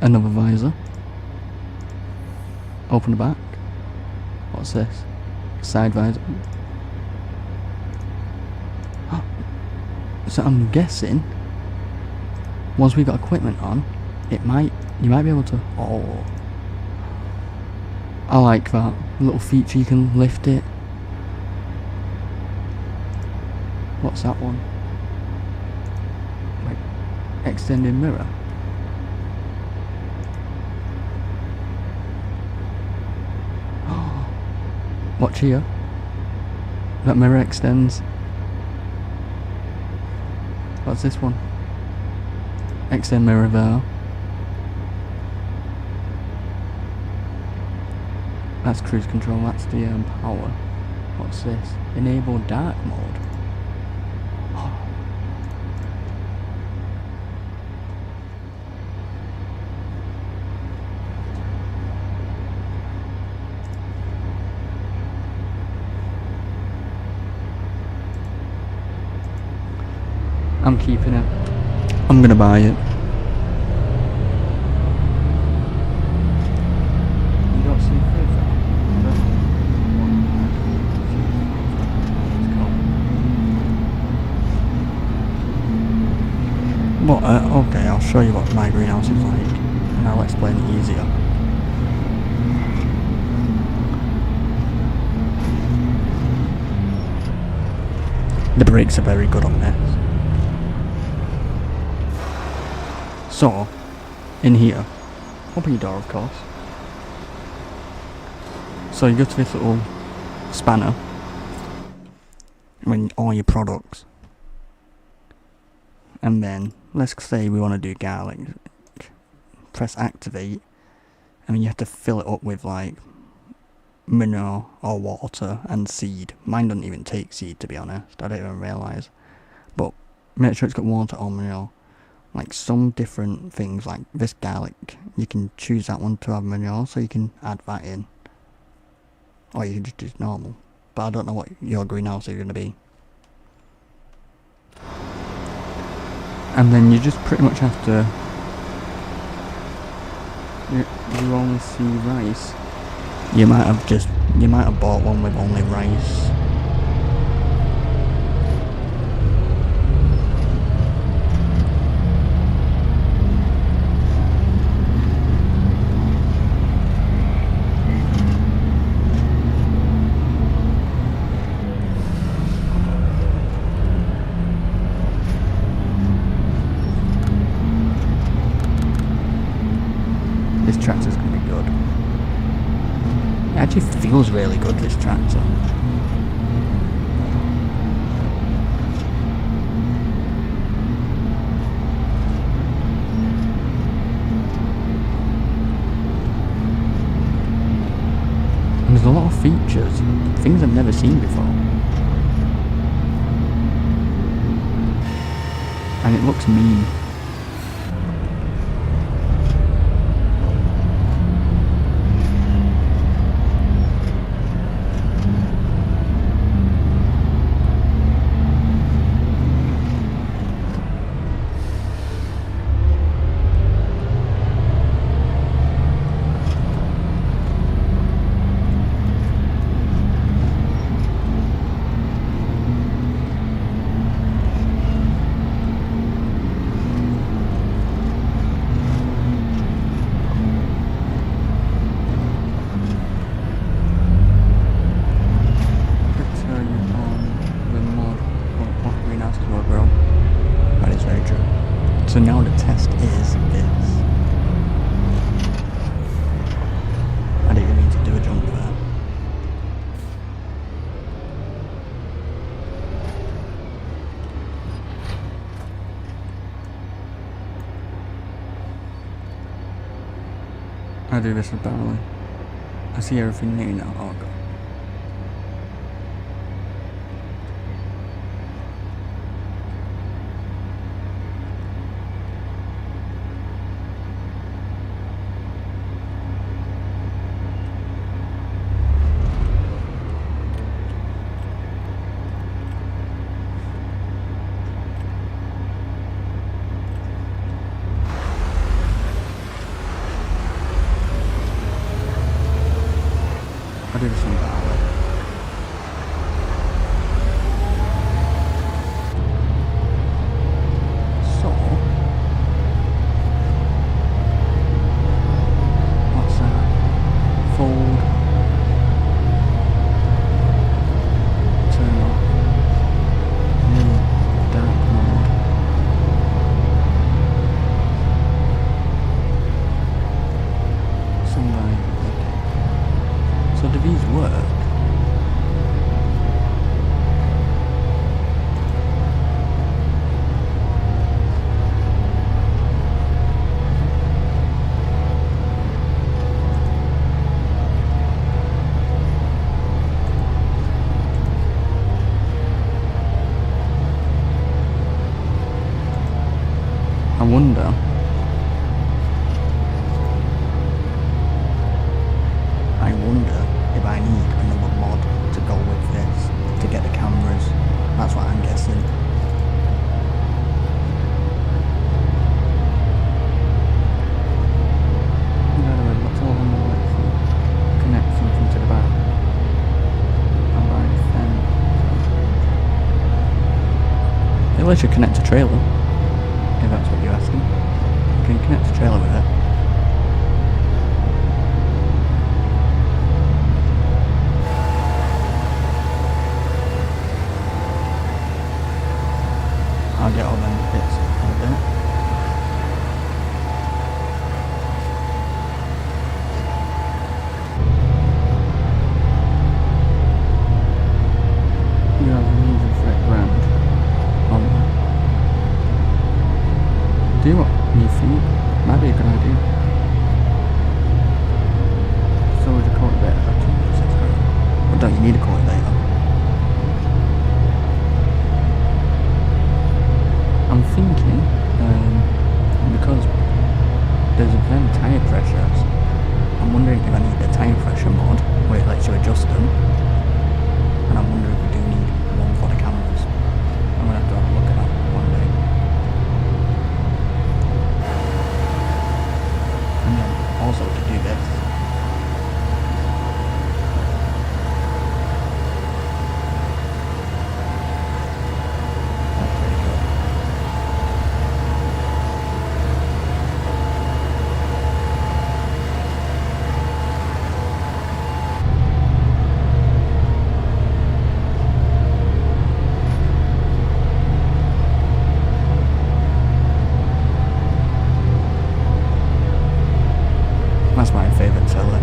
Another visor. Open the back. What's this? Side visor. So I'm guessing once we got equipment on, you might be able to... oh, I like that little feature, you can lift it. What's that one? Like extended mirror. Watch here. That mirror extends. What's this one? Extend mirror there. That's cruise control, that's the power. What's this? Enable dark mode. Oh. I'm keeping it. I'm gonna buy it. You don't see Well, okay, I'll show you what my greenhouse is like, and I'll explain it easier. The brakes are very good on this. So, in here, open your door of course. So you go to this little spanner, when all your products, and then let's say we want to do garlic, press activate, and then you have to fill it up with like manure or water and seed. Mine doesn't even take seed, to be honest, I don't even realise, but make sure it's got water or manure. Like some different things, like this garlic, you can choose that one to have manure, so you can add that in, or you can just do normal, but I don't know what your greenhouse is going to be. And then you just pretty much have to, you only see rice. You might have bought one with only rice. This tractor's gonna be good. It actually feels really good, this tractor. And there's a lot of features, things I've never seen before. And it looks mean. So now the test is this. I didn't even mean to do a jump there. I do this with barley. I see everything new now. Oh god. I do this one barley. So, what's that? Fold. Turn off. New dark mode. Sunlight. So do these work? I wonder. I wonder if I need another mod to go with this to get the cameras. That's what I'm guessing. Let's have a look. Connect something to the back. And by then. It lets you connect a trailer. If that's what you're asking. You can connect a trailer with it. I'll get all them bits in a bit. You have a reason for it grand. Do you want new food? Might be a good idea. So would you cultivate that to subscribe? Or don't you need a cultivator? I'm thinking, because there's them tyre pressures, I'm wondering if I need a tyre pressure mod where it lets you adjust them. And I'm wondering if we do need one for the cameras. I'm going to have to have a look at that one day. And then also to do this. That's pretty good. That's my favourite seller.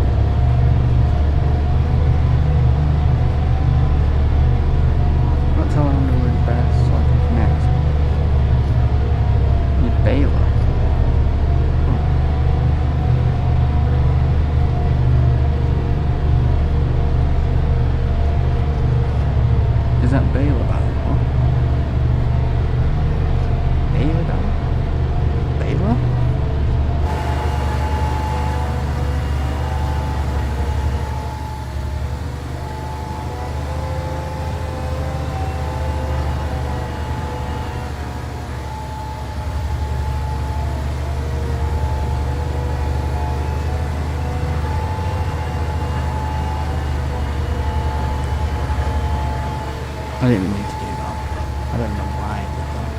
Let's tell them the word best so I can connect. Your baler. Is that baler barrel? What? Baler barrel? Baler? I didn't even need to do that. I don't know why I did that.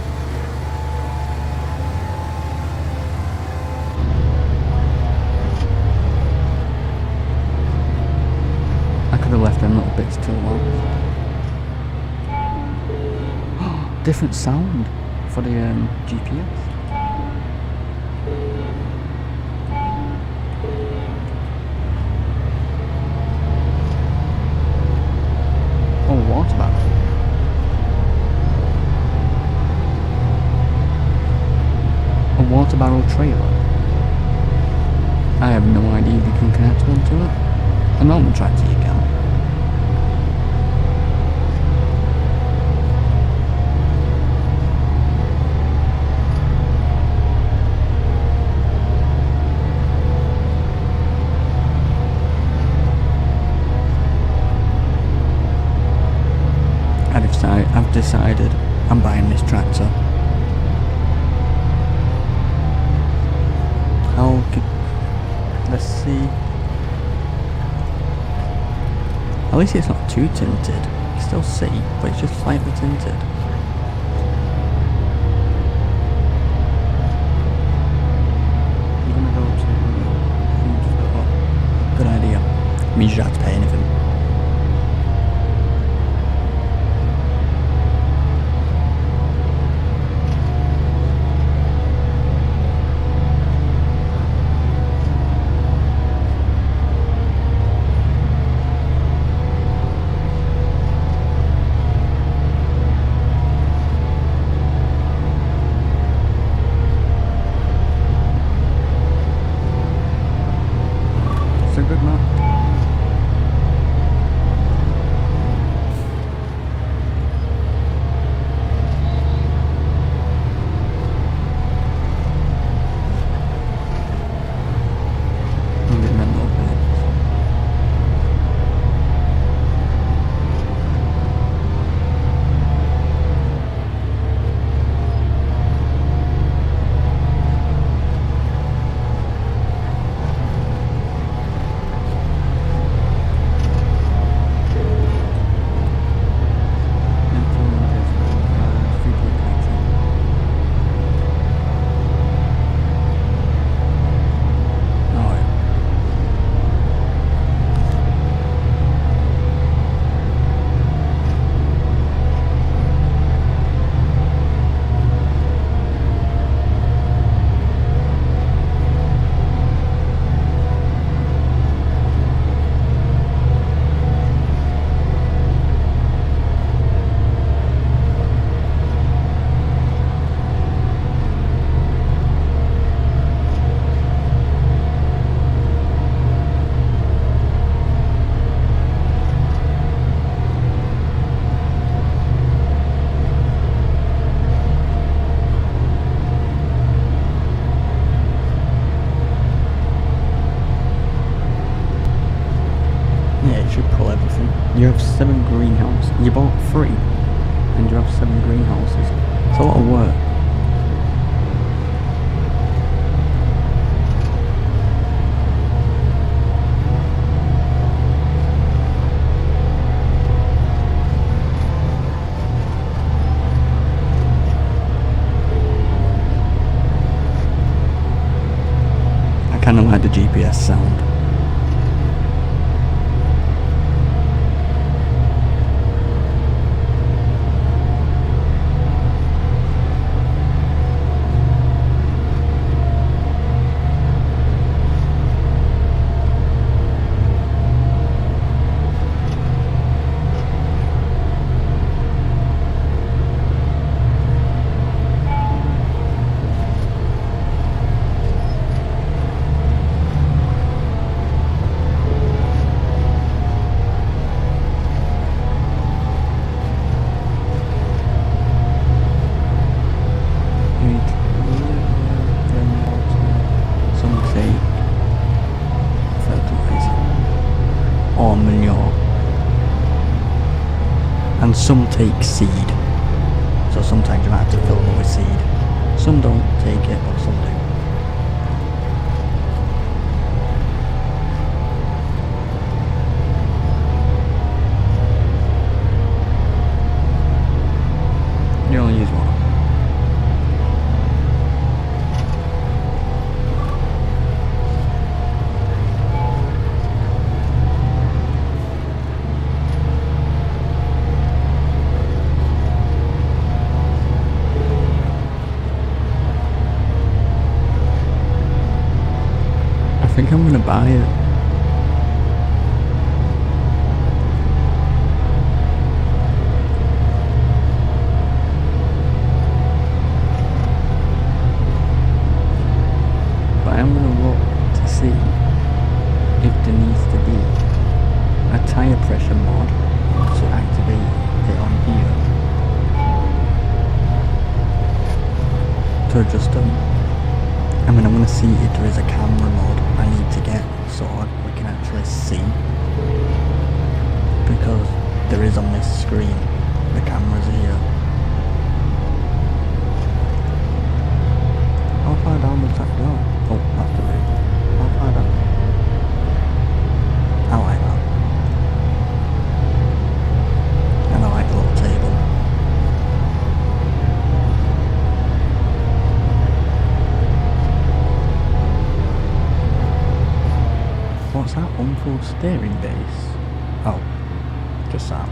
I could have left them little bits till last. Different sound for the GPS. Oh, water barrel. A water barrel trailer. I have no idea if you can connect one to it. A normal tractor you can. I've decided I'm buying this tractor. Let's see. At least it's not too tinted. You can still see, but it's just slightly tinted. I'm gonna go to food store. Good idea. Means you don't have to pay anything. 7 greenhouses. You bought 3 and you have 7 greenhouses. It's a lot of work. I kinda like the GPS sound. Or manure, and some take seed, so sometimes you might have to fill them with seed. Some don't take it, but some do. You only use one. I think I'm gonna buy it. But I'm gonna look to see if there needs to be a tyre pressure mod to activate it on here to adjust them. I mean, I'm gonna see if there is a camera mode I need to get so we can actually see, because there is on this screen, the camera's here. How far down does that go? Oh, that's the route. How far down? I like that. And I like the little table. What's that? Unfold steering base? Oh, just that.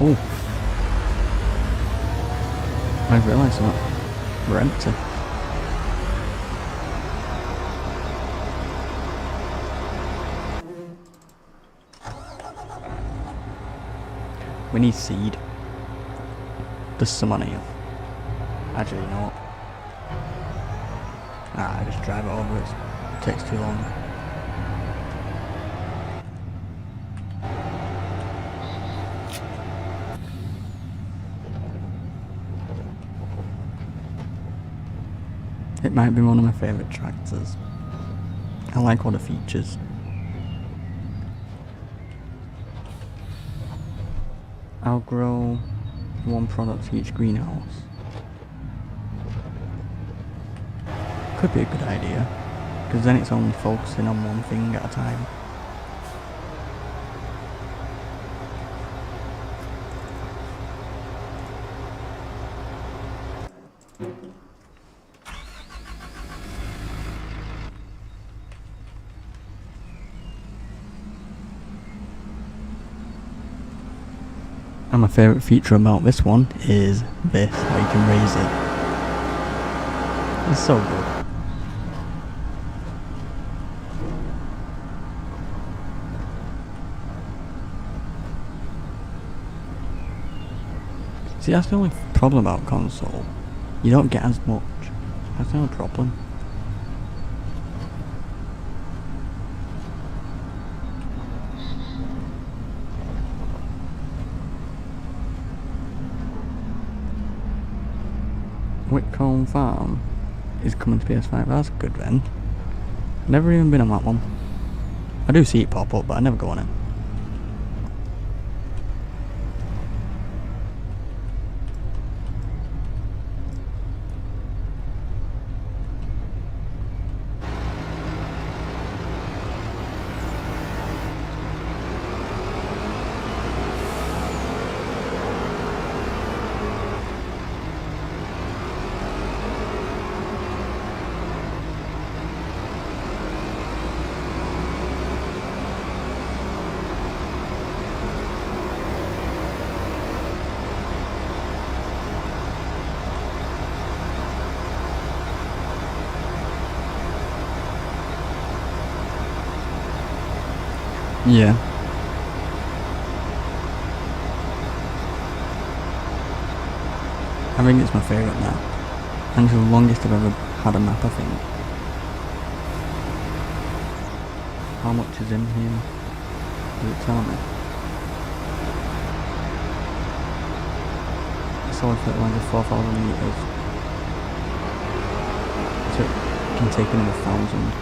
Oh, I realised that we're empty. We need seed. There's some on here. Actually, you know what? Nah, I just drive it over. It takes too long. It might be one of my favourite tractors. I like all the features. I'll grow 1 product each greenhouse. Could be a good idea, because then it's only focusing on one thing at a time. And my favourite feature about this one is this, how you can raise it. It's so good. See, that's the only problem about console. You don't get as much. That's the only problem. Whitcomb Farm is coming to PS5. That's good then. Never even been on that one. I do see it pop up, but I never go on it. Yeah. I think it's my favourite map. And it's the longest I've ever had a map, I think. How much is in here? Does it tell me? Solid fertilizer 4,000 litres. So it can take in 1,000.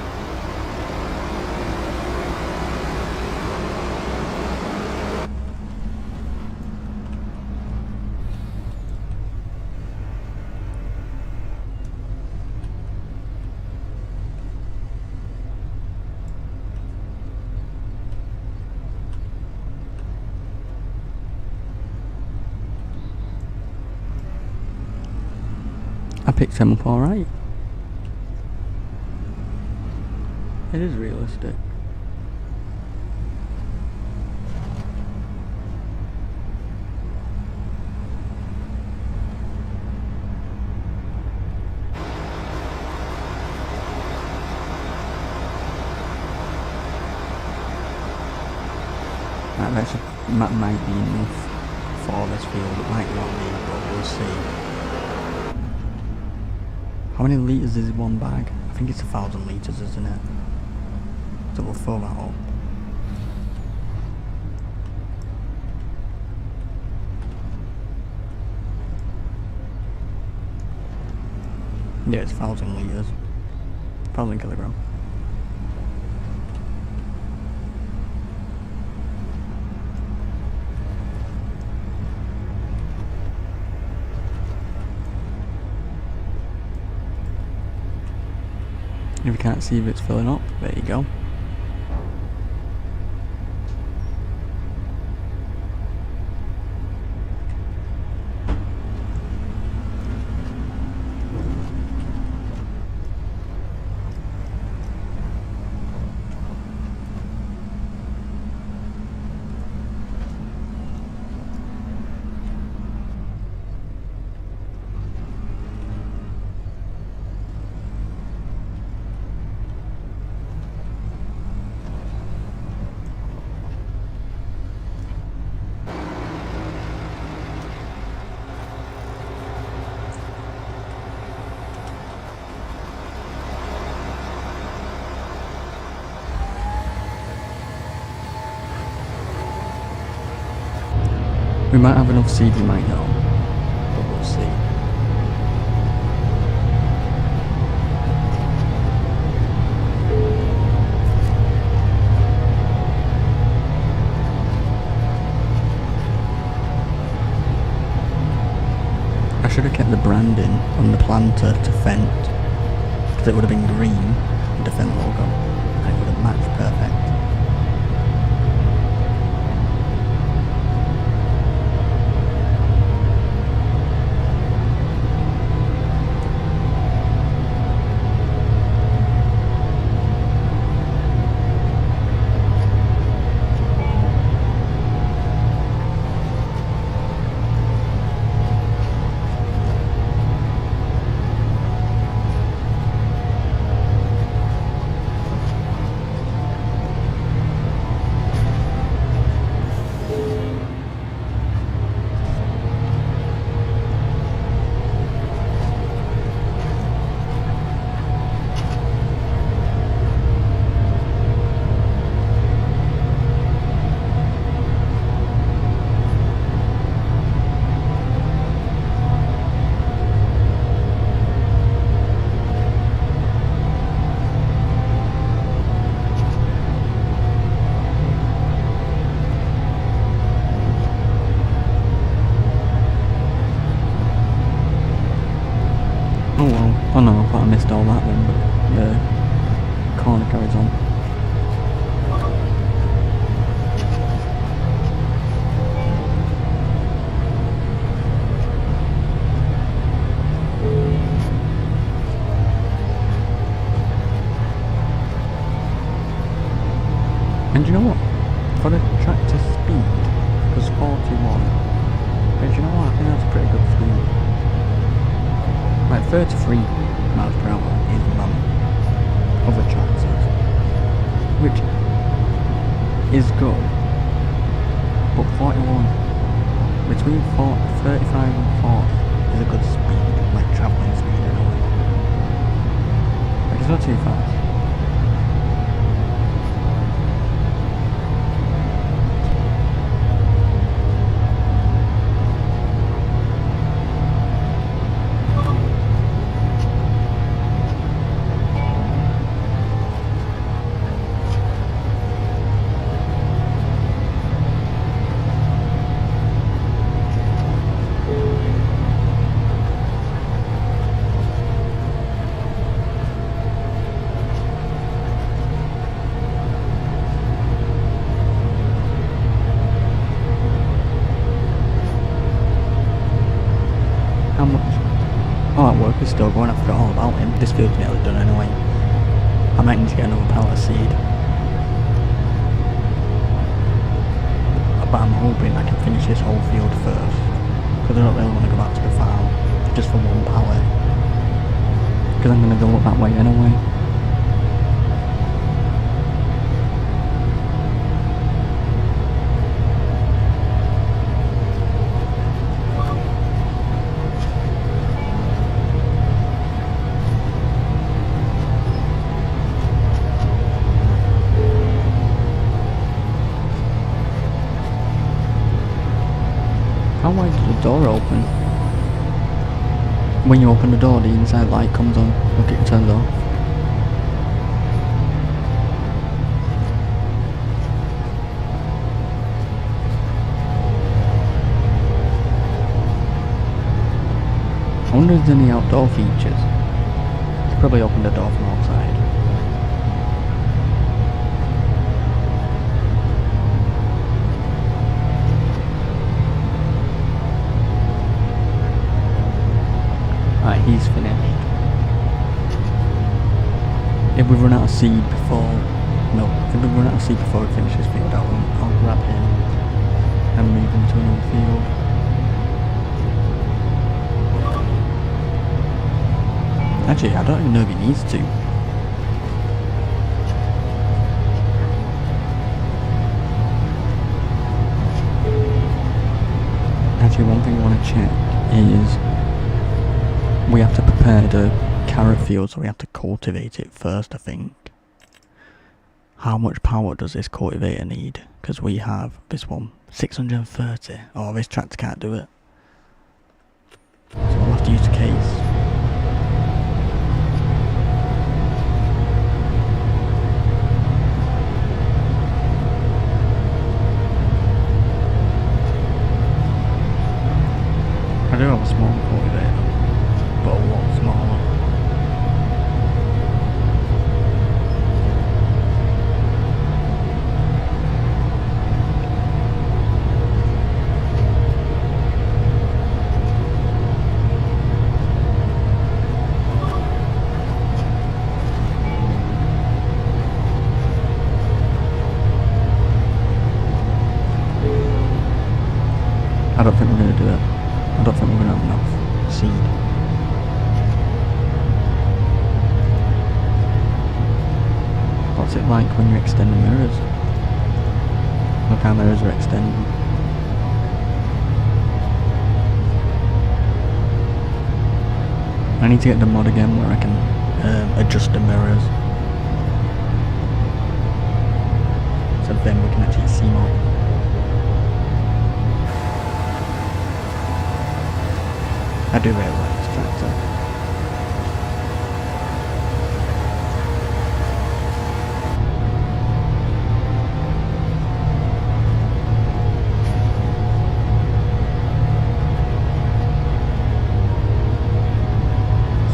I picked him up alright. It is realistic. That might be enough for this field. It might not be, but we'll see. How many litres is one bag? I think it's 1,000 litres, isn't it? So we'll fill that up. Yeah, it's 1,000 litres. 1,000 kilograms. If you can't see if it's filling up, there you go. We might have enough seed, we might not, but we'll see. I should have kept the branding on the planter to Fent, because it would have been green with the Fent logo, and it would have matched perfect. Oh no, I thought I missed all that then, but the corner carries on. And you know what? For the tractor speed, because 41, but you know what? I think that's a pretty good speed. Like 33 miles per hour is none other tractors, which is good, but 41, between 35 and 40 is a good speed, like travelling speed anyway. Like it's not too fast. How much? Oh, that work is still going. I forgot all about him. This field's nearly done anyway. I might need to get another pallet of seed. But I'm hoping I can finish this whole field first, because I don't really want to go back to the farm just for one pallet, because I'm going to go up that way anyway. How wide does the door open? When you open the door, the inside light comes on. Look, it turns off. I wonder if there's any outdoor features. Probably open the door from outside. Right, he's finished. If we run out of seed before... No, if we run out of seed before we finish this field, I'll grab him and move him to another field. Actually, I don't even know if he needs to. Actually, one thing I want to check is we have to prepare the carrot field, so we have to cultivate it first, I think. How much power does this cultivator need? Because we have this one, 630. Oh, this tractor can't do it. So we'll have to use the case. I do have a small cultivator, but a lot smaller. I don't think we're going to do it. I don't think we're going to have enough seed. What's it like when you extend the mirrors? Look how mirrors are extending. I need to get the mod again where I can adjust the mirrors, so then we can actually see more. I do really like this tractor.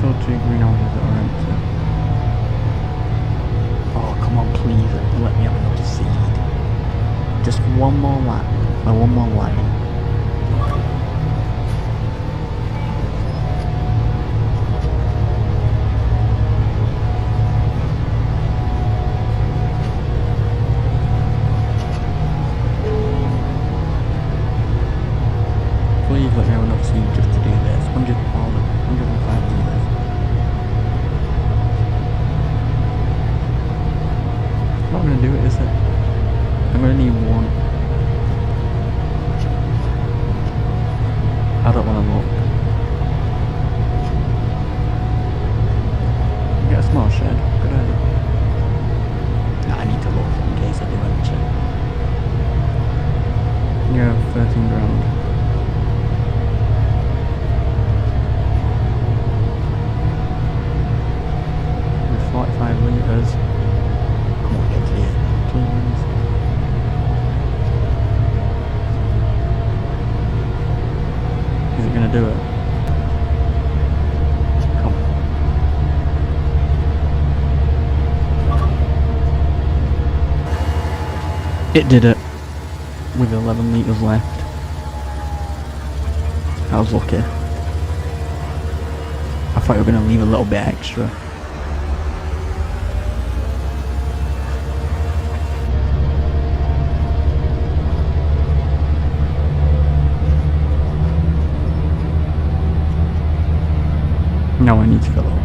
So 2 greenhouse houses that are empty. Oh, come on, please, let me have another seed. Just one more lap, or one more lane. Please let me have enough seed just to do this. 105 litres. Not gonna do it, is it? I'm gonna need one. I don't wanna look. Get a small shed. Good idea. Nah, I need to look in case I do empty. Yeah, 13 grand. With 45 litres. Come on, get here, please. Is it gonna do it? Come on. It did it. With 11 litres left. I was lucky. I thought you were going to leave a little bit extra. Now I need to fill up.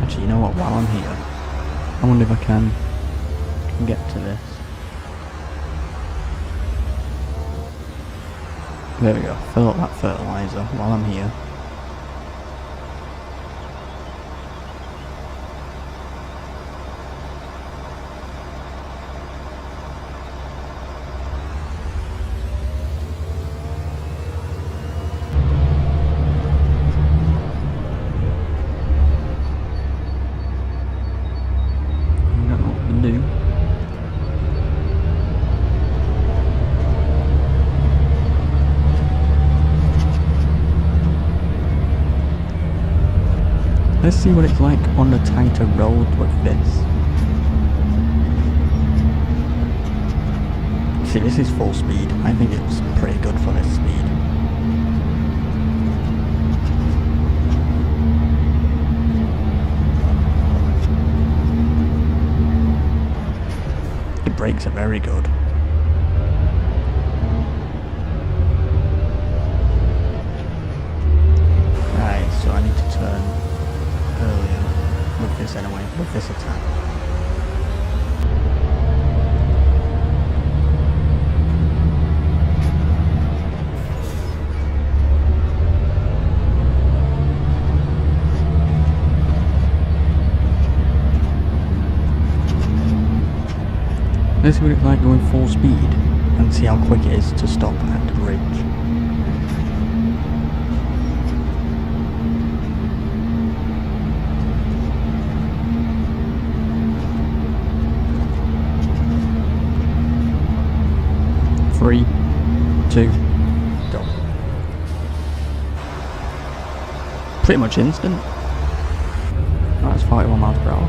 Actually, you know what, while I'm here, I wonder if I can get to this. There we go, fill up that fertiliser while I'm here. I don't know what to do. Let's see what it's like on the tighter road with this. See, this is full speed. I think it's pretty good for this speed. The brakes are very good. Right, so I need to turn earlier with this anyway, with this attack. Let's see what it's like going full speed and see how quick it is to stop at the bridge. Three, two, go. Pretty much instant. That's 41 miles per hour.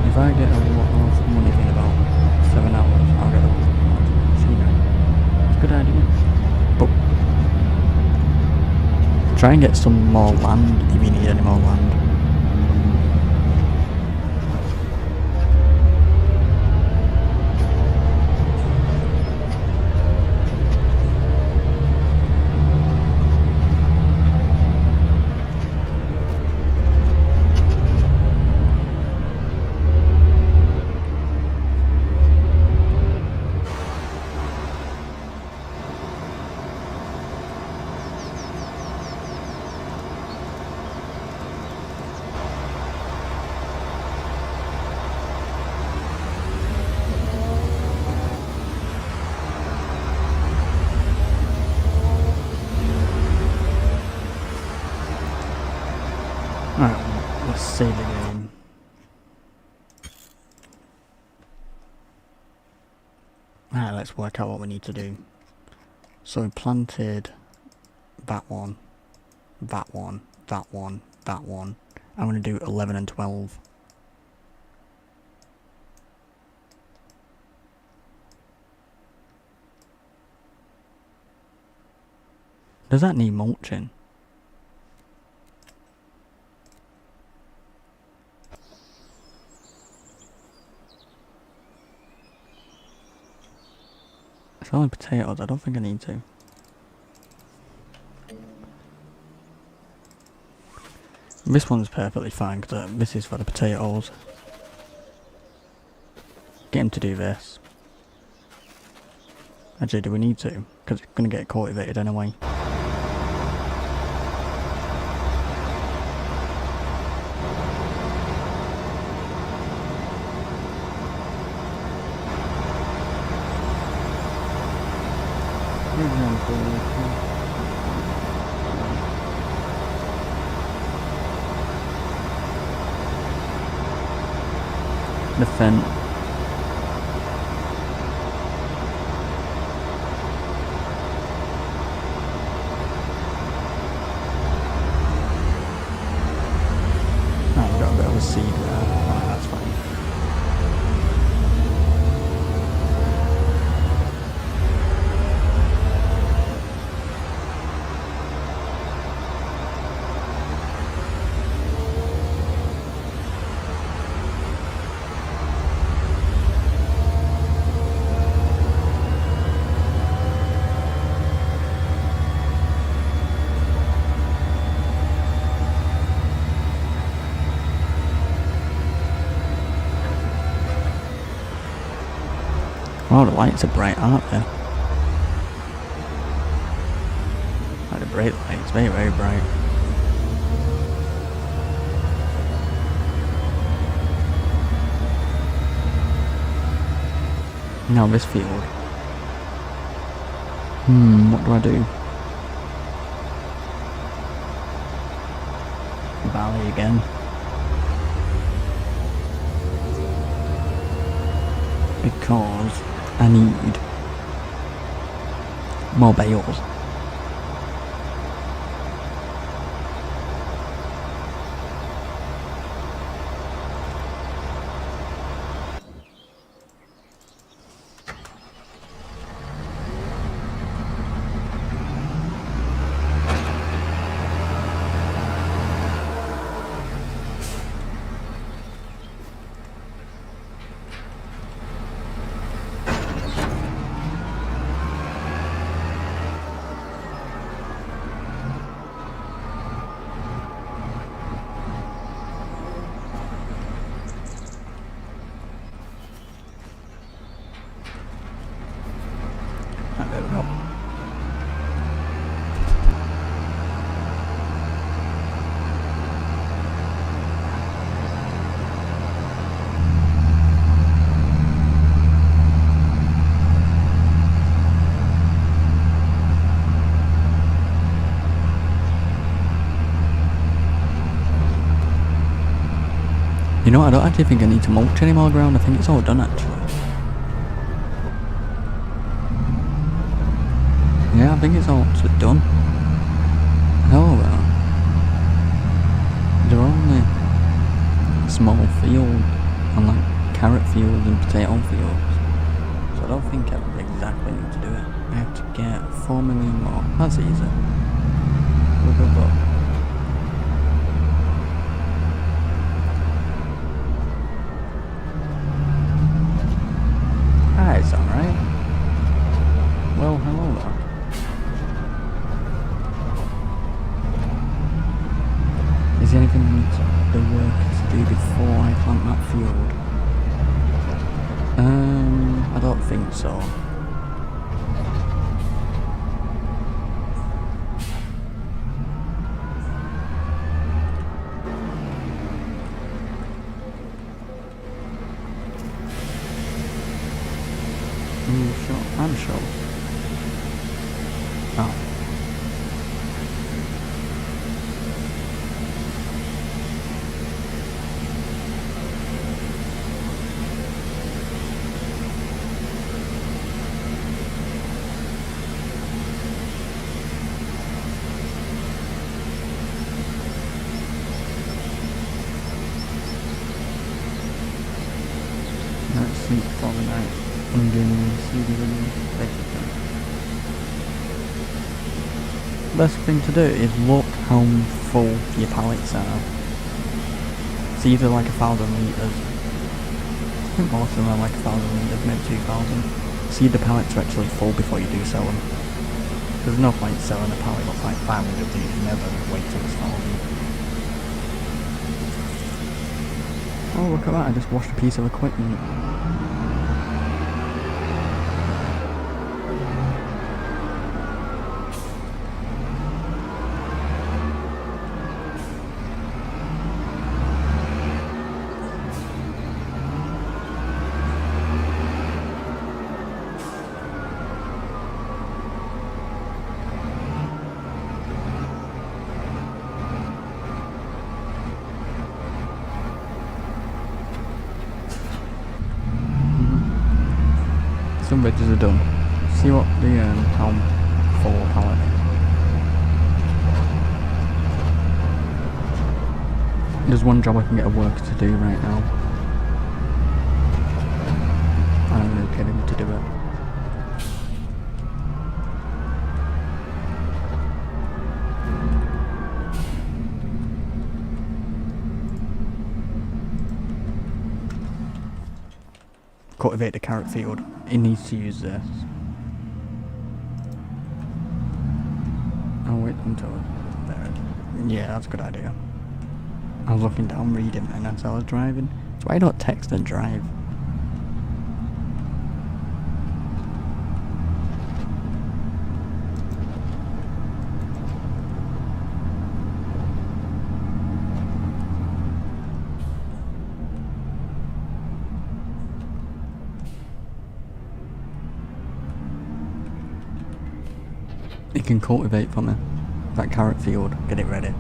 If I get a lot of money in about 7 hours, I'll get a casino. It's a good idea. But try and get some more land if you need any more land. Alright, let's save the game. Alright, let's work out what we need to do. So we planted that one, that one, that one. I'm going to do 11 and 12. Does that need mulching? It's only potatoes, I don't think I need to. This one's perfectly fine because this is for the potatoes. Get him to do this. Actually, do we need to? Because it's going to get cultivated anyway. The fence. Oh, we've got a bit of a seed there. Oh, that's fine. Oh, the lights are bright, aren't they? Like the bright lights, very, very bright. Now this field. What do I do? Valley again. Because I need more bales. There we go. You know, I don't actually think I need to mulch any more ground. I think it's all done actually. Yeah, I think it's all done. Oh well. They're only a small field and like carrot fields and potato fields. So I don't think I exactly need to do it. I have to get 4 million more. That's easy. We'll go. Ah, it's alright. Well, hello there. Is there anything I need the workers to do before I plant that field? I don't think so. Sure. I'm sure. Oh. sleep for the night. I'm doing a CD review, basically. Best thing to do is look how full your pallets are. It's either like 1,000 litres. I think most of them are like 1,000 litres, maybe 2,000. See the pallets are actually full before you do sell them. There's no point selling a pallet that's like 500 litres, never wait till it's 1,000. Oh, look at that, I just washed a piece of equipment. Some wedges are done. See what the how full pallet is. There's one job I can get a worker to do right now. And I'm going to get him to do it. Cultivate the carrot field. He needs to use this. I'll wait until there. Yeah, that's a good idea. I was looking down reading and as I was driving. So why don't text and drive? You can cultivate for me. That carrot field, get it ready.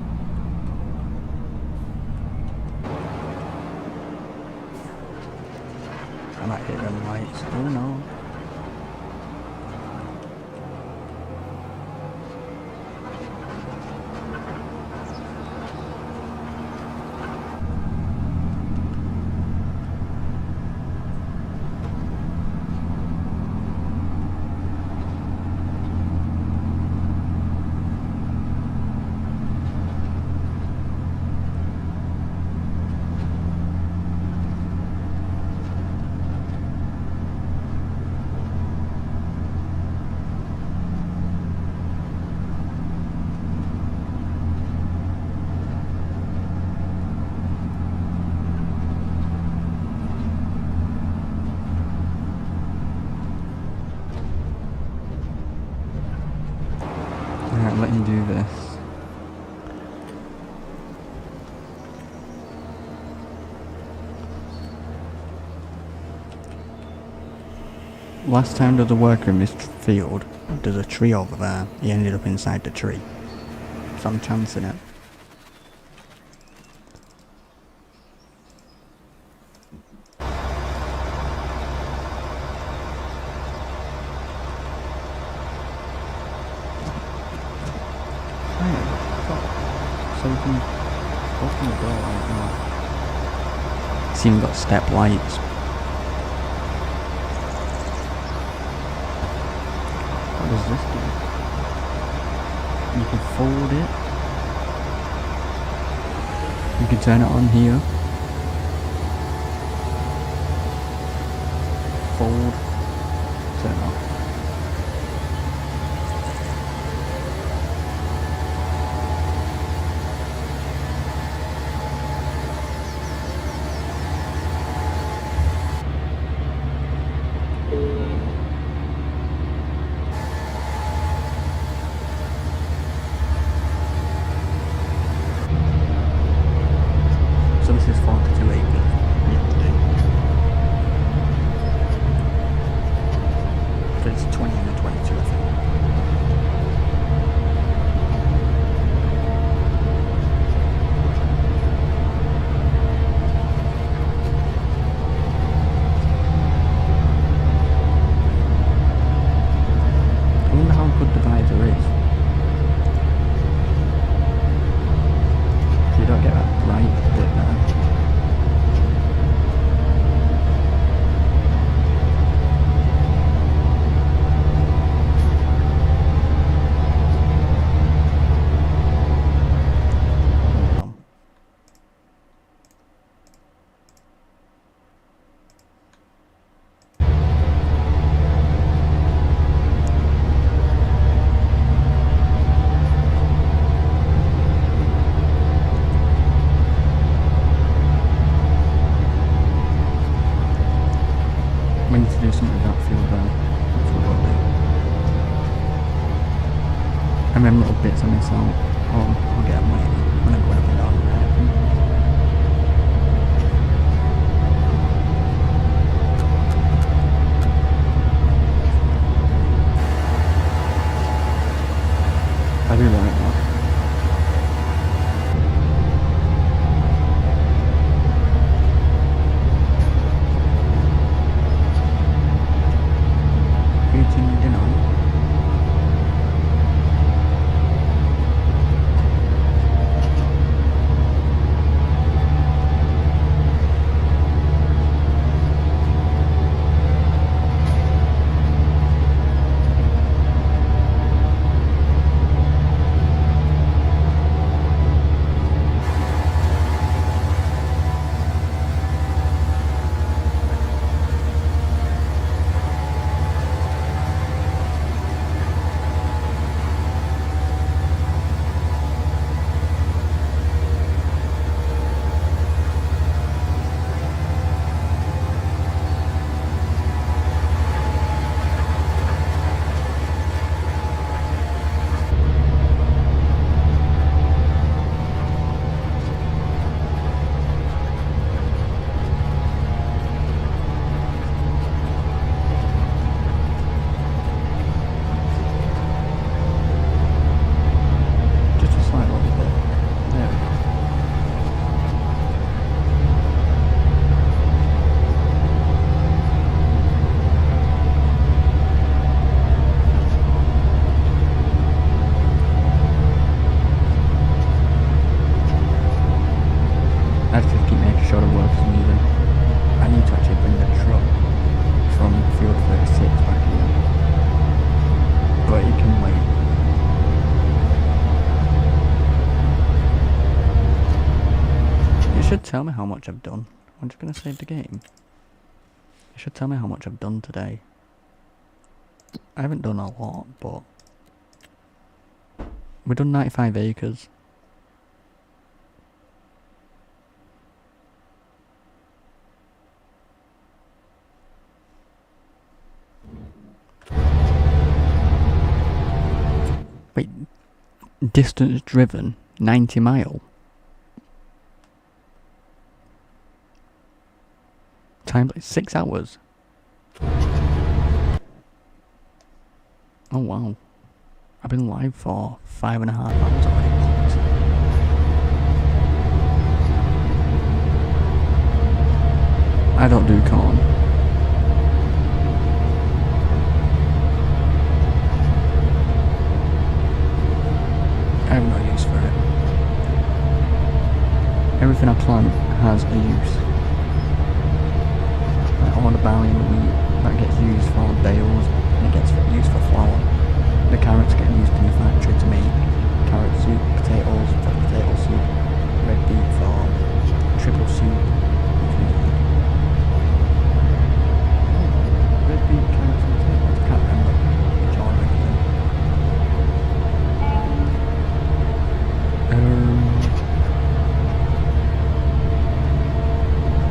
I might hit them lights. Oh no. Alright, let him do this. Last time there was a worker in this field, there's a tree over there. He ended up inside the tree. So I'm chancing it. So we can open the door right now. See, we've got step lights. What does this do? You can fold it. You can turn it on here. Fold. Turn it off. So this is 42 acres. But it's 20 and 22, I think. I wonder how good the divisor is. So you don't get that right bit there. I miss out, I'll get them waiting when I'm going up and down there. I do like that. Eating dinner. Just a slight little bit. There we go. I have to keep making sure the works are moving. I need to actually bring the truck from Field 36 back here. But it can wait. It should tell me how much I've done. I'm just going to save the game. It should tell me how much I've done today. I haven't done a lot, but we've done 95 acres. Wait, distance driven 90 mile. Time like 6 hours. Oh wow. I've been live for 5.5 hours already. I don't do corn. I have no use for it. Everything I plant has a use. Like all the barley and the wheat, that gets used for bales and it gets used for flour. The carrots get used in the factory to make carrot soup, potatoes for potato soup, red beet for triple soup. Red beet, carrots and potatoes, I can't remember which order it is in.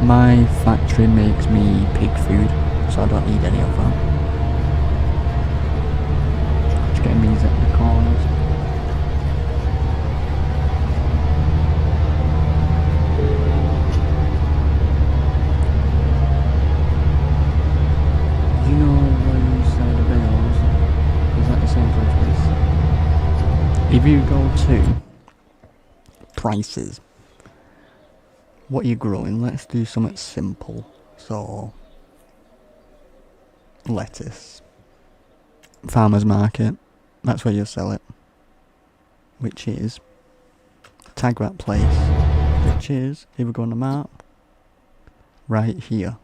My factory makes me pig food, so I don't need any of that. Just getting these at the corners. You know where you sell the bales? Is that the same place? If you go to prices, what you're growing, let's do something simple. So, lettuce. Farmer's market, that's where you'll sell it. Which is Tag Rat Place. Which is, if we go on the map, right here.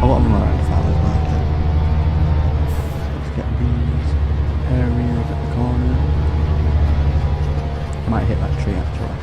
A lot of them are at the farmer's market. Let's get these areas at the corner. I might hit that tree actually.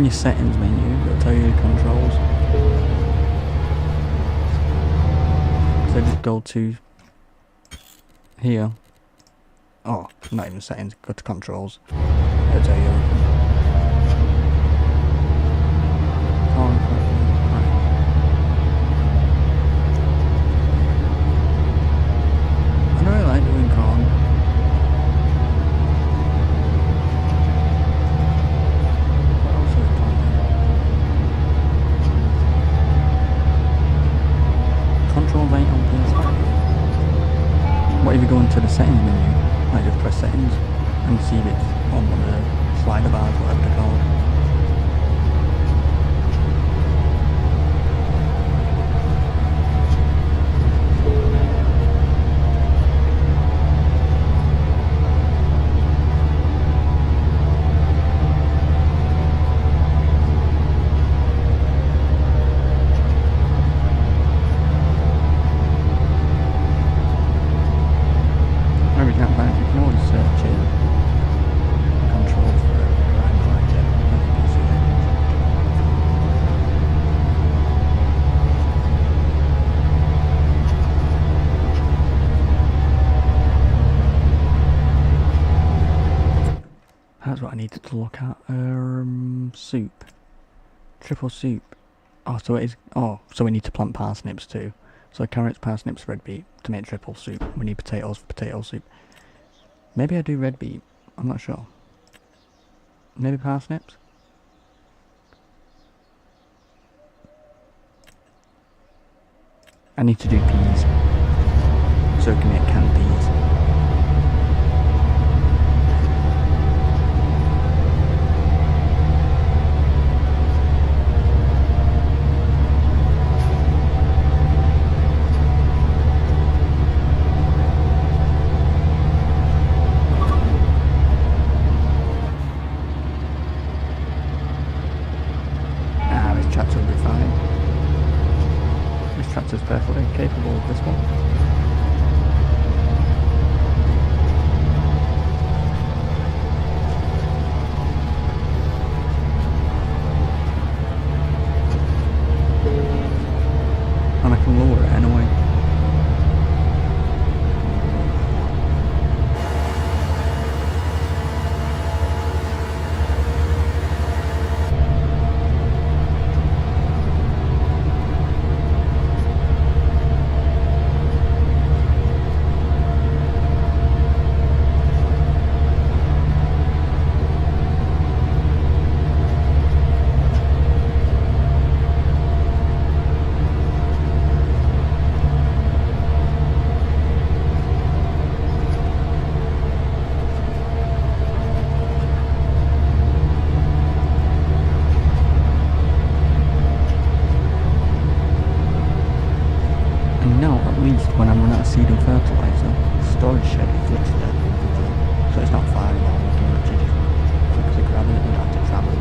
your settings menu, it'll tell you your controls. So just go to here. Oh, not even settings, go to controls. It'll tell you everything. I don't really like doing corn. What else are we playing? Controls ain't on PS5. What if you go into the settings menu? I just press settings and see if it's on one of the slider bars, whatever they're called. Maybe you can't find it, you can always search it. Controls for it, right, like it. I think you see it. That's what I needed to look at. Soup. Triple soup. Oh, so it is. Oh, so we need to plant parsnips too. So carrots, parsnips, red beet to make triple soup. We need potatoes for potato soup. Maybe I do red beet. I'm not sure. Maybe parsnips? I need to do peas. So we can make canned peas. This tractor will be fine. This tractor's perfectly capable of this one. And I can lower it anyway. And now, at least, when I'm running out of seed and fertiliser, the storage shed is literally over there. So it's not far anymore, we can literally just quickly grab it and not have to travel.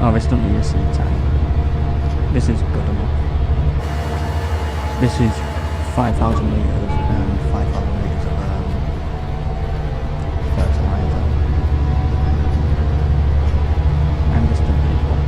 Oh, this doesn't need a seed tank. This is good enough. This is 5,000 litres and 5,000 litres of fertiliser. And this doesn't need one.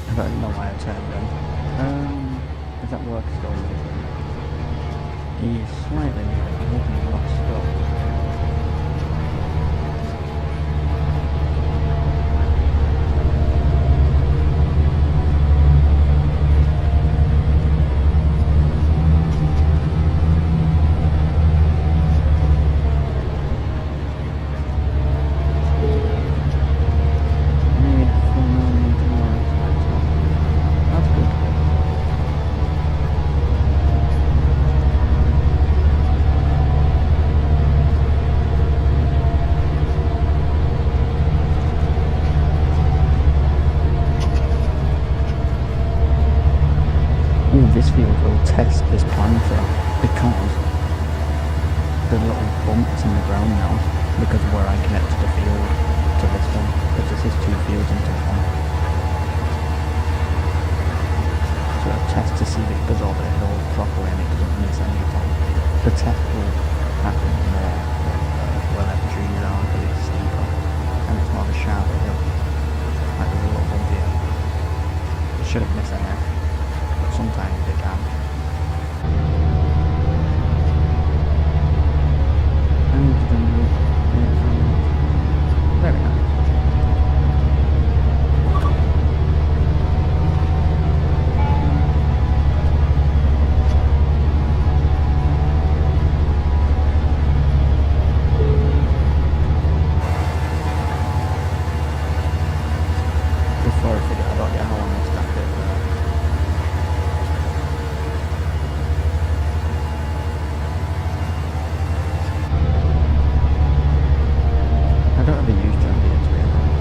I don't know why I turned them. Is that work still? He's slightly moving a lot still. Oh, this field will test this planter because there's little bumps in the ground now because of where I connected the field to this one, because this is 2 fields into one. So I'll test to see if it does all the hills properly and it doesn't miss anything. The test will happen more where the trees are because it's steeper and it's more of a sharper hill. Like there's a little bump here. It shouldn't miss any, but sometimes it can. Very nice. Before I forget, I don't get how long this stack is. I don't ever use John Deere to be honest.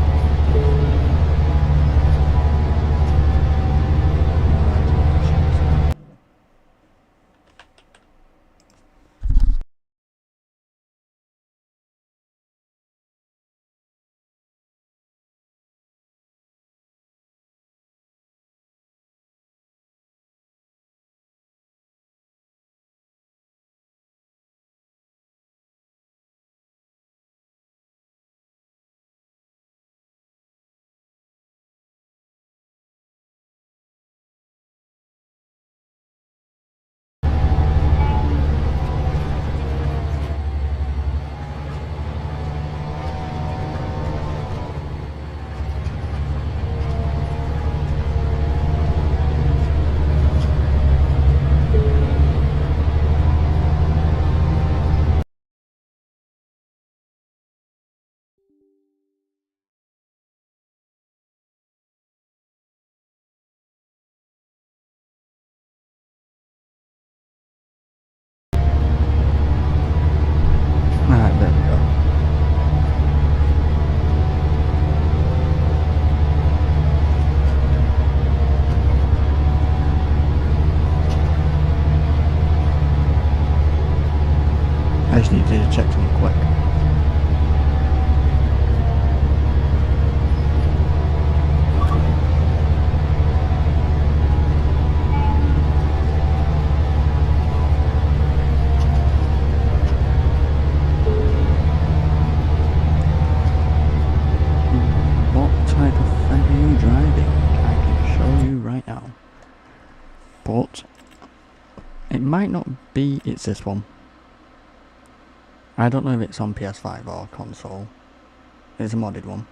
Alright, there we go. I just need to check something quick. What type of thing are you driving? I can show you right now. But it might not be, it's this one. I don't know if it's on PS5 or console. It's a modded one.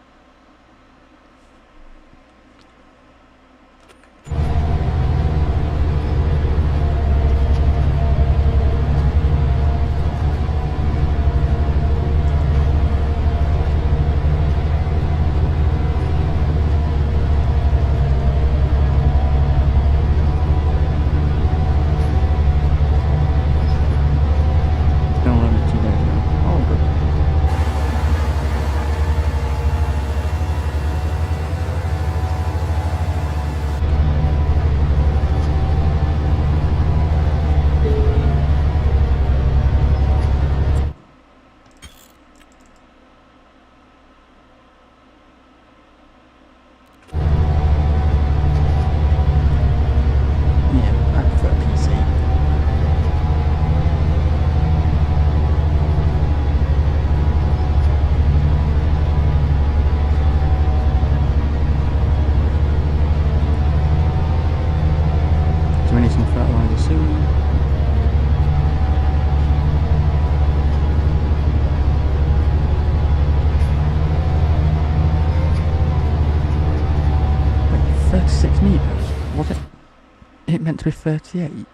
Meant to be 38.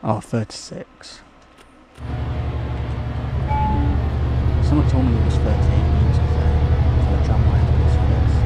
Oh, 36. Someone told me it was 38 meters there for the tramline to this place.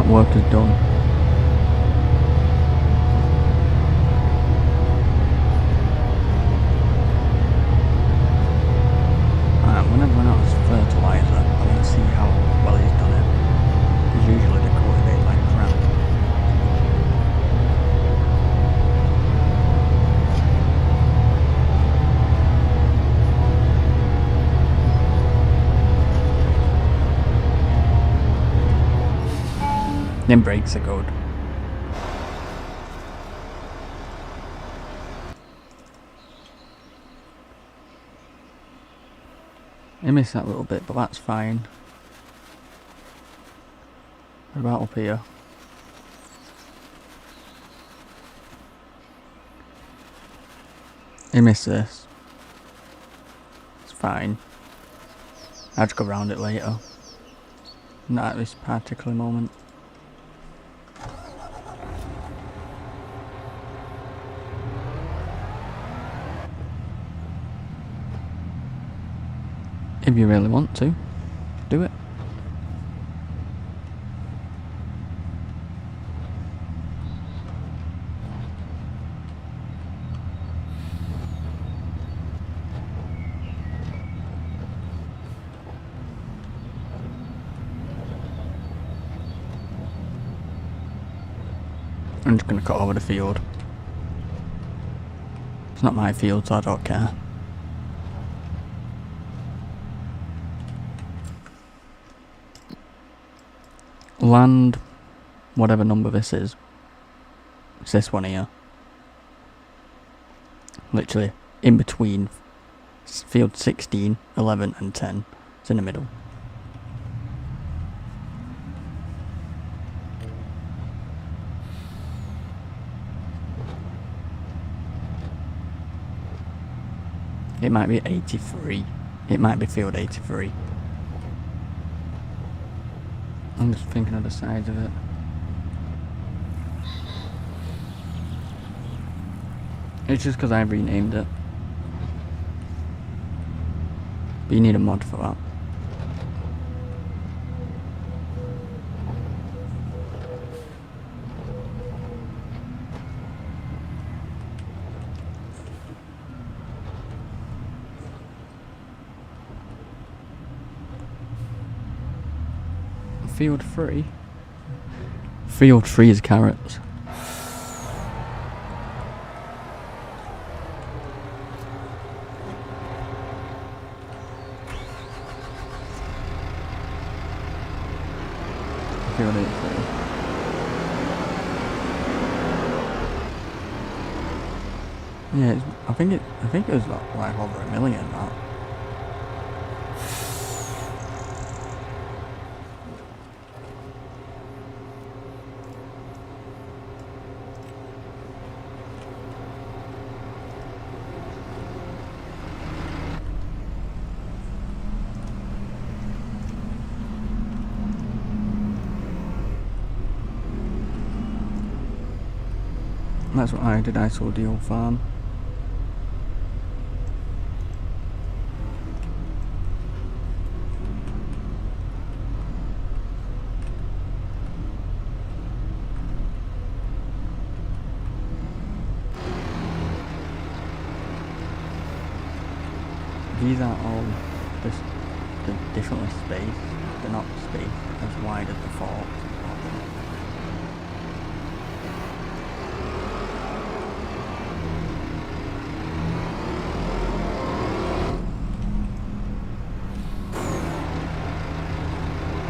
work is done. I'm gonna run out of fertilizer. I want to see how well he's done it. Because usually they cultivate like crap. Them brakes are good. I missed that little bit, but that's fine. What about up here? I missed this. It's fine. I'll just go around it later. Not at this particular moment. If you really want to, do it. I'm just going to cut over the field. It's not my field, so I don't care. Land, whatever number this is, it's this one here. Literally in between field 16, 11 and 10. It's in the middle. It might be 83. It might be field 83. I'm just thinking of the sides of it. It's just because I renamed it. But you need a mod for that. Field 3? Field 3 is carrots. Field 83. Yeah, I think it was like over 1 million that. That's what I did. I sold the old farm. These are all just differently spaced. They're not spaced as wide as the forks.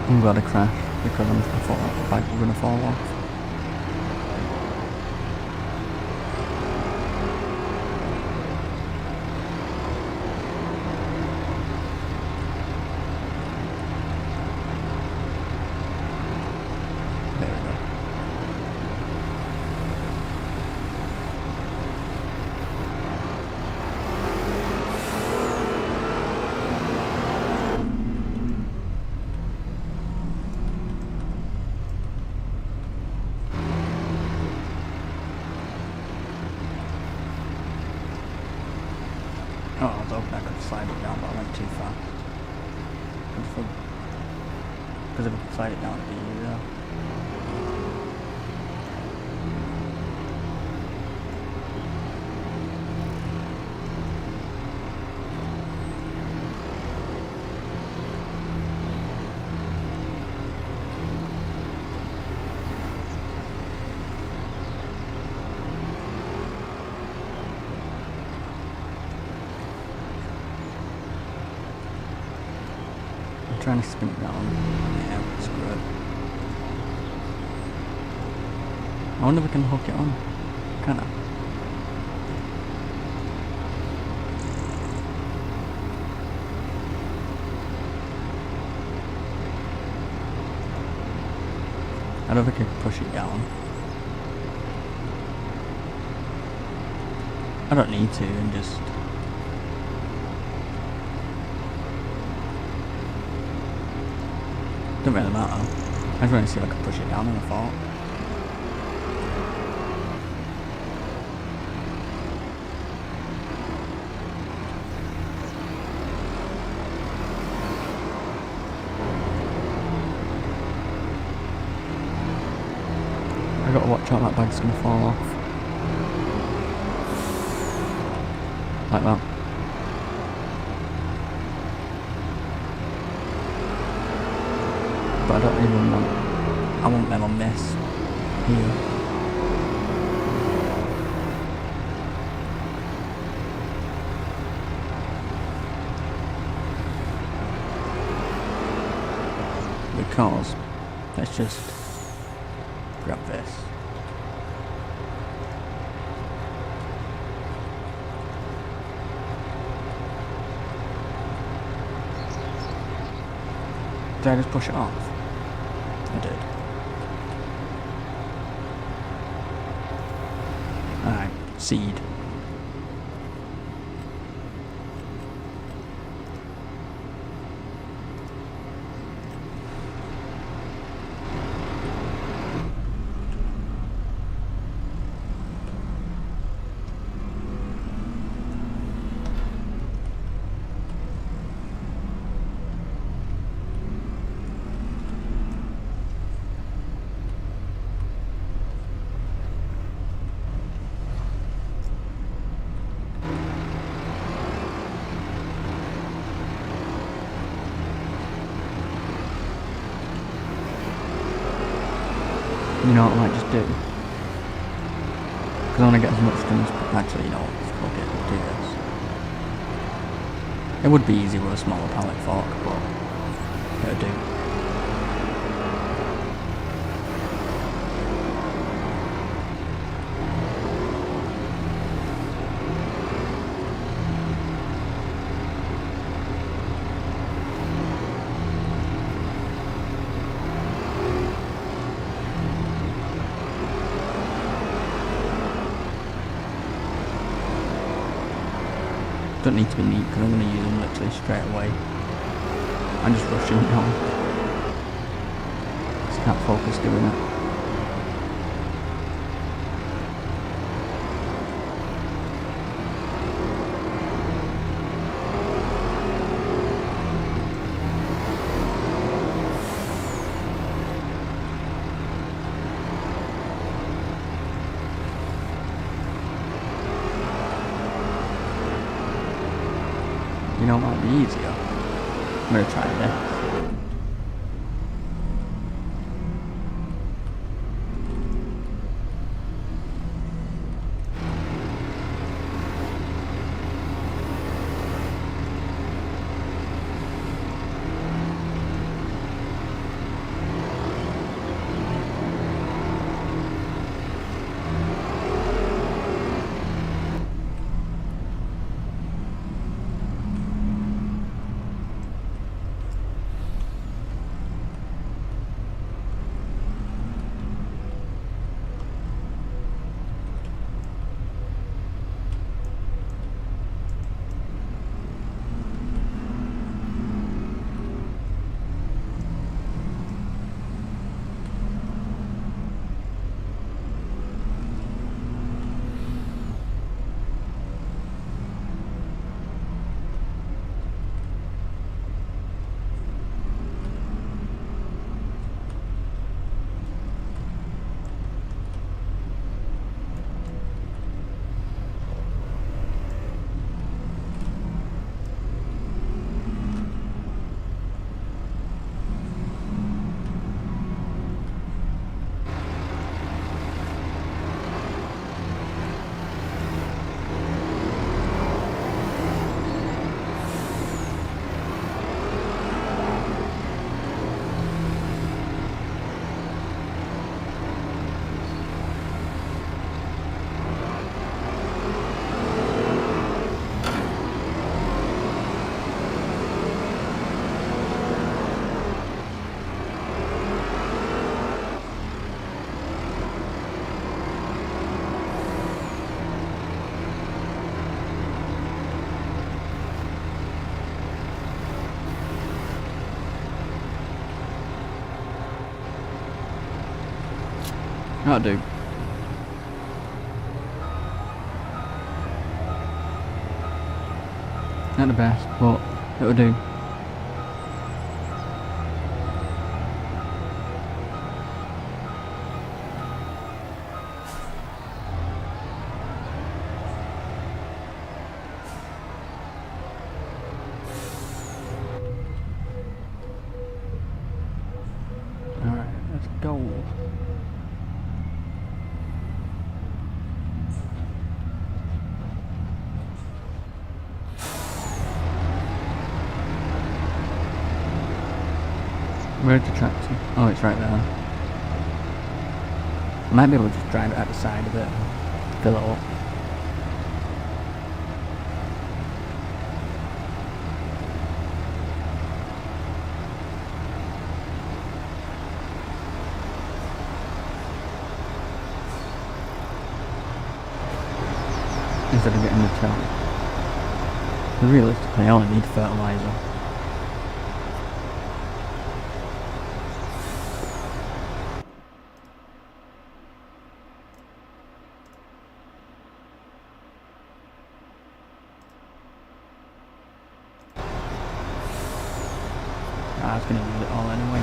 I'm glad I crashed because I thought the bike was going to fall off. There we go. Oh, I was hoping I could slide it down, but I went too fast. Because if I could slide it down, it'd be easier. trying to spin it round. Yeah, screw it. I wonder if we can hook it on. Can I? I don't think I can push it down. I don't need to, and just... Doesn't really matter. I just want to see if I can push it down on a fault. I gotta watch out, that bag's gonna fall off. Like that. But I don't even want... I want them on this. Here. Because... let's just... grab this. Did I just push it off? I did. Alright, seed. You know what I might just do? Because I want to get as much done as... actually, you know what? Fuck it, we'll do this. It would be easy with a smaller pallet fork, but... it'll do. Don't need to be neat because I'm going to use them literally straight away. I'm just rushing it on. Just can't focus doing it. You know what might be easier? I'm going to try this. That'll do. Not the best, but it'll do. Alright, let's go. Where's the tractor? Oh, it's right there. I might be able to just drive it out the side of it and fill it up. Instead of getting the tow. Realistically, I only need fertilizer. I was going to use it all anyway.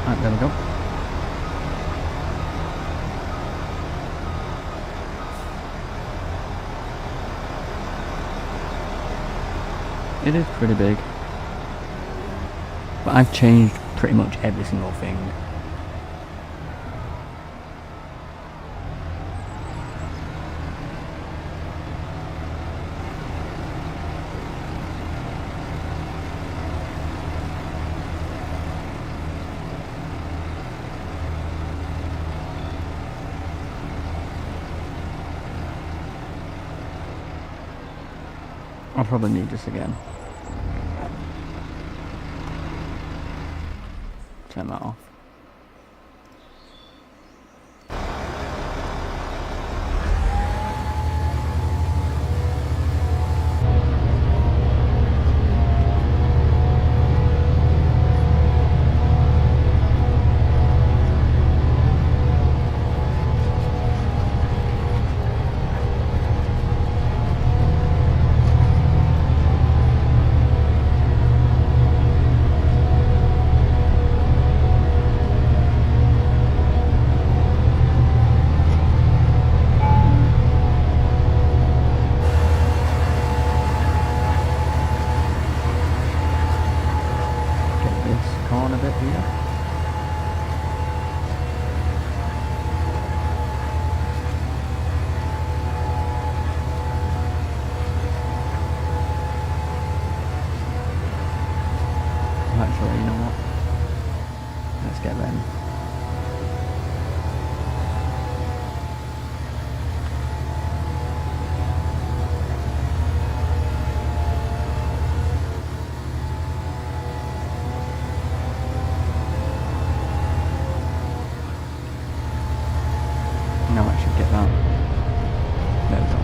Right, there we go. It is pretty big. But I've changed pretty much every single thing. I'll probably need this again. Turn that off. A bit here. Actually, you know what? Let's get them. No, I should get that. There we go.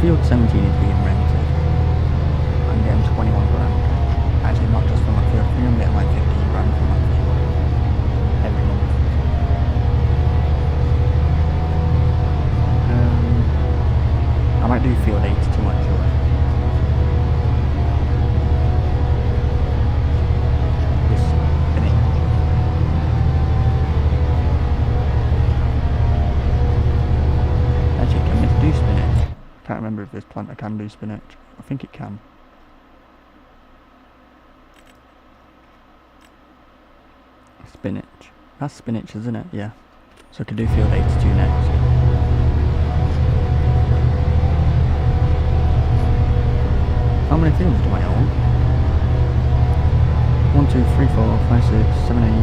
Field 17 is being rented. Can't remember if this planter can do spinach. I think it can. Spinach. That's spinach, isn't it? Yeah. So I could do field 82 next. How many fields do I own? 1, 2, 3, 4, 5, 6, 7, 8, 9,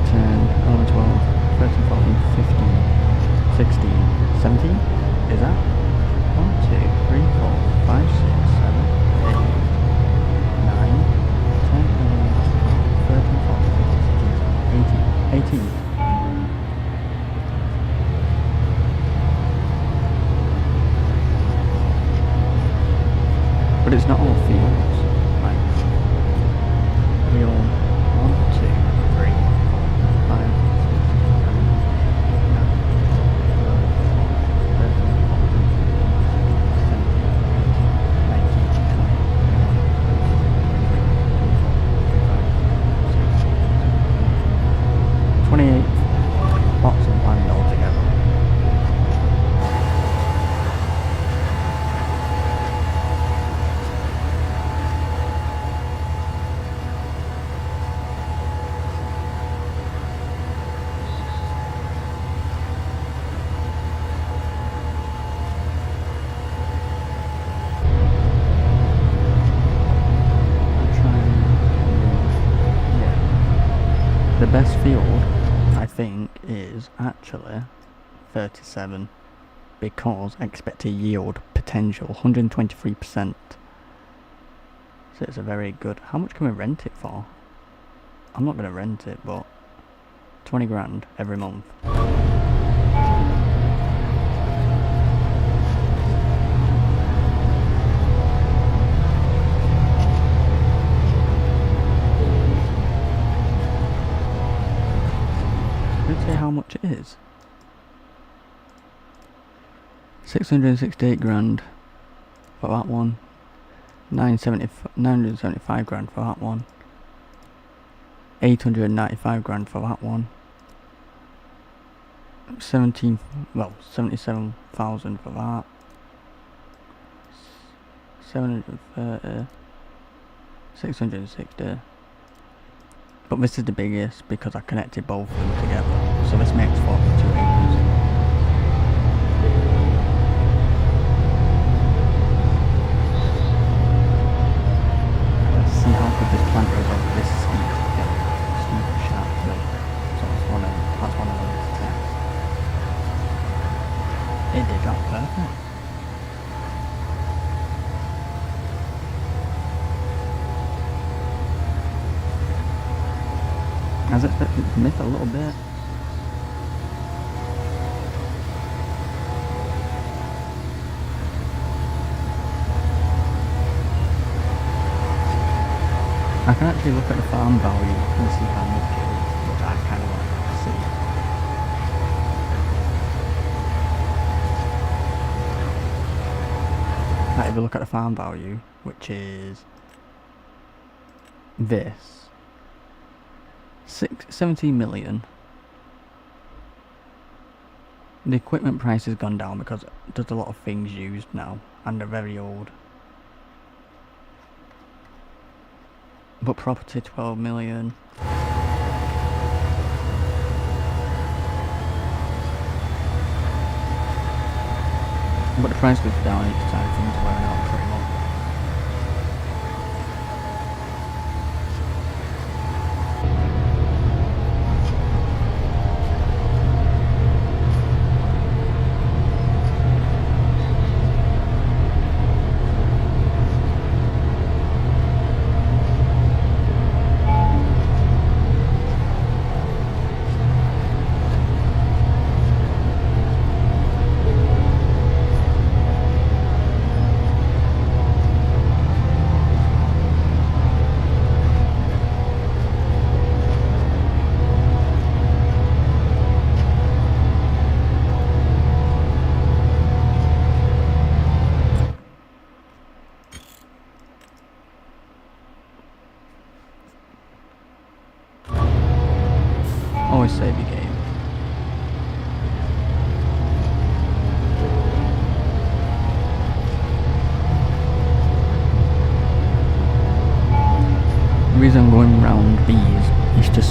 10, 11, 12, 13, 14, 15, 16, 17? Is that? 1, 2, 3, 4, 5, 6, 7, 8, 9, 10, 11, 12, 13, 14, 15, 16, 18. But it's not all fields. Like, we own 1, 2, 3, 4, 5, 28 plots of land altogether. The best field, I think, is actually 37 because expected yield potential 123%. So it's a very good. How much can we rent it for? I'm not going to rent it, but 20 grand every month. Say how much it is. 668 grand for that one. 975 grand for that one. 895 grand for that one. 77,000 for that. 730. 660. But this is the biggest because I connected both of them together. So this makes 42 acres. Let's see how good this planter is over this steep hill. Steep sharp hill. So that's one of them to test. It did that perfect. I was expecting to miss a little bit. I can actually look at the farm value and see how much it is, which I kind of want to see. Like if you look at the farm value, which is this. 17 million. The equipment price has gone down because there's a lot of things used now and they're very old. But property 12 million. But the price goes down each time things are wearing out pretty much.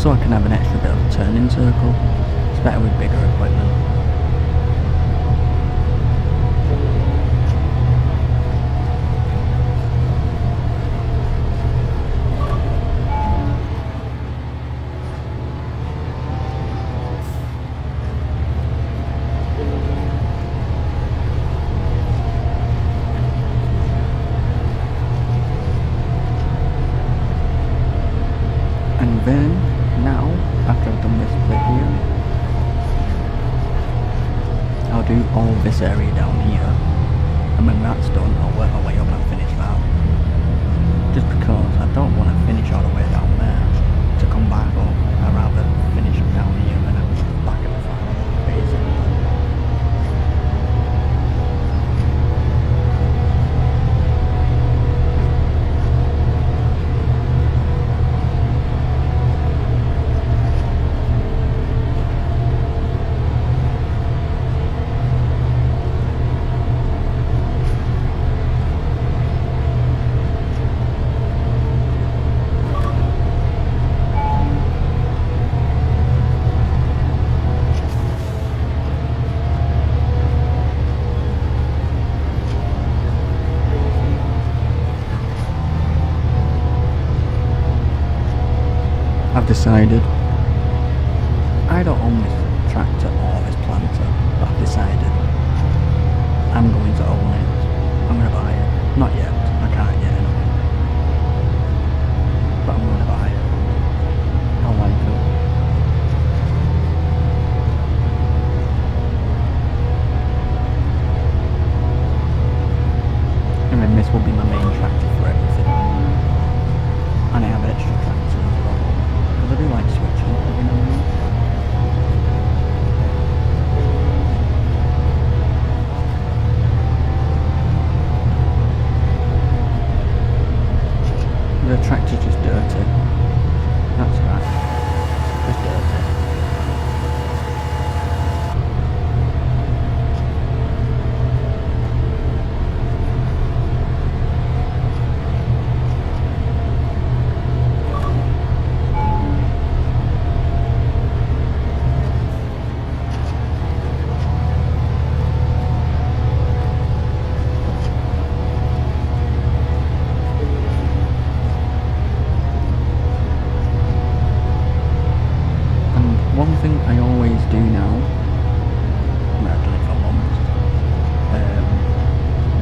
just so I can have an extra bit of a turning circle. It's better with bigger equipment. And then, now, after I've done this bit here, I'll do all this area down here, and when that's done, I'll work my way up and finish that. Just because I don't want to finish all the way down there to come back up. I'd rather finish down here and then back at the final basically. I've decided I don't own this tractor or this planter, but I've decided I'm going to own it. I'm going to buy it. Not yet, I can't yet anyway. But I'm going to buy it. I like it. And then this will be my main tractor for everything. And I have extra tractors as well. I do like switching up every now and then. The tractor's just dirty. That's right. Just dirty. One thing I always do now, I've done it for months,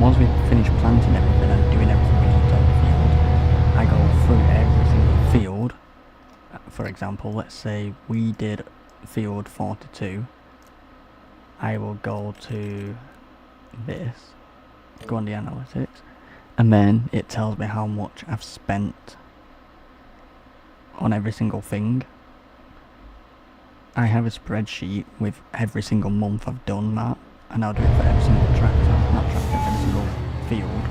once we finish planting everything and doing everything we need on the field, I go through every single field. For example, let's say we did field 42, I will go to this, go on the analytics, and then it tells me how much I've spent on every single thing. I have a spreadsheet with every single month I've done that, and I'll do it for every single tractor, not tractor, every single field.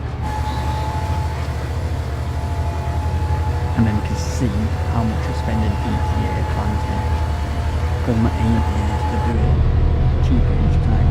And then you can see how much I spend in each year planting. Because my aim is to do it cheaper each time.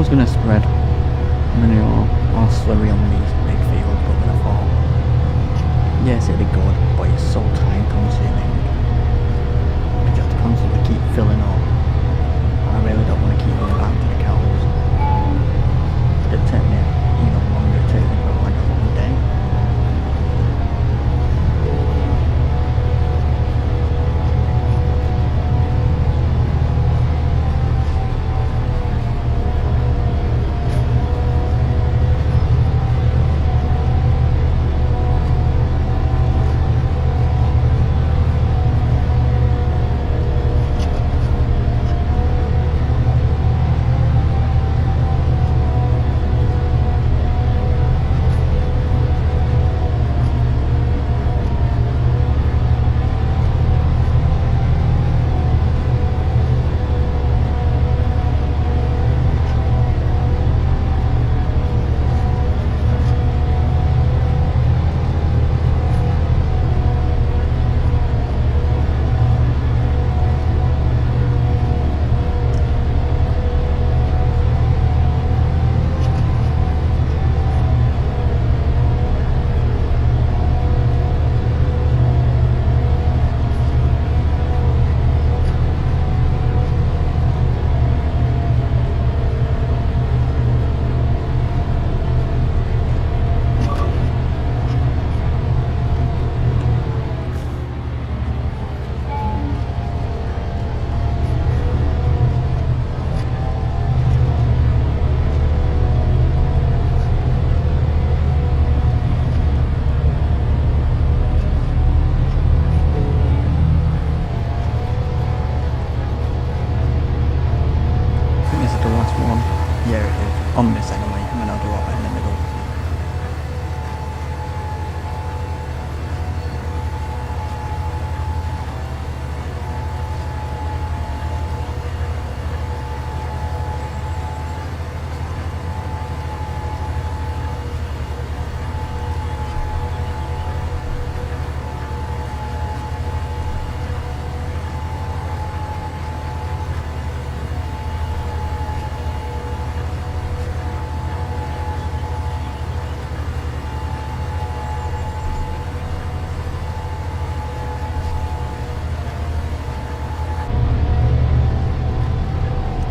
was going to spread manure or slurry on these big fields, but then I thought, yes, it'd be good, but it's so time consuming. Because you have to constantly keep filling up. And I really don't want to keep going back to the cows. It'd take me even longer, it'd take me for like a whole day. On this anyway, and then I'll do it in the middle.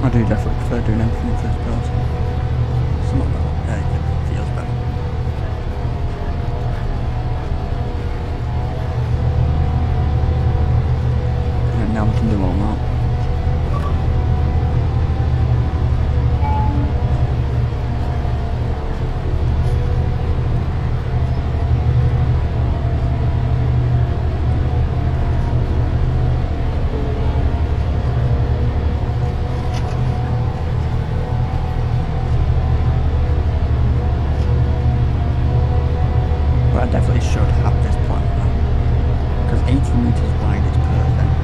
I do definitely prefer doing everything in first person. It's not that, it feels better. And now we can do all that. I definitely should have this plant now, because 80 meters wide is perfect.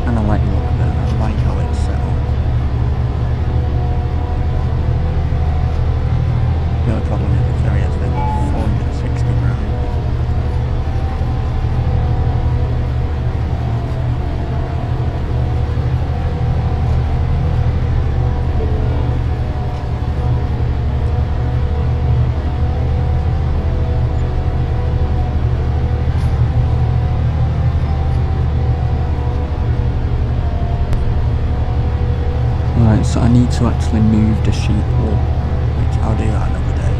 And I like the look of it, I like how it's set up. The only problem is it's very expensive, 460 grand. Right, so I need to actually move the sheep wool, which I'll do that another day.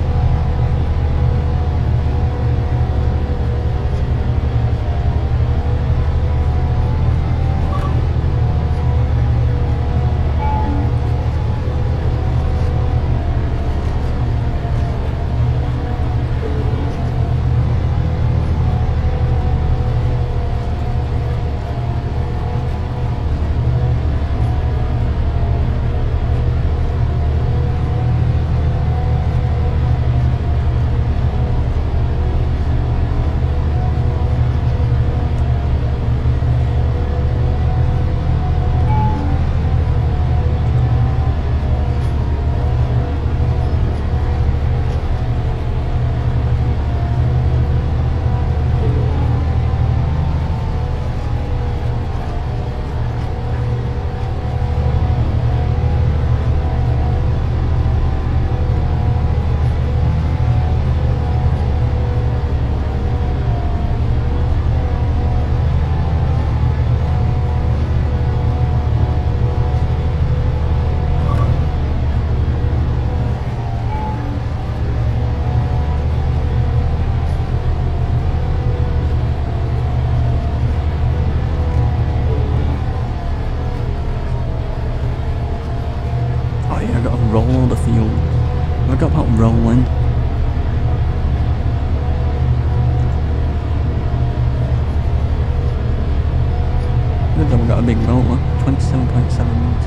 got a big roller, 27.7 meters.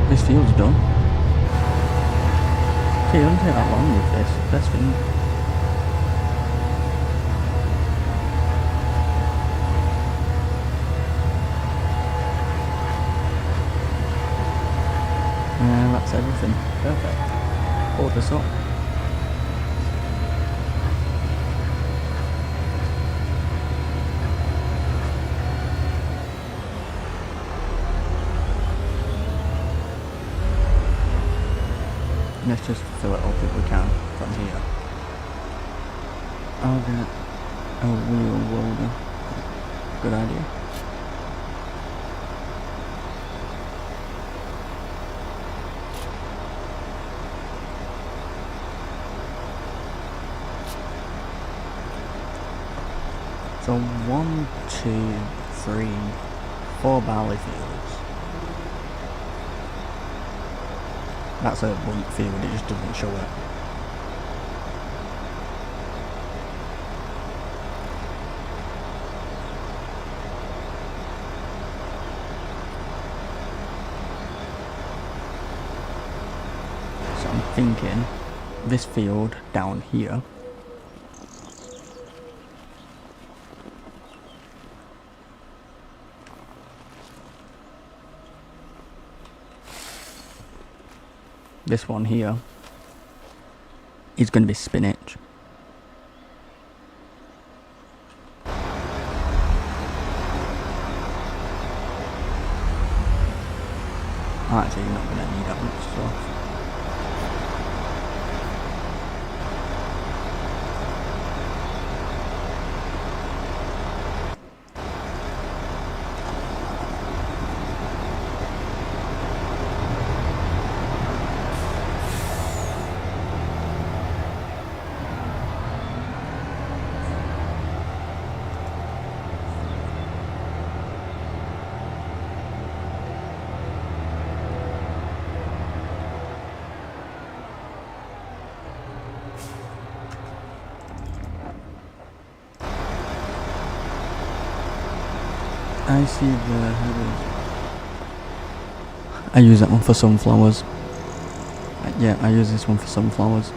This field's done. See, it doesn't take that long with this. Best thing. Yeah, that's everything. Perfect. Hold this up. Let's just fill it up if we can from here. I'll get a wheel loader. Good idea. So 1, 2, 3, 4 barley fields. That's a wheat field, it just doesn't show it. So I'm thinking this field down here this one here is going to be spinach. Actually, you're not going to need that much stuff. I see the headers. I use that one for sunflowers. Yeah, I use this one for sunflowers.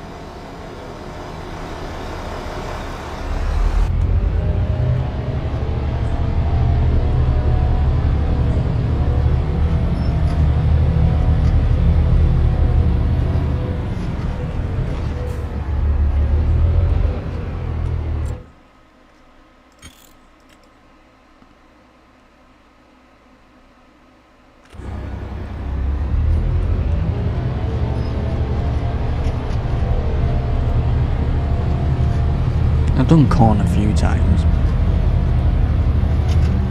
I've done corn a few times.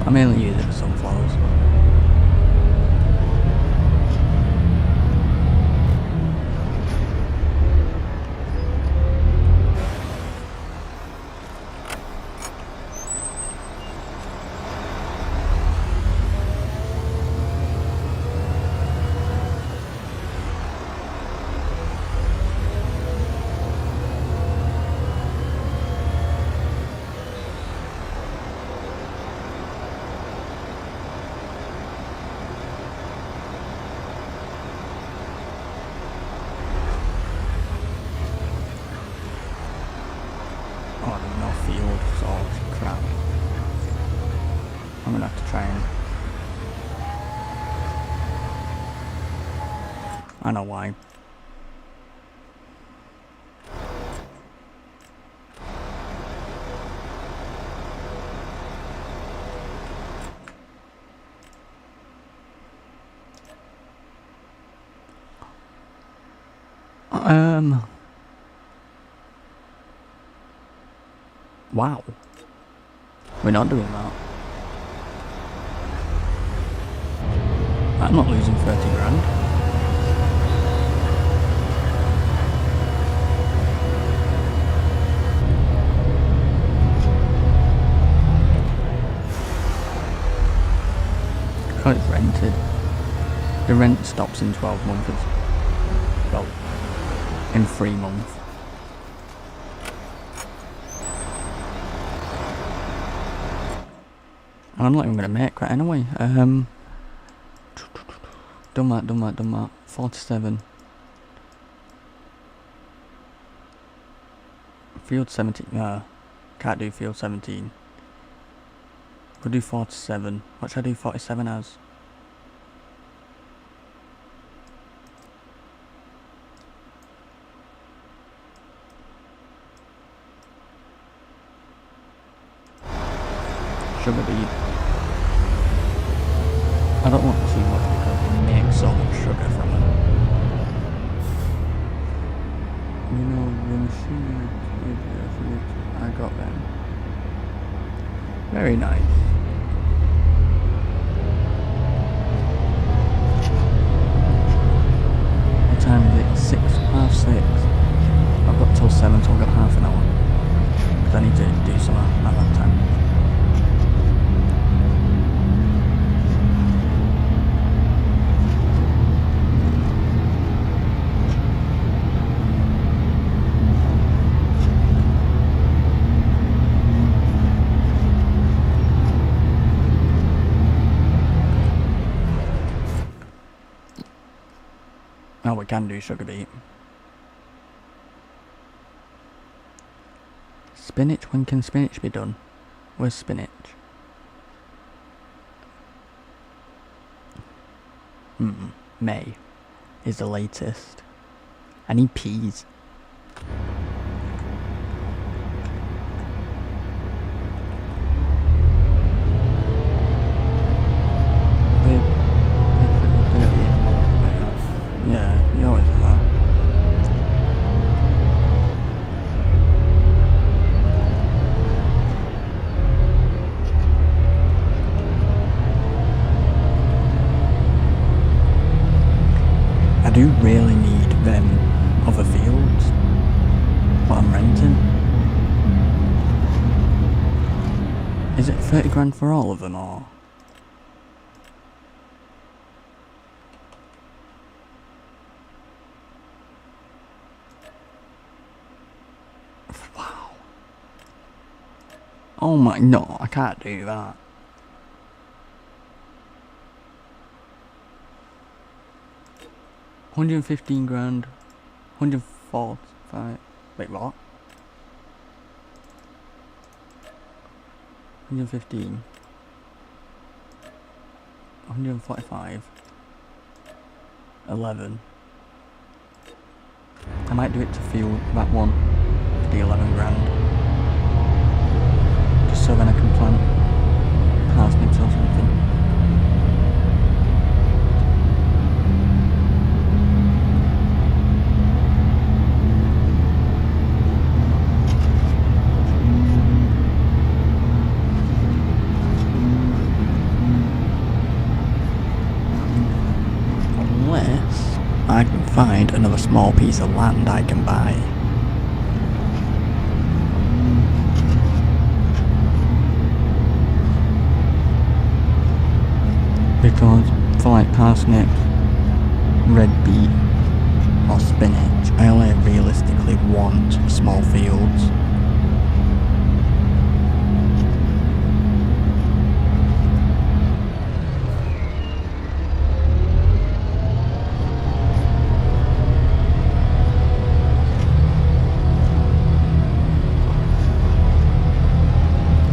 I mainly use it for sunflowers. Oh, there's no field, so crap. I'm gonna have to try and... I know why. Wow. We're not doing that. I'm not losing 30 grand. Because it's rented. The rent stops in 12 months. Well, in 3 months. And I'm not even going to make that anyway. Done that. 47. Field 17. Can't do field 17. We'll do 47. What should I do 47 as? Sugar beet. I don't want too much because we make so much sugar from it. You know, the machine I got them. Very nice. What time is it? 6:30. I've got till 7, so I've got half an hour. Because I need to do something at that time. Oh, we can do sugar beet. Spinach, when can spinach be done? Where's spinach? May is the latest. I need peas. Yeah, you always are. I do really need them other fields, but I'm renting. Is it 30 grand for all of them, or? Wow. Oh my, no, I can't do that. £115 grand, 145. Wait, what? 115, 145, 11. I might do it to field that one, the 11 grand. Just so then I can plant parsnips or something. I can find another small piece of land I can buy. Because for like parsnips, red beet or spinach, I only realistically want small fields.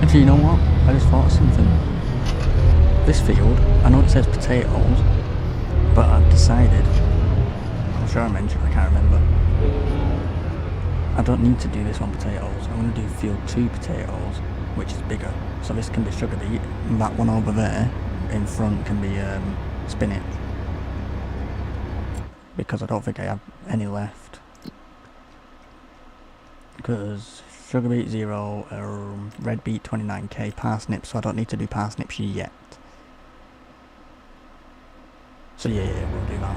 Actually, you know what? I just thought of something. This field, I know it says potatoes, but I've decided, I'm sure I mentioned, I can't remember. I don't need to do this one potatoes. I'm going to do field 2 potatoes, which is bigger. So this can be sugar beet, and that one over there in front can be spinach. Because I don't think I have any left. Because sugar beet 0, red beet 29k, parsnips, so I don't need to do parsnips yet. So yeah, we'll do that.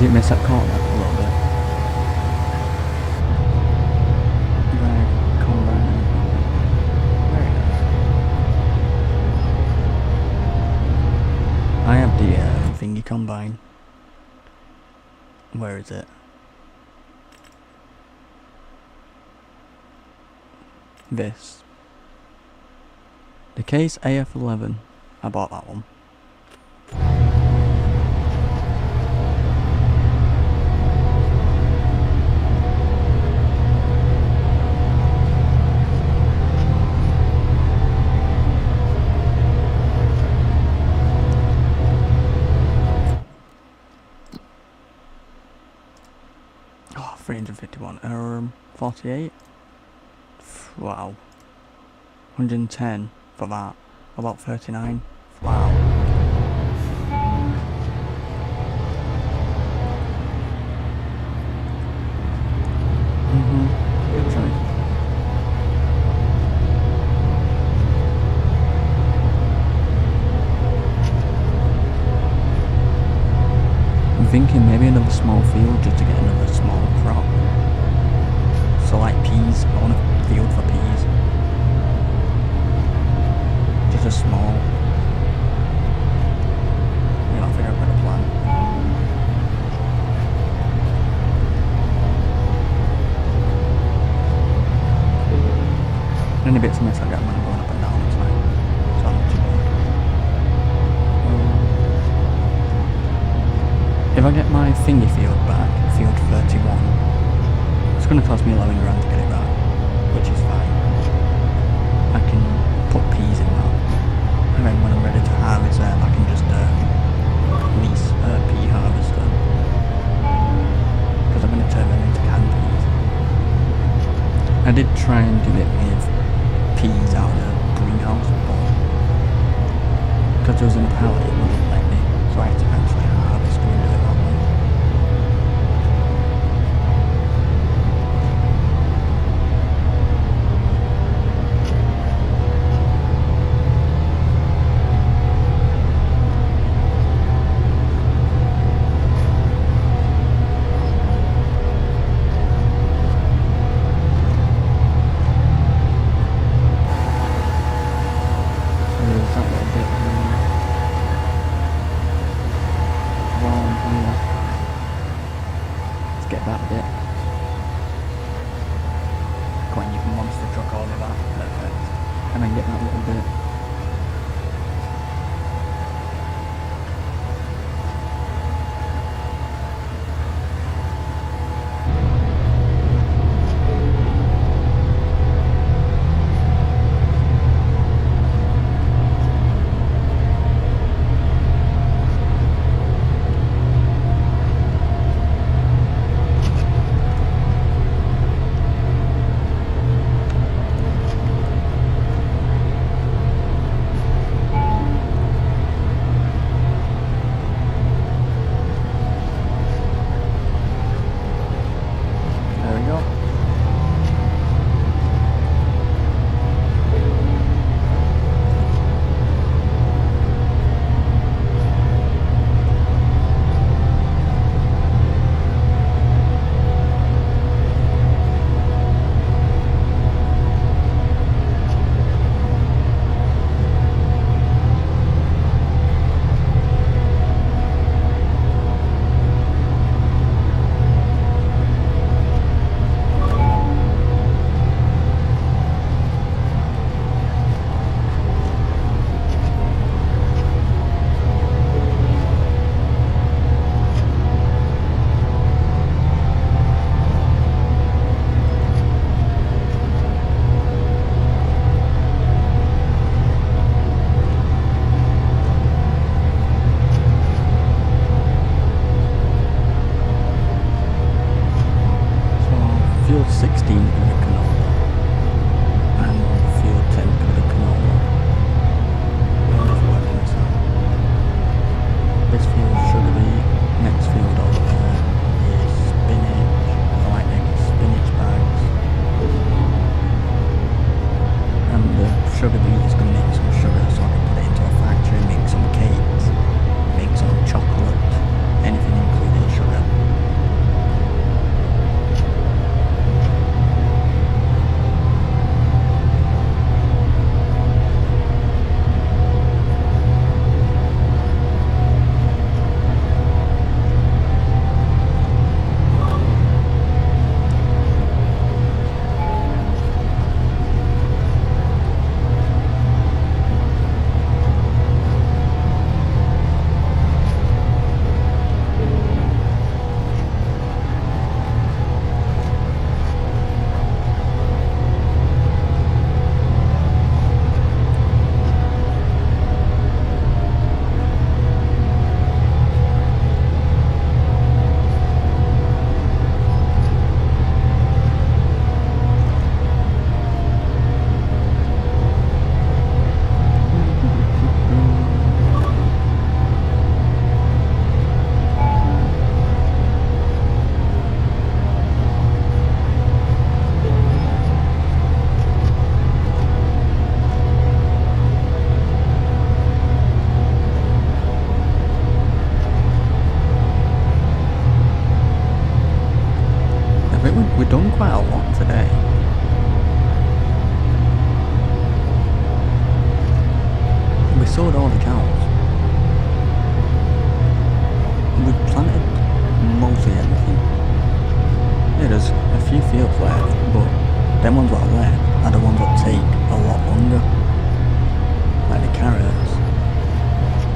Did you miss that corner a little bit? Right, combine. Very nice. I have the thingy combine. Where is it? This. The Case AF11. I bought that one. Oh, 351. 48. Wow. 110 for that. About 39. Wow. Good choice. I'm thinking maybe another small field just to get another small crop. So like peas, I want a field for peas. Just a small. You know, I think I've got a plan. Any bits of mess I get when I'm going up and down, it's fine. So I'm not too bad. If I get my thingy field back, field 31, it's going to cost me 11 grand to get it back, which is fine. I can put peas in that, and then when I'm ready to harvest them, I can just lease a pea harvester, because I'm going to turn them into canned peas. I did try and do it with peas out of the greenhouse, but because there was in a pallet, it wouldn't let me, so I had to actually harvest and do it that way. Get that bit. Go on, you can monster truck all of that. Perfect. And then get that little bit. quite a lot today. We sold all the cows. We planted mostly everything. Yeah, there's a few fields left, but them ones that are left are the ones that take a lot longer. Like the carrots,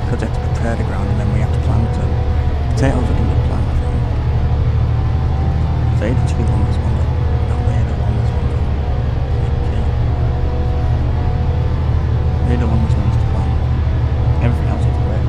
because they have to prepare the ground and then we have to plant them. Potatoes are in the plant, I think. They're the two longest ones. No, they're the longest ones. Okay. They're the longest ones to plant. Everything else is quick.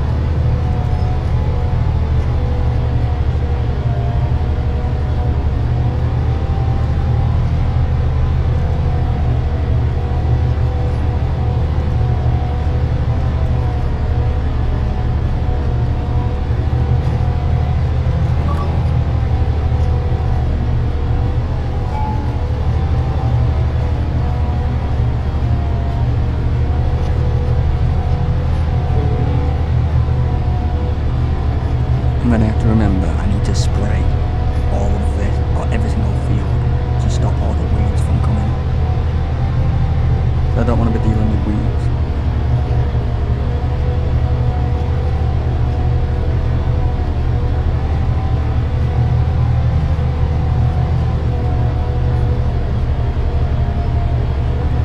And then I have to remember I need to spray all of this, or every single field, to stop all the weeds from coming. So I don't want to be dealing with weeds.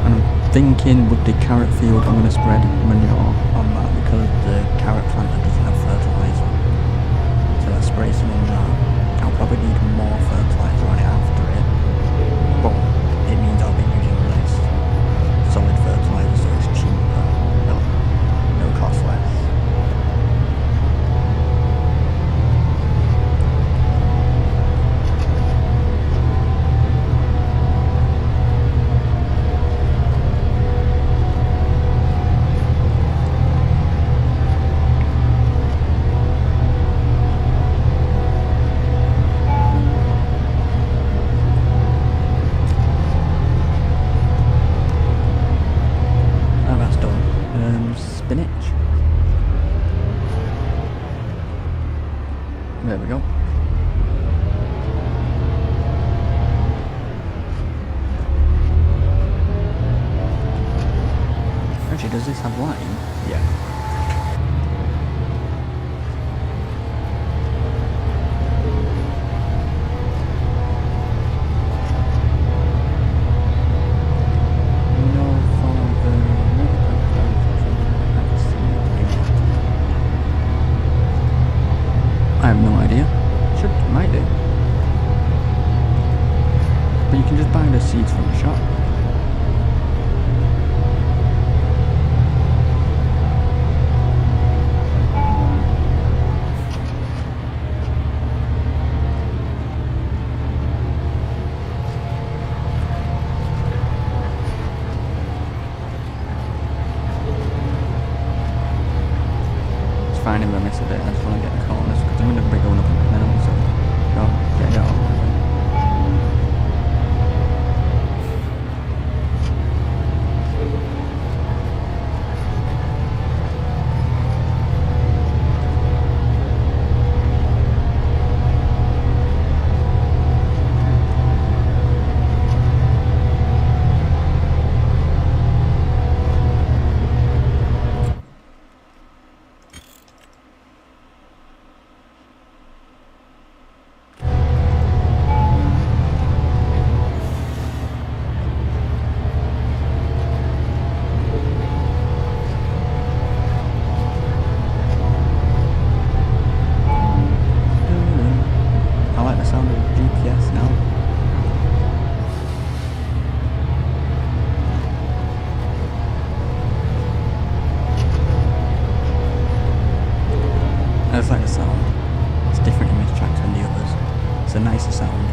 And I'm thinking with the carrot field I'm going to spread manure on that because the carrot planter doesn't have fertiliser. So I spray some on that. I'll probably need more fertiliser on it after it, but it means I'll be using less solid fertiliser, so it's cheaper. It'll cost less. Spinach. There we go. Actually, does this have lime? Yeah. I have no idea. Might do. But you can just buy the seeds from the shop. It's fine if I miss a bit. I just want to get the corners because I'm going to be going up in the middle, so get it out of the way. I like the sound of GPS now. I just like the sound. It's different in this track than the others. It's a nicer sound.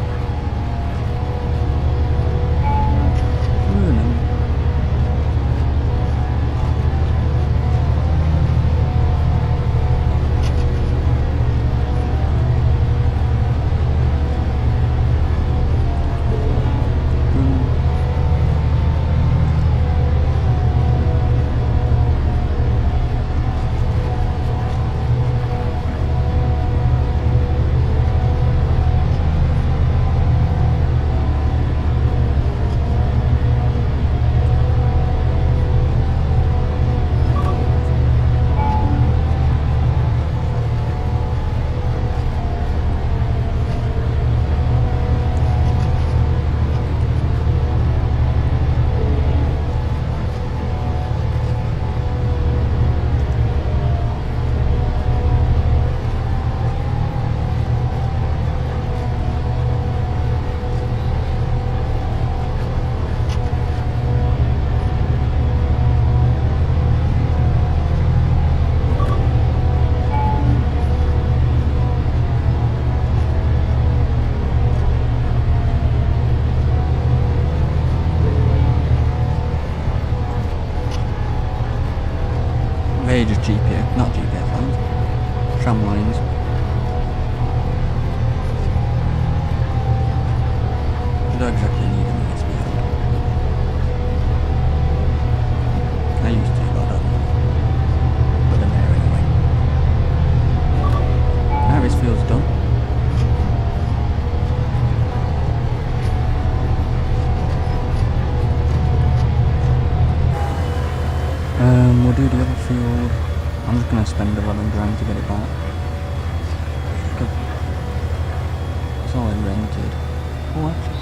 Oh, actually.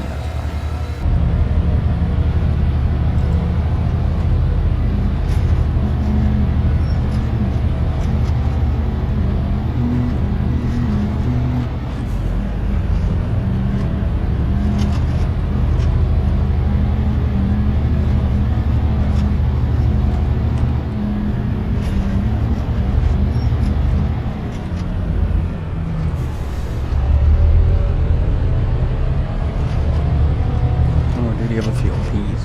Yeah, that's fine. Oh, did he have a few peas?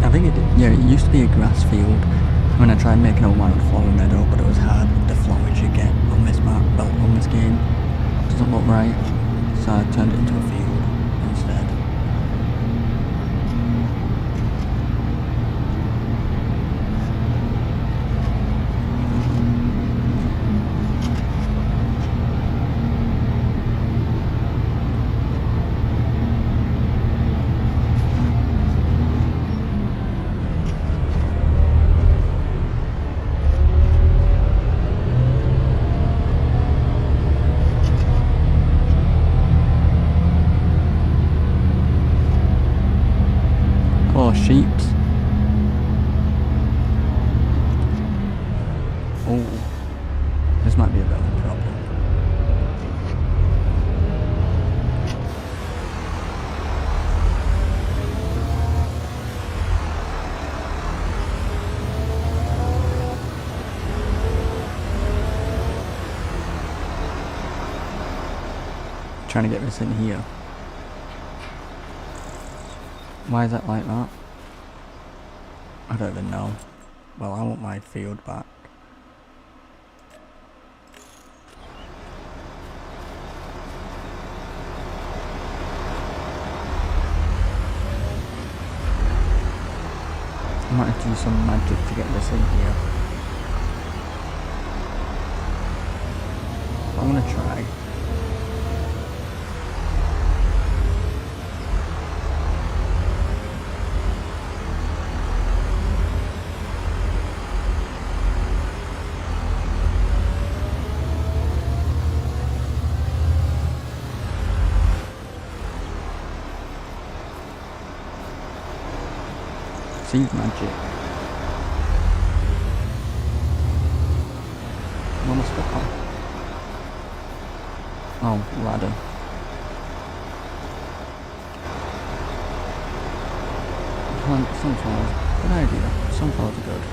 I think it did. Yeah, it used to be a grass field when I tried making a wildflower meadow, but it was hard with the flowers you get on this map, well, on this game. It doesn't look right, so I turned it into a field instead. Oh, sheeps. Oh, this might be a bit of a problem. Trying to get this in here. Why is that like that? I don't even know. Well, I want my field back. I might have to use some magic to get this in here. I'm gonna try. Seed magic. I'm almost stuck on. Oh, ladder. Plant sunflowers. Good idea. Sunflowers are good.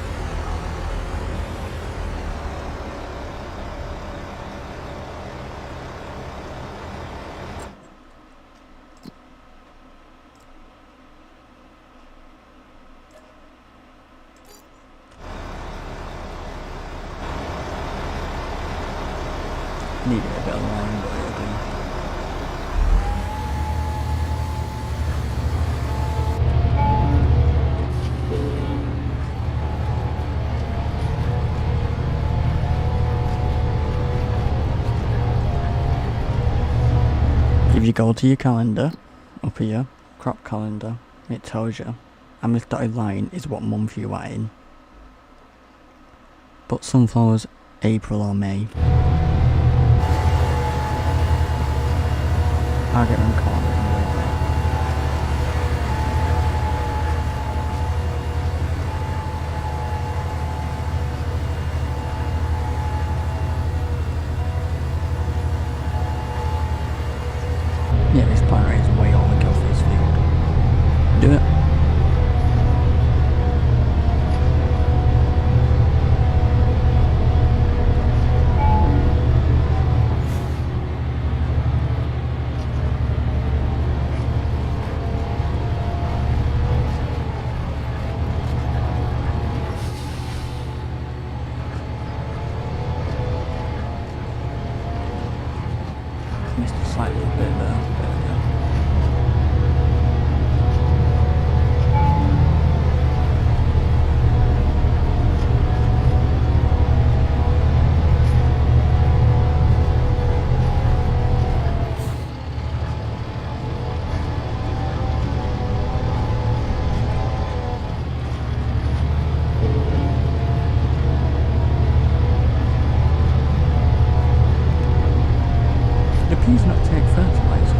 Needed a bit of line, but it'll do. If you go to your calendar, up here, crop calendar, it tells you, and this dotted line is what month you are in. But sunflowers, April or May. I'll get them caught. Yeah, this plant rate is way overkill for this field. Do it. fertilizer?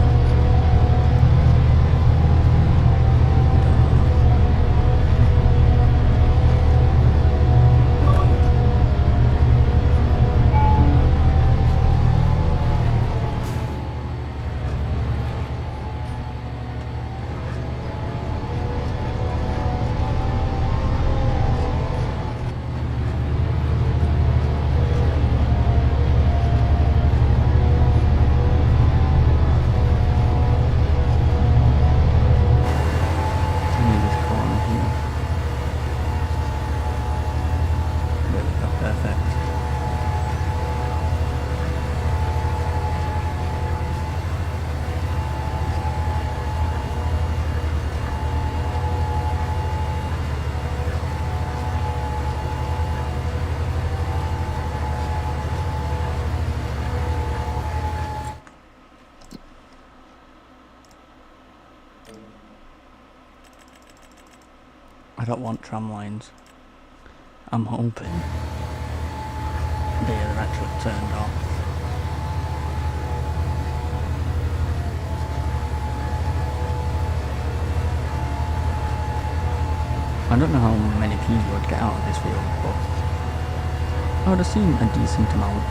I don't want tram lines. I'm hoping they're actually turned off. I don't know how many people would get out of this field, but I would assume a decent amount.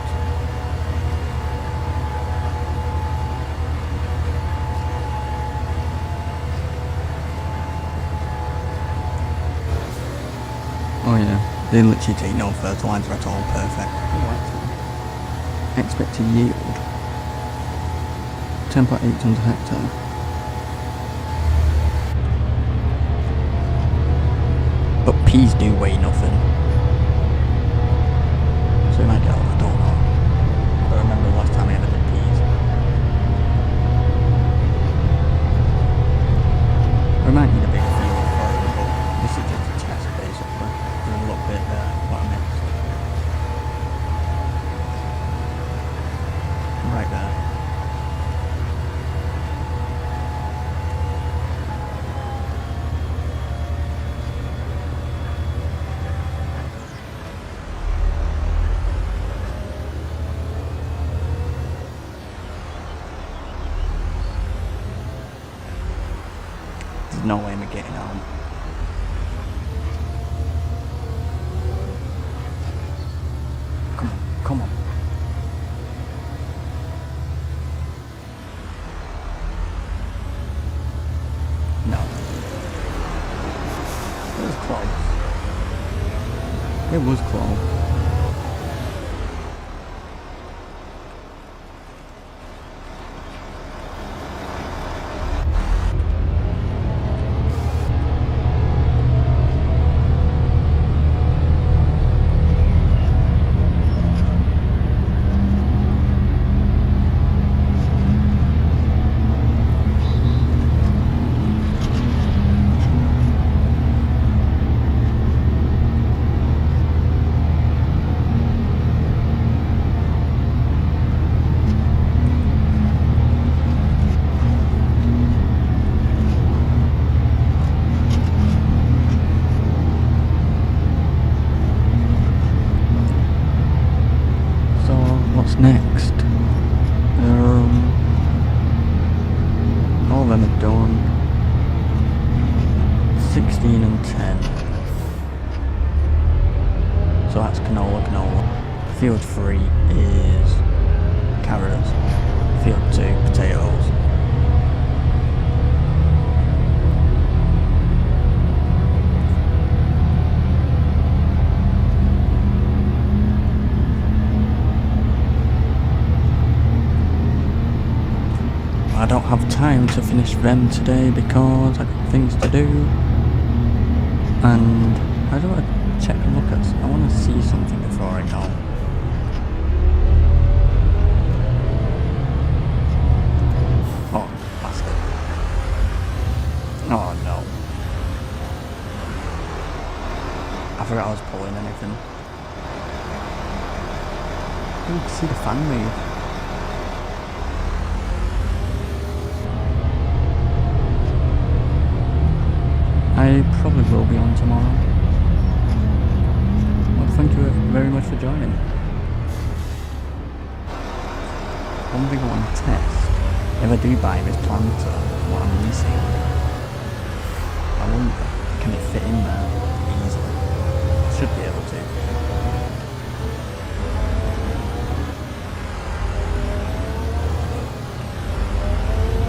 Oh yeah, they literally take no fertilizer at all, perfect. Expected yield 10.8 tons a hectare. But peas do weigh nothing. So it might get, I don't know. I remember the last time I ever did peas. I might need a bigger field for it, but this is just a test basically. There's a little bit there, what I missed. Right there. There's no way I'm getting out. Come on. No. It was close. It was close. What's next? All of them are done. 16 and 10. So that's canola. Field 3 is carrots. Field 2, potatoes. I don't have time to finish them today because I got things to do. And how do I check and look at? I want to see something before I go. Oh, bastard. Oh no. I forgot I was pulling anything. You can see the fan move. I probably will be on tomorrow. Well, thank you very much for joining. One thing I want to test If I do buy this planter, what I'm leasing, I wonder, can it fit in there easily? Should be able to.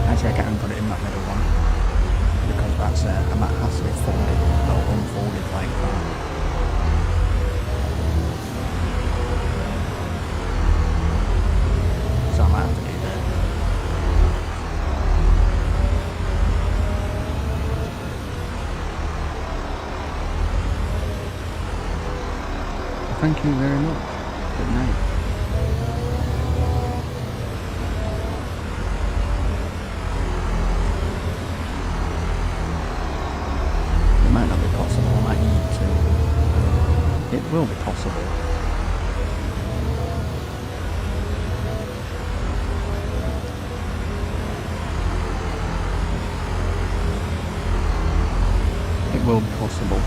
Actually, I can't put it in that middle one, because that's and that has to be folded, or unfolded like that. So I might have to do that. Thank you very much. Good night. It might not be possible, I might need to. It will be possible. It will be possible.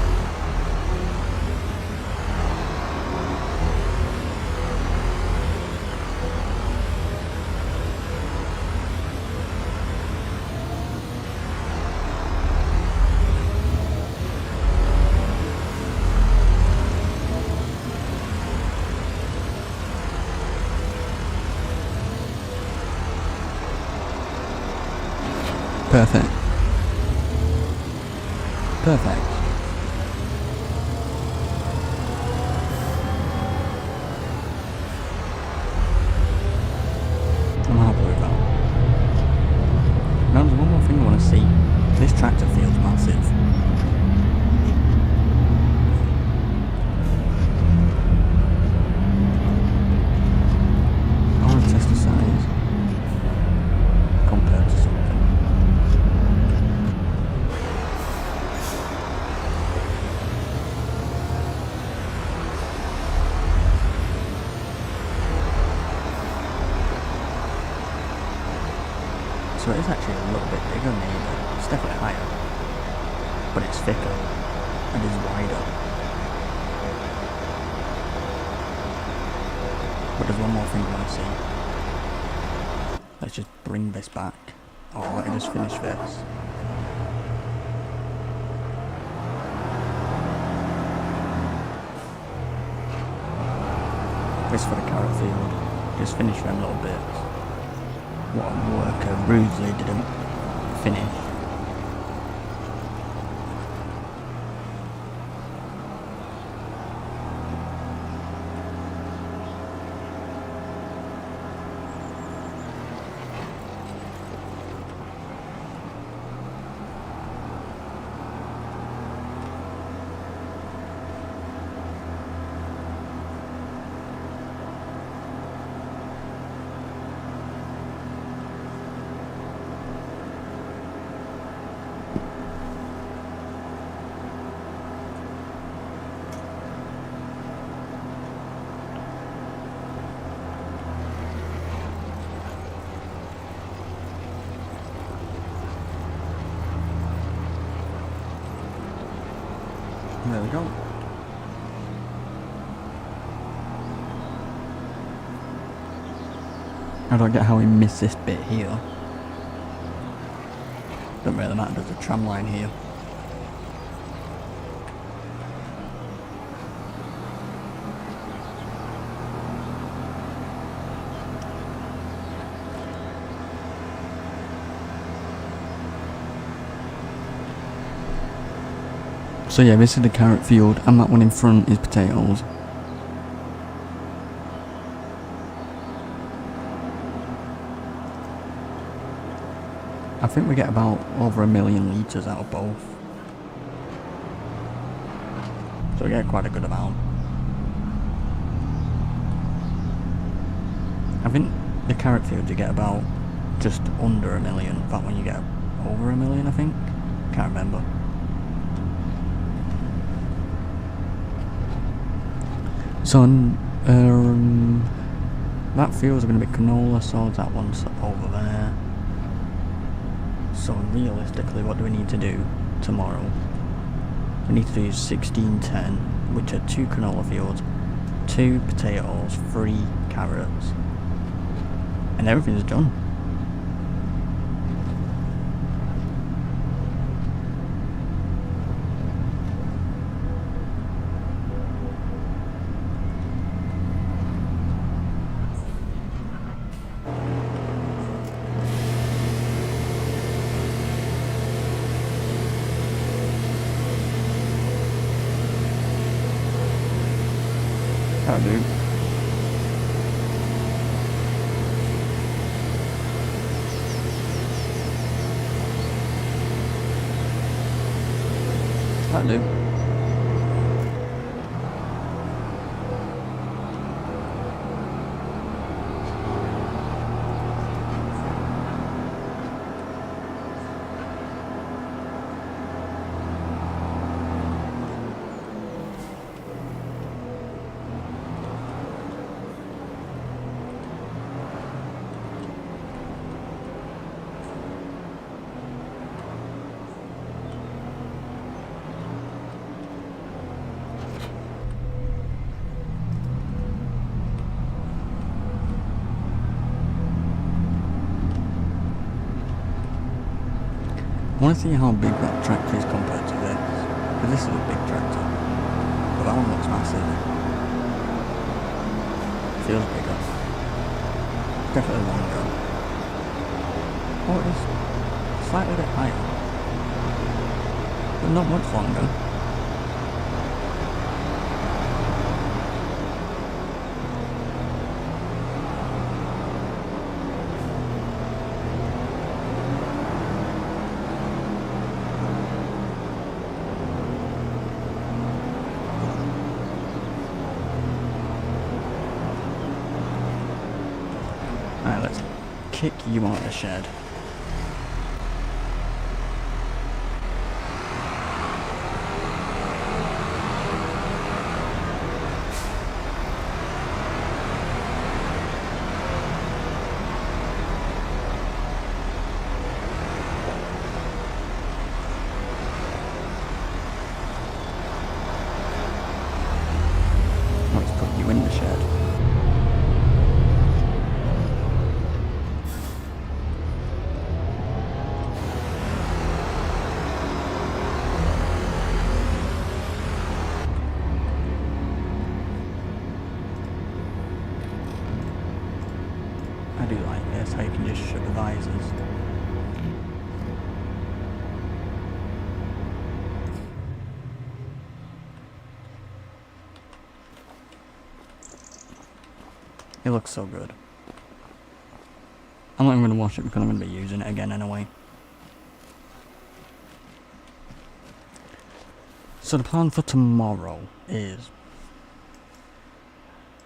Perfect. Perfect. I'm happy with that. Now there's one more thing I want to see. This tractor field's massive. I want to test the size compared to something. So it is actually a little bit bigger maybe. It's definitely higher. But it's thicker. And it's wider. But there's one more thing I want to see. Let's just bring this back. Oh, let me just finish this. This for the carrot field. Just finish them little bits. What a worker rudely didn't finish. There we go. I don't get how we missed this bit here. Don't really matter, there's a tram line here. So yeah, this is the carrot field, and that one in front is potatoes. I think we get about over 1 million litres out of both. So we get quite a good amount. I think the carrot field you get about just under 1 million. That one you get over 1 million, I think. Can't remember. So that field's going to be canola, so that one's over there. So realistically, what do we need to do tomorrow? We need to do 1610, which are 2 canola fields, 2 potatoes, 3 carrots, and everything's done. That'll do. That'll do. I want to see how big that tractor is compared to this, because this is a big tractor, but that one looks massive. Feels bigger. Definitely longer. Oh, it is slightly a bit higher, but not much longer. Alright, let's kick you out of the shed. Let's put you in the shed. I do like this, how you can just shut the visors. It looks so good. I'm not even going to wash it because I'm going to be using it again anyway. So the plan for tomorrow is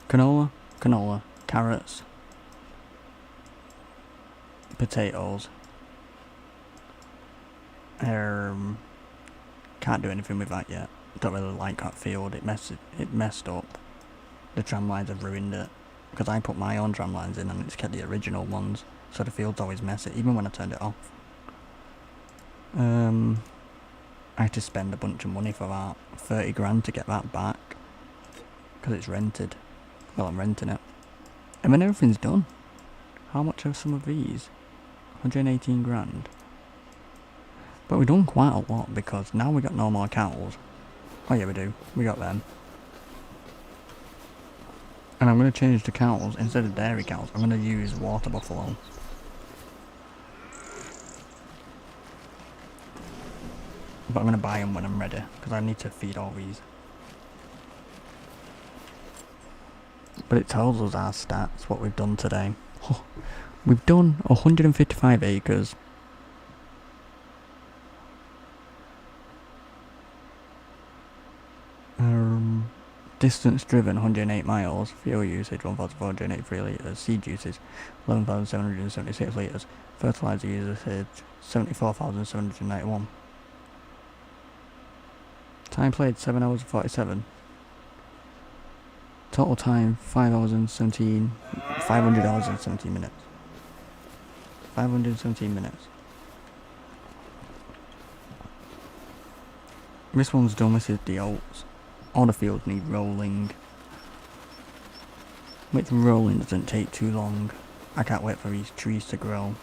canola, carrots, potatoes. Can't do anything with that yet. Don't really like that field. It messed up. The tram lines have ruined it because I put my own tram lines in and it's kept the original ones, so the field's always messy even when I turned it off. I had to spend a bunch of money for that, 30 grand to get that back because it's rented. Well, I'm renting it, and then everything's done. How much are some of these? 118 grand. But we've done quite a lot because now we got no more cows. Oh yeah, we do. We got them. And I'm going to change the cows. Instead of dairy cows, I'm going to use water buffalo. But I'm going to buy them when I'm ready because I need to feed all these. But it tells us our stats, what we've done today. Oh, we've done 155 acres. Distance driven 108 miles, fuel usage 1,483 litres, seed usage 11,776 litres, fertiliser usage 74,791. Time played 7 hours and 47. Total time 5 hours and 17, 500 hours and 17 minutes. 517 minutes. This one's done, this is the oats. All the fields need rolling. Which rolling doesn't take too long. I can't wait for these trees to grow.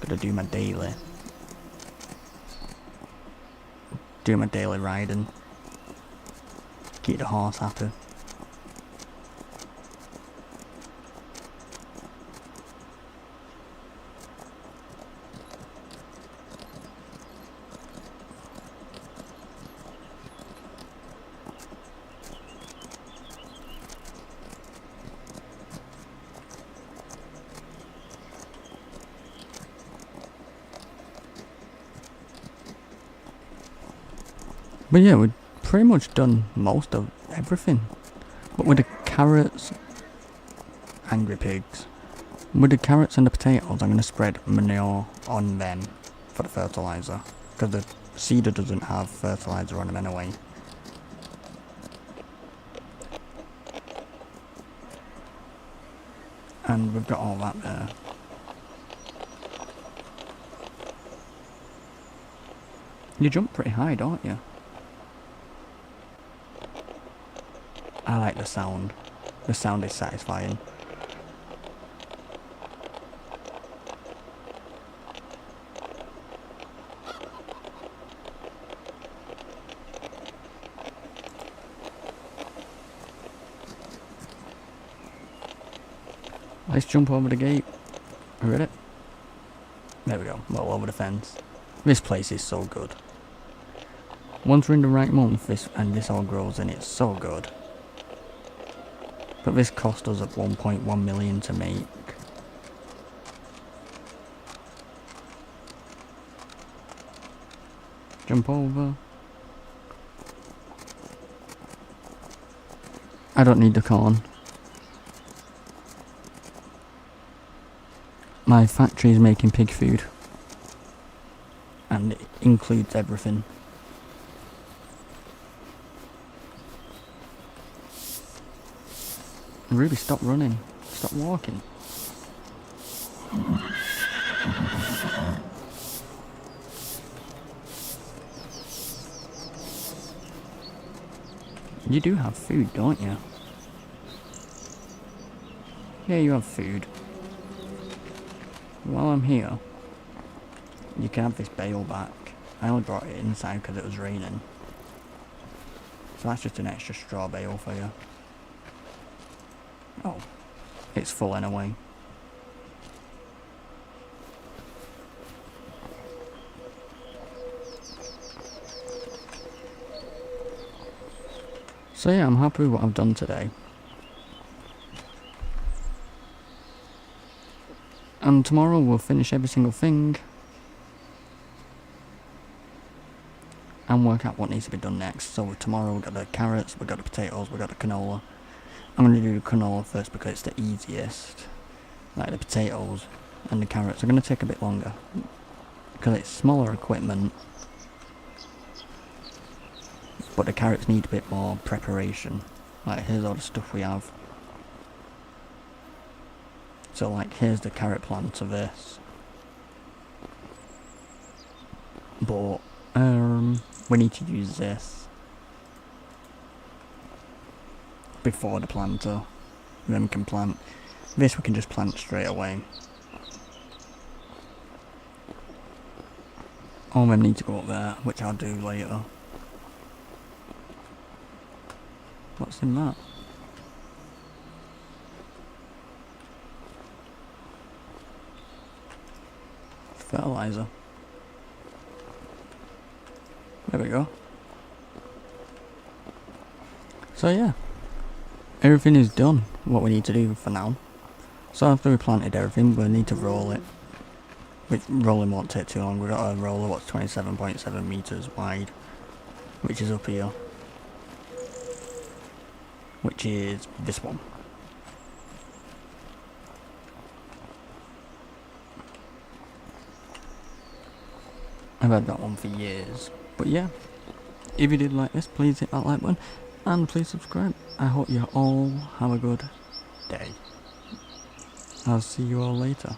Gotta do my daily. Do my daily riding. Keep the horse happy. But yeah, we've pretty much done most of everything. But with the carrots, angry pigs. With the carrots and the potatoes, I'm going to spread manure on them for the fertiliser. Because the seeder doesn't have fertiliser on them anyway. And we've got all that there. You jump pretty high, don't you? I like the sound. The sound is satisfying. Let's jump over the gate. Are we ready? There we go. Well, over the fence. This place is so good. Once we're in the right month, this all grows and it's so good. But this cost us at 1.1 million to make. Jump over. I don't need the corn. My factory is making pig food. And it includes everything. Ruby, stop running. Stop walking. You do have food, don't you? Yeah, you have food. While I'm here, you can have this bale back. I only brought it inside because it was raining. So that's just an extra straw bale for you. Oh, it's full anyway. So yeah, I'm happy with what I've done today. And tomorrow we'll finish every single thing. And work out what needs to be done next. So tomorrow we've got the carrots, we've got the potatoes, we've got the canola. I'm going to do the canola first because it's the easiest. Like the potatoes and the carrots are going to take a bit longer. Because it's smaller equipment. But the carrots need a bit more preparation. Like here's all the stuff we have. So like here's the carrot plant of this. But we need to use this before the planter. Then we can plant. This we can just plant straight away. All of them need to go up there, which I'll do later. What's in that? Fertilizer. There we go. So yeah, everything is done, what we need to do for now. So after we planted everything, we need to roll it. Which rolling won't take too long. We've got a roller what's 27.7 meters wide, which is up here. Which is this one. I've had that one for years. But yeah, if you did like this, please hit that like button and please subscribe. I hope you all have a good day. I'll see you all later.